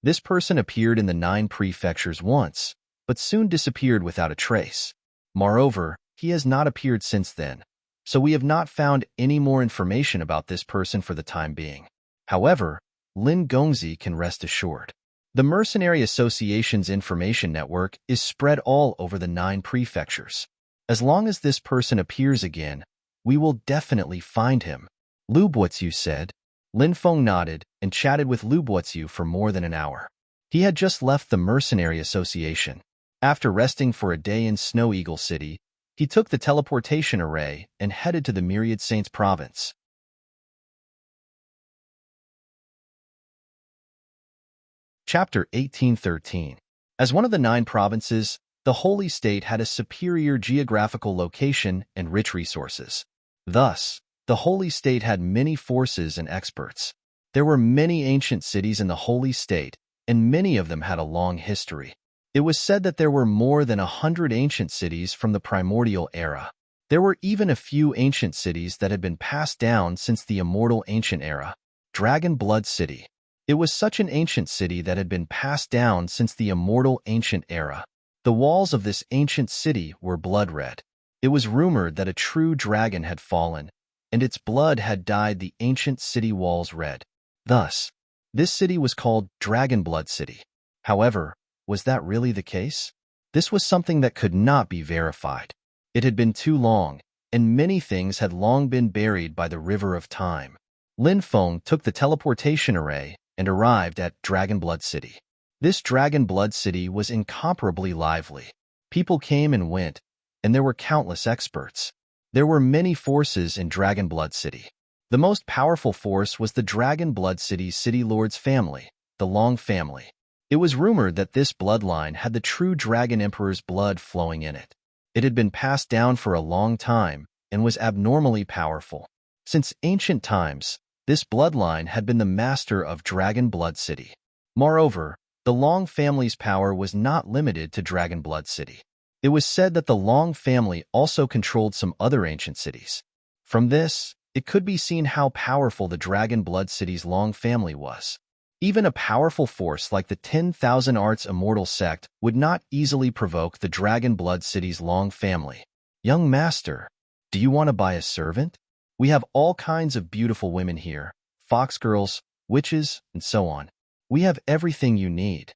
This person appeared in the 9 prefectures once, but soon disappeared without a trace. Moreover, he has not appeared since then, so we have not found any more information about this person for the time being. However, Lin Gongzi can rest assured. The Mercenary Association's information network is spread all over the 9 prefectures. As long as this person appears again, we will definitely find him, Lu Buoziu said. Lin Feng nodded and chatted with Lu Buoziu for more than an hour. He had just left the Mercenary Association. After resting for a day in Snow Eagle City, he took the teleportation array and headed to the Myriad Saints province. Chapter 1813. As one of the 9 provinces, the Holy State had a superior geographical location and rich resources. Thus, the Holy State had many forces and experts. There were many ancient cities in the Holy State, and many of them had a long history. It was said that there were more than 100 ancient cities from the primordial era. There were even a few ancient cities that had been passed down since the immortal ancient era. Dragon Blood City. It was such an ancient city that had been passed down since the immortal ancient era. The walls of this ancient city were blood red. It was rumored that a true dragon had fallen, and its blood had dyed the ancient city walls red. Thus, this city was called Dragon Blood City. However, was that really the case? This was something that could not be verified. It had been too long, and many things had long been buried by the river of time. Lin Feng took the teleportation array and arrived at Dragon Blood City. This Dragon Blood City was incomparably lively. People came and went, and there were countless experts. There were many forces in Dragon Blood City. The most powerful force was the Dragon Blood City's City Lord's family, the Long family. It was rumored that this bloodline had the true Dragon Emperor's blood flowing in it. It had been passed down for a long time and was abnormally powerful. Since ancient times, this bloodline had been the master of Dragon Blood City. Moreover, the Long family's power was not limited to Dragon Blood City. It was said that the Long family also controlled some other ancient cities. From this, it could be seen how powerful the Dragon Blood City's Long family was. Even a powerful force like the 10,000 Arts Immortal Sect would not easily provoke the Dragon Blood City's Long family. Young master, do you want to buy a servant? We have all kinds of beautiful women here, fox girls, witches, and so on. We have everything you need.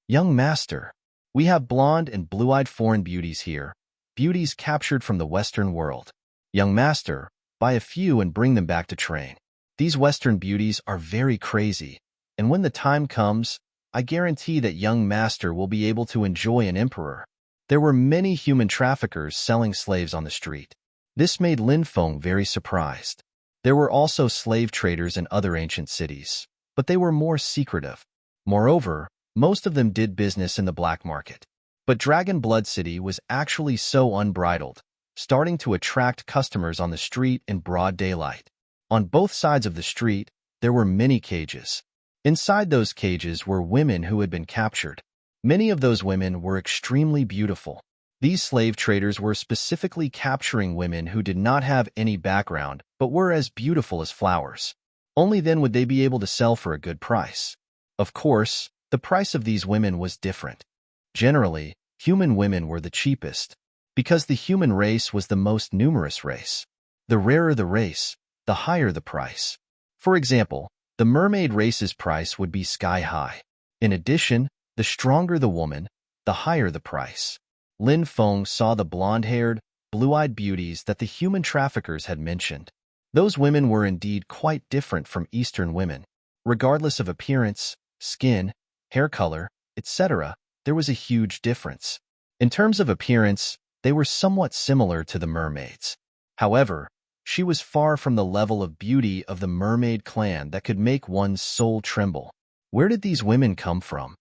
Young master, we have blonde and blue-eyed foreign beauties here, beauties captured from the Western world. Young master, buy a few and bring them back to train. These Western beauties are very crazy, and when the time comes, I guarantee that young master will be able to enjoy an emperor. There were many human traffickers selling slaves on the street. This made Lin Feng very surprised. There were also slave traders in other ancient cities, but they were more secretive. Moreover, most of them did business in the black market. But Dragon Blood City was actually so unbridled, starting to attract customers on the street in broad daylight. On both sides of the street, there were many cages. Inside those cages were women who had been captured. Many of those women were extremely beautiful. These slave traders were specifically capturing women who did not have any background but were as beautiful as flowers. Only then would they be able to sell for a good price. Of course, the price of these women was different. Generally, human women were the cheapest, because the human race was the most numerous race. The rarer the race, the higher the price. For example, the mermaid race's price would be sky high. In addition, the stronger the woman, the higher the price. Lin Feng saw the blonde-haired, blue-eyed beauties that the human traffickers had mentioned. Those women were indeed quite different from Eastern women. Regardless of appearance, skin, hair color, etc., there was a huge difference. In terms of appearance, they were somewhat similar to the mermaids. However, she was far from the level of beauty of the mermaid clan that could make one's soul tremble. Where did these women come from?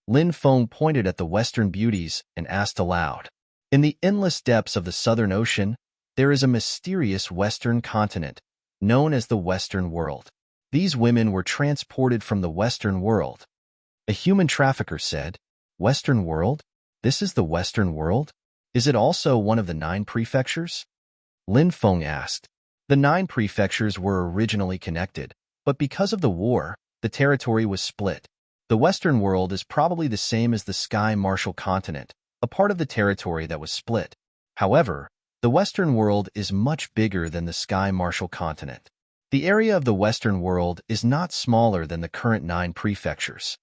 Lin Feng pointed at the Western beauties and asked aloud. In the endless depths of the Southern Ocean, there is a mysterious Western continent, known as the Western world. These women were transported from the Western world. A human trafficker said, Western world? This is the Western world? Is it also one of the 9 prefectures? Lin Feng asked. The 9 prefectures were originally connected, but because of the war, the territory was split. The Western world is probably the same as the Sky Martial continent, a part of the territory that was split. However, the Western world is much bigger than the Sky Martial continent. The area of the Western world is not smaller than the current 9 prefectures.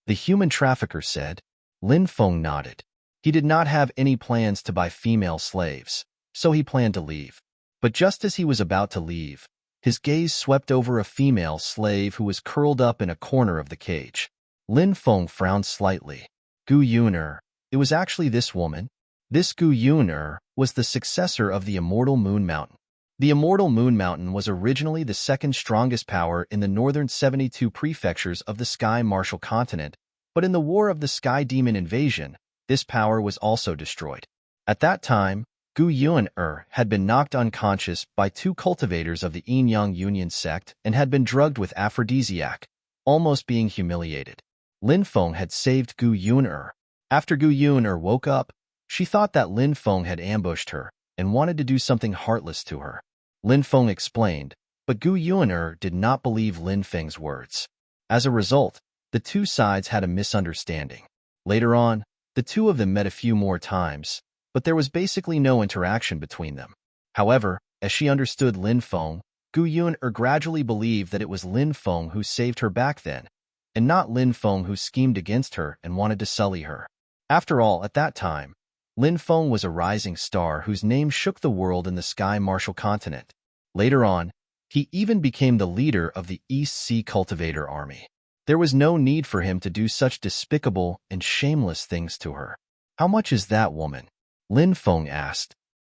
The human trafficker said. Lin Feng nodded. He did not have any plans to buy female slaves, so he planned to leave. But just as he was about to leave, his gaze swept over a female slave who was curled up in a corner of the cage. Lin Feng frowned slightly. Gu Yuner. It was actually this woman. This Gu Yuner was the successor of the Immortal Moon Mountain. The Immortal Moon Mountain was originally the second strongest power in the northern 72 prefectures of the Sky Martial continent, but in the War of the Sky Demon Invasion, this power was also destroyed. At that time, Gu Yuner had been knocked unconscious by 2 cultivators of the Yin-Yang Union sect and had been drugged with aphrodisiac, almost being humiliated. Lin Feng had saved Gu Yuner. After Gu Yuner woke up, she thought that Lin Feng had ambushed her and wanted to do something heartless to her. Lin Feng explained, but Gu Yuner did not believe Lin Feng's words. As a result, the 2 sides had a misunderstanding. Later on, the 2 of them met a few more times, but there was basically no interaction between them. However, as she understood Lin Feng, Gu Yuner gradually believed that it was Lin Feng who saved her back then, and not Lin Feng who schemed against her and wanted to sully her. After all, at that time, Lin Feng was a rising star whose name shook the world in the Sky Martial continent. Later on, he even became the leader of the East Sea Cultivator Army. There was no need for him to do such despicable and shameless things to her. How much is that woman? Lin Feng asked.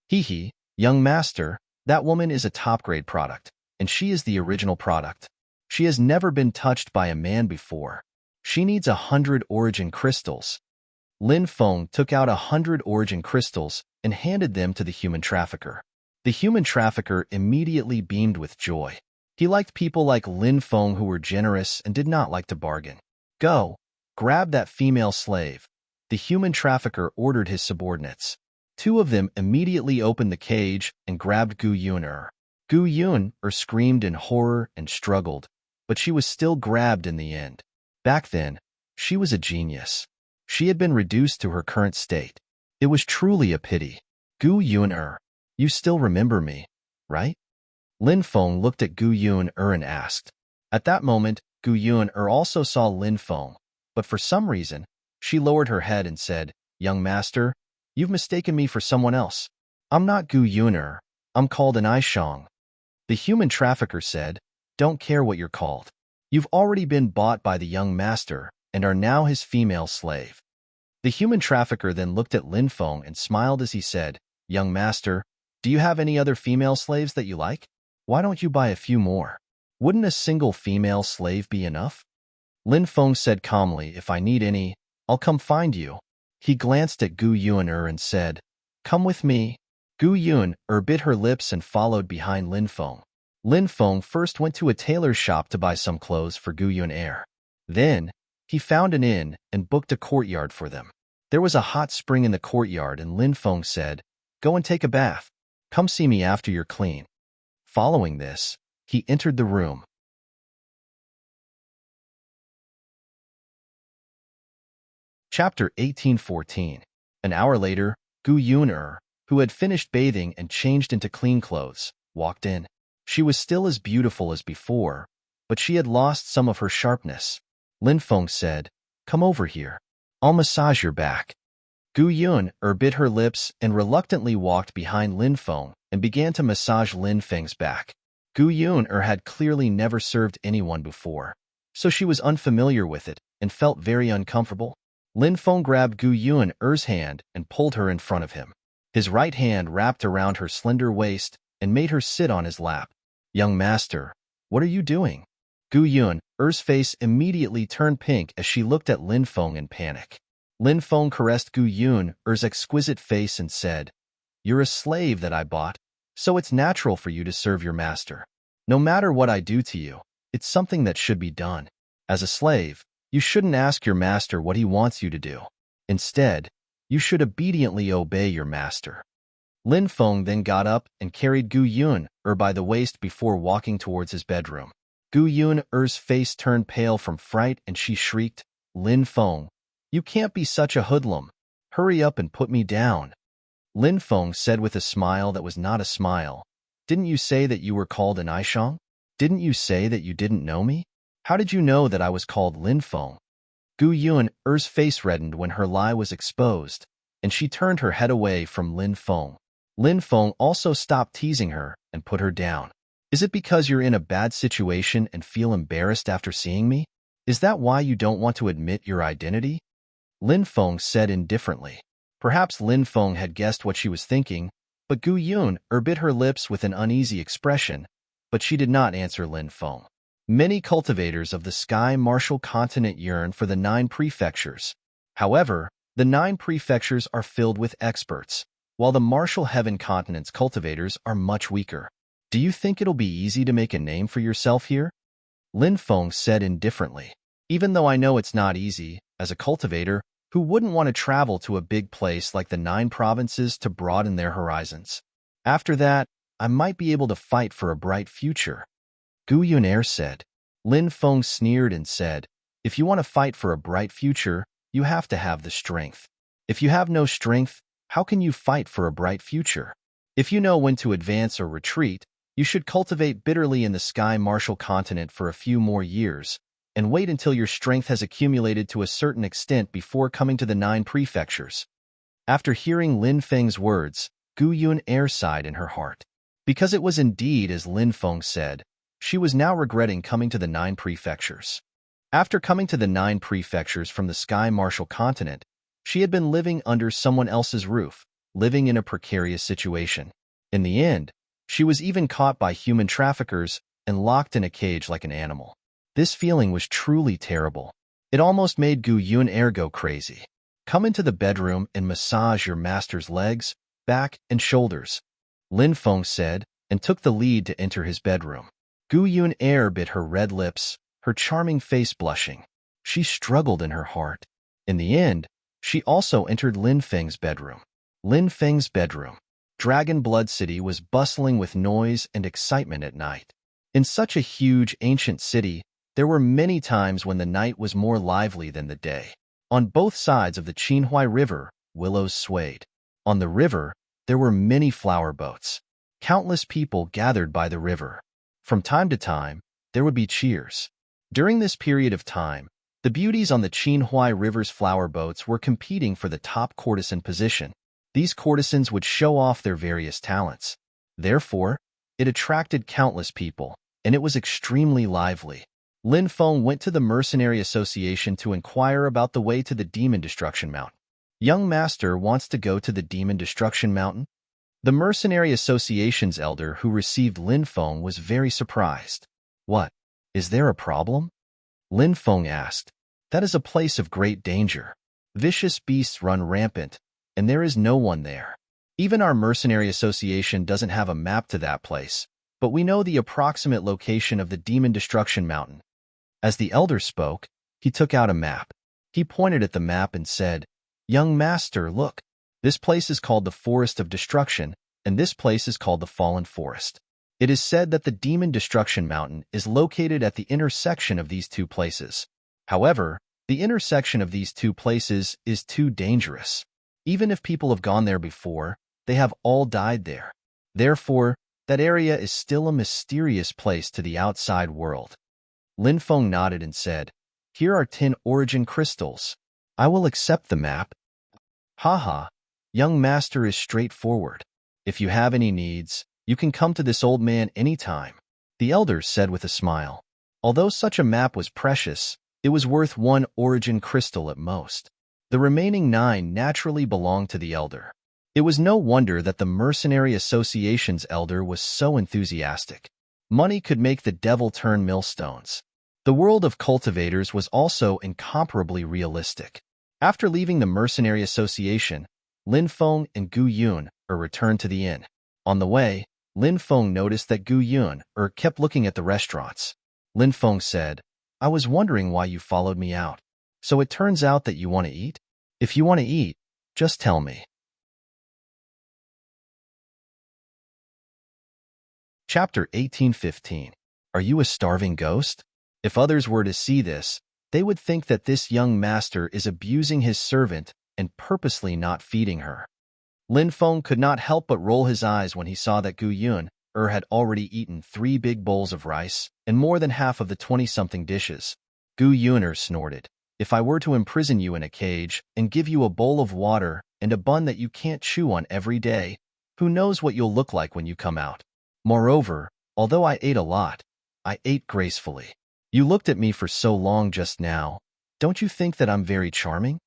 Hee, young master, that woman is a top-grade product, and she is the original product. She has never been touched by a man before. She needs 100 origin crystals. Lin Feng took out 100 origin crystals and handed them to the human trafficker. The human trafficker immediately beamed with joy. He liked people like Lin Feng who were generous and did not like to bargain. Go, grab that female slave. The human trafficker ordered his subordinates. 2 of them immediately opened the cage and grabbed Gu Yuner. Gu Yuner screamed in horror and struggled, but she was still grabbed in the end. Back then, she was a genius. She had been reduced to her current state. It was truly a pity. Gu Yuner, you still remember me, right? Lin Feng looked at Gu Yuner and asked. At that moment, Gu Yuner also saw Lin Feng, but for some reason, she lowered her head and said, Young master, you've mistaken me for someone else. I'm not Gu Yuner. I'm called an Aishang. The human trafficker said, Don't care what you're called. You've already been bought by the young master and are now his female slave. The human trafficker then looked at Lin Feng and smiled as he said, Young master, do you have any other female slaves that you like? Why don't you buy a few more? Wouldn't a single female slave be enough? Lin Feng said calmly, If I need any, I'll come find you. He glanced at Gu Yuner and said, Come with me. Gu Yuner bit her lips and followed behind Lin Feng. Lin Feng first went to a tailor's shop to buy some clothes for Gu Yuner. Then, he found an inn and booked a courtyard for them. There was a hot spring in the courtyard and Lin Feng said, Go and take a bath. Come see me after you're clean. Following this, he entered the room. Chapter 1814. An hour later, Gu Yuner, who had finished bathing and changed into clean clothes, walked in. She was still as beautiful as before, but she had lost some of her sharpness. Lin Feng said, Come over here. I'll massage your back. Gu Yuner bit her lips and reluctantly walked behind Lin Feng and began to massage Lin Feng's back. Gu Yuner had clearly never served anyone before, so she was unfamiliar with it and felt very uncomfortable. Lin Feng grabbed Gu Yuner's hand and pulled her in front of him. His right hand wrapped around her slender waist and made her sit on his lap. Young master, what are you doing? Gu Yuner's face immediately turned pink as she looked at Lin Feng in panic. Lin Feng caressed Gu Yuner's exquisite face and said, You're a slave that I bought, so it's natural for you to serve your master. No matter what I do to you, it's something that should be done. As a slave, you shouldn't ask your master what he wants you to do. Instead, you should obediently obey your master. Lin Feng then got up and carried Gu Yuner by the waist before walking towards his bedroom. Gu Yuner's face turned pale from fright and she shrieked, Lin Feng, you can't be such a hoodlum. Hurry up and put me down. Lin Feng said with a smile that was not a smile. Didn't you say that you were called an Aishang? Didn't you say that you didn't know me? How did you know that I was called Lin Feng? Gu Yun's face reddened when her lie was exposed, and she turned her head away from Lin Feng. Lin Feng also stopped teasing her and put her down. Is it because you're in a bad situation and feel embarrassed after seeing me? Is that why you don't want to admit your identity? Lin Feng said indifferently. Perhaps Lin Feng had guessed what she was thinking, but Gu Yun bit her lips with an uneasy expression, but she did not answer Lin Feng. Many cultivators of the Sky Martial Continent yearn for the 9 prefectures. However, the 9 prefectures are filled with experts, while the Martial Heaven Continent's cultivators are much weaker. Do you think it'll be easy to make a name for yourself here? Lin Feng said indifferently. Even though I know it's not easy, as a cultivator, who wouldn't want to travel to a big place like the 9 provinces to broaden their horizons? After that, I might be able to fight for a bright future. Gu Yunair said. Lin Feng sneered and said, if you want to fight for a bright future, you have to have the strength. If you have no strength, how can you fight for a bright future? If you know when to advance or retreat, you should cultivate bitterly in the Sky Martial Continent for a few more years, and wait until your strength has accumulated to a certain extent before coming to the 9 prefectures. After hearing Lin Feng's words, Gu Yunair sighed in her heart. Because it was indeed as Lin Feng said, she was now regretting coming to the 9 prefectures. After coming to the 9 prefectures from the Sky Martial Continent, she had been living under someone else's roof, living in a precarious situation. In the end, she was even caught by human traffickers and locked in a cage like an animal. This feeling was truly terrible. It almost made Gu Yunair go crazy. Come into the bedroom and massage your master's legs, back, and shoulders, Lin Feng said, and took the lead to enter his bedroom. Gu Yunair bit her red lips, her charming face blushing. She struggled in her heart. In the end, she also entered Lin Feng's bedroom. Lin Feng's bedroom. Dragon Blood City was bustling with noise and excitement at night. In such a huge, ancient city, there were many times when the night was more lively than the day. On both sides of the Qinhuai River, willows swayed. On the river, there were many flower boats. Countless people gathered by the river. From time to time, there would be cheers. During this period of time, the beauties on the Qinhuai River's flower boats were competing for the top courtesan position. These courtesans would show off their various talents. Therefore, it attracted countless people, and it was extremely lively. Lin Feng went to the Mercenary Association to inquire about the way to the Demon Destruction Mountain. Young Master wants to go to the Demon Destruction Mountain? The Mercenary Association's elder who received Lin Feng was very surprised. What? Is there a problem? Lin Feng asked. That is a place of great danger. Vicious beasts run rampant, and there is no one there. Even our Mercenary Association doesn't have a map to that place, but we know the approximate location of the Demon Destruction Mountain. As the elder spoke, he took out a map. He pointed at the map and said, Young Master, look. This place is called the Forest of Destruction, and this place is called the Fallen Forest. It is said that the Demon Destruction Mountain is located at the intersection of these two places. However, the intersection of these two places is too dangerous. Even if people have gone there before, they have all died there. Therefore, that area is still a mysterious place to the outside world. Lin Feng nodded and said, Here are 10 origin crystals. I will accept the map. Haha. Young Master is straightforward. If you have any needs, you can come to this old man any time, the elder said with a smile. Although such a map was precious, it was worth 1 origin crystal at most. The remaining 9 naturally belonged to the elder. It was no wonder that the Mercenary Association's elder was so enthusiastic. Money could make the devil turn millstones. The world of cultivators was also incomparably realistic. After leaving the Mercenary Association, Lin Feng and Gu Yun returned to the inn. On the way, Lin Feng noticed that Gu Yun kept looking at the restaurants. Lin Feng said, I was wondering why you followed me out. So it turns out that you want to eat? If you want to eat, just tell me. Chapter 1815. Are you a starving ghost? If others were to see this, They would think that this young master is abusing his servant and purposely not feeding her. Lin Feng could not help but roll his eyes when he saw that Gu Yun had already eaten 3 big bowls of rice and more than half of the 20-something dishes. Gu Yun snorted. If I were to imprison you in a cage and give you a bowl of water and a bun that you can't chew on every day, who knows what you'll look like when you come out? Moreover, although I ate a lot, I ate gracefully. You looked at me for so long just now. Don't you think that I'm very charming?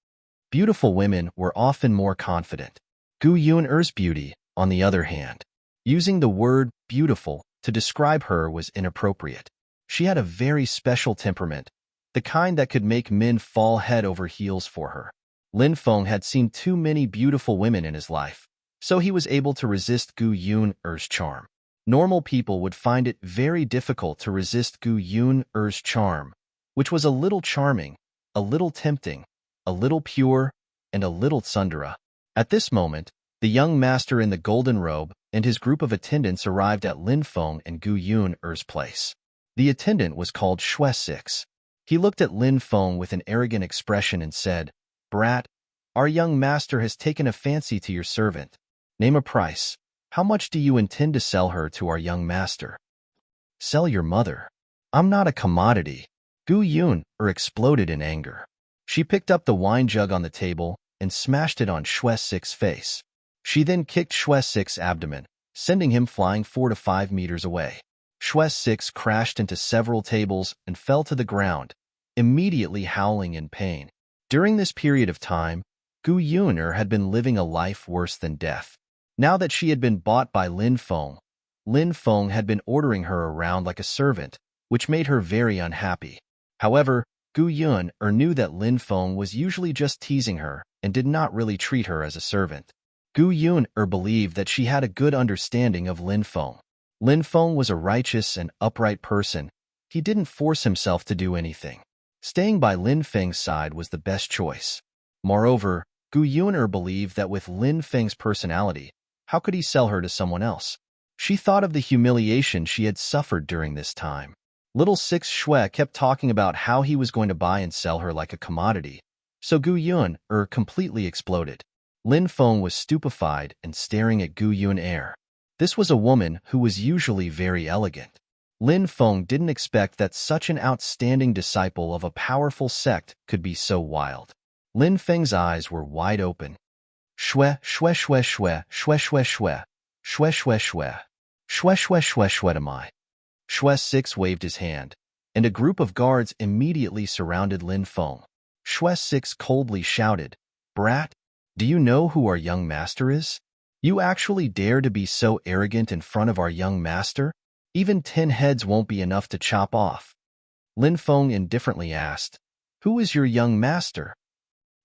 Beautiful women were often more confident. Gu Yun's beauty, on the other hand, using the word beautiful to describe her was inappropriate. She had a very special temperament, the kind that could make men fall head over heels for her. Lin Feng had seen too many beautiful women in his life, so he was able to resist Gu Yun's charm. Normal people would find it very difficult to resist Gu Yun's charm, which was a little charming, a little tempting, a little pure, and a little tsundere. At this moment, the young master in the golden robe and his group of attendants arrived at Lin Feng and Gu Yun's place. The attendant was called Xue Six. He looked at Lin Feng with an arrogant expression and said, "Brat, our young master has taken a fancy to your servant. Name a price. How much do you intend to sell her to our young master?" "Sell your mother. I'm not a commodity." Gu Yun exploded in anger. She picked up the wine jug on the table and smashed it on Xue Six's face. She then kicked Xue Six's abdomen, sending him flying 4 to 5 meters away. Xue Six crashed into several tables and fell to the ground, immediately howling in pain. During this period of time, Gu Yun had been living a life worse than death. Now that she had been bought by Lin Feng had been ordering her around like a servant, which made her very unhappy. However, Gu Yun knew that Lin Feng was usually just teasing her and did not really treat her as a servant. Gu Yun believed that she had a good understanding of Lin Feng. Lin Feng was a righteous and upright person. He didn't force himself to do anything. Staying by Lin Feng's side was the best choice. Moreover, Gu Yun believed that with Lin Feng's personality, how could he sell her to someone else? She thought of the humiliation she had suffered during this time. Little Six Xue kept talking about how he was going to buy and sell her like a commodity, so Gu Yun completely exploded. Lin Feng was stupefied and staring at Gu Yun. This was a woman who was usually very elegant. Lin Feng didn't expect that such an outstanding disciple of a powerful sect could be so wild. Lin Feng's eyes were wide open. Xue, Xue, Xue, Xue, Xue, Xue, Xue, Xue, Xue, Xue, Xue, Xue, Xue, Xue am I? Xue Six waved his hand, and a group of guards immediately surrounded Lin Feng. Xue Six coldly shouted, "Brat, do you know who our young master is? You actually dare to be so arrogant in front of our young master? Even 10 heads won't be enough to chop off." Lin Feng indifferently asked, "Who is your young master?"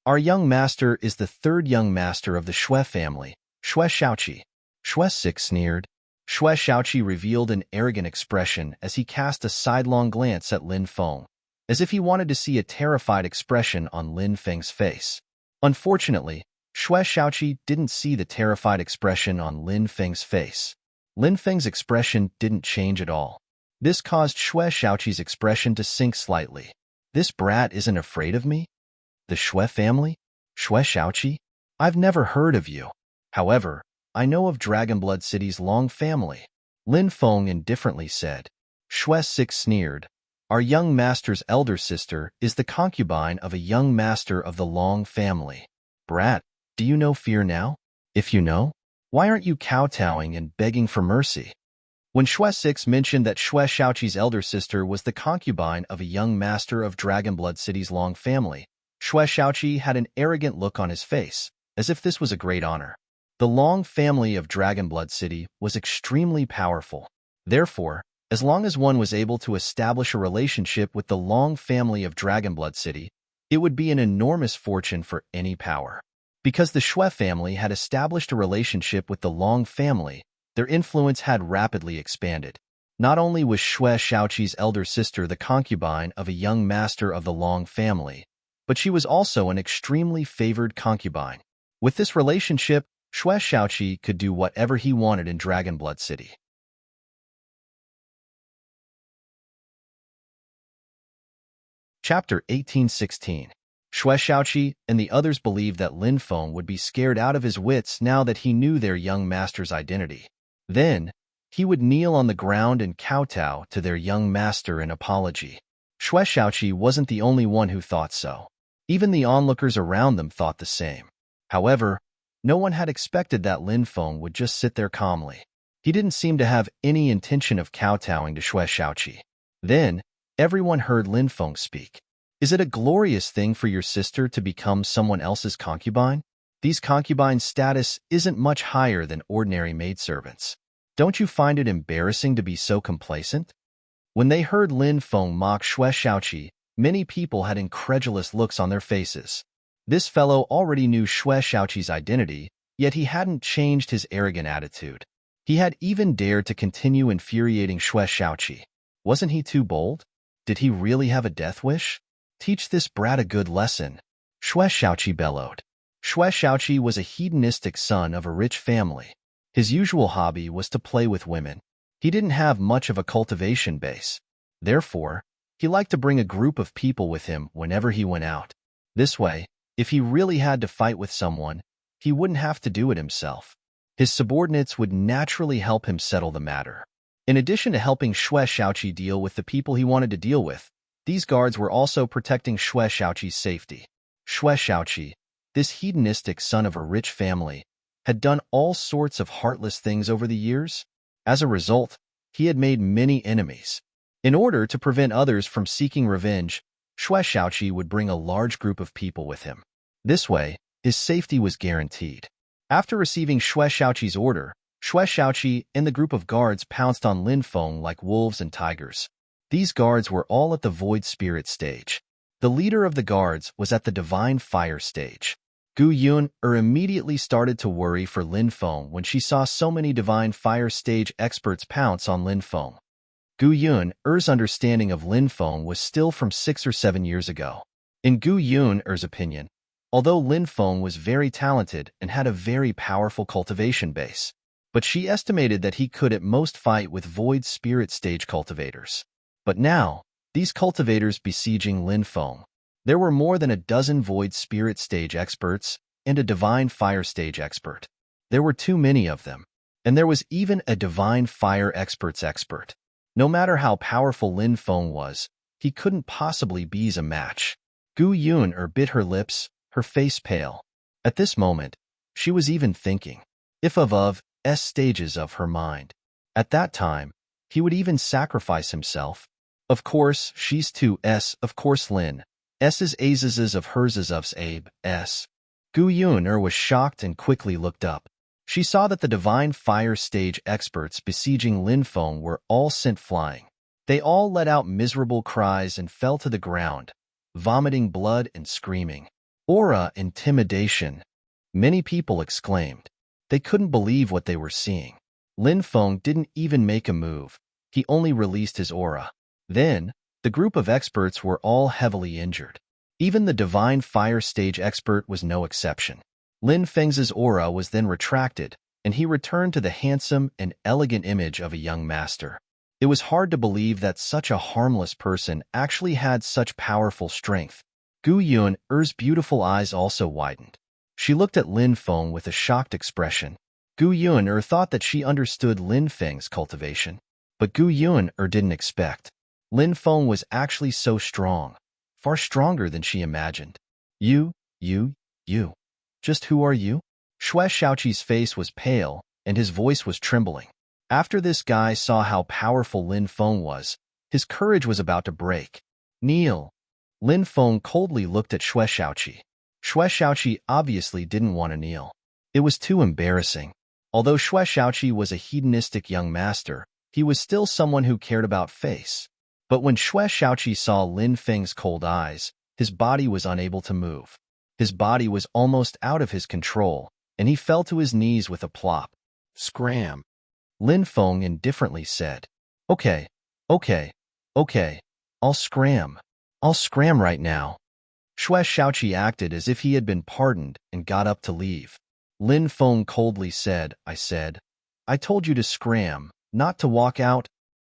"Our young master is the 3rd young master of the Xue family, Xue Shaoqi." Xue Six sneered. Xue Shaoqi revealed an arrogant expression as he cast a sidelong glance at Lin Feng, as if he wanted to see a terrified expression on Lin Feng's face. Unfortunately, Xue Shaoqi didn't see the terrified expression on Lin Feng's face. Lin Feng's expression didn't change at all. This caused Xue Shaoqi's expression to sink slightly. "This brat isn't afraid of me? The Xue family? Xue Shaoqi? I've never heard of you. However, I know of Dragonblood City's Long family," Lin Feng indifferently said. Xue Six sneered. "Our young master's elder sister is the concubine of a young master of the Long family. Brat, do you know fear now? If you know, why aren't you kowtowing and begging for mercy?" When Xue Six mentioned that Xue Shaoqi's elder sister was the concubine of a young master of Dragonblood City's Long family, Xue Shaoqi had an arrogant look on his face, as if this was a great honor. The Long family of Dragonblood City was extremely powerful. Therefore, as long as one was able to establish a relationship with the Long family of Dragonblood City, it would be an enormous fortune for any power. Because the Xue family had established a relationship with the Long family, their influence had rapidly expanded. Not only was Xue Shaoqi's elder sister the concubine of a young master of the Long family, but she was also an extremely favored concubine. With this relationship, Xue Shaoqi could do whatever he wanted in Dragonblood City. Chapter 1816. Xue Shaoqi and the others believed that Lin Feng would be scared out of his wits now that he knew their young master's identity. Then, he would kneel on the ground and kowtow to their young master in apology. Xue Shaoqi wasn't the only one who thought so. Even the onlookers around them thought the same. However, no one had expected that Lin Feng would just sit there calmly. He didn't seem to have any intention of kowtowing to Xue Shaoqi. Then, everyone heard Lin Feng speak. Is it a glorious thing for your sister to become someone else's concubine? These concubines' status isn't much higher than ordinary maidservants. Don't you find it embarrassing to be so complacent? When they heard Lin Feng mock Xue Shaoqi, many people had incredulous looks on their faces. This fellow already knew Xue Shaoqi's identity, yet he hadn't changed his arrogant attitude. He had even dared to continue infuriating Xue Shaoqi. Wasn't he too bold? Did he really have a death wish? Teach this brat a good lesson, Xue Shaoqi bellowed. Xue Shaoqi was a hedonistic son of a rich family. His usual hobby was to play with women. He didn't have much of a cultivation base. Therefore, he liked to bring a group of people with him whenever he went out. This way, if he really had to fight with someone, he wouldn't have to do it himself. His subordinates would naturally help him settle the matter. In addition to helping Xue Shaoqi deal with the people he wanted to deal with, these guards were also protecting Xue Shaoqi's safety. Xue Shaoqi, this hedonistic son of a rich family, had done all sorts of heartless things over the years. As a result, he had made many enemies. In order to prevent others from seeking revenge, Xue Shaoqi would bring a large group of people with him. This way, his safety was guaranteed. After receiving Xue Shaoqi's order, Xue Shaoqi and the group of guards pounced on Lin Feng like wolves and tigers. These guards were all at the Void Spirit stage. The leader of the guards was at the Divine Fire stage. Gu Yun immediately started to worry for Lin Feng when she saw so many Divine Fire stage experts pounce on Lin Feng. Gu Yun's understanding of Lin Feng was still from 6 or 7 years ago. In Gu Yun's opinion, although Lin Feng was very talented and had a very powerful cultivation base, but she estimated that he could at most fight with Void Spirit stage cultivators. But now, these cultivators besieging Lin Feng. There were more than a dozen Void Spirit stage experts and a Divine Fire stage expert. There were too many of them, and there was even a Divine Fire expert's expert. No matter how powerful Lin Feng was, he couldn't possibly be a match. Gu Yun bit her lips, her face pale. At this moment, she was even thinking, if of stages of her mind. At that time, he would even sacrifice himself. Of course, she's too of course Lin. S's Az's of hers of's Abe, S. Gu Yun was shocked and quickly looked up. She saw that the Divine Fire stage experts besieging Lin Feng were all sent flying. They all let out miserable cries and fell to the ground, vomiting blood and screaming. Aura intimidation, many people exclaimed. They couldn't believe what they were seeing. Lin Feng didn't even make a move. He only released his aura. Then, the group of experts were all heavily injured. Even the Divine Fire stage expert was no exception. Lin Feng's aura was then retracted, and he returned to the handsome and elegant image of a young master. It was hard to believe that such a harmless person actually had such powerful strength. Gu Yun's beautiful eyes also widened. She looked at Lin Feng with a shocked expression. Gu Yun thought that she understood Lin Feng's cultivation, but Gu Yun didn't expect. Lin Feng was actually so strong, far stronger than she imagined. You. Just who are you? Xue Shaoqi's face was pale, and his voice was trembling. After this guy saw how powerful Lin Feng was, his courage was about to break. Kneel. Lin Feng coldly looked at Xue Shaoqi. Xue Shaoqi obviously didn't want to kneel. It was too embarrassing. Although Xue Shaoqi was a hedonistic young master, he was still someone who cared about face. But when Xue Shaoqi saw Lin Feng's cold eyes, his body was unable to move. His body was almost out of his control, and he fell to his knees with a plop. Scram. Lin Feng indifferently said, Okay, I'll scram. I'll scram right now. Xue Shaoqi acted as if he had been pardoned and got up to leave. Lin Feng coldly said, I told you to scram, not to walk out.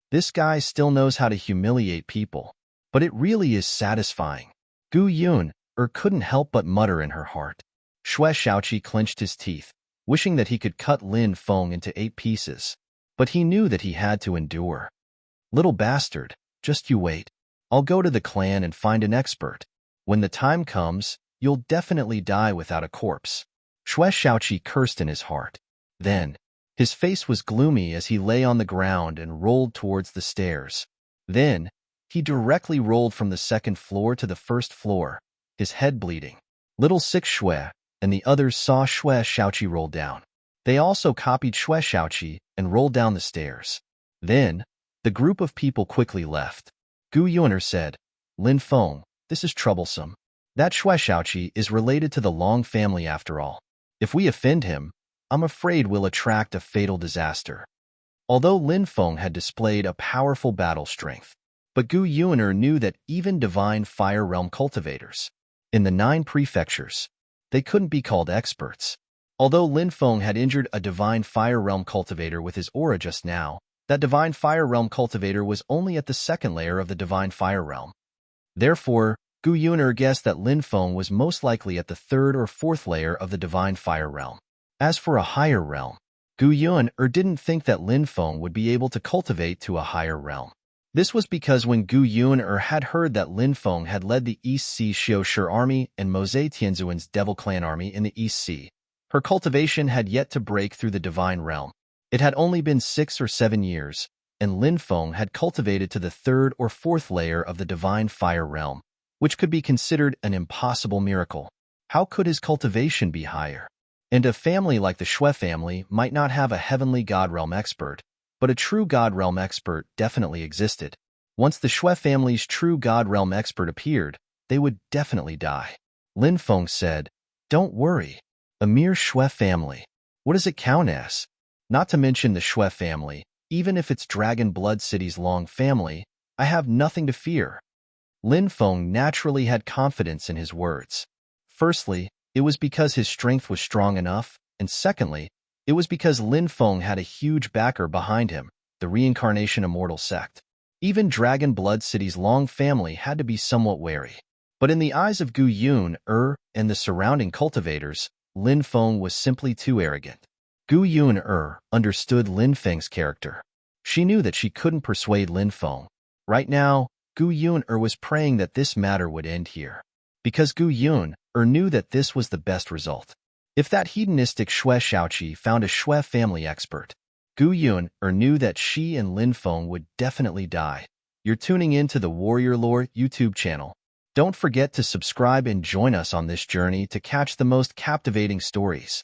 This guy still knows how to humiliate people. but it really is satisfying. Gu Yun couldn't help but mutter in her heart. Xue Shaoqi clenched his teeth, wishing that he could cut Lin Feng into 8 pieces. But he knew that he had to endure. Little bastard, just you wait. I'll go to the clan and find an expert. When the time comes, you'll definitely die without a corpse. Xue Shaoqi cursed in his heart. Then, his face was gloomy as he lay on the ground and rolled towards the stairs. Then, he directly rolled from the 2nd floor to the 1st floor, his head bleeding. Little Six Xue and the others saw Xue Shaoqi roll down. They also copied Xue Shaoqi and rolled down the stairs. Then, the group of people quickly left. Gu Yuner said, Lin Feng, this is troublesome. That Xue Shaoqi is related to the Long family after all. If we offend him, I'm afraid we'll attract a fatal disaster. Although Lin Feng had displayed a powerful battle strength, but Gu Yuner knew that even divine fire realm cultivators, in the 9 prefectures, they couldn't be called experts. Although Lin Feng had injured a divine fire realm cultivator with his aura just now, that divine fire realm cultivator was only at the 2nd layer of the divine fire realm. Therefore, Gu Yuner guessed that Lin Feng was most likely at the 3rd or 4th layer of the divine fire realm. As for a higher realm, Gu Yuner didn't think that Lin Feng would be able to cultivate to a higher realm. This was because when Gu Yuner had heard that Lin Feng had led the East Sea Xiushi army and Mose Tianzuan's Devil Clan army in the East Sea, her cultivation had yet to break through the divine realm. It had only been 6 or 7 years, and Lin Feng had cultivated to the 3rd or 4th layer of the divine fire realm, which could be considered an impossible miracle. How could his cultivation be higher? And a family like the Xue family might not have a heavenly god realm expert, but a true god realm expert definitely existed. Once the Xue family's true god realm expert appeared, they would definitely die. Lin Feng said, Don't worry. A mere Xue family. What does it count as? Not to mention the Xue family, even if it's Dragon Blood City's Long family, I have nothing to fear. Lin Feng naturally had confidence in his words. Firstly, it was because his strength was strong enough, and secondly, it was because Lin Feng had a huge backer behind him, the Reincarnation Immortal Sect. Even Dragon Blood City's Long family had to be somewhat wary. But in the eyes of Gu Yun and the surrounding cultivators, Lin Feng was simply too arrogant. Gu Yun understood Lin Feng's character. She knew that she couldn't persuade Lin Feng. Right now, Gu Yun was praying that this matter would end here. Because Gu Yun knew that this was the best result. If that hedonistic Xue Shaoqi found a Xue family expert, Gu Yun knew that she and Lin Feng would definitely die. You're tuning in to the Warrior Lore YouTube channel. Don't forget to subscribe and join us on this journey to catch the most captivating stories.